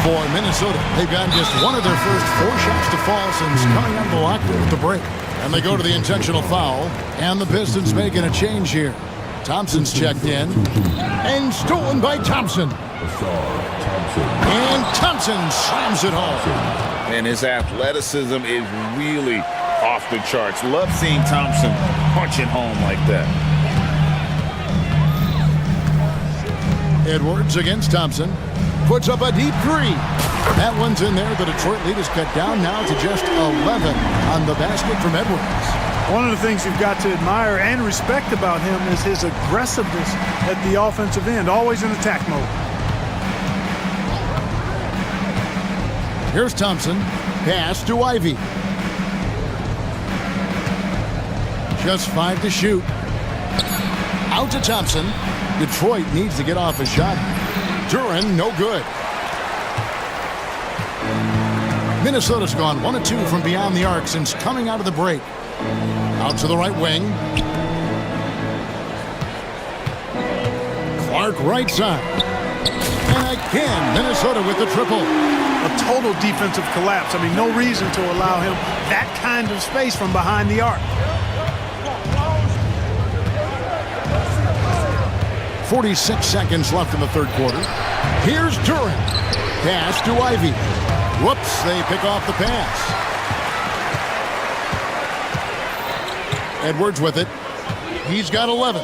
For Minnesota, they've gotten just one of their first 4 shots to fall since coming out of the locker with the break. And they go to the intentional foul. And the Pistons making a change here. Thompson's checked in. And stolen by Thompson. And Thompson slams it home.
And his athleticism is really off the charts. Love seeing Thompson punch it home like that.
Edwards against Thompson. Puts up a deep three. That one's in there. The Detroit lead is cut down now to just 11 on the basket from Edwards.
One of the things you've got to admire and respect about him is his aggressiveness at the offensive end, always in attack mode.
Here's Thompson. Pass to Ivy. Just 5 to shoot. Out to Thompson. Detroit needs to get off a shot. Duran, no good. Minnesota's gone 1 of 2 from beyond the arc since coming out of the break. Out to the right wing. Clark right side. And again, Minnesota with the triple.
A total defensive collapse. I mean, no reason to allow him that kind of space from behind the arc.
46 seconds left in the third quarter. Here's Duran. Pass to Ivy. Whoops, they pick off the pass. Edwards with it. He's got 11.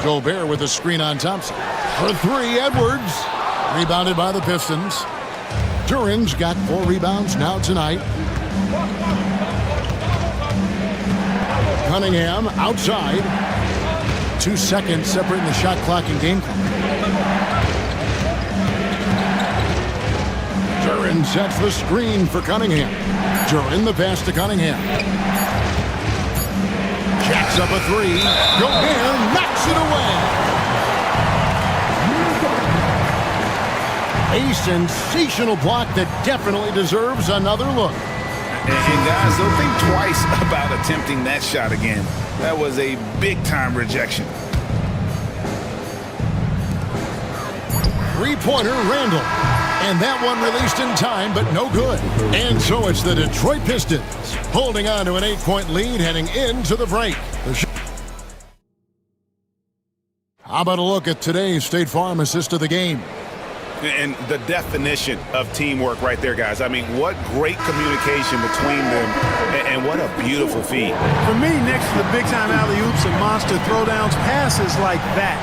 Gobert with a screen on Thompson. For three, Edwards. Rebounded by the Pistons. Duran's got 4 rebounds now tonight. Cunningham outside. 2 seconds separating the shot clock and game clock. Duran sets the screen for Cunningham. Duran the pass to Cunningham. Jacks up a 3. Gobert knocks it away. A sensational block that definitely deserves another look.
And guys, don't think twice about attempting that shot again. That was a big-time rejection.
Three-pointer, Randall. And that one released in time, but no good. And so it's the Detroit Pistons holding on to an 8-point lead heading into the break. How about a look at today's State Farm assist of the game?
And the definition of teamwork right there, guys. I mean, what great communication between them, and what a beautiful feed.
For me, next to the big-time alley-oops and monster throwdowns, passes like that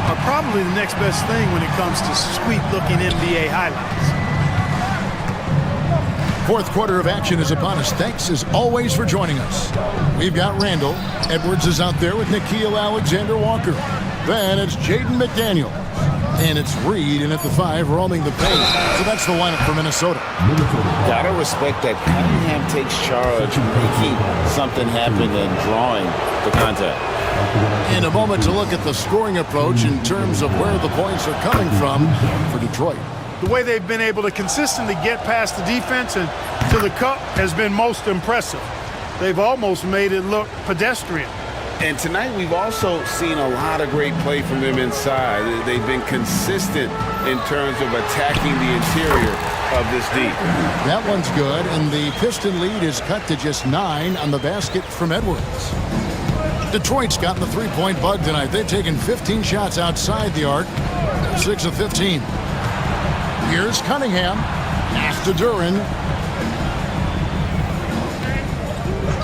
are probably the next best thing when it comes to sweet-looking NBA highlights.
Fourth quarter of action is upon us. Thanks, as always, for joining us. We've got Randall. Edwards is out there with Nickeil Alexander-Walker. Then it's Jaden McDaniel. And it's Reed in at the 5, roaming the paint. So that's the lineup for Minnesota.
Gotta respect that Cunningham takes charge, making something happen and drawing the contact.
In a moment to look at the scoring approach in terms of where the points are coming from for Detroit.
The way they've been able to consistently get past the defense and to the cup has been most impressive. They've almost made it look pedestrian.
And tonight we've also seen a lot of great play from them inside. They've been consistent in terms of attacking the interior of this D.
That one's good, and the Piston lead is cut to just 9 on the basket from Edwards. Detroit's gotten the three-point bug tonight. They've taken 15 shots outside the arc. 6 of 15. Here's Cunningham. Pass to Duren.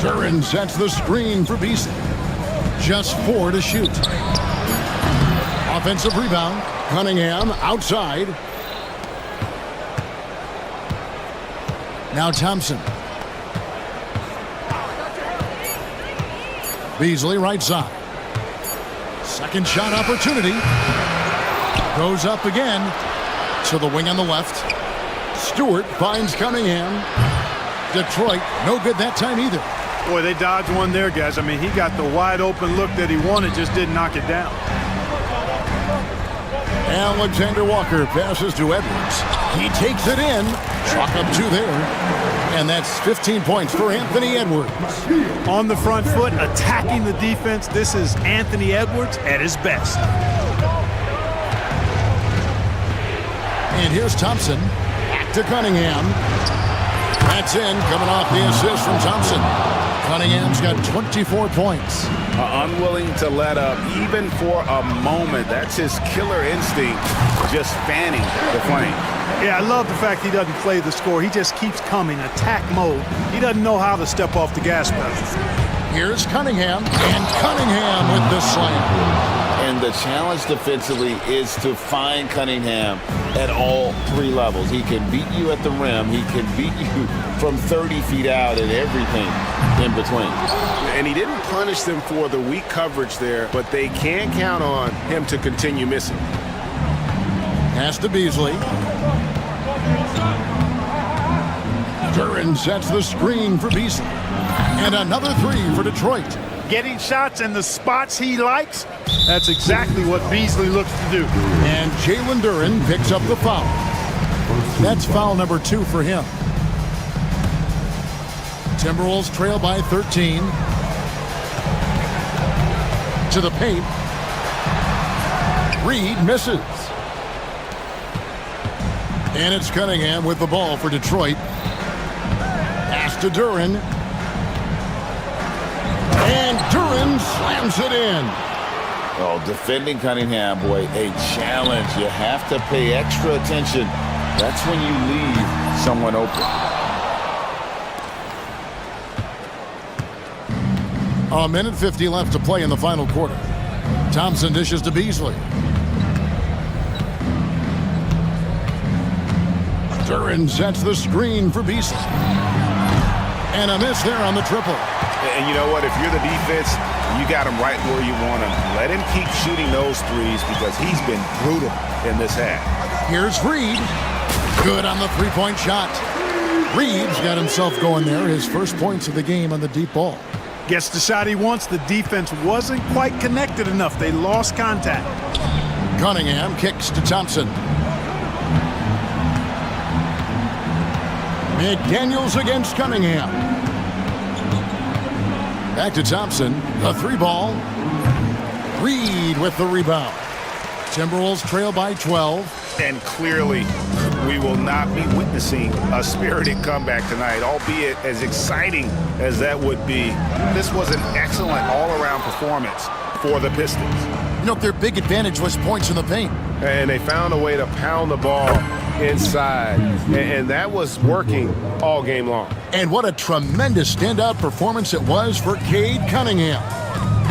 Duren sets the screen for Beasley. Just 4 to shoot. Offensive rebound. Cunningham outside. Now Thompson. Beasley right side. Second shot opportunity. Goes up again. To the wing on the left. Stewart finds Cunningham. Detroit, no good that time either.
Boy, they dodged one there, guys. I mean, he got the wide open look that he wanted, just didn't knock it down.
Alexander Walker passes to Edwards. He takes it in. Chalk up 2 there. And that's 15 points for Anthony Edwards.
On the front foot, attacking the defense. This is Anthony Edwards at his best.
And here's Thompson. Back to Cunningham. That's in, coming off the assist from Thompson. Cunningham's got 24 points.
Unwilling to let up, even for a moment. That's his killer instinct, just fanning the flame.
Yeah, I love the fact he doesn't play the score. He just keeps coming, attack mode. He doesn't know how to step off the gas pedal.
Here's Cunningham, and Cunningham with the slam.
And the challenge defensively is to find Cunningham at all 3 levels. He can beat you at the rim. He can beat you from 30 feet out and everything in between.
And he didn't punish them for the weak coverage there, but they can count on him to continue missing.
Pass to Beasley. Duren sets the screen for Beasley. And another 3 for Detroit.
Getting shots in the spots he likes, that's exactly what Beasley looks to do.
And Jalen Duren picks up the foul. That's foul number 2 for him. Timberwolves trail by 13. To the paint. Reed misses. And it's Cunningham with the ball for Detroit. Pass to Duren. And Duren slams it in.
Oh, defending Cunningham, boy, a challenge. You have to pay extra attention. That's when you leave someone open.
A minute 50 left to play in the final quarter. Thompson dishes to Beasley. Duren sets the screen for Beasley. And a miss there on the triple.
And you know what? If you're the defense, you got him right where you want him. Let him keep shooting those threes because he's been brutal in this half.
Here's Reed. Good on the three-point shot. Reed's got himself going there. His first points of the game on the deep ball.
Gets the shot he wants. The defense wasn't quite connected enough. They lost contact.
Cunningham kicks to Thompson. McDaniels against Cunningham. Back to Thompson. A 3-ball. Reed with the rebound. Timberwolves trail by 12.
And clearly, we will not be witnessing a spirited comeback tonight, albeit as exciting as that would be. This was an excellent all-around performance for the Pistons.
You know, their big advantage was points in the paint.
And they found a way to pound the ball inside. And that was working all game long.
And what a tremendous standout performance it was for Cade Cunningham.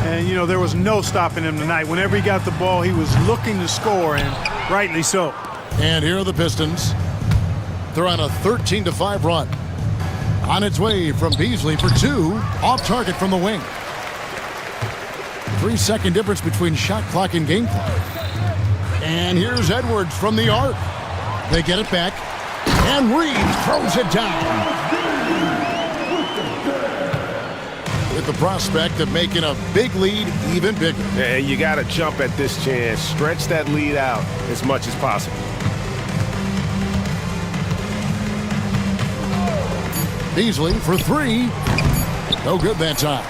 And, you know, there was no stopping him tonight. Whenever he got the ball, he was looking to score, and rightly so.
And here are the Pistons. They're on a 13-5 run. On its way from Beasley for 2. Off target from the wing. 3-second difference between shot clock and game clock. And here's Edwards from the arc. They get it back. And Reed throws it down. With the prospect of making a big lead even bigger.
And you got to jump at this chance. Stretch that lead out as much as possible.
Beasley for 3. No good that time.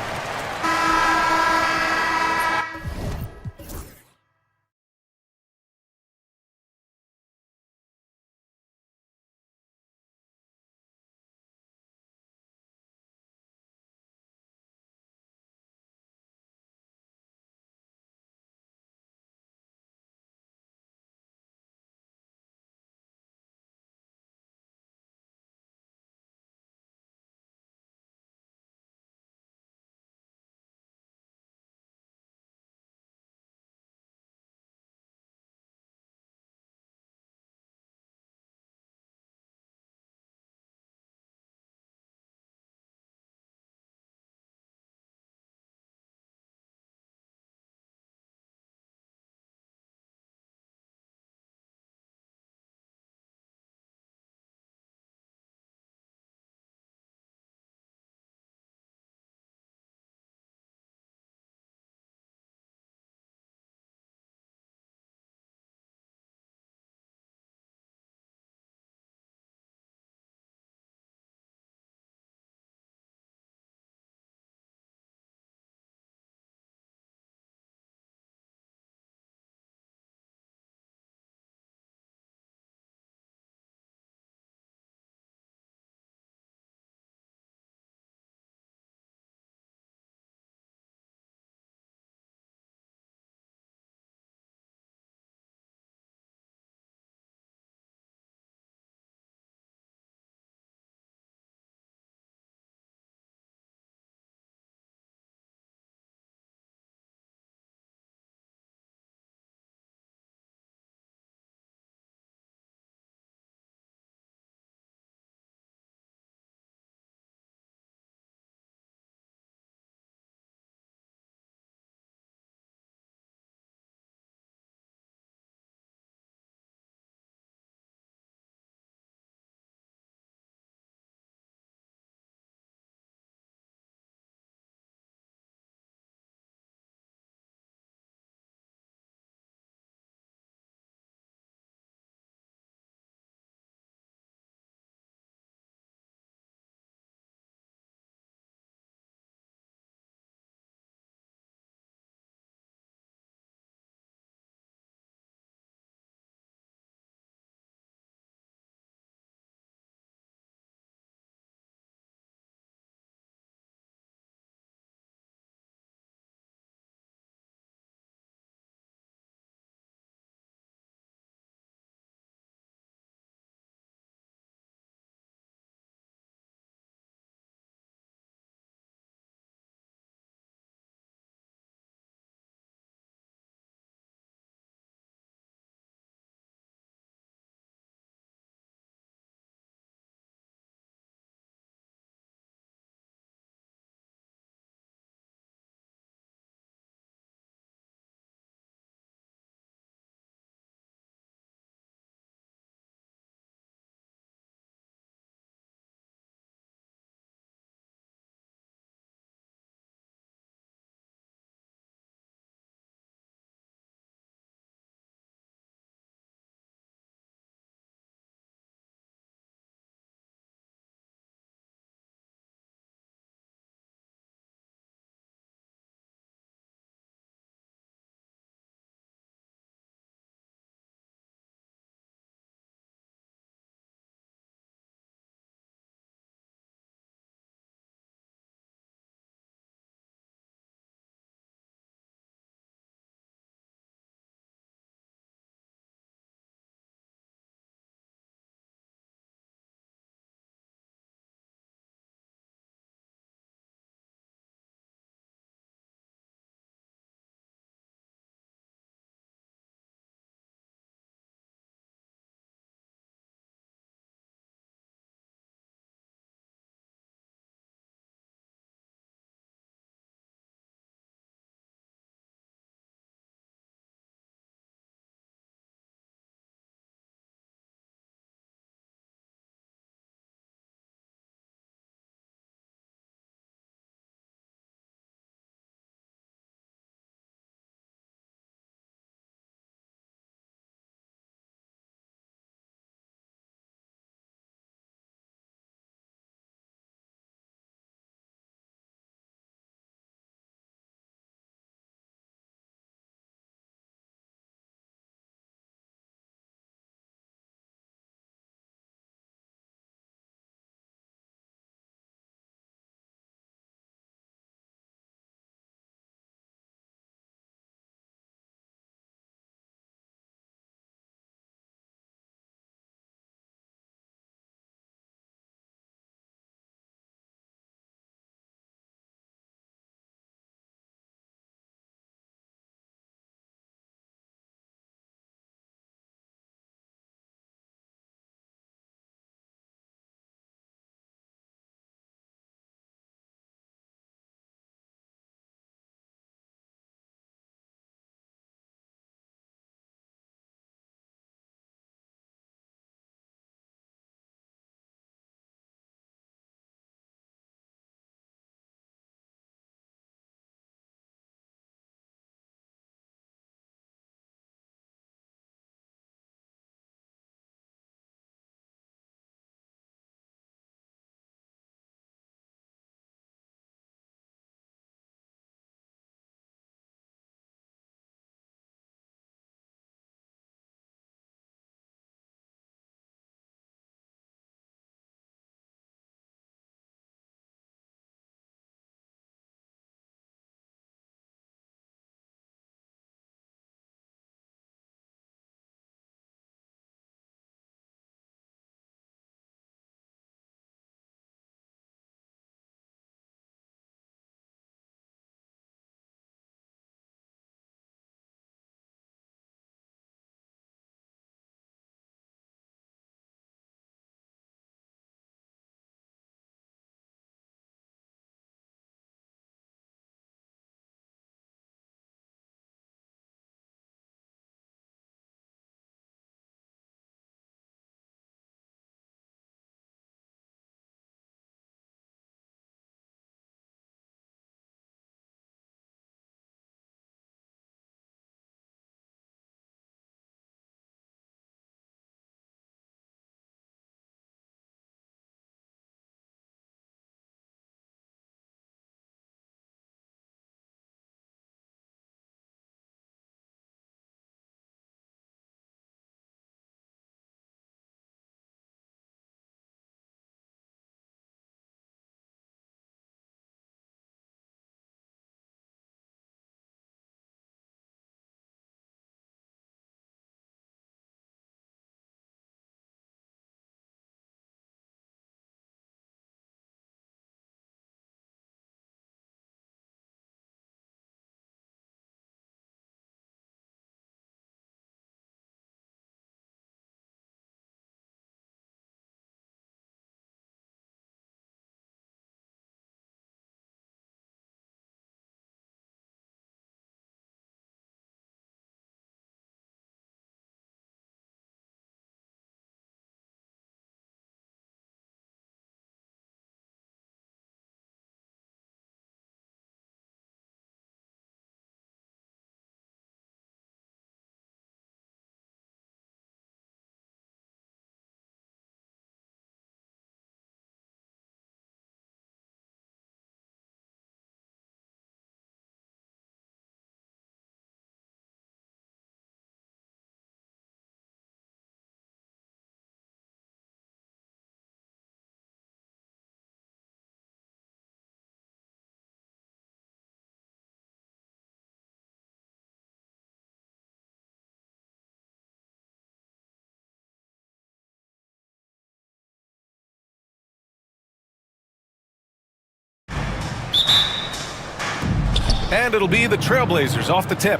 And it'll be the Trailblazers off the tip.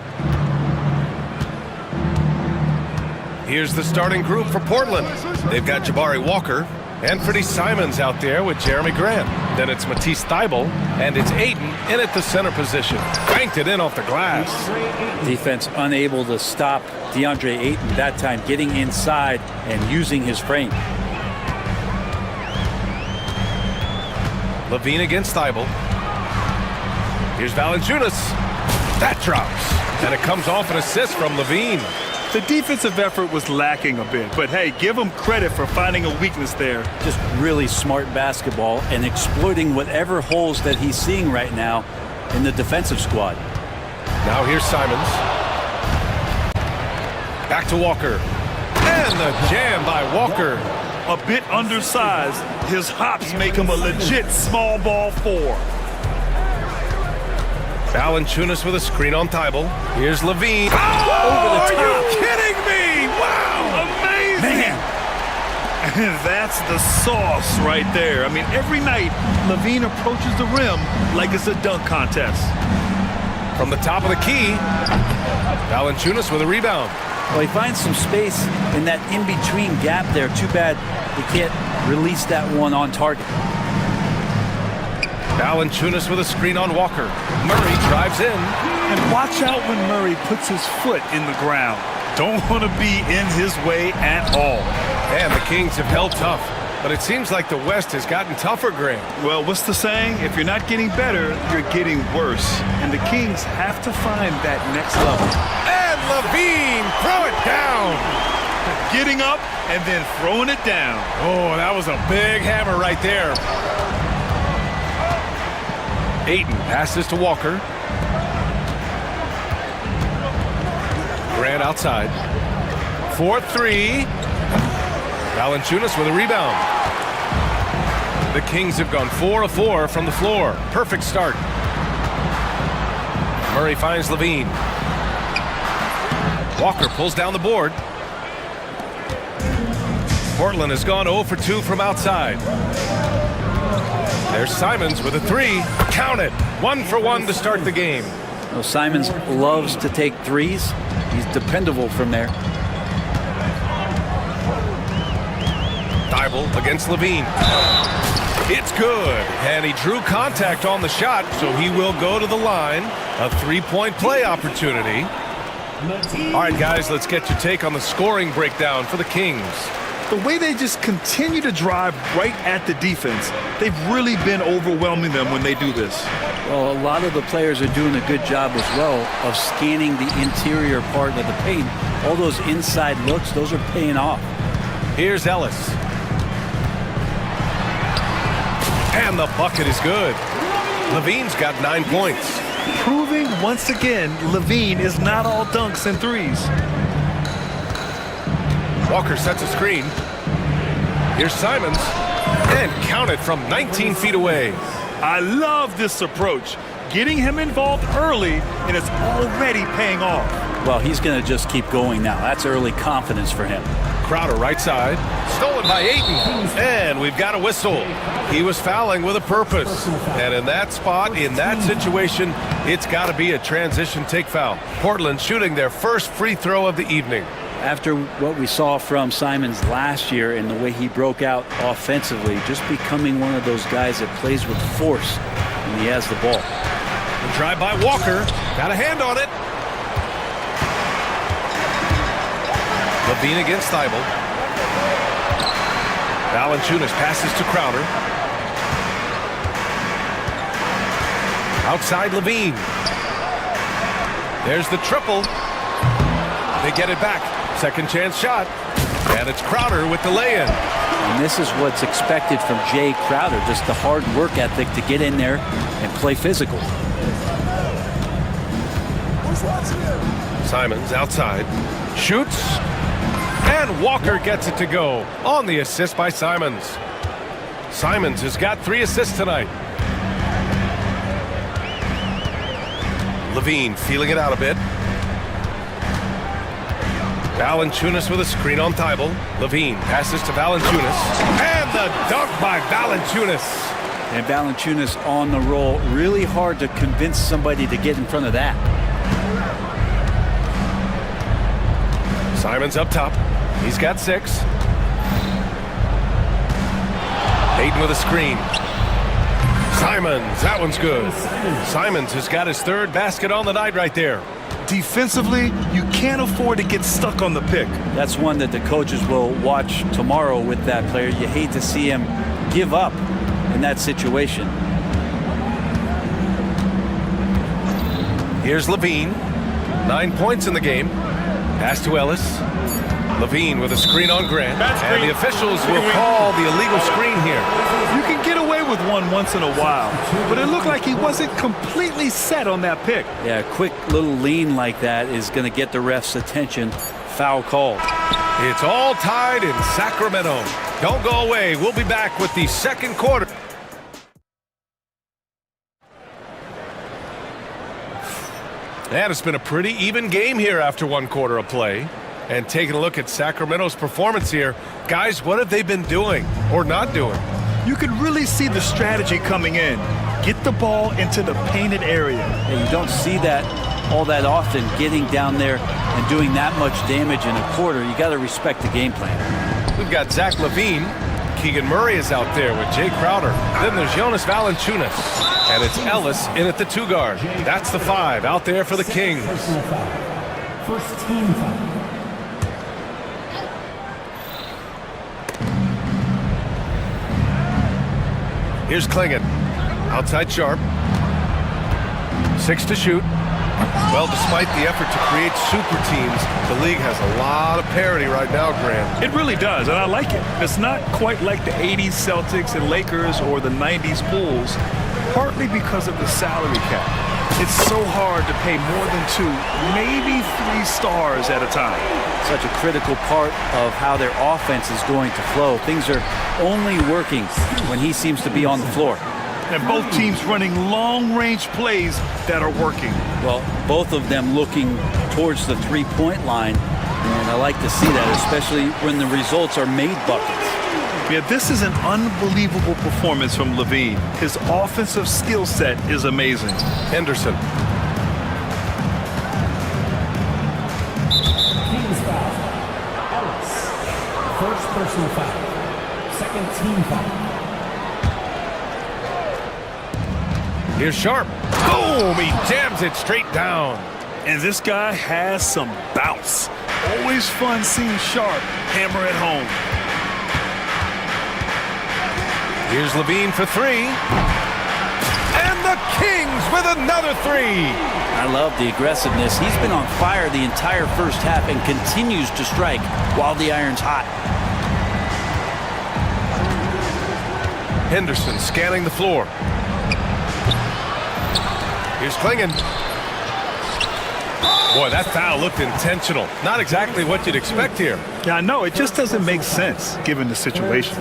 Here's the starting group for Portland. They've got Jabari Walker, Anthony Simons out there with Jeremy Grant. Then it's Matisse Thybulle, and it's Ayton in at the center position. Banked it in off the glass.
Defense unable to stop DeAndre Ayton, that time getting inside and using his frame.
Levine against Thybulle. Here's Valanciunas. That drops. And it comes off an assist from Levine.
The defensive effort was lacking a bit, but hey, give him credit for finding a weakness there.
Just really smart basketball and exploiting whatever holes that he's seeing right now in the defensive squad.
Now here's Simons. Back to Walker. And the jam by Walker.
A bit undersized, his hops make him a legit small ball four.
Valanciunas with a screen on Thybulle. Here's Levine.
Oh,
over the top.
Are you kidding me? Wow, amazing. Man. That's the sauce right there. I mean, every night, Levine approaches the rim like it's a dunk contest.
From the top of the key, Valanciunas with a rebound.
Well, he finds some space in that in-between gap there. Too bad he can't release that one on target.
Valanciunas with a screen on Walker. Murray drives in.
And watch out when Murray puts his foot in the ground. Don't want to be in his way at all.
And the Kings have held tough. But it seems like the West has gotten tougher, Grant.
Well, what's the saying? If you're not getting better, you're getting worse. And the Kings have to find that next level.
And Levine, throw it down.
Getting up and then throwing it down.
Oh, that was a big hammer right there. Ayton passes to Walker. Grant outside. 4-3. Valanciunas with a rebound. The Kings have gone 4 of 4 from the floor. Perfect start. Murray finds Levine. Walker pulls down the board. Portland has gone 0 for 2 from outside. There's Simons with a 3. Count it. 1 for 1 to start the game.
Well, Simons loves to take threes. He's dependable from there.
Thybulle against Levine. It's good. And he drew contact on the shot, so he will go to the line. A 3-point play opportunity. All right, guys, let's get your take on the scoring breakdown for the Kings.
The way they just continue to drive right at the defense, they've really been overwhelming them when they do this.
Well, a lot of the players are doing a good job as well of scanning the interior part of the paint. All those inside looks, those are paying off.
Here's Ellis. And the bucket is good. Levine's got 9 points.
Proving once again, Levine is not all dunks and threes.
Walker sets a screen. Here's Simons. And count it from 19 feet away.
I love this approach. Getting him involved early, and it's already paying off.
Well, he's going to just keep going now. That's early confidence for him.
Crowder right side. Stolen by Ayton. And we've got a whistle. He was fouling with a purpose. And in that spot, in that situation, it's got to be a transition take foul. Portland shooting their first free throw of the evening.
After what we saw from Simons last year and the way he broke out offensively, just becoming one of those guys that plays with force when he has the ball.
The drive by Walker. Got a hand on it. Levine against Thybulle. Valanciunas passes to Crowder. Outside Levine. There's the triple. They get it back. Second chance shot. And it's Crowder with the lay-in.
And this is what's expected from Jay Crowder, just the hard work ethic to get in there and play physical.
Simons outside. Shoots. And Walker gets it to go on the assist by Simons. Simons has got 3 assists tonight. Levine feeling it out a bit. Valanciunas with a screen on Thybulle. Levine passes to Valanciunas. And the dunk by Valanciunas.
And Valanciunas on the roll. Really hard to convince somebody to get in front of that.
Simons up top. He's got 6. Hayden with a screen. Simons, that one's good. Simons has got his 3rd basket on the night right there.
Defensively, you can't afford to get stuck on the pick.
That's one that the coaches will watch tomorrow with that player. You hate to see him give up in that situation.
Here's Levine. 9 points in the game. Pass to Ellis. Levine with a screen on Grant. And the officials will call the illegal screen here.
You can get away with one once in a while, but it looked like he wasn't completely set on that pick.
Yeah, a quick little lean like that is going to get the ref's attention. Foul called.
It's all tied in Sacramento. Don't go away. We'll be back with the second quarter. And it's been a pretty even game here after 1 quarter of play. And taking a look at Sacramento's performance here, guys, what have they been doing or not doing?
You could really see the strategy coming in. Get the ball into the painted area.
Yeah, you don't see that all that often, getting down there and doing that much damage in a quarter. You got to respect the game plan.
We've got Zach Levine. Keegan Murray is out there with Jay Crowder. Then there's Jonas Valanciunas. And it's Ellis in at the 2 guard. That's the 5 out there for the Kings.
First team foul.
Here's Klingon. Outside Sharp. 6 to shoot. Well, despite the effort to create super teams, the league has a lot of parity right now, Grant.
It really does, and I like it. It's not quite like the 80s Celtics and Lakers or the 90s Bulls, partly because of the salary cap. It's so hard to pay more than 2, maybe 3 stars at a time.
Such a critical part of how their offense is going to flow. Things are only working when he seems to be on the floor.
And both teams running long-range plays that are working.
Well, both of them looking towards the 3-point line, and I like to see that, especially when the results are made buckets.
Yeah, this is an unbelievable performance from Levine. His offensive skill set is amazing.
Henderson.
Kings foul. Ellis. First personal foul. Second team foul.
Here's Sharp. Boom! He jams it straight down.
And this guy has some bounce. Always fun seeing Sharp hammer it home.
Here's Levine for 3. And the Kings with another 3.
I love the aggressiveness. He's been on fire the entire first half and continues to strike while the iron's hot.
Henderson scanning the floor. Here's Klingon. Boy, that foul looked intentional. Not exactly what you'd expect here.
Yeah, I know. It just doesn't make sense given the situation.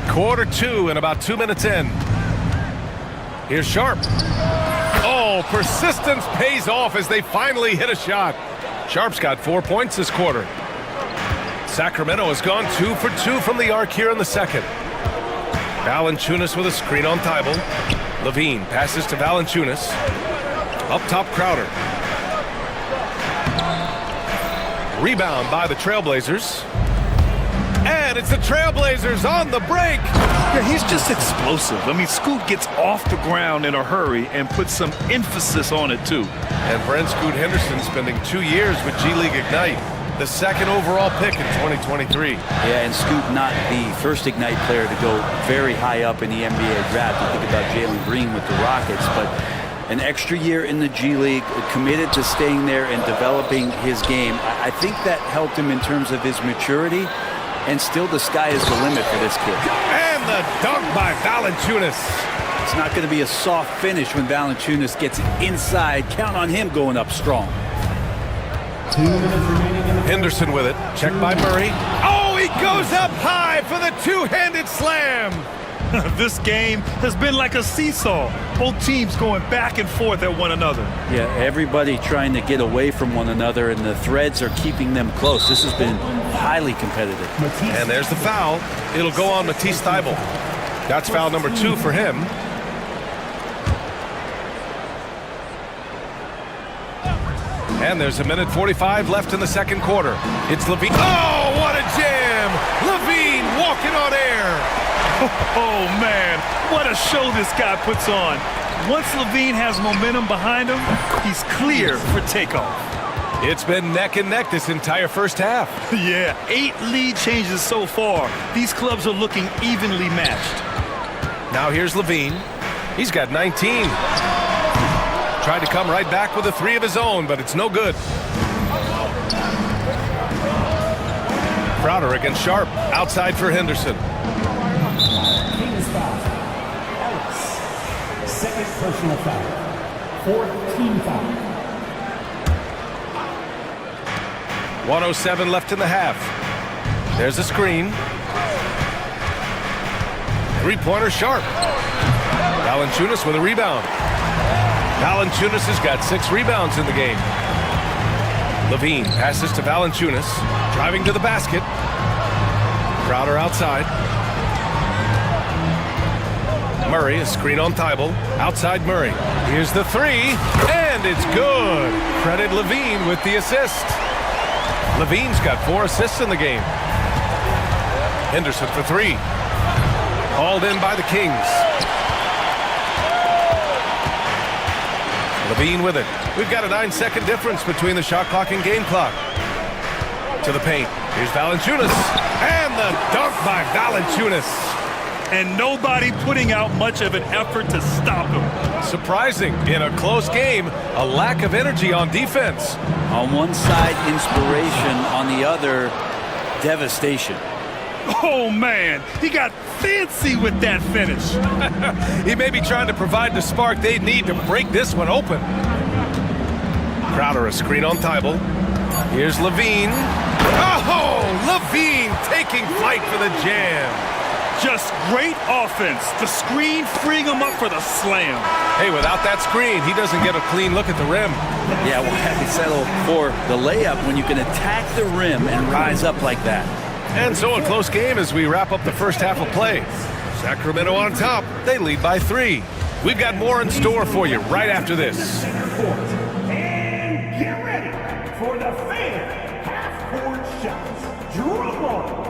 Quarter 2 and about 2 minutes in. Here's Sharp. Oh, persistence pays off as they finally hit a shot. Sharp's got 4 points this quarter. Sacramento has gone 2 for 2 from the arc here in the second. Valanciunas with a screen on Thibault. Levine passes to Valanciunas. Up top, Crowder. Rebound by the Trailblazers. And it's the Trailblazers on the break.
Yeah, he's just explosive. I mean, Scoot gets off the ground in a hurry and puts some emphasis on it, too.
And Brent Scoot Henderson spending 2 years with G League Ignite. The 2nd overall pick in 2023.
Yeah, and Scoot not the first Ignite player to go very high up in the NBA draft. You think about Jalen Green with the Rockets, but an extra year in the G League, committed to staying there and developing his game. I think that helped him in terms of his maturity, and still the sky is the limit for this kid.
And the dunk by Valanciunas.
It's not going to be a soft finish when Valanciunas gets inside. Count on him going up strong.
2 minutes remaining in the
Henderson with it. Checked by Murray. Oh, he goes up high for the 2-handed slam.
This game has been like a seesaw. Both teams going back and forth at one another.
Yeah, everybody trying to get away from one another, and the threads are keeping them close. This has been highly competitive.
And there's the foul. It'll go on Matisse Thibault. That's foul number 2 for him. And there's 1:45 left in the second quarter. It's Levine. Oh, what a jam! Levine walking on air.
Oh, man, what a show this guy puts on. Once Levine has momentum behind him, he's clear for takeoff.
It's been neck and neck this entire first half.
Yeah, 8 lead changes so far. These clubs are looking evenly matched.
Now here's Levine. He's got 19. Tried to come right back with a 3 of his own, but it's no good. Crowder against Sharp. Outside for Henderson.
Kings foul. Ellis. Second personal foul. 4th team foul.
1:07 left in the half. There's a screen. 3-pointer Sharp. Valanciunas with a rebound. Valanciunas has got 6 rebounds in the game. Levine passes to Valanciunas, driving to the basket. Crowder outside. Murray, a screen on Thibault. Outside Murray. Here's the 3, and it's good. Credit Levine with the assist. Levine's got 4 assists in the game. Henderson for 3. Hauled in by the Kings. Levine with it. We've got a 9-second difference between the shot clock and game clock. To the paint. Here's Valanciunas. And the dunk by Valanciunas.
And nobody putting out much of an effort to stop him.
Surprising. In a close game, a lack of energy on defense.
On one side, inspiration. On the other, devastation.
Oh, man, he got fancy with that finish.
He may be trying to provide the spark they need to break this one open. Crowder, a screen on Thibault. Here's Levine. Oh, Levine taking flight for the jam.
Just great offense. The screen freeing him up for the slam.
Hey, without that screen, he doesn't get a clean look at the rim.
Yeah, well, happy settle for the layup when you can attack the rim and rise up like that.
And so a close game as we wrap up the first half of play. Sacramento on top. They lead by 3. We've got more in store for you right after this.
And get ready for the favorite half-court shots. Drum on.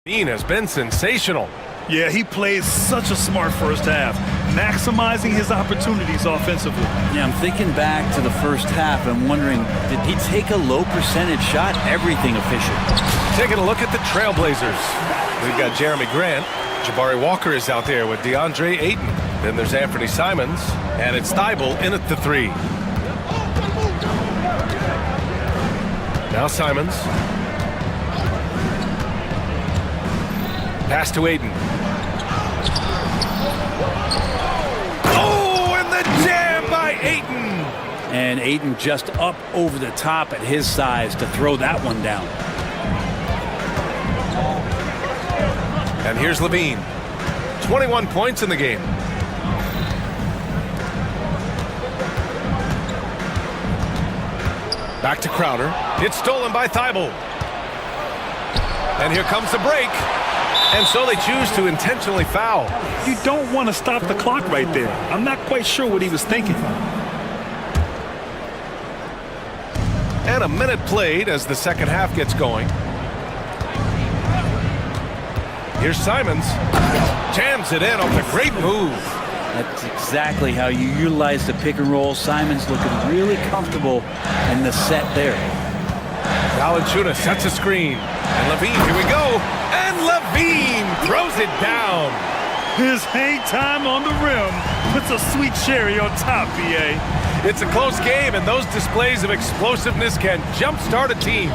Levine has been sensational.
Yeah, he plays such a smart first half, maximizing his opportunities offensively.
Yeah, I'm thinking back to the first half and wondering, did he take a low percentage shot? Everything efficient.
Taking a look at the Trailblazers. We've got Jeremy Grant. Jabari Walker is out there with DeAndre Ayton. Then there's Anthony Simons. And it's Thibault in at the 3. Now Simons. Pass to Ayton. Oh, and the jam by Ayton.
And Ayton just up over the top at his size to throw that one down.
And here's Levine. 21 points in the game. Back to Crowder. It's stolen by Thibault. And here comes the break. And so they choose to intentionally foul.
You don't want to stop the clock right there. I'm not quite sure what he was thinking.
And a minute played as the second half gets going. Here's Simons. Jams it in off a great move.
That's exactly how you utilize the pick and roll. Simons looking really comfortable in the set there.
Valanciunas sets a screen. And Levine, here we go. And Levine throws it down.
His hang time on the rim puts a sweet cherry on top, BA.
It's a close game, and those displays of explosiveness can jumpstart a team.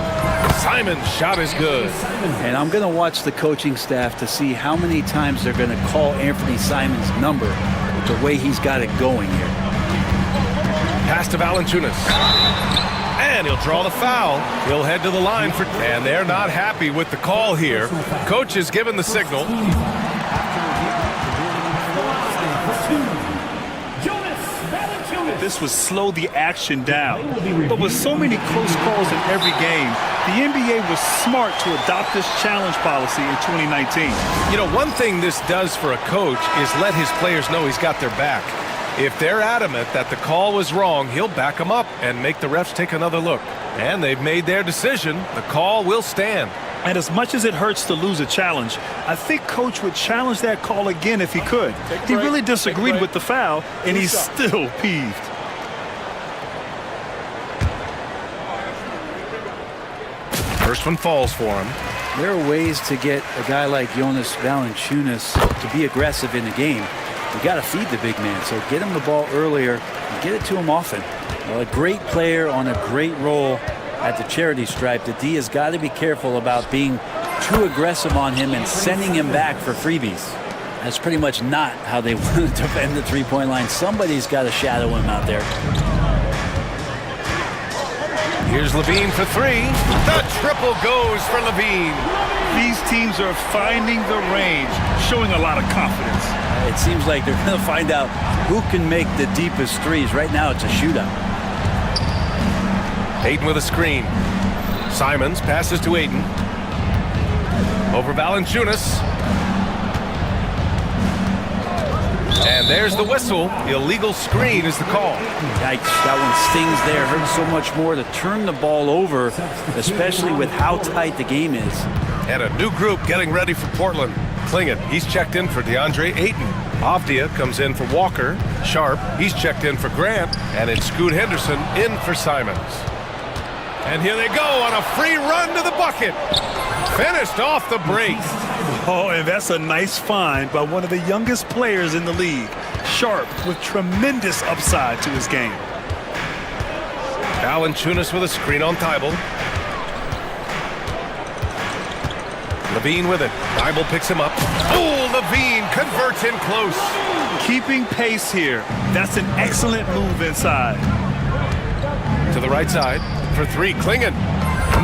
Simon's shot is good.
And I'm going to watch the coaching staff to see how many times they're going to call Anthony Simons' number with the way he's got it going here.
Pass to Valanciunas. And he'll draw the foul. He'll head to the line for... And they're not happy with the call here. Coach has given the signal.
This would slow the action down. But with so many close calls in every game, the NBA was smart to adopt this challenge policy in 2019.
You know, one thing this does for a coach is let his players know he's got their back. If they're adamant that the call was wrong, he'll back them up and make the refs take another look. And they've made their decision. The call will stand.
And as much as it hurts to lose a challenge, I think Coach would challenge that call again if he could. He really disagreed with the foul, and he's still peeved.
First one falls for him.
There are ways to get a guy like Jonas Valanciunas to be aggressive in the game. You got to feed the big man, so get him the ball earlier and get it to him often. Well, a great player on a great role at the charity stripe. The D has got to be careful about being too aggressive on him and sending him back for freebies. That's pretty much not how they want to defend the three-point line. Somebody's got to shadow him out there.
Here's Levine for three. The triple goes for Levine.
These teams are finding the range, showing a lot of confidence.
It seems like they're going to find out who can make the deepest threes. Right now, it's a shootout.
Ayton with a screen. Simons passes to Ayton. Over Valanciunas. And there's the whistle. Illegal screen is the call.
Yikes, that one stings there. Hurts so much more to turn the ball over, especially with how tight the game is.
And a new group getting ready for Portland. Klingon, he's checked in for DeAndre Ayton. Avdia comes in for Walker. Sharp, he's checked in for Grant. And it's Scoot Henderson in for Simons. And here they go on a free run to the bucket. Finished off the break.
Oh, and that's a nice find by one of the youngest players in the league. Sharp with tremendous upside to his game.
Valanciunas with a screen on Thibault. Levine with it. Thibault picks him up. Oh, Levine converts in close.
Keeping pace here. That's an excellent move inside.
To the right side for three. Klingon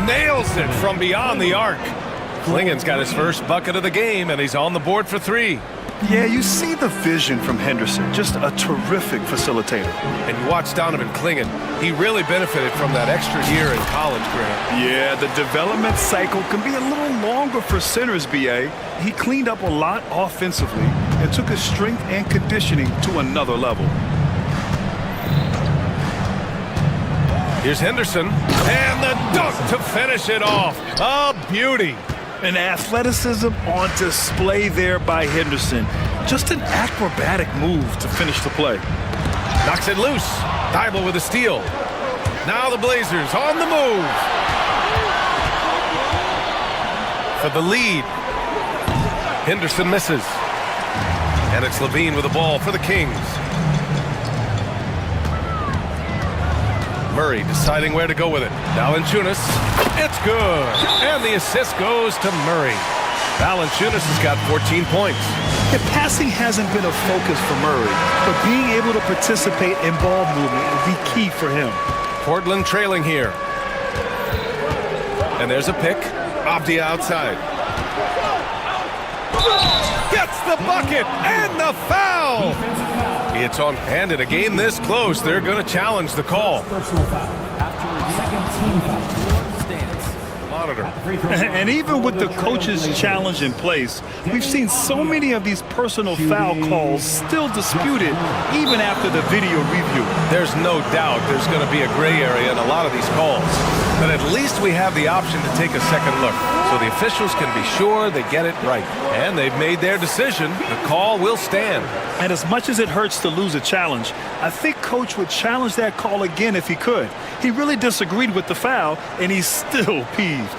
nails it from beyond the arc. Klingon's got his first bucket of the game, and he's on the board for three.
Yeah, you see the vision from Henderson. Just a terrific facilitator.
And you watch Donovan Klingon. He really benefited from that extra year in college, Grant.
Yeah, the development cycle can be a little longer for centers, BA. He cleaned up a lot offensively and took his strength and conditioning to another level.
Here's Henderson, and the dunk to finish it off. A beauty.
And athleticism on display there by Henderson. Just an acrobatic move to finish the play.
Knocks it loose. Thibault with a steal. Now the Blazers on the move. For the lead. Henderson misses. And it's Levine with the ball for the Kings. Murray deciding where to go with it. Valanciunas, it's good. And the assist goes to Murray. Valanciunas has got 14 points.
The passing hasn't been a focus for Murray, but being able to participate in ball movement will be key for him.
Portland trailing here. And there's a pick. Avdia outside. Gets the bucket and the foul. It's on, and in a game this close, they're going to challenge the call.
Personal foul. After a second team foul. Stands.
Monitor.
And even with the coach's challenge in place, we've seen so many of these personal foul calls still disputed even after the video review.
There's no doubt there's going to be a gray area in a lot of these calls. But at least we have the option to take a second look, so the officials can be sure they get it right. And they've made their decision. The call will stand.
And as much as it hurts to lose a challenge, I think Coach would challenge that call again if he could. He really disagreed with the foul, and he's still peeved.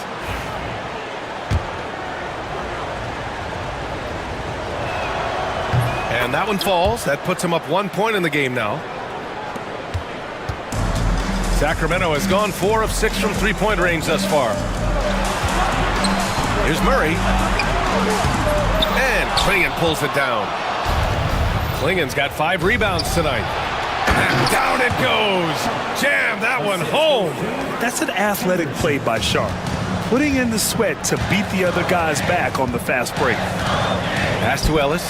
And that one falls. That puts him up 1 point in the game now. Sacramento has gone 4 of 6 from three-point range thus far. Here's Murray. And Klingon pulls it down. Klingon's got 5 rebounds tonight. And down it goes. Jam that one home.
That's an athletic play by Sharp, putting in the sweat to beat the other guys back on the fast break.
Pass to Ellis.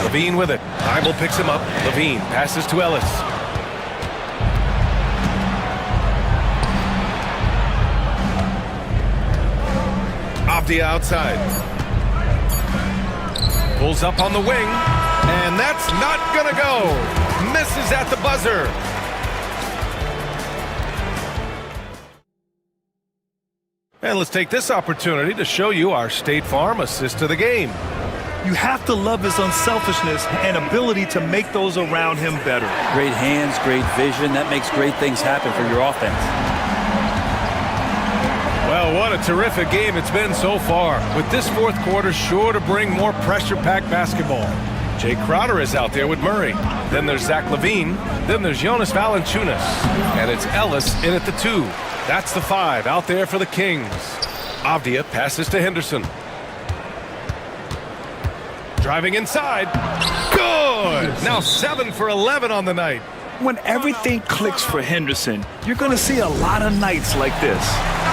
Levine with it. Bible picks him up. Levine passes to Ellis. Off the outside. Pulls up on the wing. And that's not gonna go. Misses at the buzzer. And let's take this opportunity to show you our State Farm assist to the game.
You have to love his unselfishness and ability to make those around him better.
Great hands, great vision. That makes great things happen for your offense.
Well, what a terrific game it's been so far. With this fourth quarter sure to bring more pressure-packed basketball. Jay Crowder is out there with Murray. Then there's Zach Levine. Then there's Jonas Valanciunas. And it's Ellis in at the 2. That's the 5 out there for the Kings. Avdia passes to Henderson. Driving inside. Good! Now 7 for 11 on the night.
When everything clicks for Henderson, you're going to see a lot of nights like this.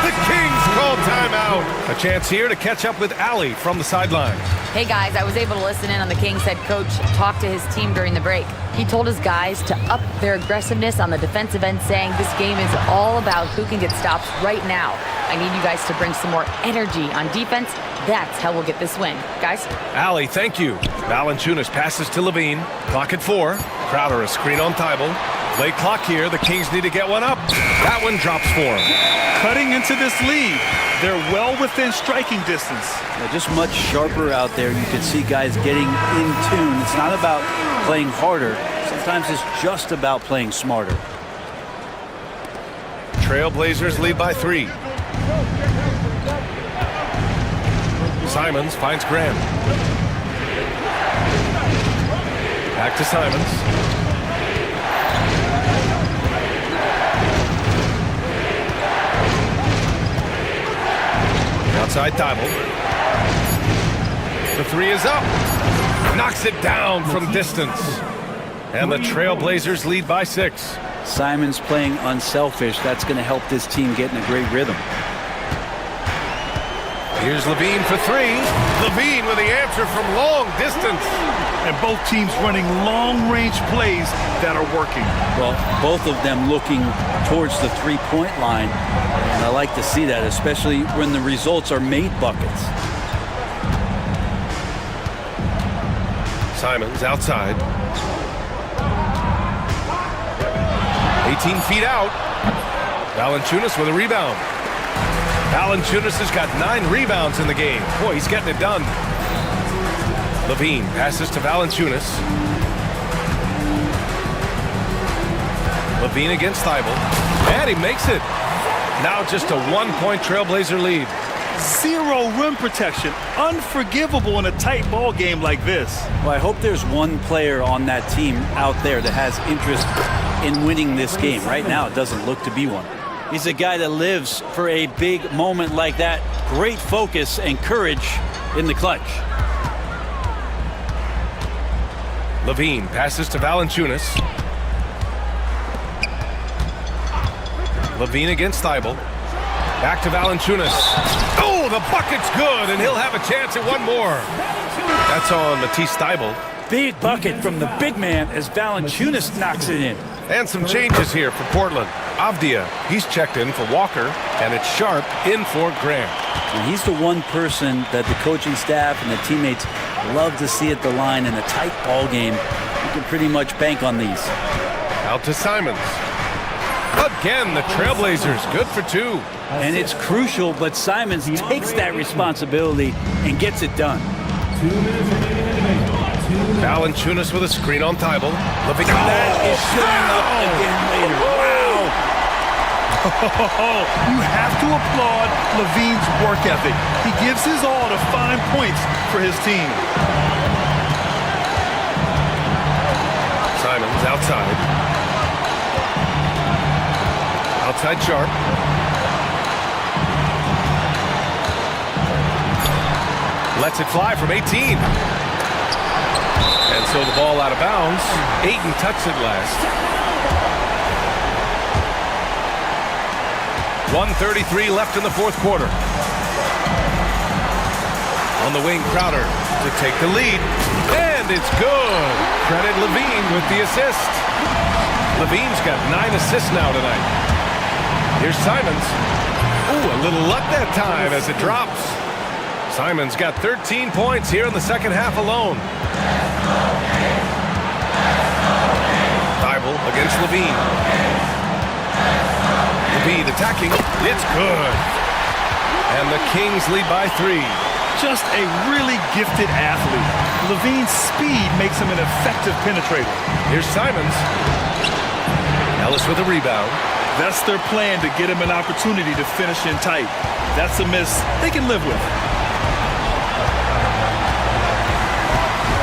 The Kings call timeout. A chance here to catch up with Allie from the sideline.
Hey guys, I was able to listen in on the Kings head coach talk to his team during the break. He told his guys to up their aggressiveness on the defensive end, saying this game is all about who can get stops right now. I need you guys to bring some more energy on defense. That's how we'll get this win. Guys?
Allie, thank you. Valanciunas passes to Levine. Clock at 4. Crowder a screen on Thibault. Late clock here. The Kings need to get one up. That one drops for him.
Cutting into this lead. They're well within striking distance.
Yeah, just much sharper out there. You can see guys getting in tune. It's not about playing harder. Sometimes it's just about playing smarter.
Trailblazers lead by 3. Simons finds Graham. Back to Simons. Outside Thibault. The 3 is up. Knocks it down from distance. And the Trailblazers lead by 6.
Simons playing unselfish. That's going to help this team get in a great rhythm.
Here's Levine for 3. Levine with the answer from long distance.
And both teams running long-range plays that are working.
Well, both of them looking towards the three-point line. And I like to see that, especially when the results are made buckets.
Simons outside. 18 feet out. Valanciunas with a rebound. Valanciunas has got 9 rebounds in the game. Boy, he's getting it done. Levine passes to Valanciunas. Levine against Thibault. And he makes it. Now just a 1-point Trailblazer lead.
0 rim protection. Unforgivable in a tight ball game like this.
Well, I hope there's one player on that team out there that has interest in winning this game. Right now, it doesn't look to be one. He's a guy that lives for a big moment like that. Great focus and courage in the clutch.
Levine passes to Valanciunas. Levine against Thibault. Back to Valanciunas. Oh, the bucket's good, and he'll have a chance at one more. That's on Matisse Thibault.
Big bucket from the big man as Valanciunas knocks it in.
And some changes here for Portland. Avdia, he's checked in for Walker, and it's Sharp in for Grant.
And he's the one person that the coaching staff and the teammates love to see at the line in a tight ball game. You can pretty much bank on these.
Out to Simons. Again, the Trailblazers, good for two.
And it's crucial, but Simons takes that responsibility and gets it done.
Valanciunas with a screen on Thibault. Levine.
That is showing up again later. Wow!
You have to applaud Levine's work ethic. He gives his all to find points for his team.
Simons outside. Outside Sharp. Lets it fly from 18. And so the ball out of bounds. Ayton touched it last. 1:33 left in the fourth quarter. On the wing, Crowder to take the lead. And it's good. Credit Levine with the assist. Levine's got 9 assists now tonight. Here's Simons. Ooh, a little luck that time as it drops. Simons got 13 points here in the second half alone. Thibault against Levine. Levine attacking. It's good. And the Kings lead by 3.
Just a really gifted athlete. Levine's speed makes him an effective penetrator.
Here's Simons. Ellis with a rebound.
That's their plan, to get him an opportunity to finish in tight. That's a miss they can live with.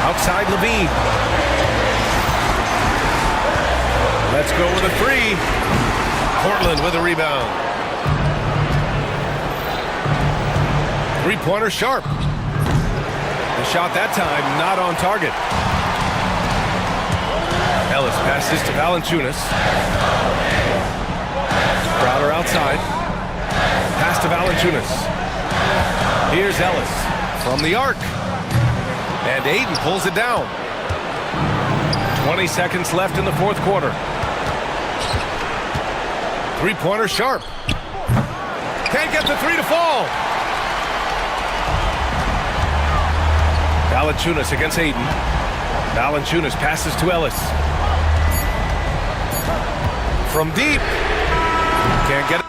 Outside Levine. Let's go with a 3. Portland with a rebound. Three-pointer Sharp. The shot that time not on target. Ellis passes to Valanciunas. Crowder outside. Pass to Valanciunas. Here's Ellis from the arc. And Ayton pulls it down. 20 seconds left in the fourth quarter. Three-pointer Sharp. Can't get the 3 to fall. Valanciunas against Ayton. Valanciunas passes to Ellis. From deep. Can't get it.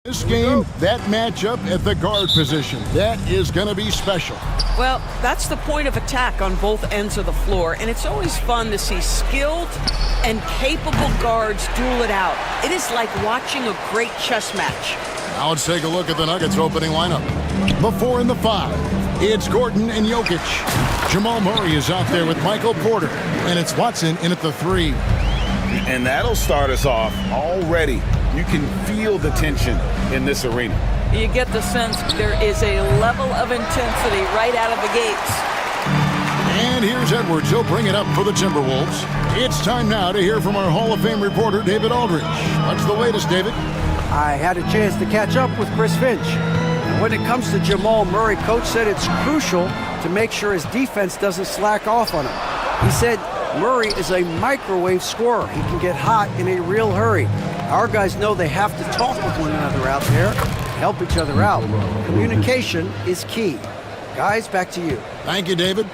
This game, that matchup at the guard position, that is going to be special.
Well, that's the point of attack on both ends of the floor, and it's always fun to see skilled and capable guards duel it out. It is like watching a great chess match.
Now let's take a look at the Nuggets opening lineup. The 4 and the 5. It's Gordon and Jokic. Jamal Murray is out there with Michael Porter, and it's Watson in at the 3.
And that'll start us off already. You can feel the tension in this arena.
You get the sense there is a level of intensity right out of the gates.
And here's Edwards. He'll bring it up for the Timberwolves. It's time now to hear from our Hall of Fame reporter, David Aldridge. What's the latest, David?
I had a chance to catch up with Chris Finch. And when it comes to Jamal Murray, coach said it's crucial to make sure his defense doesn't slack off on him. He said Murray is a microwave scorer. He can get hot in a real hurry. Our guys know they have to talk with one another out there, help each other out. Communication is key. Guys, back to you.
Thank you, David.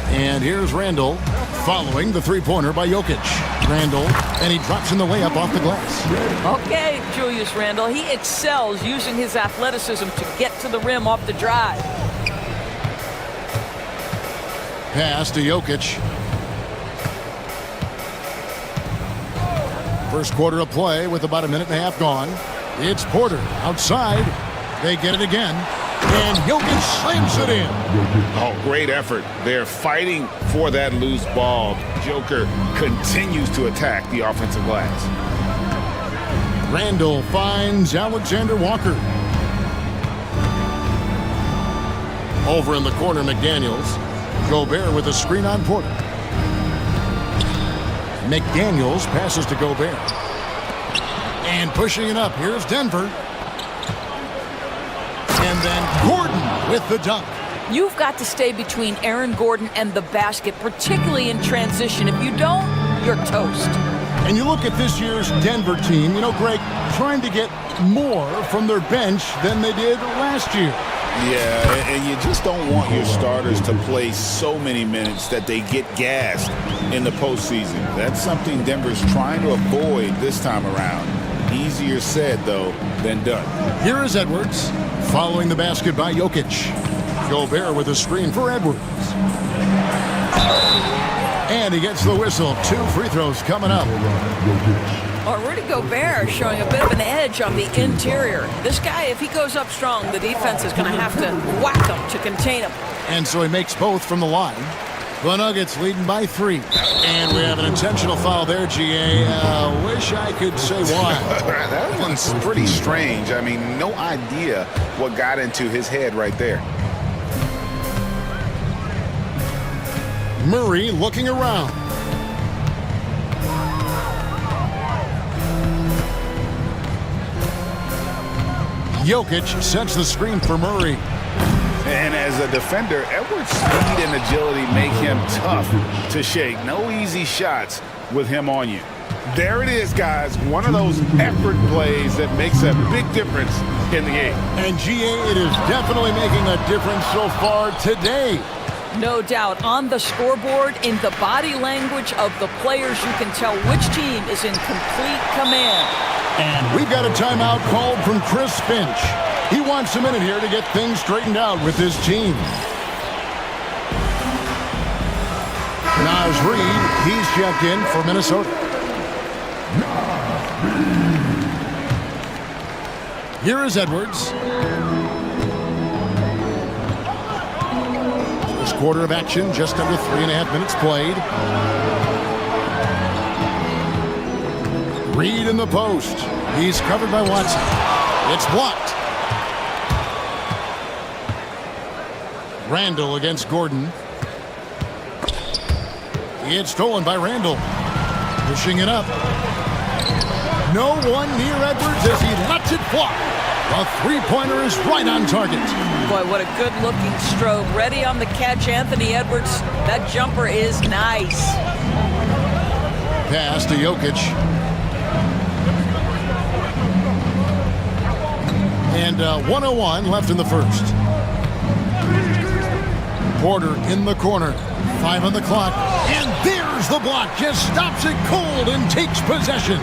And here's Randall following the three-pointer by Jokic. Randall, and he drops in the layup off the glass.
Okay, Julius Randle. He excels using his athleticism to get to the rim off the drive.
Pass to Jokic. First quarter of play with about a minute and a half gone. It's Porter outside. They get it again. And Jokic slams it in.
Oh, great effort. They're fighting for that loose ball. Joker continues to attack the offensive glass.
Randall finds Alexander Walker. Over in the corner, McDaniels. Gobert with a screen on Porter. McDaniels passes to Gobert. And pushing it up, here's Denver. And then Gordon with the dunk.
You've got to stay between Aaron Gordon and the basket, particularly in transition. If you don't, you're toast.
And you look at this year's Denver team, you know, Greg, trying to get more from their bench than they did last year.
Yeah, and you just don't want your starters to play so many minutes that they get gassed in the postseason. That's something Denver's trying to avoid this time around. Easier said, though, than done.
Here is Edwards, following the basket by Jokic. Gobert with a screen for Edwards. And he gets the whistle. 2 free throws coming up.
Well, Rudy Gobert showing a bit of an edge on the interior. This guy, if he goes up strong, the defense is going to have to whack him to contain him.
And so he makes both from the line. The Nuggets leading by 3. And we have an intentional foul there, GA. Wish I could say why.
That one's pretty strange. I mean, no idea what got into his head right there.
Murray looking around. Jokic sets the screen for Murray.
And as a defender, Edwards' speed and agility make him tough to shake. No easy shots with him on you. There it is, guys. One of those effort plays that makes a big difference in the game.
And GA, it is definitely making a difference so far today.
No doubt. On the scoreboard, in the body language of the players, you can tell which team is in complete command.
And we've got a timeout called from Chris Finch. He wants a minute here to get things straightened out with his team. Naz Reid, he's checked in for Minnesota. Here is Edwards. First quarter of action, just under 3.5 minutes played. Reid in the post. He's covered by Watson. It's blocked. Randall against Gordon. It's stolen by Randall. Pushing it up. No one near Edwards as he lets it fly. A three-pointer is right on target.
Boy, what a good-looking stroke. Ready on the catch, Anthony Edwards. That jumper is nice.
Pass to Jokic. And 1:01 left in the first. Porter in the corner. 5 on the clock. And there's the block. Just stops it cold and takes possession.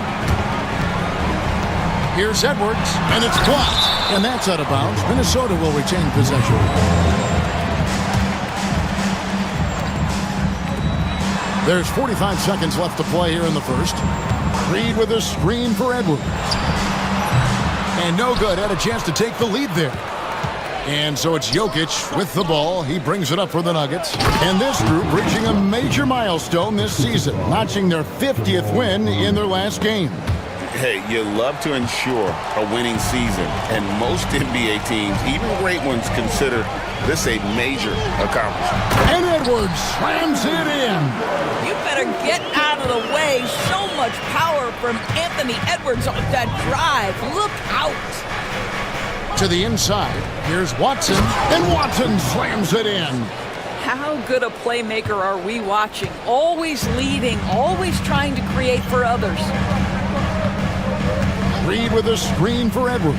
Here's Edwards, and it's blocked. And that's out of bounds. Minnesota will retain possession. There's 45 seconds left to play here in the first. Reed with a screen for Edwards. And no good. Had a chance to take the lead there. And so it's Jokic with the ball. He brings it up for the Nuggets. And this group reaching a major milestone this season, notching their 50th win in their last game.
Hey, you love to ensure a winning season, and most NBA teams, even great ones, consider this a major accomplishment.
And Edwards slams it in.
You better get out of the way. So much power from Anthony Edwards on that drive. Look out.
To the inside, here's Watson, and Watson slams it in.
How good a playmaker are we watching? Always leading, always trying to create for others.
Reed with a screen for Edwards.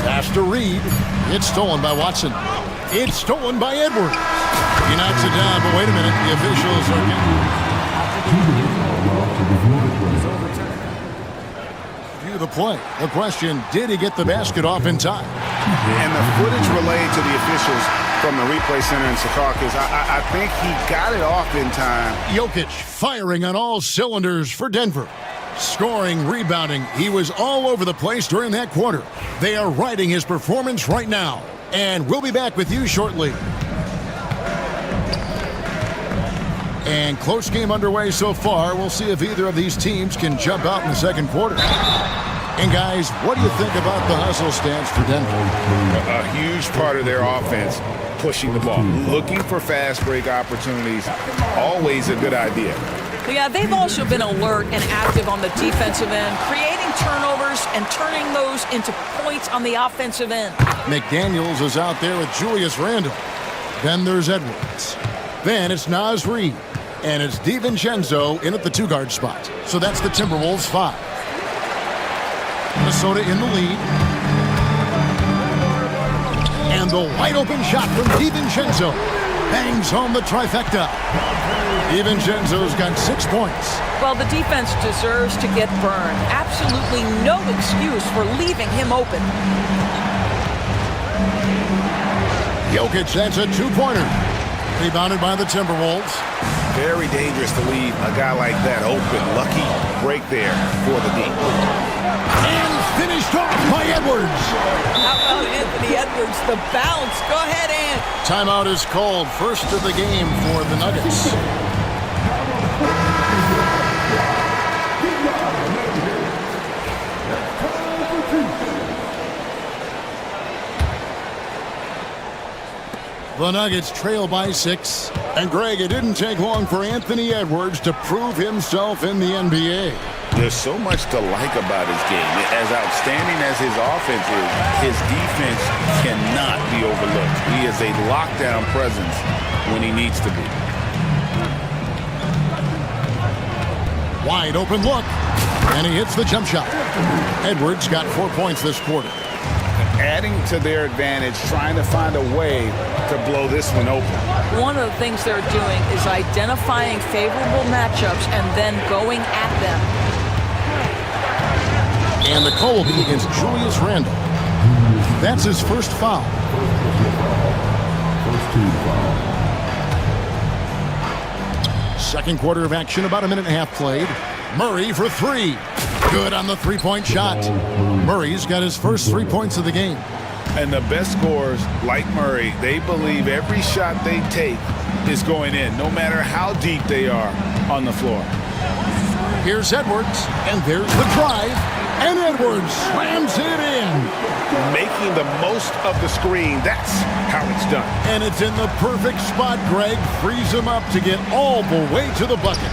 Pass to Reed. It's stolen by Watson. It's stolen by Edwards. He knocks it down, but wait a minute. The officials are view the play. The question, did he get the basket off in time?
And the footage relayed to the officials from the replay center in Secaucus, I think he got it off in time.
Jokic firing on all cylinders for Denver. Scoring, rebounding, he was all over the place during that quarter. They are riding his performance right now. And we'll be back with you shortly. And close game underway so far. We'll see if either of these teams can jump out in the second quarter. And guys, what do you think about the hustle stance for Denver?
A huge part of their offense, pushing the ball, looking for fast break opportunities, always a good idea.
Yeah, they've also been alert and active on the defensive end, creating turnovers and turning those into points on the offensive end.
McDaniels is out there with Julius Randle. Then there's Edwards. Then it's Naz Reid. And it's DiVincenzo in at the two-guard spot. So that's the Timberwolves 5. Minnesota in the lead. And the wide-open shot from DiVincenzo bangs home the trifecta. DiVincenzo's got 6 points.
Well, the defense deserves to get burned. Absolutely no excuse for leaving him open.
Jokic, that's a two-pointer. Rebounded by the Timberwolves.
Very dangerous to leave a guy like that open. Lucky break there for the D.
And finished off by Edwards.
How about Anthony Edwards? The bounce. Go ahead, Ant.
Timeout is called. First of the game for the Nuggets. The Nuggets trail by 6. And Greg, it didn't take long for Anthony Edwards to prove himself in the NBA.
There's so much to like about his game. As outstanding as his offense is, his defense cannot be overlooked. He is a lockdown presence when he needs to be.
Wide open look. And he hits the jump shot. Edwards got 4 points this quarter.
Adding to their advantage, trying to find a way to blow this one open.
One of the things they're doing is identifying favorable matchups and then going at them.
And the call will be against Julius Randle. That's his first foul.
First team foul.
Second quarter of action, about a minute and a half played. Murray for 3. Good on the three-point shot. Murray's got his first 3 points of the game.
And the best scorers, like Murray, they believe every shot they take is going in, no matter how deep they are on the floor.
Here's Edwards, and there's the drive. And Edwards slams it in.
Making the most of the screen, that's how it's done.
And it's in the perfect spot. Greg frees him up to get all the way to the bucket.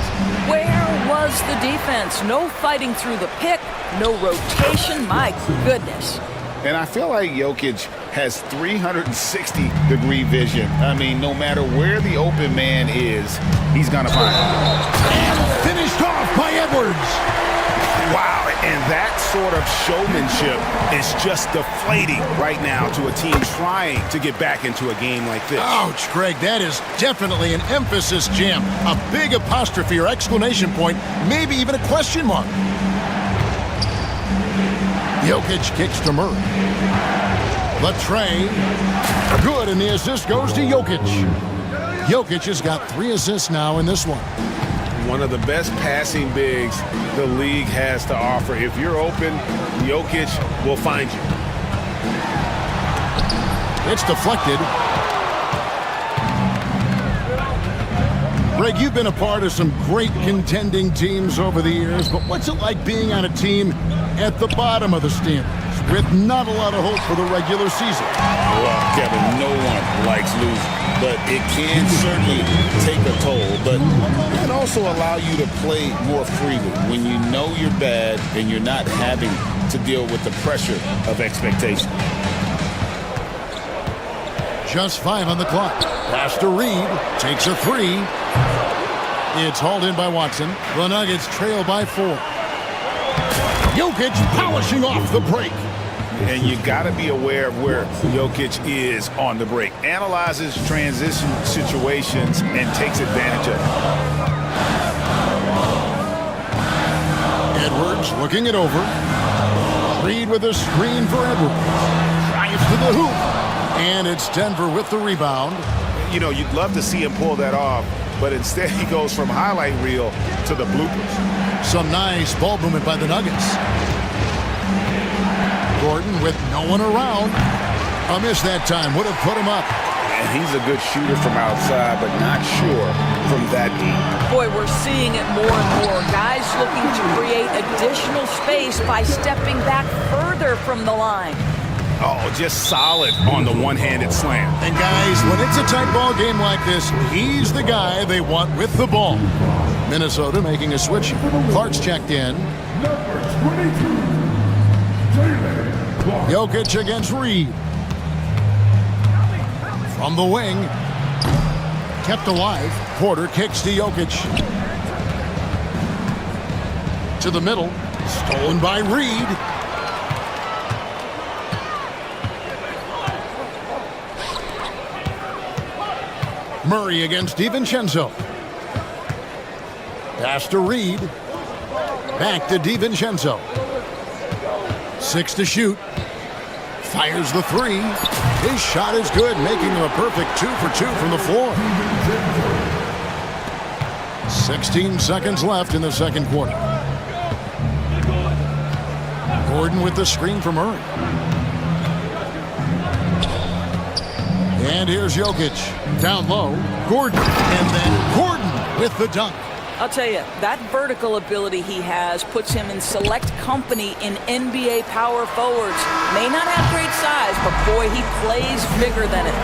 Where was the defense? No fighting through the pick, no rotation. My goodness.
And I feel like Jokic has 360-degree vision. I mean, no matter where the open man is, he's going to find it.
And finished off by Edwards.
Wow, and that sort of showmanship is just deflating right now to a team trying to get back into a game like this.
Ouch, Greg, that is definitely an emphasis jam. A big apostrophe or exclamation point, maybe even a question mark. Jokic kicks to Murray. The tray. Good, and the assist goes to Jokic. Jokic has got 3 assists now in this one.
One of the best passing bigs the league has to offer. If you're open, Jokic will find you.
It's deflected. Greg, you've been a part of some great contending teams over the years, but what's it like being on a team at the bottom of the standings with not a lot of hope for the regular season?
Well, Kevin, no one likes losing, but it can certainly take a toll. But it can also allow you to play more freely when you know you're bad and you're not having to deal with the pressure of expectation.
Just 5 on the clock. Pass to Reed. Takes a 3. It's hauled in by Watson. The Nuggets trail by 4. Jokic polishing off the break.
And you got to be aware of where Jokic is on the break. Analyzes transition situations and takes advantage of it.
Edwards looking it over. Reed with a screen for Edwards. Drives to the hoop. And it's Denver with the rebound.
You know, you'd love to see him pull that off, but instead he goes from highlight reel to the bloopers.
Some nice ball movement by the Nuggets. Gordon with no one around. A miss that time would have put him up.
And he's a good shooter from outside, but not sure from that deep.
Boy, we're seeing it more and more. Guys looking to create additional space by stepping back further from the line.
Oh, just solid on the one-handed slam.
And guys, when it's a tight ball game like this, he's the guy they want with the ball. Minnesota making a switch. Clark's checked in. Jokic against Reed. From the wing. Kept alive. Porter kicks to Jokic. To the middle. Stolen by Reed. Murray against DiVincenzo. Pass to Reed. Back to DiVincenzo. 6 to shoot. Fires the 3. His shot is good, making him a perfect 2 for 2 from the floor. 16 seconds left in the second quarter. Gordon with the screen for Murray. And here's Jokic. Down low. Gordon. And then Gordon with the dunk.
I'll tell you, that vertical ability he has puts him in select company in NBA power forwards. May not have great size, but boy, he plays bigger than it.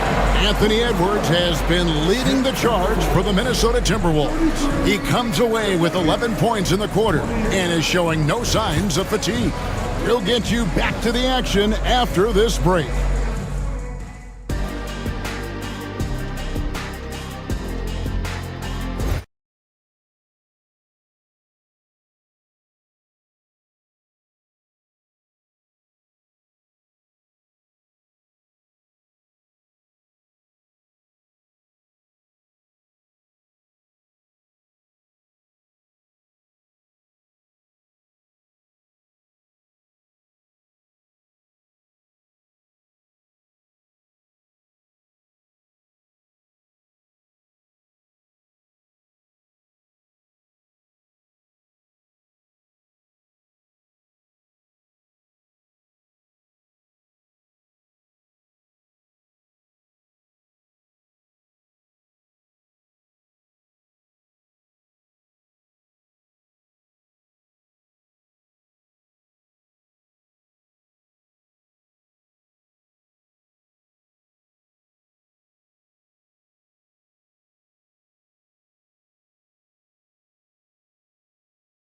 Anthony Edwards has been leading the charge for the Minnesota Timberwolves. He comes away with 11 points in the quarter and is showing no signs of fatigue. He'll get you back to the action after this break.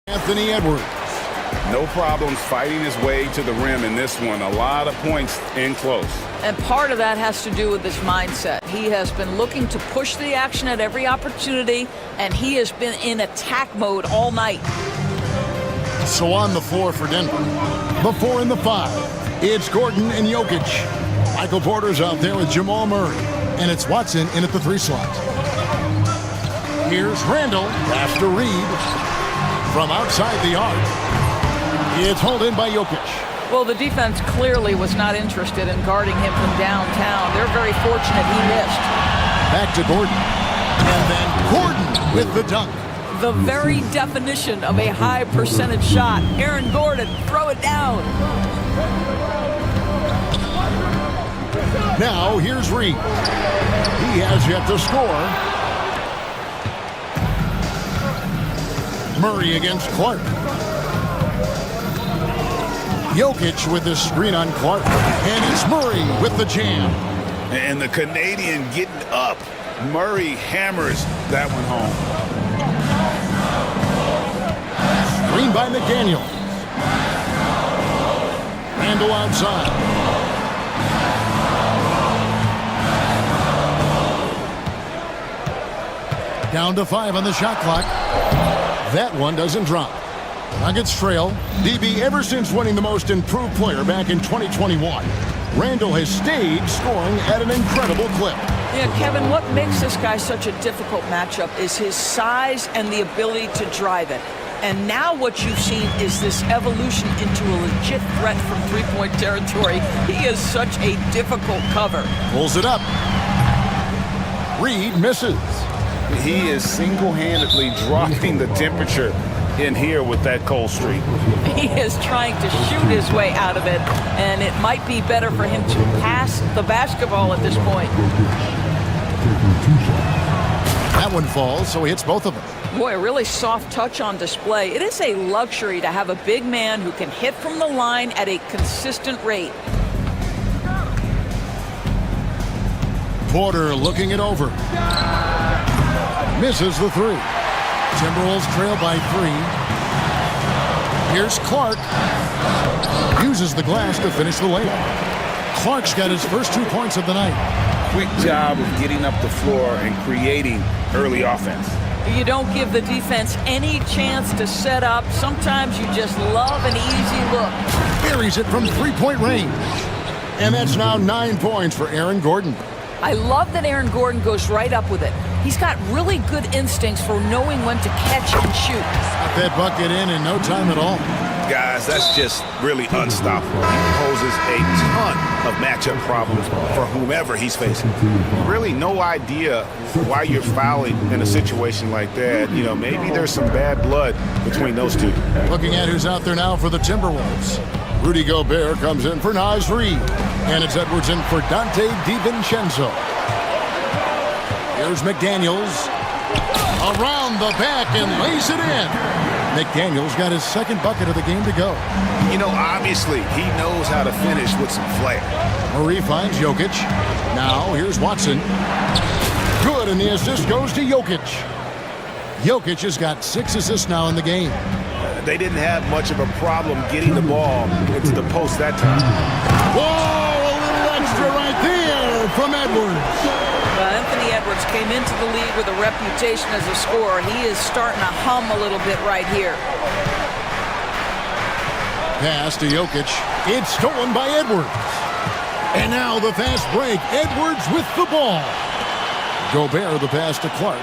Anthony Edwards.
No problems fighting his way to the rim in this one. A lot of points in close.
And part of that has to do with his mindset. He has been looking to push the action at every opportunity, and he has been in attack mode all night.
So on the floor for Denver. The 4 and the 5. It's Gordon and Jokic. Michael Porter's out there with Jamal Murray. And it's Watson in at the 3 slot. Here's Randall. Pass to Reed. From outside the arc. It's hauled in by Jokic.
Well, the defense clearly was not interested in guarding him from downtown. They're very fortunate he missed.
Back to Gordon. And then Gordon with the dunk.
The very definition of a high percentage shot. Aaron Gordon, throw it down.
Now here's Reed. He has yet to score. Murray against Clark. Jokic with the screen on Clark. And it's Murray with the jam.
And the Canadian getting up. Murray hammers that one home.
Screen by McDaniel. Randall outside. Down to 5 on the shot clock. That one doesn't drop. Nuggets trail. DB, ever since winning the most improved player back in 2021, Randall has stayed scoring at an incredible clip.
Yeah, Kevin, what makes this guy such a difficult matchup is his size and the ability to drive it. And now what you've seen is this evolution into a legit threat from three-point territory. He is such a difficult cover.
Pulls it up. Reed misses.
He is single-handedly dropping the temperature in here with that cold streak.
He is trying to shoot his way out of it, and it might be better for him to pass the basketball at this point.
That one falls, so he hits both of them.
Boy, a really soft touch on display. It is a luxury to have a big man who can hit from the line at a consistent rate.
Porter looking it over. Misses the three. Timberwolves trail by 3. Here's Clark. Uses the glass to finish the layup. Clark's got his first 2 points of the night.
Quick job of getting up the floor and creating early offense.
You don't give the defense any chance to set up. Sometimes you just love an easy look.
Buries it from 3-point range. And that's now 9 points for Aaron Gordon.
I love that Aaron Gordon goes right up with it. He's got really good instincts for knowing when to catch and shoot.
Got that bucket in no time at all.
Guys, that's just really unstoppable. He poses a ton of matchup problems for whomever he's facing. Really no idea why you're fouling in a situation like that. You know, maybe there's some bad blood between those two.
Looking at who's out there now for the Timberwolves. Rudy Gobert comes in for Naz Reid. And it's Edwards in for Dante DiVincenzo. Here's McDaniels. Around the back and lays it in. McDaniels got his second bucket of the game to go.
You know, obviously, he knows how to finish with some flair.
Murray finds Jokic. Now, here's Watson. Good, and the assist goes to Jokic. Jokic has got 6 assists now in the game.
They didn't have much of a problem getting the ball into the post that time.
Whoa, a little extra right there from Edwards.
Anthony Edwards came into the league with a reputation as a scorer. He is starting to hum a little bit right here.
Pass to Jokic. It's stolen by Edwards. And now the fast break. Edwards with the ball. Gobert the pass to Clark.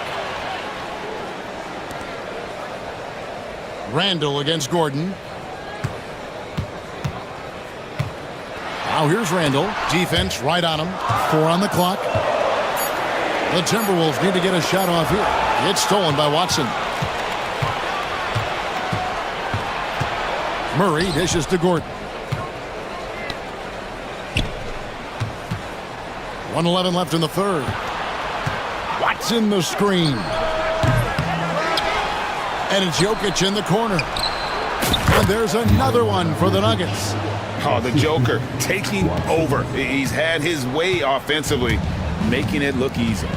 Randall against Gordon. Now here's Randall. Defense right on him. 4 on the clock. The Timberwolves need to get a shot off here. It's stolen by Watson. Murray dishes to Gordon. 1:11 left in the third. Watson the screen. And it's Jokic in the corner. And there's another one for the Nuggets.
Oh, the Joker taking over. He's had his way offensively, making it look easy.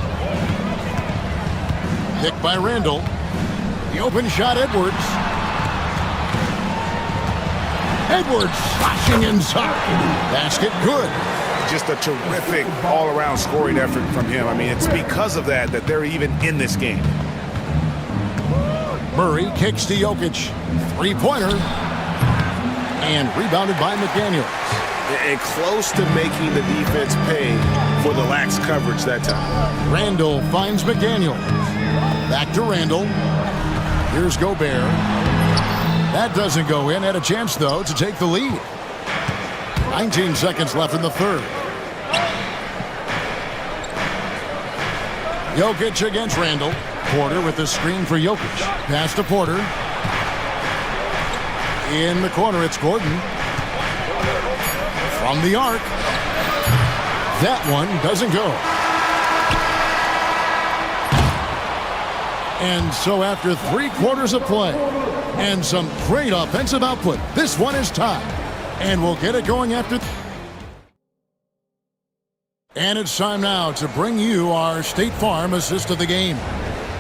Picked by Randall. The open shot, Edwards. Edwards slashing inside. Basket good.
Just a terrific all-around scoring effort from him. I mean, it's because of that they're even in this game.
Murray kicks to Jokic. 3-pointer. And rebounded by McDaniels.
And close to making the defense pay for the lax coverage that time.
Randall finds McDaniels. Back to Randall. Here's Gobert. That doesn't go in. Had a chance, though, to take the lead. 19 seconds left in the third. Jokic against Randall. Porter with the screen for Jokic. Pass to Porter. In the corner, it's Gordon. From the arc. That one doesn't go. And so after 3 quarters of play and some great offensive output, this one is tied. And we'll get it going after. And it's time now to bring you our State Farm assist of the game.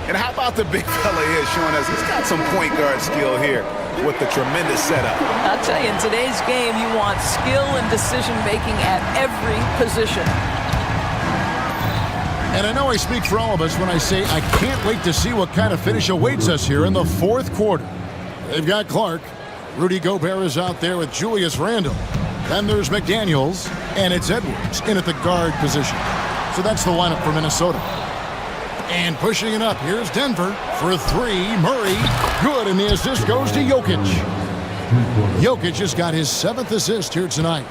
And how about the big fella here showing us he's got some point guard skill here with the tremendous setup.
I'll tell you, in today's game, you want skill and decision-making at every position.
And I know I speak for all of us when I say I can't wait to see what kind of finish awaits us here in the fourth quarter. They've got Clark. Rudy Gobert is out there with Julius Randle. Then there's McDaniels, and it's Edwards in at the guard position. So that's the lineup for Minnesota. And pushing it up, here's Denver for 3. Murray, good, and the assist goes to Jokic. Jokic has got his 7th assist here tonight.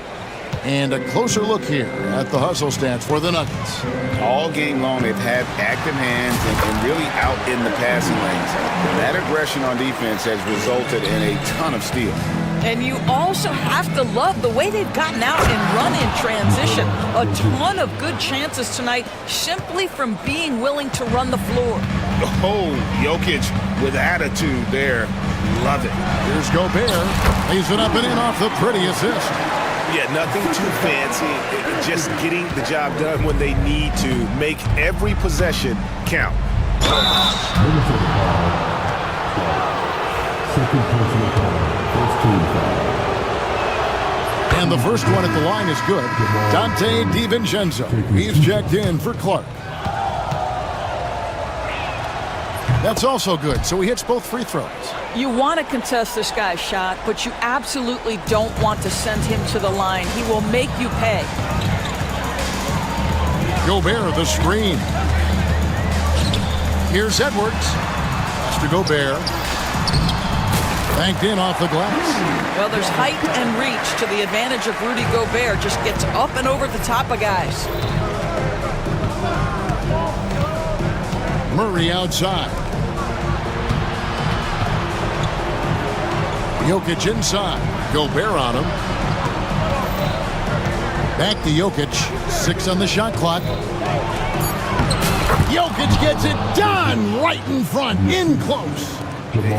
And a closer look here at the hustle stats for the Nuggets.
All game long, they've had active hands and really out in the passing lanes. That aggression on defense has resulted in a ton of steals.
And you also have to love the way they've gotten out and run in transition. A ton of good chances tonight simply from being willing to run the floor.
Oh, Jokic with attitude there. Love it.
Here's Gobert. Lays it up and in off the pretty assist.
Yeah, nothing too fancy. Just getting the job done when they need to. Make every possession count.
Second personal foul. First team foul.
And the first one at the line is good. Dante DiVincenzo. He's checked in for Clark. That's also good, so he hits both free throws.
You want to contest this guy's shot, but you absolutely don't want to send him to the line. He will make you pay.
Gobert, the screen. Here's Edwards. Pass to Gobert. Banked in off the glass.
Well, there's height and reach to the advantage of Rudy Gobert. Just gets up and over the top of guys.
Murray outside. Jokic inside. Gobert on him. Back to Jokic. 6 on the shot clock. Jokic gets it done right in front, in close.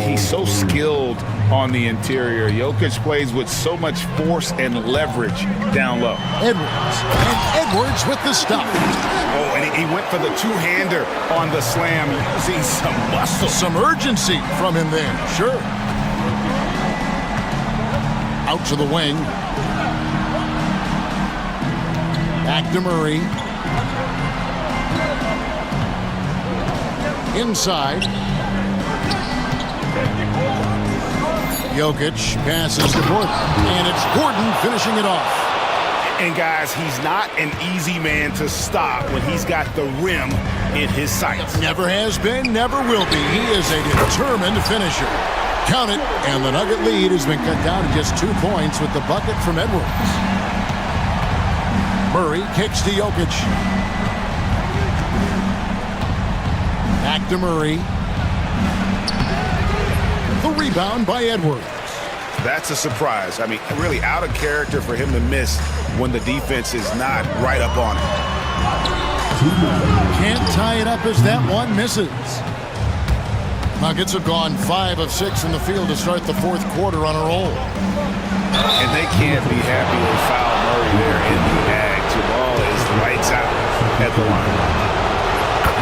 He's so skilled on the interior. Jokic plays with so much force and leverage down low.
Edwards. And Edwards with the stop.
Oh, and he went for the two-hander on the slam, using some muscle.
Some urgency from him there, sure. Out to the wing. Back to Murray. Inside. Jokic passes to Gordon. And it's Gordon finishing it off.
And guys, he's not an easy man to stop when he's got the rim in his sights.
Never has been, never will be. He is a determined finisher. Count it, and the Nugget lead has been cut down to just 2 points with the bucket from Edwards. Murray kicks to Jokic. Back to Murray. The rebound by Edwards.
That's a surprise. I mean, really out of character for him to miss when the defense is not right up on him.
Can't tie it up as that one misses. Nuggets have gone 5 of 6 in the field to start the fourth quarter on a roll.
And they can't be happy with foul Murray there in the bag. Jamal is lights out at the line.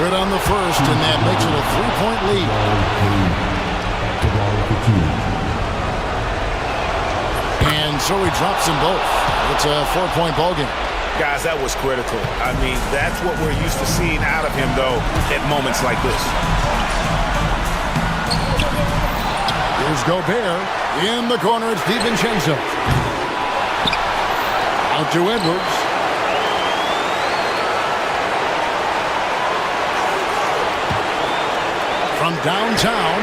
Good on the first, and that makes it a 3-point lead. And so he drops them both. It's a 4-point ball game.
Guys, that was critical. I mean, that's what we're used to seeing out of him, though, at moments like this.
Here's Gobert. In the corner, it's DiVincenzo. Out to Edwards. From downtown,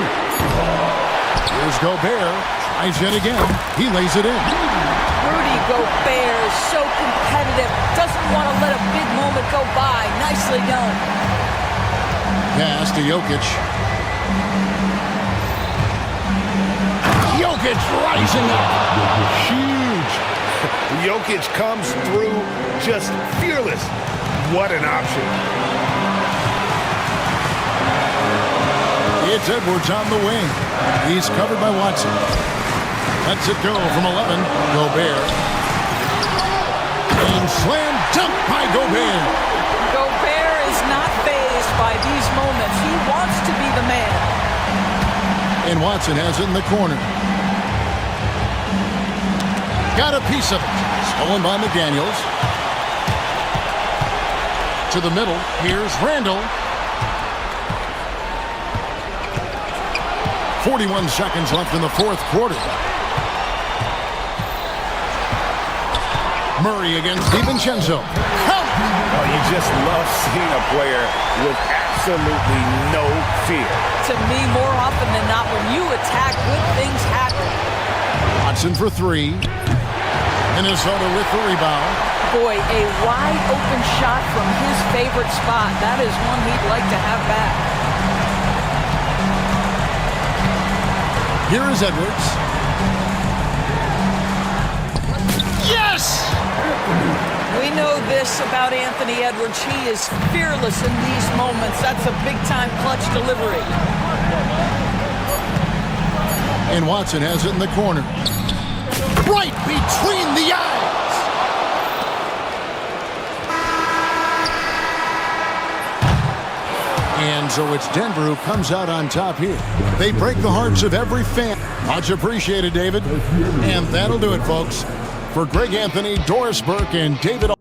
here's Gobert. Tries it again. He lays it in.
Rudy Gobert is so competitive. Doesn't want to let a big moment go by. Nicely done.
Pass to Jokic. Jokic rising up. Huge.
Jokic comes through just fearless. What an option.
It's Edwards on the wing. He's covered by Watson. Lets it go from 11. Gobert. And slam dunk by Gobert.
Gobert is not fazed by these moments. He wants to be the man.
And Watson has it in the corner. Got a piece of it. Stolen by McDaniels. To the middle. Here's Randall. 41 seconds left in the fourth quarter. Murray against DiVincenzo.
Oh, you just love seeing a player with absolutely no fear.
To me, more often than not, when you attack, good things happen.
Watson for three. Minnesota with the rebound.
Boy, a wide open shot from his favorite spot. That is one he'd like to have back.
Here is Edwards. Yes!
We know this about Anthony Edwards. He is fearless in these moments. That's a big-time clutch delivery.
And Watson has it in the corner. Right between the eyes! And so it's Denver who comes out on top here. They break the hearts of every fan. Much appreciated, David. And that'll do it, folks. For Greg Anthony, Doris Burke, and David